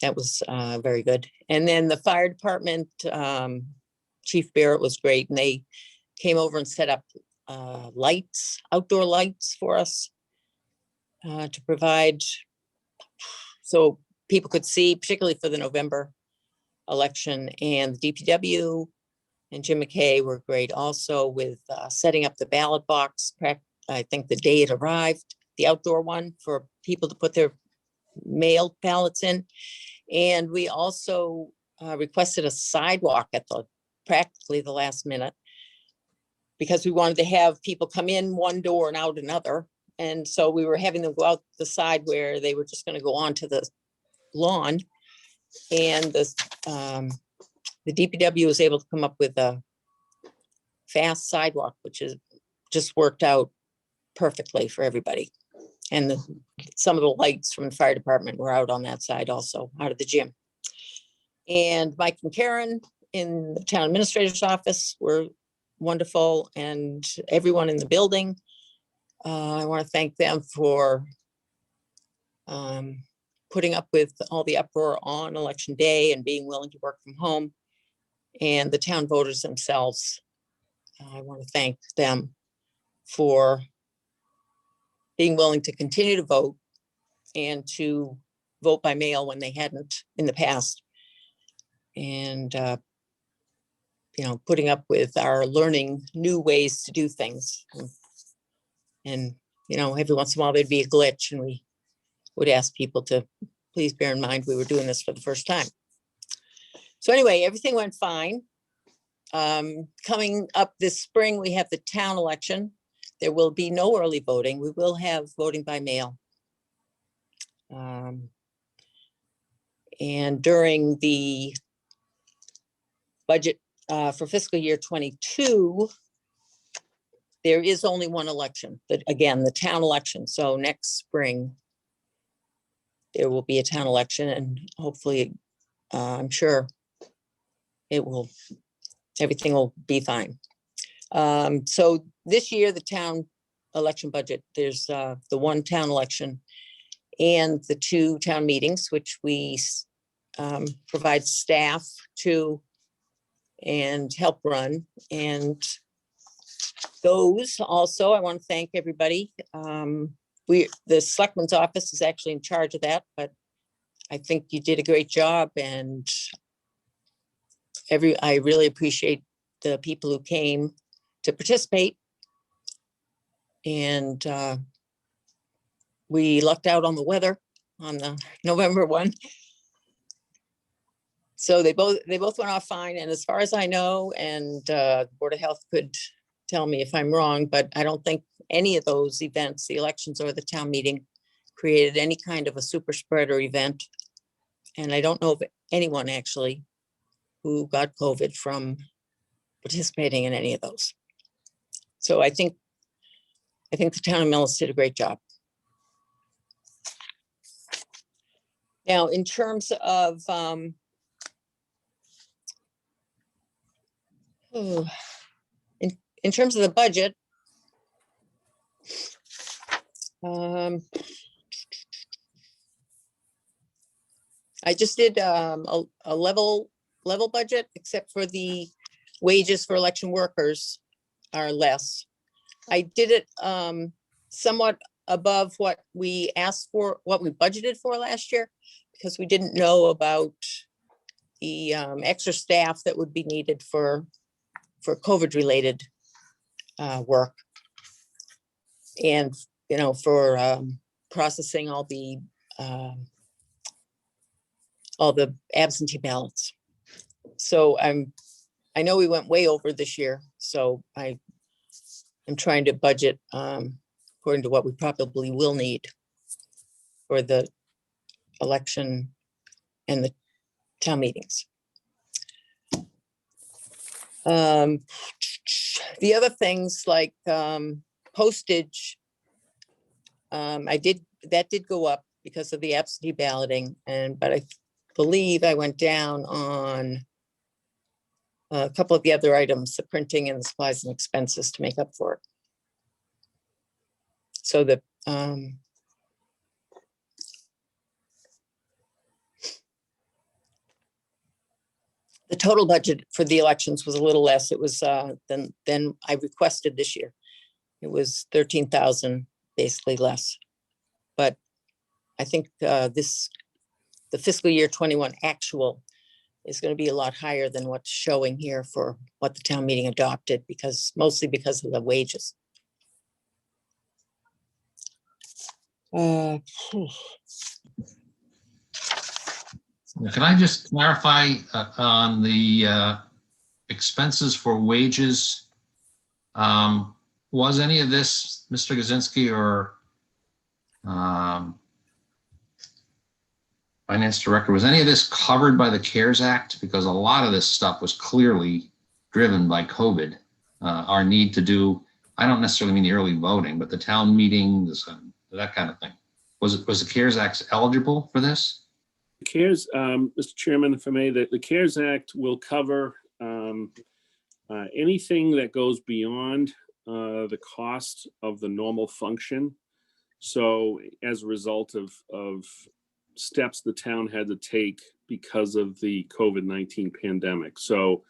that was very good. And then the fire department, Chief Barrett was great, and they came over and set up lights, outdoor lights for us to provide so people could see, particularly for the November election. And the DPW and Jim McKay were great also with setting up the ballot box. I think the day it arrived, the outdoor one for people to put their mail ballots in. And we also requested a sidewalk at practically the last minute, because we wanted to have people come in one door and out another. And so we were having them go out the side where they were just going to go onto the lawn. And the DPW was able to come up with a fast sidewalk, which is just worked out perfectly for everybody. And some of the lights from the fire department were out on that side also, out of the gym. And Mike and Karen in the town administrator's office were wonderful, and everyone in the building. I want to thank them for putting up with all the uproar on election day and being willing to work from home. And the town voters themselves, I want to thank them for being willing to continue to vote and to vote by mail when they hadn't in the past. And, putting up with our learning new ways to do things. And, every once in a while there'd be a glitch, and we would ask people to please bear in mind we were doing this for the first time. So anyway, everything went fine. Coming up this spring, we have the town election. There will be no early voting. We will have voting by mail. And during the budget for fiscal year 22, there is only one election, but again, the town election. So next spring, there will be a town election, and hopefully, I'm sure everything will be fine. So this year, the town election budget, there's the one town election and the 2 town meetings, which we provide staff to and help run. And those also, I want to thank everybody. The Selectman's office is actually in charge of that, but I think you did a great job, and I really appreciate the people who came to participate. And we lucked out on the weather on the November one. So they both went off fine. And as far as I know, and the Board of Health could tell me if I'm wrong, but I don't think any of those events, the elections or the town meeting, created any kind of a super spreader event. And I don't know of anyone actually who got COVID from participating in any of those. So I think the town of MIllis did a great job. Now, in terms of in terms of the budget, I just did a level budget, except for the wages for election workers are less. I did it somewhat above what we asked for, what we budgeted for last year, because we didn't know about the extra staff that would be needed for COVID related work. And, you know, for processing all the absentee ballots. So I know we went way over this year, so I'm trying to budget according to what we probably will need for the election and the town meetings. The other things like postage, that did go up because of the absentee balloting, but I believe I went down on a couple of the other items, the printing and the supplies and expenses, to make up for it. So the total budget for the elections was a little less. It was than I requested this year. It was 13,000 basically less. But I think the fiscal year 21 actual is going to be a lot higher than what's showing here for what the town meeting adopted, mostly because of the wages. Can I just clarify on the expenses for wages? Was any of this, Mr. Gazinski or Finance Director, was any of this covered by the CARES Act? Because a lot of this stuff was clearly driven by COVID. Our need to do, I don't necessarily mean the early voting, but the town meeting, that kind of thing. Was the CARES Act eligible for this? CARES, Mr. Chairman, if I may, the CARES Act will cover anything that goes beyond the cost of the normal function. So as a result of steps the town had to take because of the COVID-19 pandemic. So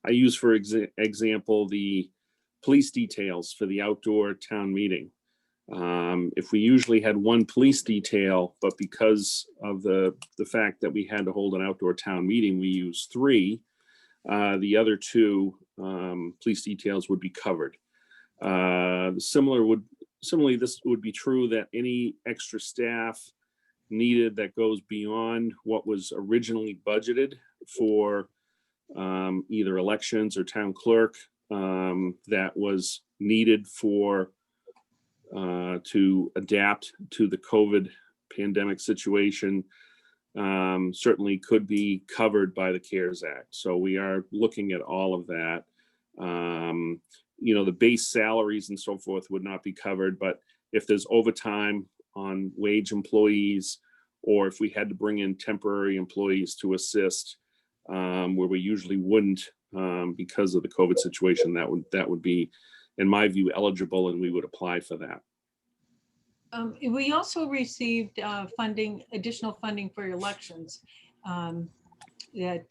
I use, for example, the police details for the outdoor town meeting. If we usually had one police detail, but because of the fact that we had to hold an outdoor town meeting, we used 3. The other 2 police details would be covered. Similarly, this would be true that any extra staff needed that goes beyond what was originally budgeted for either elections or town clerk, that was needed for to adapt to the COVID pandemic situation. certainly could be covered by the CARES Act. So we are looking at all of that. You know, the base salaries and so forth would not be covered, but if there's overtime on wage employees, or if we had to bring in temporary employees to assist, where we usually wouldn't because of the COVID situation, that would be, in my view, eligible, and we would apply for that. We also received additional funding for elections that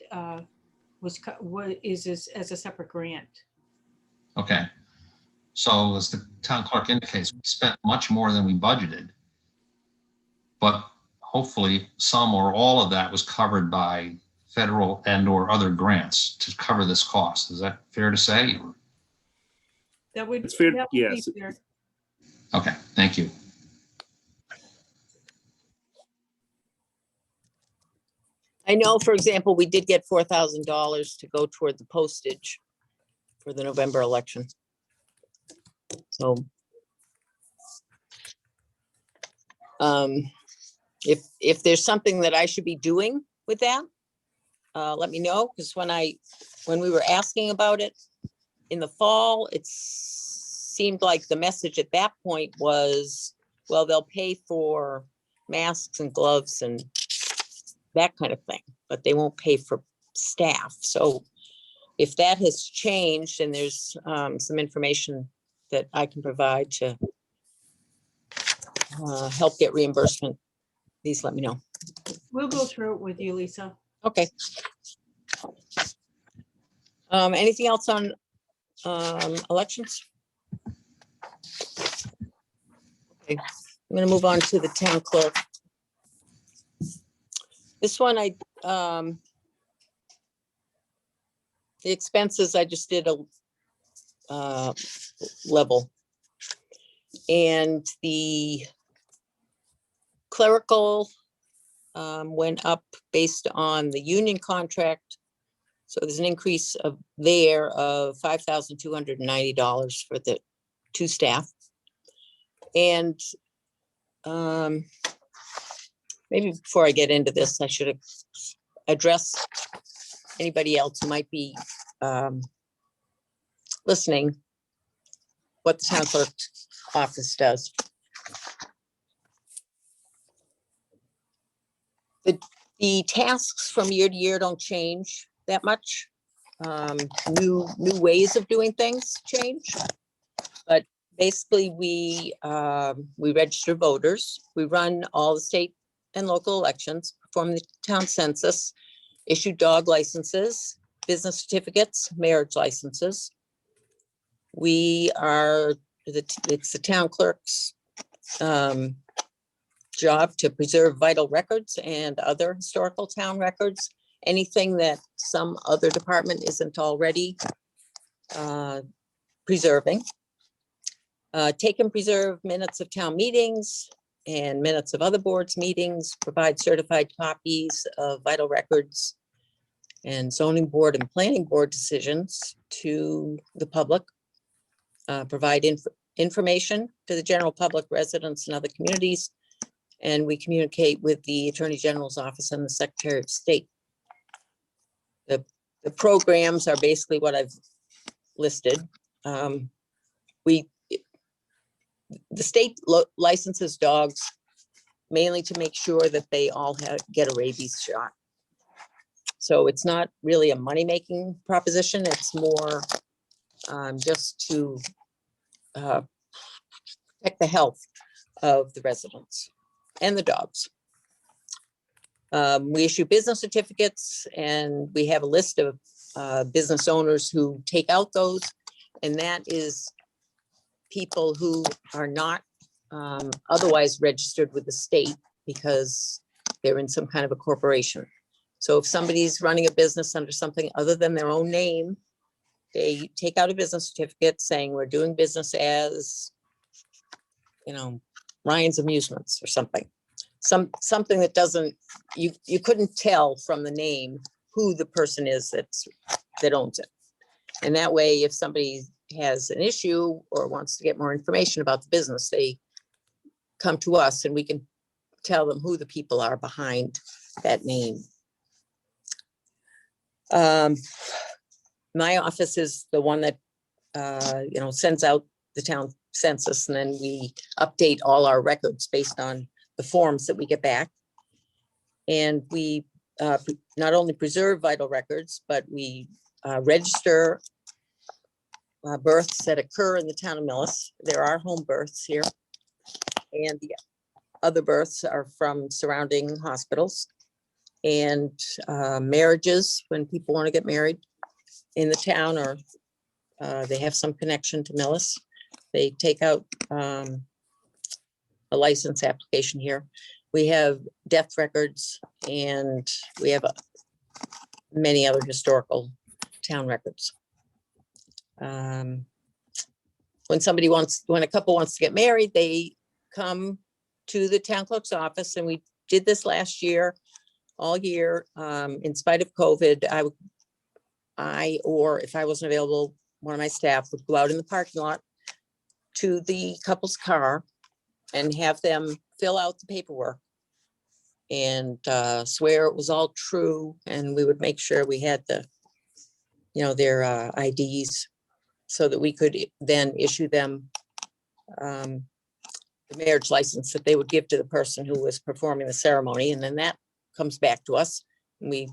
is as a separate grant. Okay. So as the town clerk indicates, we spent much more than we budgeted, but hopefully some or all of that was covered by federal and or other grants to cover this cost. Is that fair to say? That would, It's fair, that would yes. be fair. Okay, thank you. I know, for example, we did get $4,000 to go toward the postage for the November election. So if there's something that I should be doing with that, let me know, because when we were asking about it in the fall, it seemed like the message at that point was, well, they'll pay for masks and gloves and that kind of thing, but they won't pay for staff. So if that has changed and there's some information that I can provide to help get reimbursement, please let me know. We'll go through it with you, Lisa. Okay. Anything else on elections? Okay, I'm going to move on to the town clerk. This one, the expenses, I just did a level. And the clerical went up based on the union contract. So there's an increase of $5,290 for the 2 staff. And maybe before I get into this, I should address anybody else who might be listening, what the town clerk's office does. The tasks from year to year don't change that much. New ways of doing things change, but basically we register voters, we run all the state and local elections, perform the town census, issue dog licenses, business certificates, marriage licenses. It's the town clerk's job to preserve vital records and other historical town records, anything that some other department isn't already preserving. Take and preserve minutes of town meetings and minutes of other boards' meetings, provide certified copies of vital records and zoning board and planning board decisions to the public, provide information to the general public, residents and other communities, and we communicate with the Attorney General's office and the Secretary of State. The programs are basically what I've listed. The state licenses dogs mainly to make sure that they all get a rabies shot. So it's not really a money-making proposition. It's more just to protect the health of the residents and the dogs. We issue business certificates, and we have a list of business owners who take out those, and that is people who are not otherwise registered with the state because they're in some kind of a corporation. So if somebody's running a business under something other than their own name, they take out a business certificate saying we're doing business as, Ryan's Amusements or something. Something that doesn't, you couldn't tell from the name who the person is that owns it. And that way, if somebody has an issue or wants to get more information about the business, they come to us and we can tell them who the people are behind that name. My office is the one that, sends out the town census, and then we update all our records based on the forms that we get back. And we not only preserve vital records, but we register births that occur in the town of MIllis. There are home births here. And the other births are from surrounding hospitals. And marriages, when people want to get married in the town, or they have some connection to MIllis, they take out a license application here. We have death records, and we have many other historical town records. When a couple wants to get married, they come to the town clerk's office, and we did this last year, all year. In spite of COVID, or if I wasn't available, one of my staff would go out in the parking lot to the couple's car and have them fill out the paperwork and swear it was all true. And we would make sure we had their IDs, so that we could then issue them the marriage license that they would give to the person who was performing the ceremony. And then that comes back to us, and we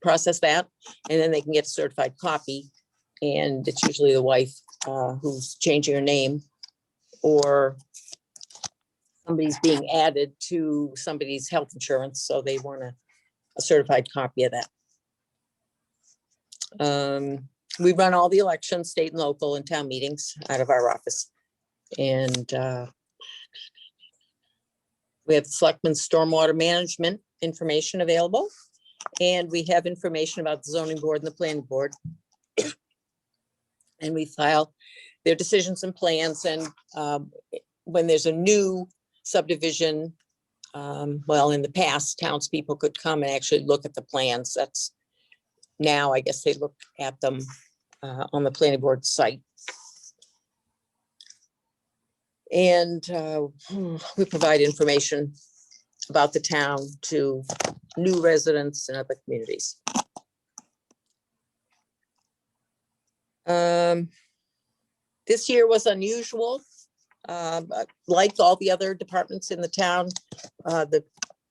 process that, and then they can get a certified copy. And it's usually the wife who's changing her name, or somebody's being added to somebody's health insurance, so they want a certified copy of that. We run all the elections, state and local, and town meetings out of our office. And we have selectmen's stormwater management information available. And we have information about the zoning board and the planning board. And we file their decisions and plans. And when there's a new subdivision, well, in the past, townspeople could come and actually look at the plans. That's now, I guess they look at them on the planning board site. And we provide information about the town to new residents and other communities. This year was unusual. Like all the other departments in the town,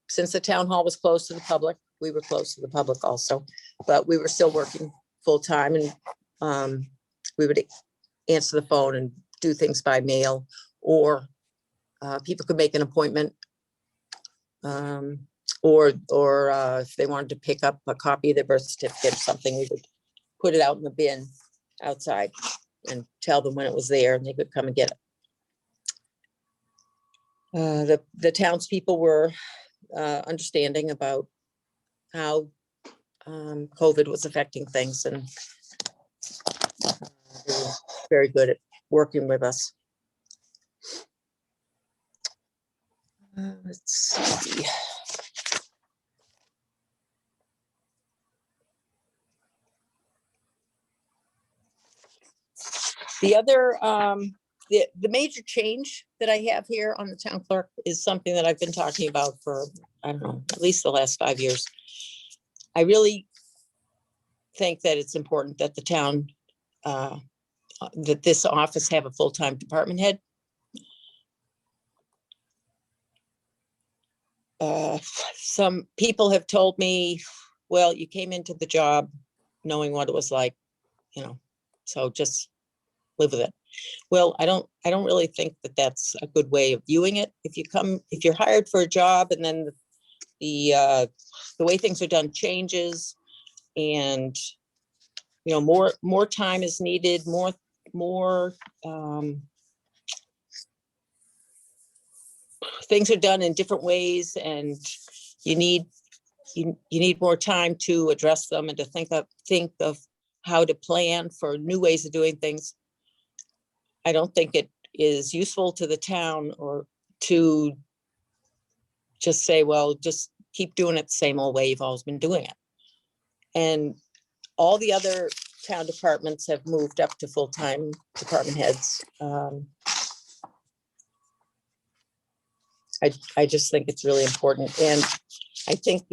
since the town hall was closed to the public, we were closed to the public also, but we were still working full time, and we would answer the phone and do things by mail, or people could make an appointment, or if they wanted to pick up a copy of their birth certificate or something, we would put it out in the bin outside and tell them when it was there, and they could come and get it. The townspeople were understanding about how COVID was affecting things, and they were very good at working with us. Let's see. The other, the major change that I have here on the town clerk is something that I've been talking about for, I don't know, at least the last 5 years. I really think that it's important that the town, that this office have a full-time department head. Some people have told me, well, you came into the job knowing what it was like, so just live with it. Well, I don't really think that that's a good way of viewing it. If you're hired for a job, and then the way things are done changes, and more time is needed, more things are done in different ways, and you need more time to address them and to think of how to plan for new ways of doing things. I don't think it is useful to the town or to just say, well, just keep doing it the same old way you've always been doing it. And all the other town departments have moved up to full-time department heads. I just think it's really important. And I think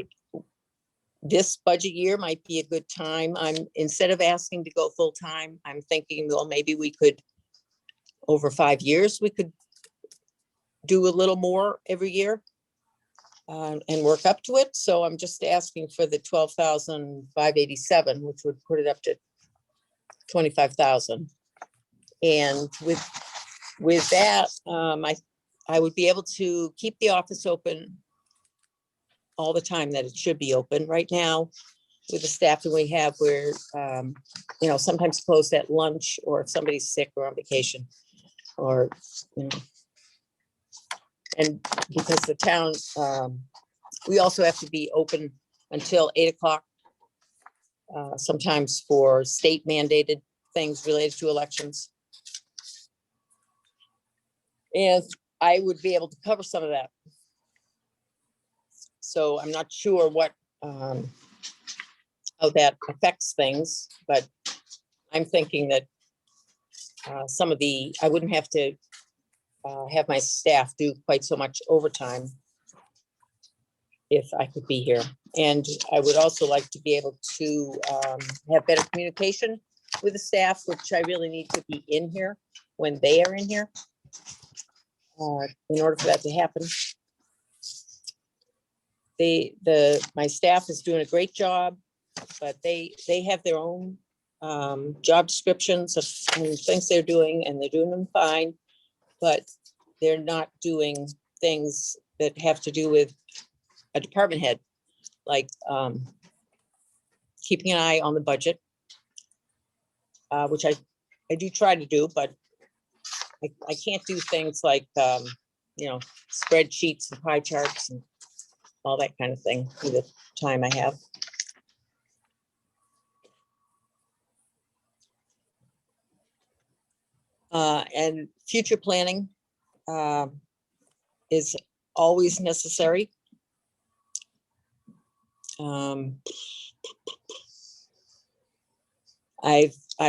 this budget year might be a good time. Instead of asking to go full-time, I'm thinking, well, maybe we could, over 5 years, we could do a little more every year and work up to it. So I'm just asking for the 12,587, which would put it up to 25,000. And with that, I would be able to keep the office open all the time that it should be open. Right now, with the staffing we have, we're sometimes closed at lunch, or if somebody's sick or on vacation, or and because the town, we also have to be open until 8 o'clock, sometimes for state mandated things related to elections. And I would be able to cover some of that. So I'm not sure what, how that affects things, but I'm thinking that I wouldn't have to have my staff do quite so much overtime if I could be here. And I would also like to be able to have better communication with the staff, which I really need to be in here when they are in here in order for that to happen. My staff is doing a great job, but they have their own job descriptions of things they're doing, and they're doing them fine, but they're not doing things that have to do with a department head, like keeping an eye on the budget, which I do try to do, but I can't do things like, spreadsheets and pie charts and all that kind of thing with the time I have. And future planning is always necessary. I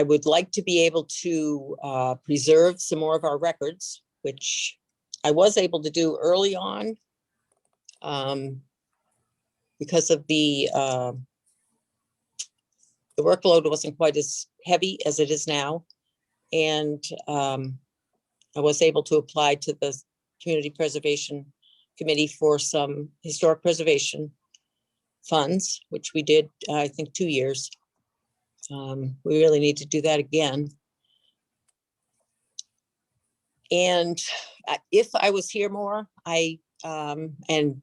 would like to be able to preserve some more of our records, which I was able to do early on because of the workload wasn't quite as heavy as it is now. And I was able to apply to the Community Preservation Committee for some historic preservation funds, which we did, I think, 2 years. We really need to do that again. And if I was here more, and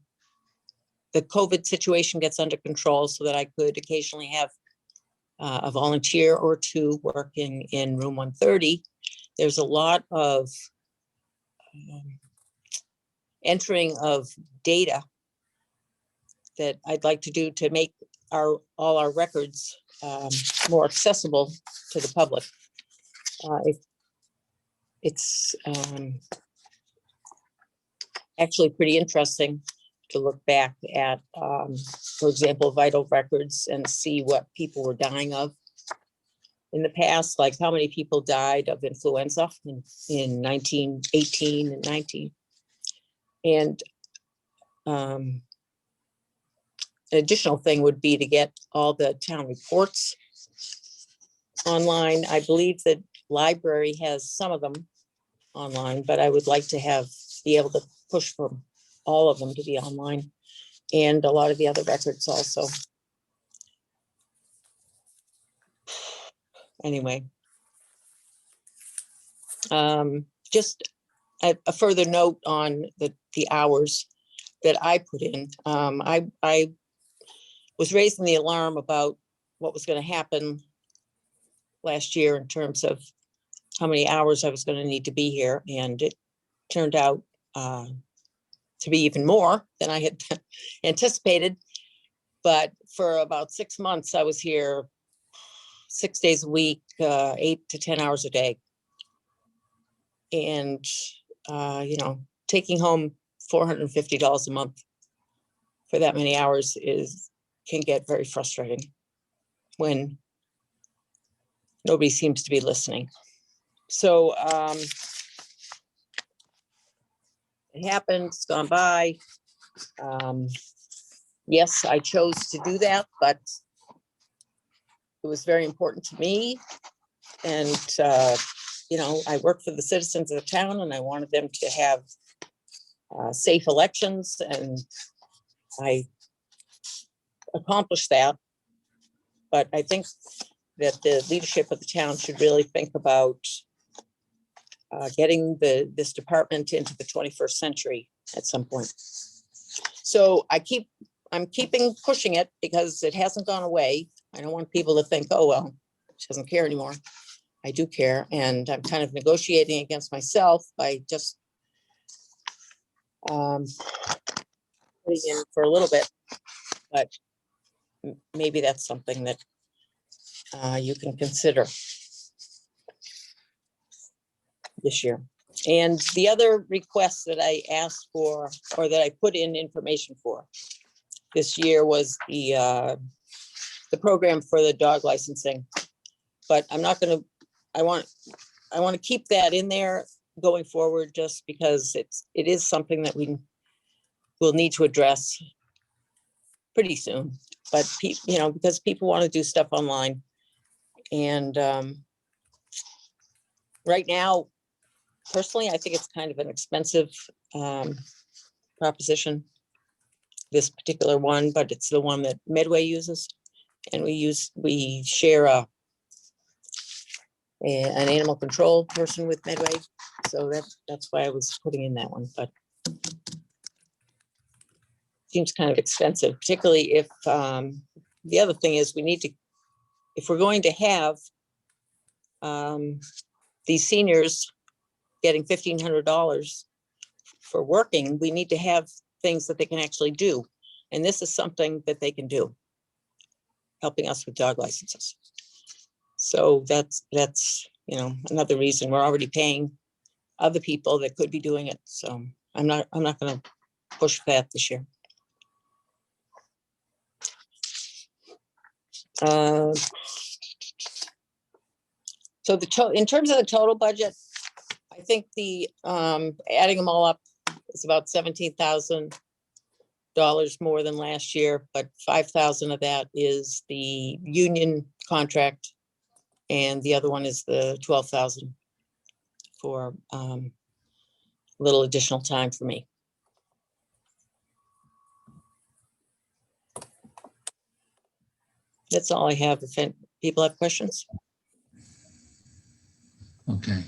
the COVID situation gets under control so that I could occasionally have a volunteer or two working in room 130, there's a lot of entering of data that I'd like to do to make all our records more accessible to the public. It's actually pretty interesting to look back at, for example, vital records and see what people were dying of in the past, like how many people died of influenza in 1918 and 19. And an additional thing would be to get all the town reports online. I believe the library has some of them online, but I would like to be able to push for all of them to be online, and a lot of the other records also. Anyway, just a further note on the hours that I put in. I was raising the alarm about what was going to happen last year in terms of how many hours I was going to need to be here, and it turned out to be even more than I had anticipated. But for about 6 months, I was here 6 days a week, 8 to 10 hours a day. And, taking home $450 a month for that many hours can get very frustrating when nobody seems to be listening. So it happened, it's gone by. yes, I chose to do that, but it was very important to me. And, you know, I work for the citizens of the town and I wanted them to have safe elections, and I accomplished that. But I think that the leadership of the town should really think about getting this department into the 21st century at some point. So I'm keeping pushing it because it hasn't gone away. I don't want people to think, oh, well, she doesn't care anymore. I do care. And I'm kind of negotiating against myself by just putting in for a little bit, but maybe that's something that you can consider this year. And the other request that I asked for, or that I put in information for this year, was the program for the dog licensing. But I'm not going to, I want to keep that in there going forward, just because it is something that we will need to address pretty soon. But you know, because people want to do stuff online, and right now, personally, I think it's kind of an expensive proposition, this particular one, but it's the one that Medway uses, and we share an animal control person with Medway, so that's why I was putting in that one. But seems kind of expensive, particularly if the other thing is we need to, if we're going to have these seniors getting $1,500 for working, we need to have things that they can actually do. And this is something that they can do, helping us with dog licenses. So that's, you know, another reason. We're already paying other people that could be doing it. So I'm not going to push for that this year. So in terms of the total budget, I think the adding them all up is about $17,000 more than last year, but $5,000 of that is the union contract, and the other one is the $12,000 for a little additional time for me. That's all I have. If people have questions. Okay.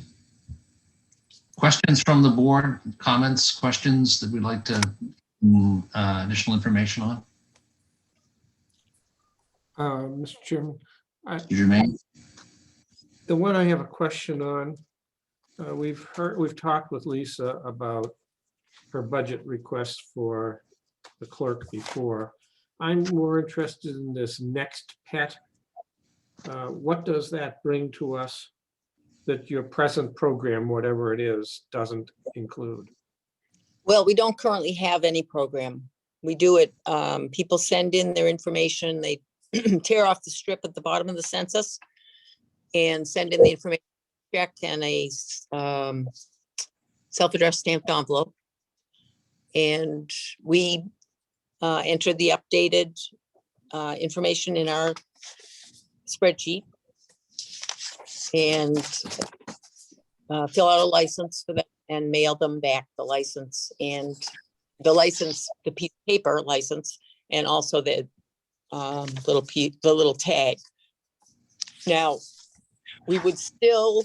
Questions from the board, comments, questions that we'd like to additional information on? Mr. Chairman, Jermaine? the one I have a question on, we've talked with Lisa about her budget request for the clerk before. I'm more interested in this next pet. What does that bring to us that your present program, whatever it is, doesn't include? Well, we don't currently have any program. We do it, people send in their information, they tear off the strip at the bottom of the census and send in the information check and a self-addressed stamped envelope. And we enter the updated information in our spreadsheet and fill out a license for them and mail them back the license, and the license, the piece of paper license, and also the little tag. Now, we would still,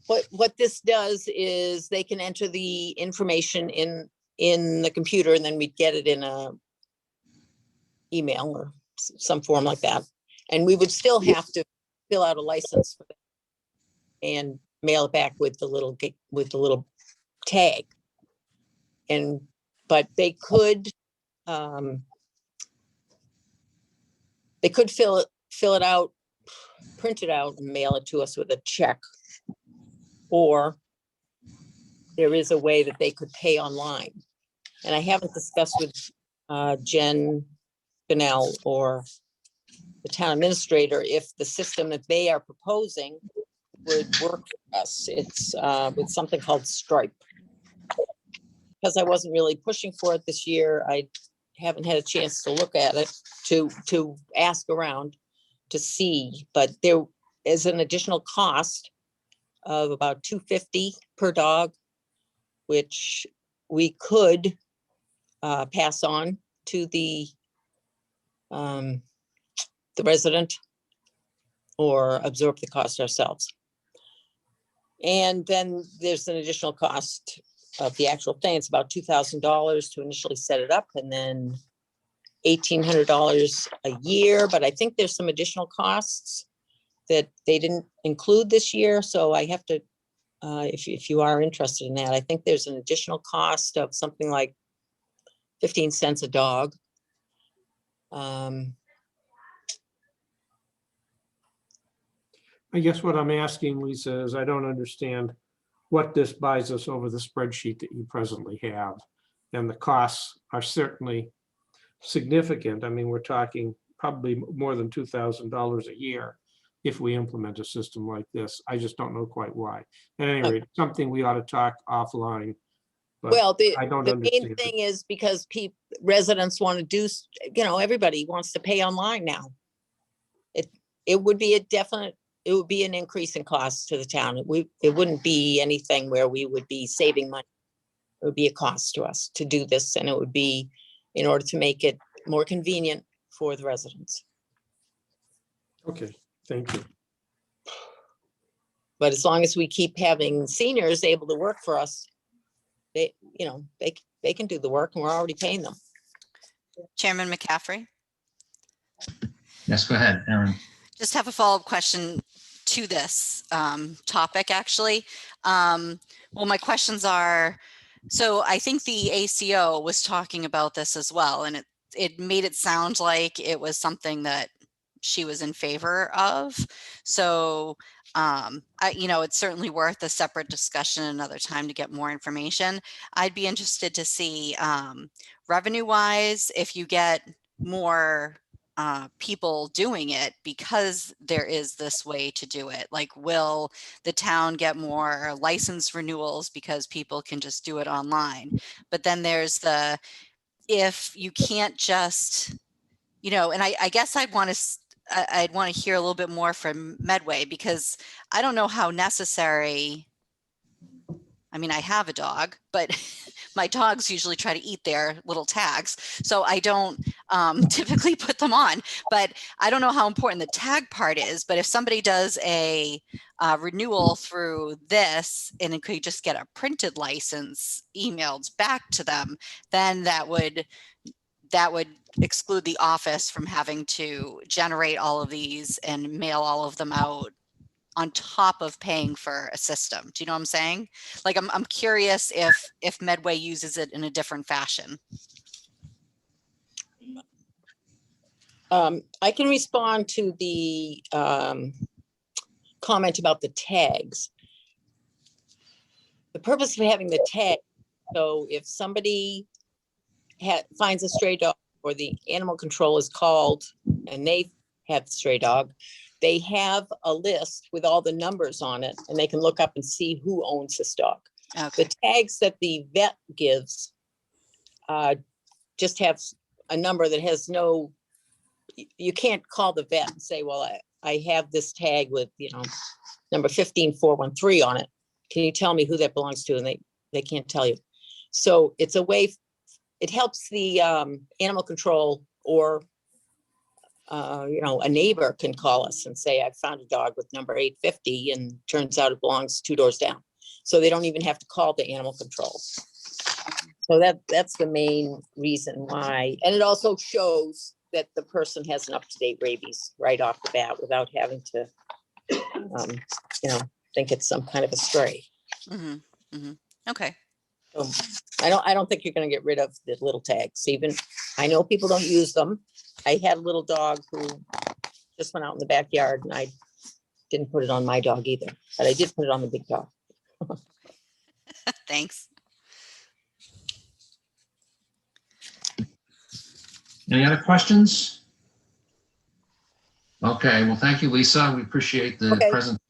what this does is they can enter the information in the computer, and then we'd get it in a email or some form like that. And we would still have to fill out a license for them and mail it back with the little tag. But they could fill it out, print it out, and mail it to us with a check. Or there is a way that they could pay online. And I haven't discussed with Jen Fennell or the town administrator if the system that they are proposing would work for us. It's with something called Stripe. because I wasn't really pushing for it this year, I haven't had a chance to look at it, to ask around to see, but there is an additional cost of about $250 per dog, which we could pass on to the resident or absorb the cost ourselves. And then there's an additional cost of the actual thing. It's about $2,000 to initially set it up, and then $1,800 a year. But I think there's some additional costs that they didn't include this year. So I have to, if you are interested in that, I think there's an additional cost of something like 15 cents a dog. I guess what I'm asking, Lisa, is I don't understand what this buys us over the spreadsheet that you presently have. And the costs are certainly significant. I mean, we're talking probably more than $2,000 a year if we implement a system like this. I just don't know quite why. At any rate, something we ought to talk offline. But well, I don't the main understand thing is because residents want to do, everybody wants to pay online now. It would be it would be an increase in cost to the town. It wouldn't be anything where we would be saving money. It would be a cost to us to do this, and it would be in order to make it more convenient for the residents. Okay, thank you. But as long as we keep having seniors able to work for us, they can do the work, and we're already paying them. Chairman McCaffrey? Yes, go ahead, Aaron. Just have a follow-up question to this topic, actually. Well, my questions are, so I think the ACO was talking about this as well, and it made it sound like it was something that she was in favor of. So, it's certainly worth a separate discussion another time to get more information. I'd be interested to see revenue-wise, if you get more people doing it because there is this way to do it. Like, will the town get more license renewals because people can just do it online? But then there's if you can't just, and I guess I'd want to hear a little bit more from Medway, because I don't know how necessary. I mean, I have a dog, but my dogs usually try to eat their little tags, so I don't typically put them on. But I don't know how important the tag part is. But if somebody does a renewal through this and it could just get a printed license emailed back to them, then that would exclude the office from having to generate all of these and mail all of them out on top of paying for a system. Do you know what I'm saying? Like, I'm curious if Medway uses it in a different fashion. I can respond to the comment about the tags. The purpose of having the tag, so if somebody finds a stray dog, or the animal control is called and they have the stray dog, they have a list with all the numbers on it, and they can look up and see who owns this dog. Okay. The tags that the vet gives just have a number that has no, you can't call the vet and say, well, I have this tag with, number 15413 on it. Can you tell me who that belongs to? And they can't tell you. So it's a way, it helps the animal control, or a neighbor can call us and say, I found a dog with number 850, and turns out it belongs 2 doors down. So they don't even have to call the animal control. So that's the main reason why. And it also shows that the person has an up-to-date rabies right off the bat without having to, think it's some kind of a stray. Mm-hmm. Mm-hmm. Okay. So I don't think you're going to get rid of the little tags. Even I know people don't use them. I had a little dog who just went out in the backyard, and I didn't put it on my dog either, but I did put it on the big dog. Thanks. Any other questions? Okay, well, thank you, Lisa. We appreciate the present.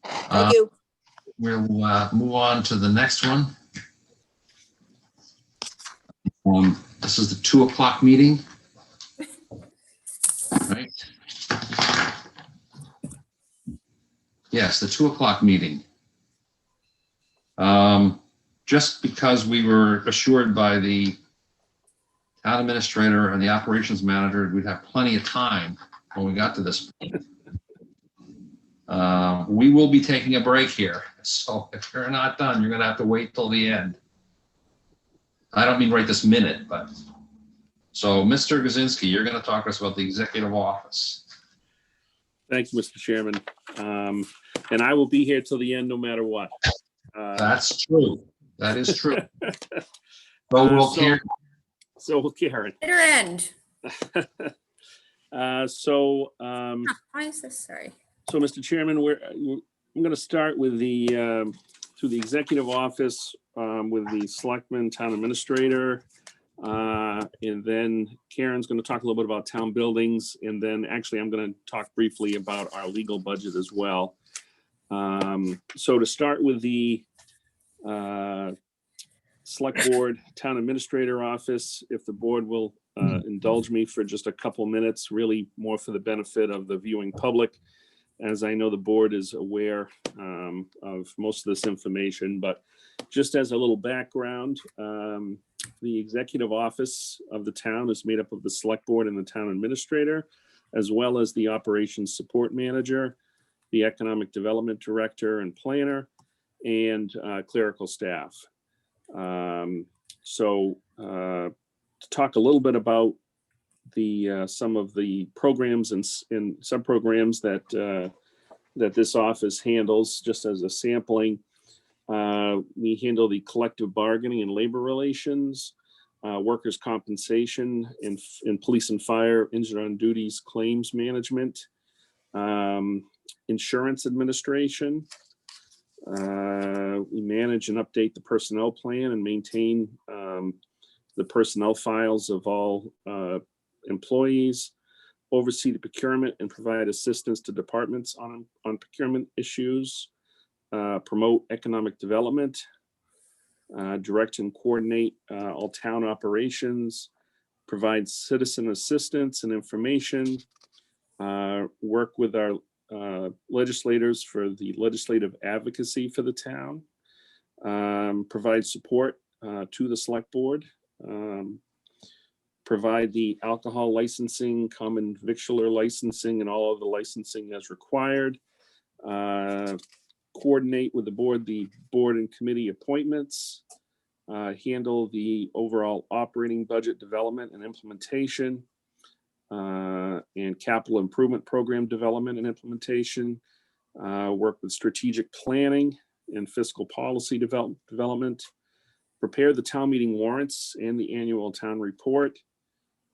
Thank you. We'll move on to the next one. This is the 2 o'clock meeting. Right? Yes, the 2 o'clock meeting. Just because we were assured by the town administrator and the operations manager, we'd have plenty of time when we got to this point. We will be taking a break here. So if you're not done, you're going to have to wait till the end. I don't mean right this minute, but. So Mr. Gazinski, you're going to talk to us about the executive office. Thank you, Mr. Chairman. And I will be here till the end, no matter what. That's true. That is true. So will Karen. So will Karen. Bitter end. Why is this? Sorry. So, Mr. Chairman, I'm going to start with through the executive office with the selectman, town administrator, and then Karen's going to talk a little bit about town buildings, and then actually I'm going to talk briefly about our legal budget as well. So to start with the select board, town administrator office, if the board will indulge me for just a couple minutes, really more for the benefit of the viewing public, as I know the board is aware of most of this information, but just as a little background, the executive office of the town is made up of the select board and the town administrator, as well as the operations support manager, the economic development director and planner, and clerical staff. To talk a little bit about the some of the programs and sub-programs that this office handles, just as a sampling. We handle the collective bargaining and labor relations, workers' compensation, and police and fire injured on duties claims management, insurance administration. We manage and update the personnel plan and maintain the personnel files of all employees, oversee the procurement and provide assistance to departments on procurement issues, promote economic development, direct and coordinate all town operations, provide citizen assistance and information, work with our legislators for the legislative advocacy for the town, provide support to the select board, provide the alcohol licensing, common victualler licensing, and all of the licensing as required, coordinate with the board and committee appointments, handle the overall operating budget development and implementation, and capital improvement program development and implementation, work with strategic planning and fiscal policy development, prepare the town meeting warrants and the annual town report,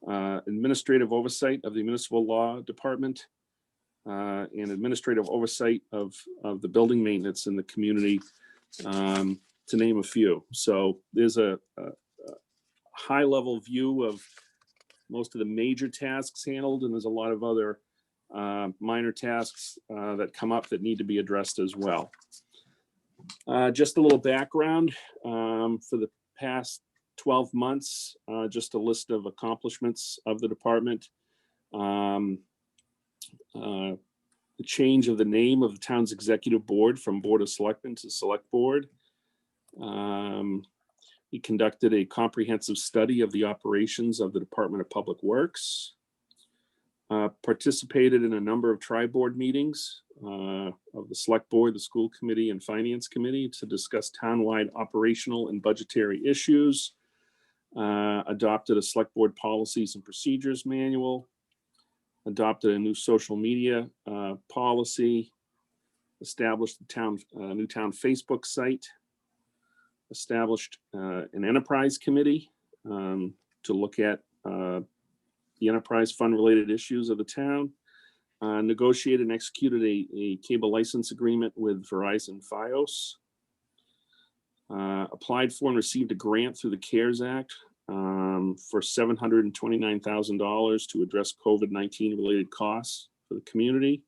administrative oversight of the municipal law department, and administrative oversight of the building maintenance in the community, to name a few. So there's a high level view of most of the major tasks handled, and there's a lot of other minor tasks that come up that need to be addressed as well. Just a little background for the past 12 months, just a list of accomplishments of the department. The change of the name of the town's executive board from Board of Selectmen to Select Board. He conducted a comprehensive study of the operations of the Department of Public Works. Participated in a number of tri-board meetings of the Select Board, the School Committee, and Finance Committee to discuss townwide operational and budgetary issues. Adopted a Select Board Policies and Procedures Manual. Adopted a new social media policy. Established the new town Facebook site. Established an enterprise committee to look at the enterprise fund related issues of the town. Negotiated and executed a cable license agreement with Verizon Fios. Applied for and received a grant through the CARES Act for $729,000 to address COVID-19 related costs for the community.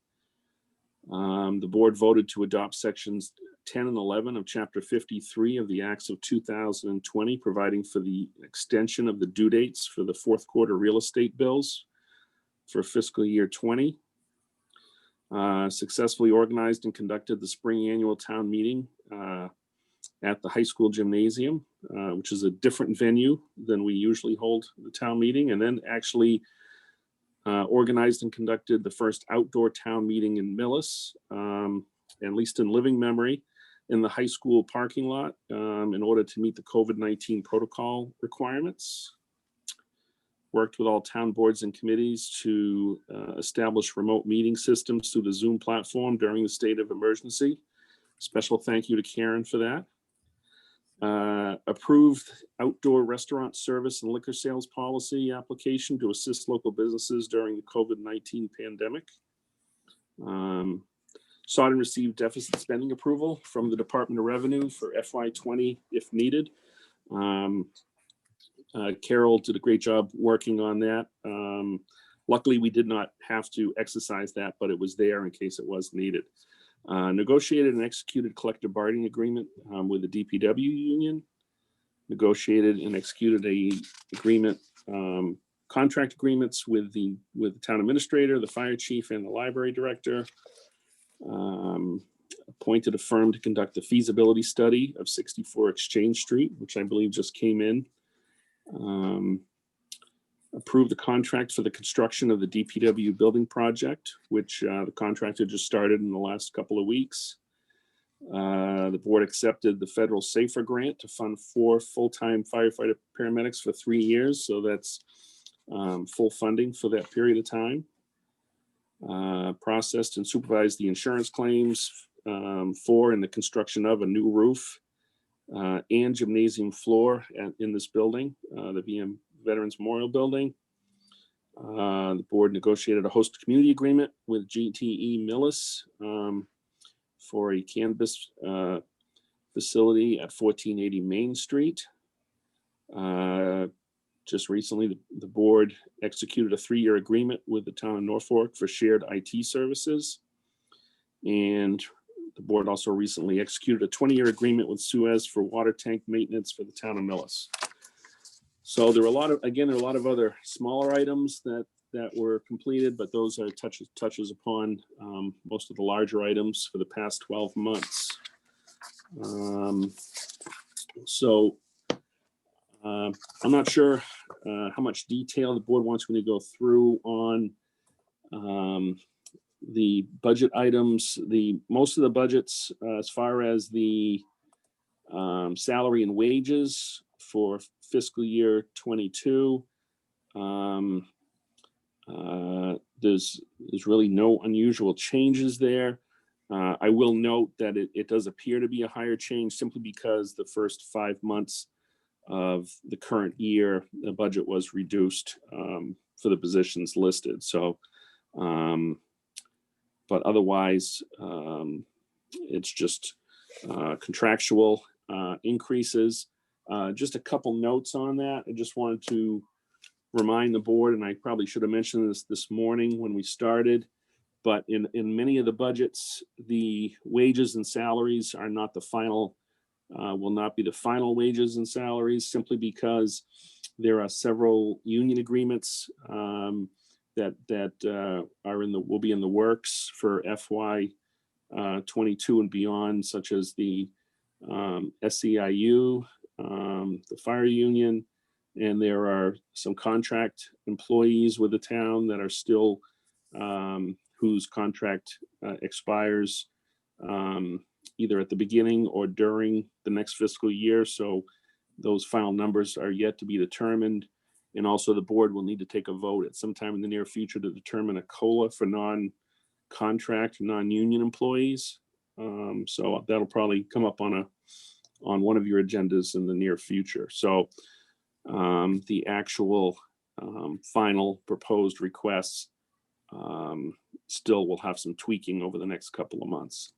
The board voted to adopt sections 10 and 11 of Chapter 53 of the Acts of 2020, providing for the extension of the due dates for the fourth quarter real estate bills for fiscal year 20. Successfully organized and conducted the spring annual town meeting at the high school gymnasium, which is a different venue than we usually hold the town meeting, and then actually organized and conducted the first outdoor town meeting in MIllis, at least in living memory, in the high school parking lot in order to meet the COVID-19 protocol requirements. Worked with all town boards and committees to establish remote meeting systems through the Zoom platform during the state of emergency. Special thank you to Karen for that. Approved outdoor restaurant service and liquor sales policy application to assist local businesses during the COVID-19 pandemic. Sought and received deficit spending approval from the Department of Revenue for FY20 if needed. Carol did a great job working on that. Luckily, we did not have to exercise that, but it was there in case it was needed. Negotiated and executed collective bargaining agreement with the DPW union. Negotiated and executed a agreement, contract agreements with the town administrator, the fire chief, and the library director. Appointed a firm to conduct the feasibility study of 64 Exchange Street, which I believe just came in. Approved the contract for the construction of the DPW building project, which the contractor just started in the last couple of weeks. The board accepted the federal SAFER grant to fund 4 full-time firefighter paramedics for 3 years. So that's full funding for that period of time. Processed and supervised the insurance claims for and the construction of a new roof and gymnasium floor in this building, the VM Veterans Memorial Building. The board negotiated a host community agreement with GTE MIllis for a cannabis facility at 1480 Main Street. Just recently, the board executed a 3-year agreement with the town of Norfolk for shared IT services. And the board also recently executed a 20-year agreement with Suez for water tank maintenance for the town of MIllis. So there were a lot of other smaller items that were completed, but those are touches upon most of the larger items for the past 12 months. I'm not sure how much detail the board wants me to go through on the budget items. Most of the budgets, as far as the salary and wages for fiscal year 22, there's really no unusual changes there. I will note that it does appear to be a higher change simply because the first 5 months of the current year, the budget was reduced for the positions listed. So, but otherwise, it's just contractual increases. Just a couple notes on that. I just wanted to remind the board, and I probably should have mentioned this morning when we started, but in many of the budgets, the wages and salaries are not the final, will not be the final wages and salaries, simply because there are several union agreements that will be in the works for FY22 and beyond, such as the SEIU, the fire union, and there are some contract employees with the town that are still whose contract expires either at the beginning or during the next fiscal year. So those final numbers are yet to be determined. And also the board will need to take a vote at some time in the near future to determine a COLA for non-contract, non-union employees. So that'll probably come up on one of your agendas in the near future. So the actual final proposed requests still will have some tweaking over the next couple of months.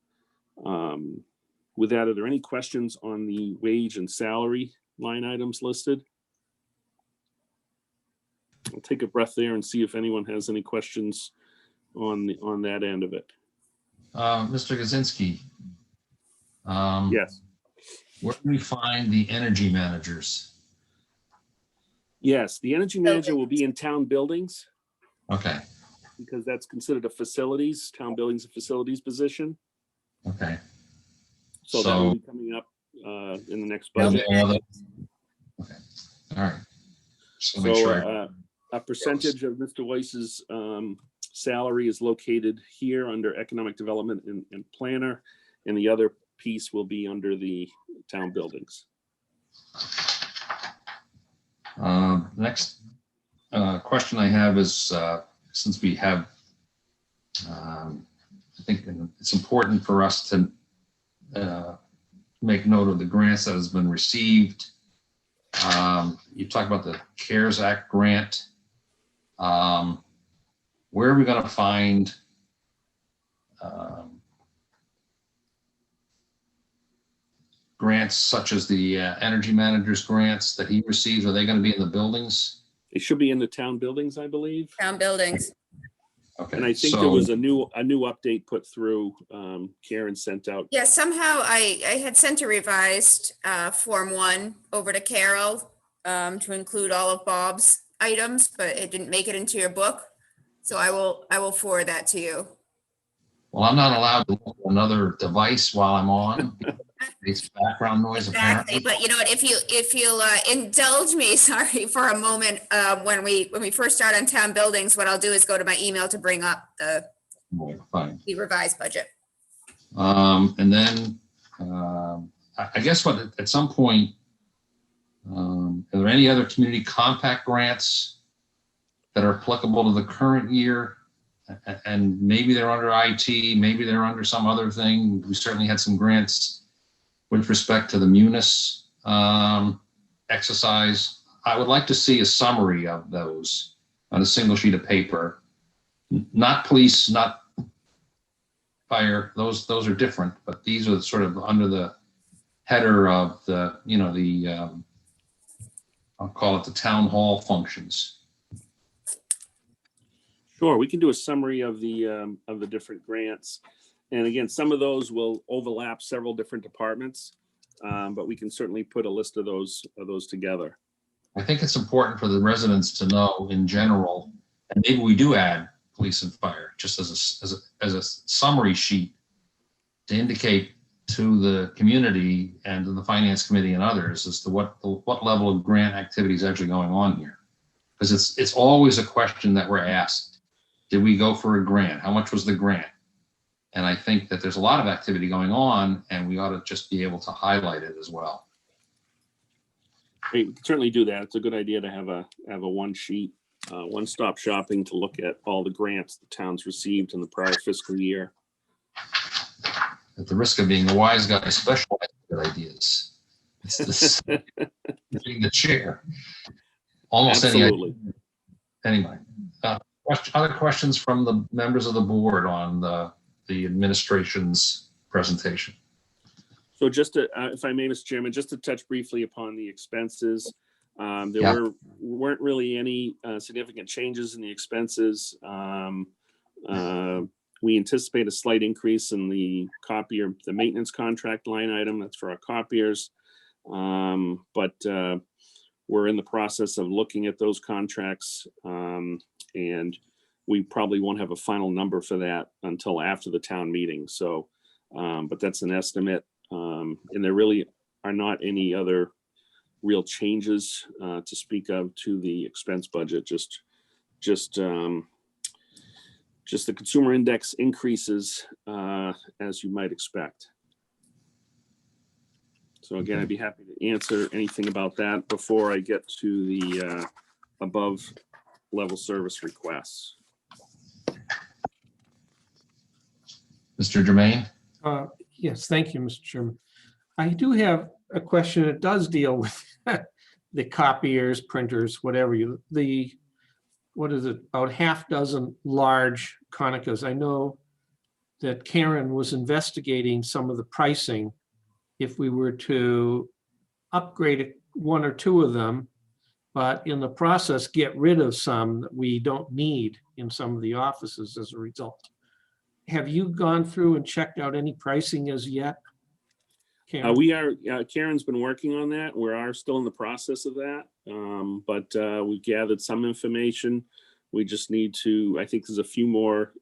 With that, are there any questions on the wage and salary line items listed? I'll take a breath there and see if anyone has any questions on that end of it. Mr. Kaczynski, Yes. Where do we find the energy managers? Yes, the energy manager will be in town buildings Okay, because that's considered a facilities, town buildings and facilities position. okay. So that will be coming up in the next budget. Okay, all right. So make sure. A percentage of Mr. Weiss's salary is located here under economic development and planner, and the other piece will be under the town buildings. Next question I have is, since we have, I think it's important for us to make note of the grants that has been received. You talk about the CARES Act grant. Where are we going to find grants such as the energy managers grants that he receives? Are they going to be in the buildings? It should be in the town buildings, I believe. Town buildings. Okay. And I think there was a new update put through. Karen sent out. Yeah, somehow I had sent a revised Form 1 over to Carol to include all of Bob's items, but it didn't make it into your book. So I will forward that to you. Well, I'm not allowed to look at another device while I'm on. It's background noise. Exactly, Apparently. but you know what? If you'll indulge me, sorry, for a moment, when we first start on town buildings, what I'll do is go to my email to bring up the revised budget. And then I guess at some point, are there any other community compact grants that are applicable to the current year? And maybe they're under IT, maybe they're under some other thing. We certainly had some grants with respect to the MIllis exercise. I would like to see a summary of those on a single sheet of paper. Not police, not fire, those are different, but these are sort of under the header of the, I'll call it the town hall functions. Sure, we can do a summary of the different grants. And again, some of those will overlap several different departments, but we can certainly put a list of those together. I think it's important for the residents to know in general, and maybe we do add police and fire just as a summary sheet to indicate to the community and to the finance committee and others as to what level of grant activity is actually going on here. Because it's always a question that we're asked. Did we go for a grant? How much was the grant? And I think that there's a lot of activity going on, and we ought to just be able to highlight it as well. We can certainly do that. It's a good idea to have a one sheet, one-stop shopping to look at all the grants the town's received in the prior fiscal year. At the risk of being a wise guy, specialized in good ideas. It's this being the chair. Almost Absolutely. any idea. Anyway, other questions from the members of the board on the administration's presentation? So just to, if I may, Mr. Chairman, just to touch briefly upon the expenses. There weren't really any significant changes in the expenses. We anticipate a slight increase in the copier, the maintenance contract line item. That's for our copiers. But we're in the process of looking at those contracts, and we probably won't have a final number for that until after the town meeting. So, but that's an estimate. And there really are not any other real changes to speak of to the expense budget. Just the consumer index increases as you might expect. So again, I'd be happy to answer anything about that before I get to the above level service requests. Mr. Germain? Yes, thank you, Mr. Chairman. I do have a question that does deal with the copiers, printers, whatever what is it, about half dozen large Konicas. I know that Karen was investigating some of the pricing if we were to upgrade one or two of them, but in the process, get rid of some that we don't need in some of the offices as a result. Have you gone through and checked out any pricing as yet? Karen? We are, Karen's been working on that. We are still in the process of that. But we've gathered some information. We just need to, I think there's a few more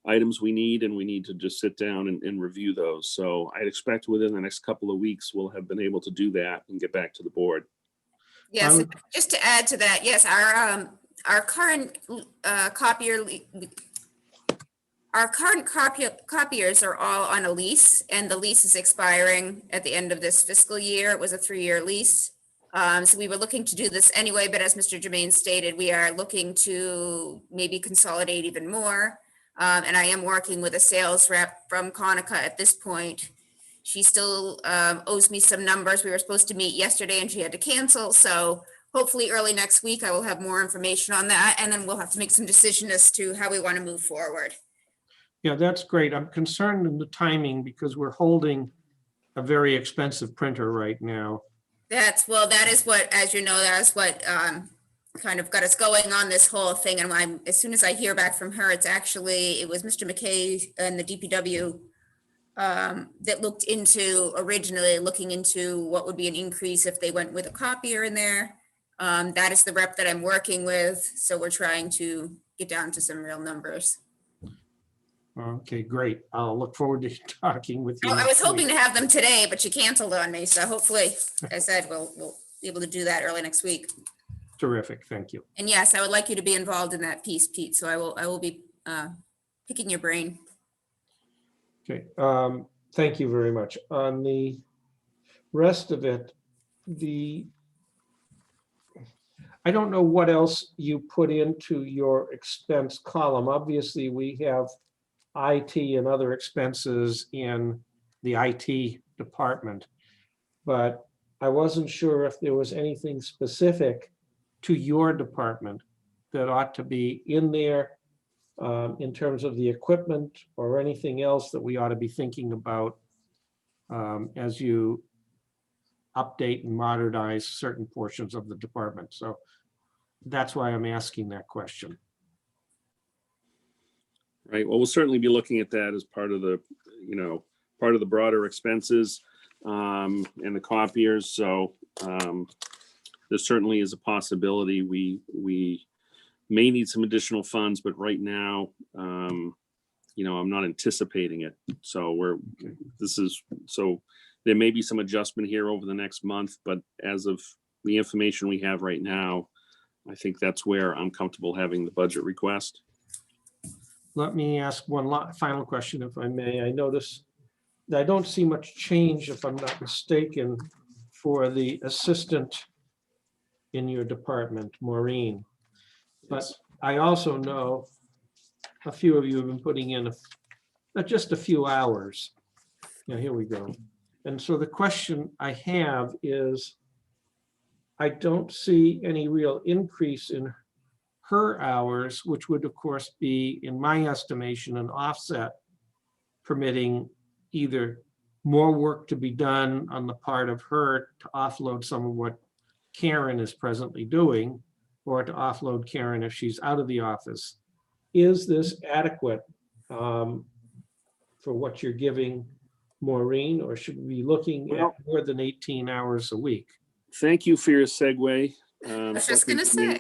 items we need, and we need to just sit down and review those. So I'd expect within the next couple of weeks, we'll have been able to do that and get back to the board. Yes, and just to add to that, yes, our current copiers are all on a lease, and the lease is expiring at the end of this fiscal year. It was a 3-year lease. So we were looking to do this anyway, but as Mr. Jermaine stated, we are looking to maybe consolidate even more. And I am working with a sales rep from Conica at this point. She still owes me some numbers. We were supposed to meet yesterday and she had to cancel. So hopefully early next week, I will have more information on that. And then we'll have to make some decision as to how we want to move forward. Yeah, that's great. I'm concerned in the timing because we're holding a very expensive printer right now. That is what, as you know, that is what kind of got us going on this whole thing. And as soon as I hear back from her, it was Mr. McKay and the DPW that looked into originally looking into what would be an increase if they went with a copier in there. That is the rep that I'm working with. So we're trying to get down to some real numbers. Okay, great. I'll look forward to talking with you. I was hoping to have them today, but she canceled on me. So hopefully, like I said, we'll be able to do that early next week. Terrific, thank you. And yes, I would like you to be involved in that piece, Pete. So I will be picking your brain. Okay, thank you very much. On the rest of it, I don't know what else you put into your expense column. Obviously, we have IT and other expenses in the IT department, but I wasn't sure if there was anything specific to your department that ought to be in there in terms of the equipment or anything else that we ought to be thinking about as you update and modernize certain portions of the department. So that's why I'm asking that question. Right. Well, we'll certainly be looking at that as part of the, part of the broader expenses and the copiers. So there certainly is a possibility we may need some additional funds, but right now, I'm not anticipating it. So there may be some adjustment here over the next month, but as of the information we have right now, I think that's where I'm comfortable having the budget request. Let me ask one final question, if I may. I notice that I don't see much change, if I'm not mistaken, for the assistant in your department, Maureen. But I also know a few of you have been putting in just a few hours. Now, here we go. And so the question I have is, I don't see any real increase in her hours, which would of course be, in my estimation, an offset, permitting either more work to be done on the part of her to offload some of what Karen is presently doing, or to offload Karen if she's out of the office. Is this adequate for what you're giving Maureen, or should we be looking at more than 18 hours a week? Thank you for your segue. I was just going to say.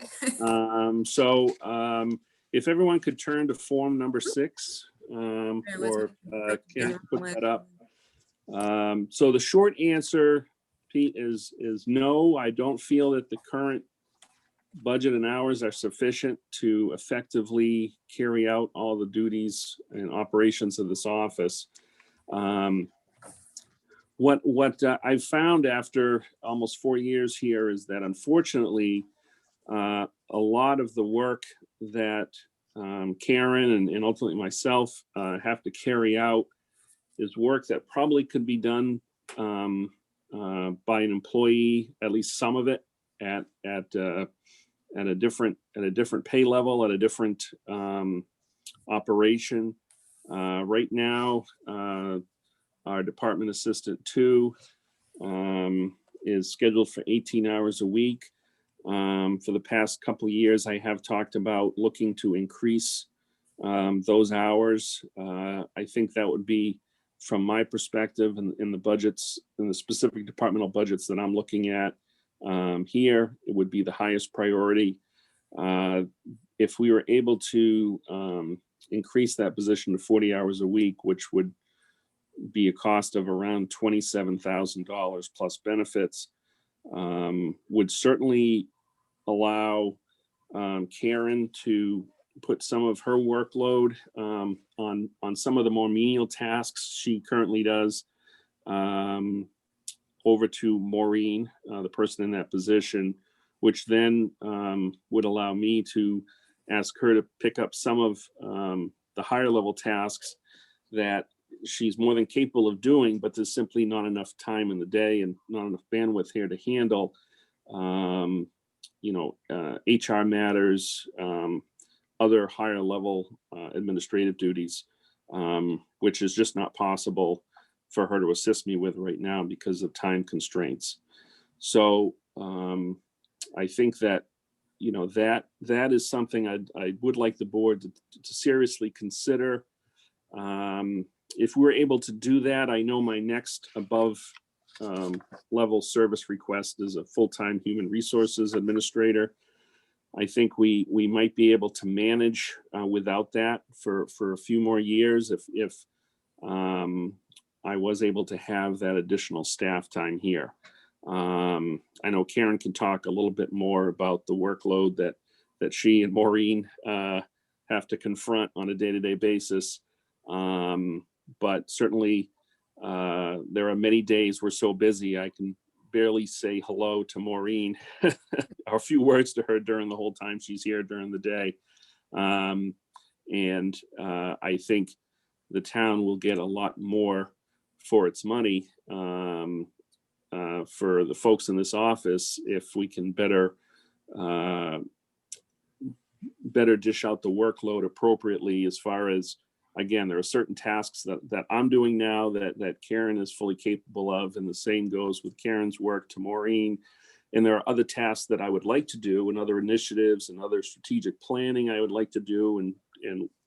If everyone could turn to form number 6, or Karen put that up. So the short answer, Pete, is no. I don't feel that the current budget and hours are sufficient to effectively carry out all the duties and operations of this office. What I've found after almost 4 years here is that unfortunately, a lot of the work that Karen and ultimately myself have to carry out is work that probably could be done by an employee, at least some of it, at a different pay level, at a different operation. Right now, our department assistant 2 is scheduled for 18 hours a week. For the past couple of years, I have talked about looking to increase those hours. I think that would be from my perspective in the budgets, in the specific departmental budgets that I'm looking at here, it would be the highest priority. If we were able to increase that position to 40 hours a week, which would be a cost of around $27,000 plus benefits, would certainly allow Karen to put some of her workload on some of the more menial tasks she currently does over to Maureen, the person in that position, which then would allow me to ask her to pick up some of the higher level tasks that she's more than capable of doing, but there's simply not enough time in the day and not enough bandwidth here to handle, HR matters, other higher level administrative duties, which is just not possible for her to assist me with right now because of time constraints. So I think that, that is something I would like the board to seriously consider. If we're able to do that, I know my next above level service request is a full-time human resources administrator. I think we might be able to manage without that for a few more years if I was able to have that additional staff time here. I know Karen can talk a little bit more about the workload that she and Maureen have to confront on a day-to-day basis. But certainly there are many days we're so busy I can barely say hello to Maureen or a few words to her during the whole time she's here during the day. I think the town will get a lot more for its money for the folks in this office if we can better dish out the workload appropriately. As far as, again, there are certain tasks that I'm doing now that Karen is fully capable of, and the same goes with Karen's work to Maureen. And there are other tasks that I would like to do, and other initiatives and other strategic planning I would like to do, and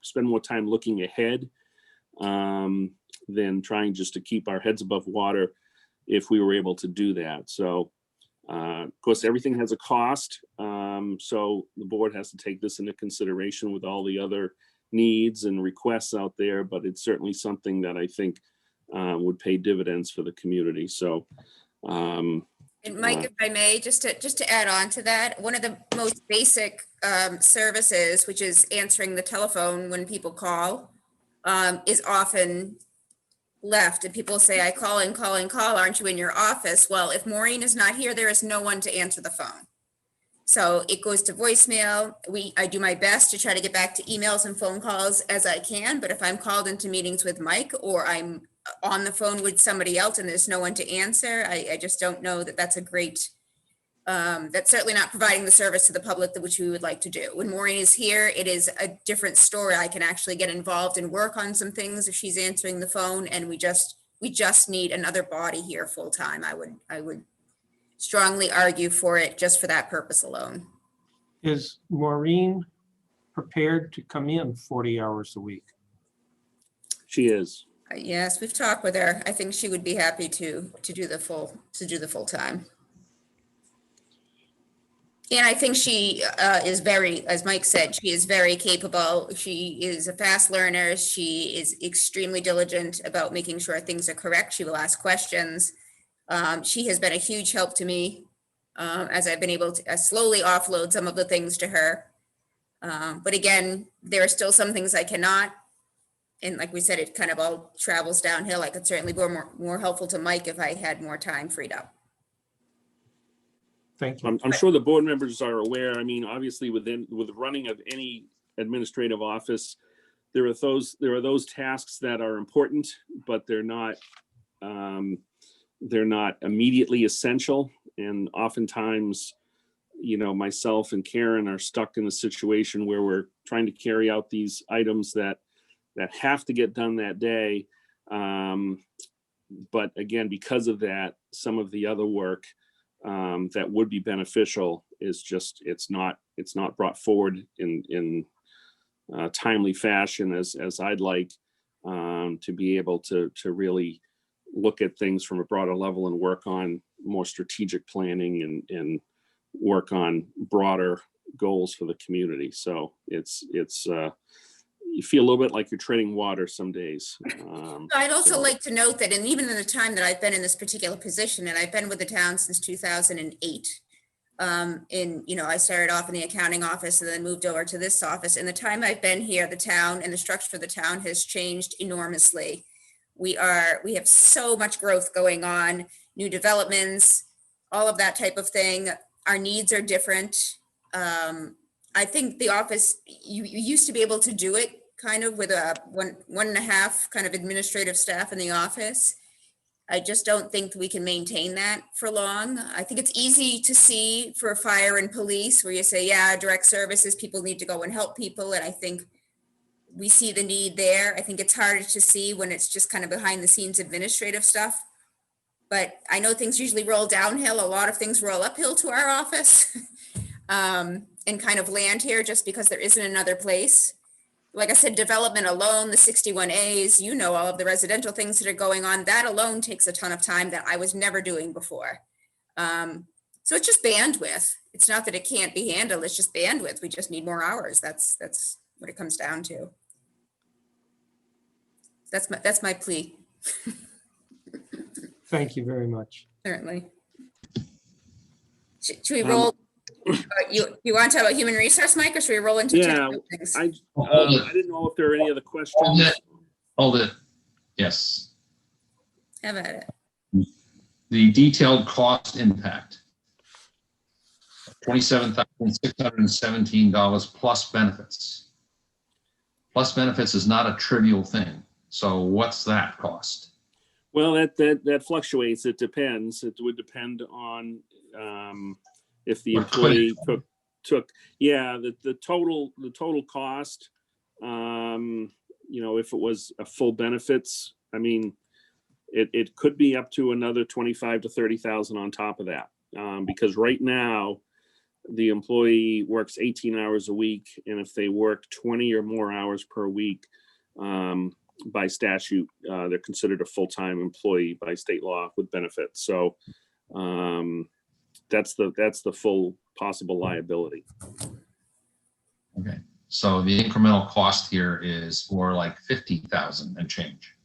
spend more time looking ahead than trying just to keep our heads above water if we were able to do that. So of course, everything has a cost. So the board has to take this into consideration with all the other needs and requests out there, but it's certainly something that I think would pay dividends for the community. So and Mike, if I may, just to add on to that, one of the most basic services, which is answering the telephone when people call, is often left. And people say, I call and call and call, aren't you in your office? Well, if Maureen is not here, there is no one to answer the phone. So it goes to voicemail. I do my best to try to get back to emails and phone calls as I can, but if I'm called into meetings with Mike or I'm on the phone with somebody else and there's no one to answer, I just don't know that that's a great, that's certainly not providing the service to the public which we would like to do. When Maureen is here, it is a different story. I can actually get involved and work on some things if she's answering the phone, and we just need another body here full time. I would strongly argue for it just for that purpose alone. Is Maureen prepared to come in 40 hours a week? she is. Yes, we've talked with her. I think she would be happy to do the full time. And I think she is very, as Mike said, she is very capable. She is a fast learner. She is extremely diligent about making sure things are correct. She will ask questions. She has been a huge help to me as I've been able to slowly offload some of the things to her. But again, there are still some things I cannot. And like we said, it kind of all travels downhill. I could certainly be more helpful to Mike if I had more time freed up. Thank you. I'm sure the board members are aware. I mean, obviously with the running of any administrative office, there are those tasks that are important, but they're not immediately essential. And oftentimes, myself and Karen are stuck in a situation where we're trying to carry out these items that have to get done that day. But again, because of that, some of the other work that would be beneficial is just, it's not brought forward in timely fashion as I'd like. to be able to really look at things from a broader level and work on more strategic planning and work on broader goals for the community. So it's you feel a little bit like you're treading water some days. I'd also so- like to note that, and even in the time that I've been in this particular position, and I've been with the town since 2008, I started off in the accounting office and then moved over to this office. In the time I've been here, the town and the structure of the town has changed enormously. We have so much growth going on, new developments, all of that type of thing. Our needs are different. I think the office, you used to be able to do it kind of with a one and a half kind of administrative staff in the office. I just don't think we can maintain that for long. I think it's easy to see for fire and police where you say, yeah, direct services, people need to go and help people. And I think we see the need there. I think it's harder to see when it's just kind of behind the scenes administrative stuff. But I know things usually roll downhill. A lot of things roll uphill to our office and kind of land here just because there isn't another place. Like I said, development alone, the 61As, all of the residential things that are going on, that alone takes a ton of time that I was never doing before. So it's just bandwidth. It's not that it can't be handled, it's just bandwidth. We just need more hours. That's what it comes down to. That's my plea. Thank you very much. Certainly. Should we roll? You want to talk about human resource, Mike, or should we roll into technical things? I didn't know if there are any other questions. Hold it. Yes. Have at it. The detailed cost impact. $27,617 plus benefits. Plus benefits is not a trivial thing. So what's that cost? Well, that fluctuates. It depends. It would depend on if the employee took the total cost. If it was a full benefits, I mean, it could be up to another 25 to 30,000 on top of that, because right now the employee works 18 hours a week, and if they work 20 or more hours per week, by statute, they're considered a full-time employee by state law with benefits. So that's the full possible liability. Okay, so the incremental cost here is more like 50,000 and change.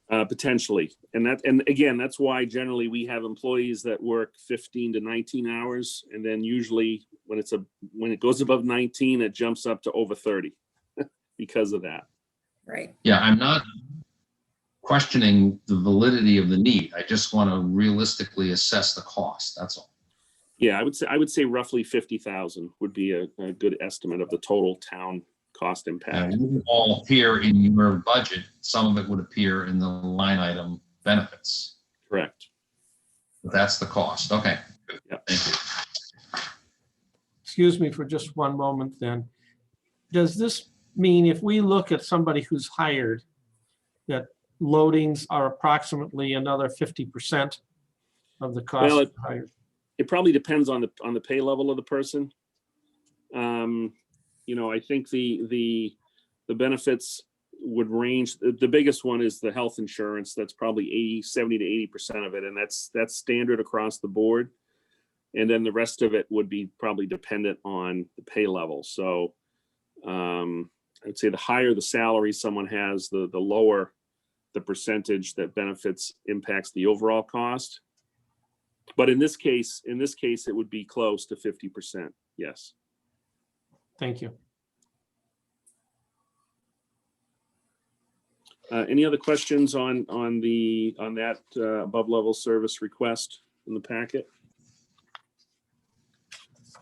Potentially, and again, that's why generally we have employees that work 15 to 19 hours, and then usually when it goes above 19, it jumps up to over 30 because of that. Right. Yeah, I'm not questioning the validity of the need. I just want to realistically assess the cost. That's all. Yeah, I would say roughly 50,000 would be a good estimate of the total town cost impact. It wouldn't all appear in your budget. Some of it would appear in the line item benefits. Correct. But that's the cost. Okay. Yep. Thank you. Excuse me for just one moment then. Does this mean if we look at somebody who's hired, that loadings are approximately another 50% of the cost of hired? It probably depends on the pay level of the person. I think the benefits would range. The biggest one is the health insurance. That's probably 70 to 80% of it, and that's standard across the board. And then the rest of it would be probably dependent on the pay level. So I'd say the higher the salary someone has, the lower the percentage that benefits impacts the overall cost. But in this case, it would be close to 50%. Yes. Thank you. Any other questions on that above level service request in the packet?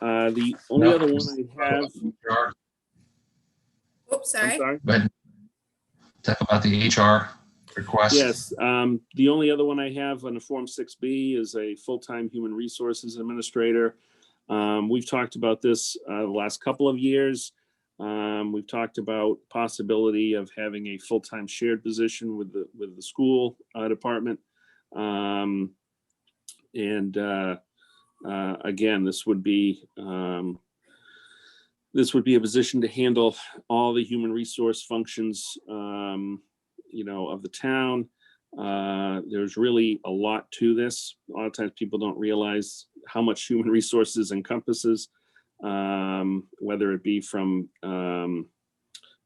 The only other one I have. Oops, sorry. I'm sorry. Go ahead. Talk about the HR request. Yes. The only other one I have on the Form 6B is a full-time human resources administrator. We've talked about this the last couple of years. We've talked about possibility of having a full-time shared position with the school department. Again, this would be this would be a position to handle all the human resource functions, you know, of the town. There's really a lot to this. A lot of times people don't realize how much human resources encompasses, whether it be from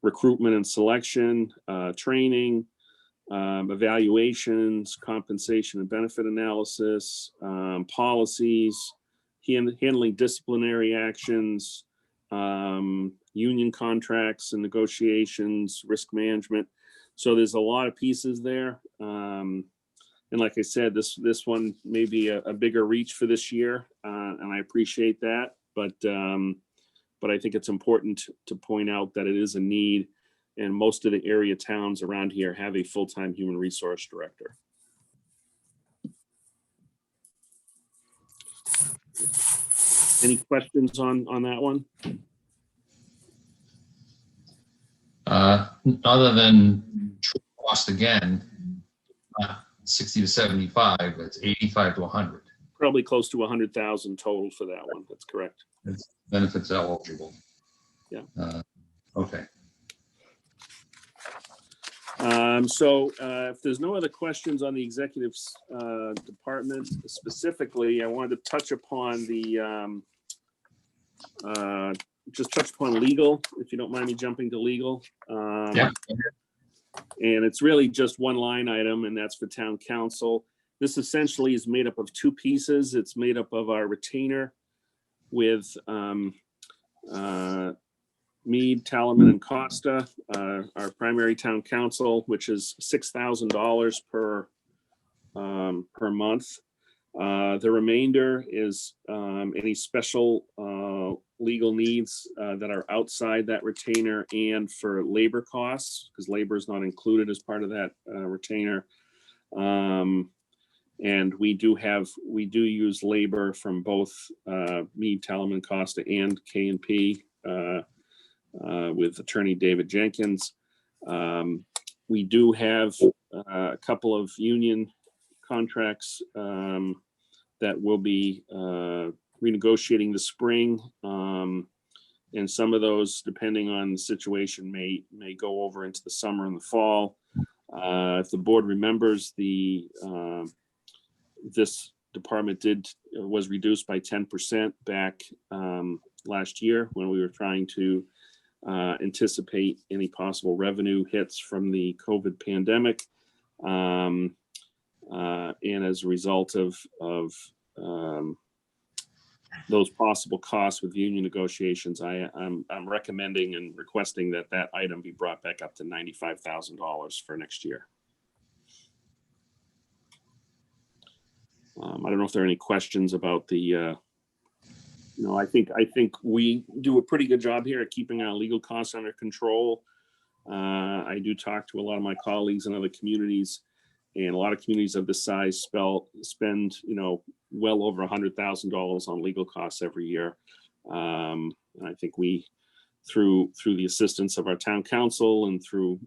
recruitment and selection, training, evaluations, compensation and benefit analysis, policies, handling disciplinary actions, union contracts and negotiations, risk management. So there's a lot of pieces there. And like I said, this one may be a bigger reach for this year, and I appreciate that. But I think it's important to point out that it is a need, and most of the area towns around here have a full-time human resource director. Any questions on that one? Other than true cost again, 60 to 75, it's 85 to 100. Probably close to 100,000 total for that one. That's correct. It's benefits eligible. Yeah. Okay. So if there's no other questions on the executive department specifically, I wanted to touch upon the just touch upon legal, if you don't mind me jumping to legal. Yeah. And it's really just one line item, and that's for town council. This essentially is made up of two pieces. It's made up of our retainer with Mead, Talaman, and Costa, our primary town council, which is $6,000 per month. The remainder is any special legal needs that are outside that retainer, and for labor costs, because labor is not included as part of that retainer. And we do use labor from both Mead, Talaman, Costa, and K&P with attorney David Jenkins. We do have a couple of union contracts that will be renegotiating this spring, and some of those, depending on the situation, may go over into the summer and the fall. If the board remembers, this department was reduced by 10% back last year when we were trying to anticipate any possible revenue hits from the COVID pandemic. And as a result of those possible costs with union negotiations, I'm recommending and requesting that item be brought back up to $95,000 for next year. I don't know if there are any questions about the, I think we do a pretty good job here at keeping our legal costs under control. I do talk to a lot of my colleagues in other communities, and a lot of communities of this size spend, well over $100,000 on legal costs every year. And I think we, through the assistance of our town council and through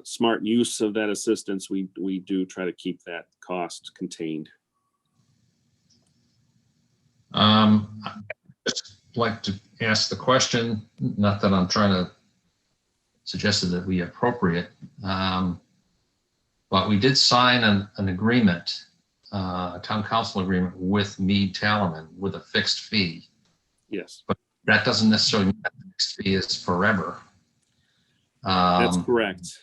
smart use of that assistance, we do try to keep that cost contained. I'd just like to ask the question, not that I'm trying to suggest that we appropriate, but we did sign an agreement, a town council agreement with Mead Talaman with a fixed fee. Yes. But that doesn't necessarily mean that the fixed fee is forever. That's correct.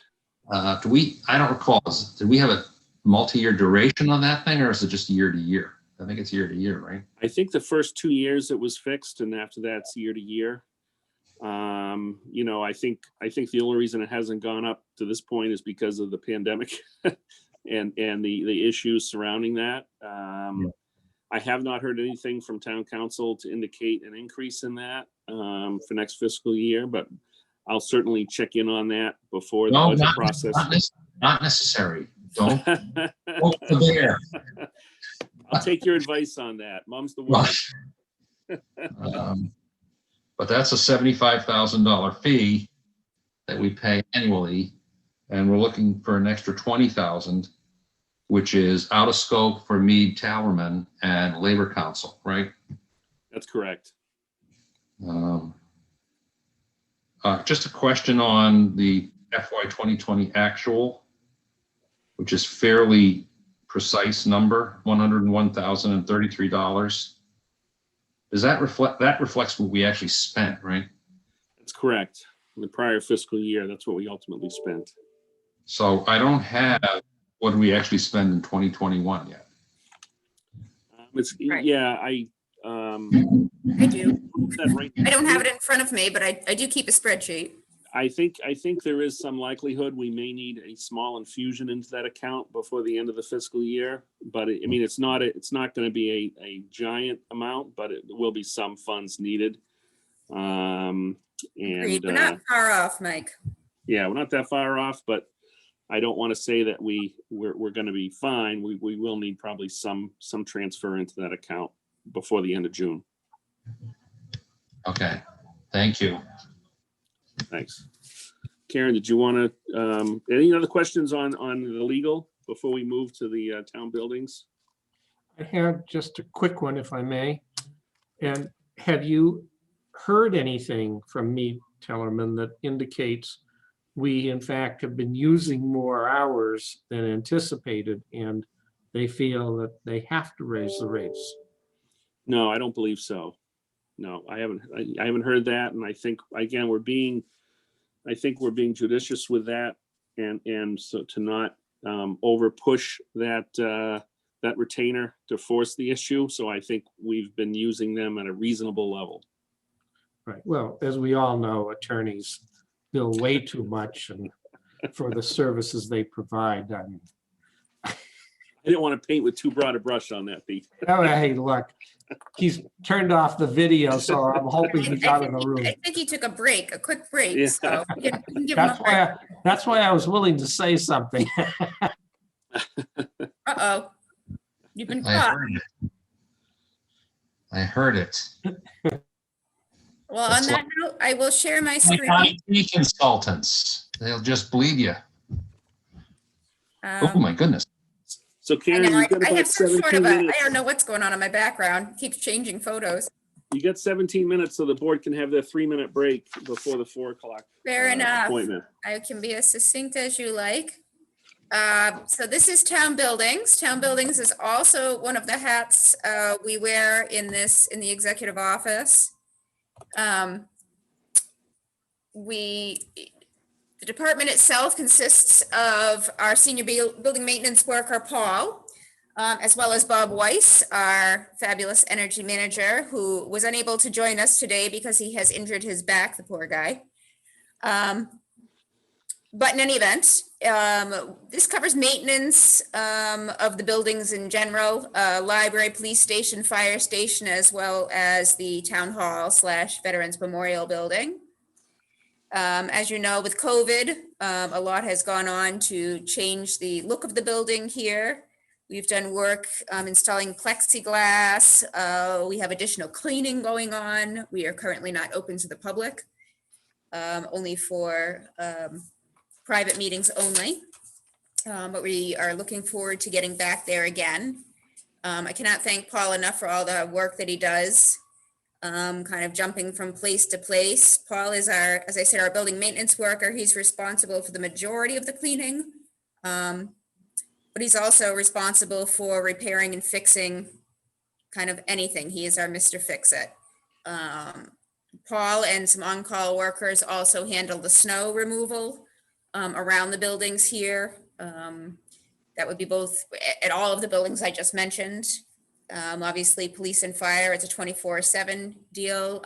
I don't recall, did we have a multi-year duration on that thing, or is it just year to year? I think it's year to year, right? I think the first 2 years it was fixed, and after that it's year to year. I think the only reason it hasn't gone up to this point is because of the pandemic and the issues surrounding that. I have not heard anything from town council to indicate an increase in that for next fiscal year, but I'll certainly check in on that before the budget process. Not necessary. Don't poke the bear. I'll take your advice on that. Mom's the word. But that's a $75,000 fee that we pay annually, and we're looking for an extra $20,000, which is out of scope for Mead, Talaman, and Labor Council, right? That's correct. Just a question on the FY 2020 actual, which is fairly precise number, $101,033. Does that reflects what we actually spent, right? That's correct. In the prior fiscal year, that's what we ultimately spent. So I don't have what we actually spend in 2021 yet. Right. Yeah, I do. Right. I don't have it in front of me, but I do keep a spreadsheet. I think there is some likelihood we may need a small infusion into that account before the end of the fiscal year. But I mean, it's not going to be a giant amount, but it will be some funds needed. And We're not far off, Mike. Yeah, we're not that far off, but I don't want to say that we're going to be fine. We will need probably some transfer into that account before the end of June. Okay, thank you. Thanks. Karen, did you want to, any other questions on the legal before we move to the town buildings? I have just a quick one, if I may. And have you heard anything from me, Tellerman, that indicates we in fact have been using more hours than anticipated and they feel that they have to raise the rates? No, I don't believe so. No, I haven't heard that. And I think, again, we're being judicious with that and so to not over push that retainer to force the issue. So I think we've been using them at a reasonable level. Right. Well, as we all know, attorneys bill way too much and for the services they provide. I didn't want to paint with too broad a brush on that, Pete. Oh, hey, look, he's turned off the video, so I'm hoping he's out of the room. I think he took a quick break. Yeah. So we can give him That's why I was willing to say something. Uh-oh. You've been caught. I heard it. Well, on that note, I will share my screen. IT consultants, they'll just bleed you. Oh my goodness. So Karen, I you've got have about some 17 sort of minutes. I don't know what's going on in my background. It keeps changing photos. You got 17 minutes so the board can have their 3-minute break before the 4 o'clock Fair enough. appointment. I can be as succinct as you like. So this is town buildings. Town buildings is also one of the hats we wear in the executive office. The department itself consists of our senior building maintenance worker, Paul, as well as Bob Weiss, our fabulous energy manager, who was unable to join us today because he has injured his back, the poor guy. But in any event, this covers maintenance of the buildings in general, library, police station, fire station, as well as the town hall / Veterans Memorial Building. As you know, with COVID, a lot has gone on to change the look of the building here. We've done work installing plexiglass. We have additional cleaning going on. We are currently not open to the public, only for private meetings only. But we are looking forward to getting back there again. I cannot thank Paul enough for all the work that he does, kind of jumping from place to place. Paul is as I said, our building maintenance worker. He's responsible for the majority of the cleaning. But he's also responsible for repairing and fixing kind of anything. He is our Mr. Fix-It. Paul and some on-call workers also handle the snow removal around the buildings here. That would be both at all of the buildings I just mentioned. Obviously, police and fire, it's a 24/7 deal.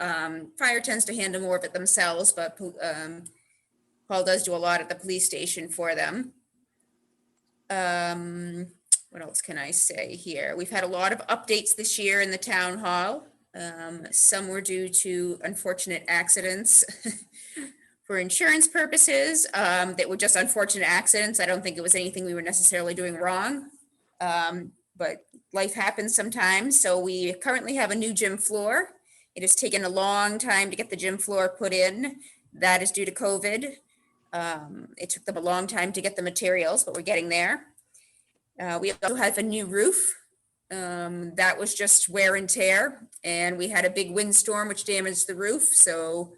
Fire tends to handle more of it themselves, but Paul does do a lot at the police station for them. What else can I say here? We've had a lot of updates this year in the town hall. Some were due to unfortunate accidents for insurance purposes that were just unfortunate accidents. I don't think it was anything we were necessarily doing wrong, but life happens sometimes. So we currently have a new gym floor. It has taken a long time to get the gym floor put in. That is due to COVID. It took them a long time to get the materials, but we're getting there. We also have a new roof That was just wear and tear, and we had a big windstorm which damaged the roof. So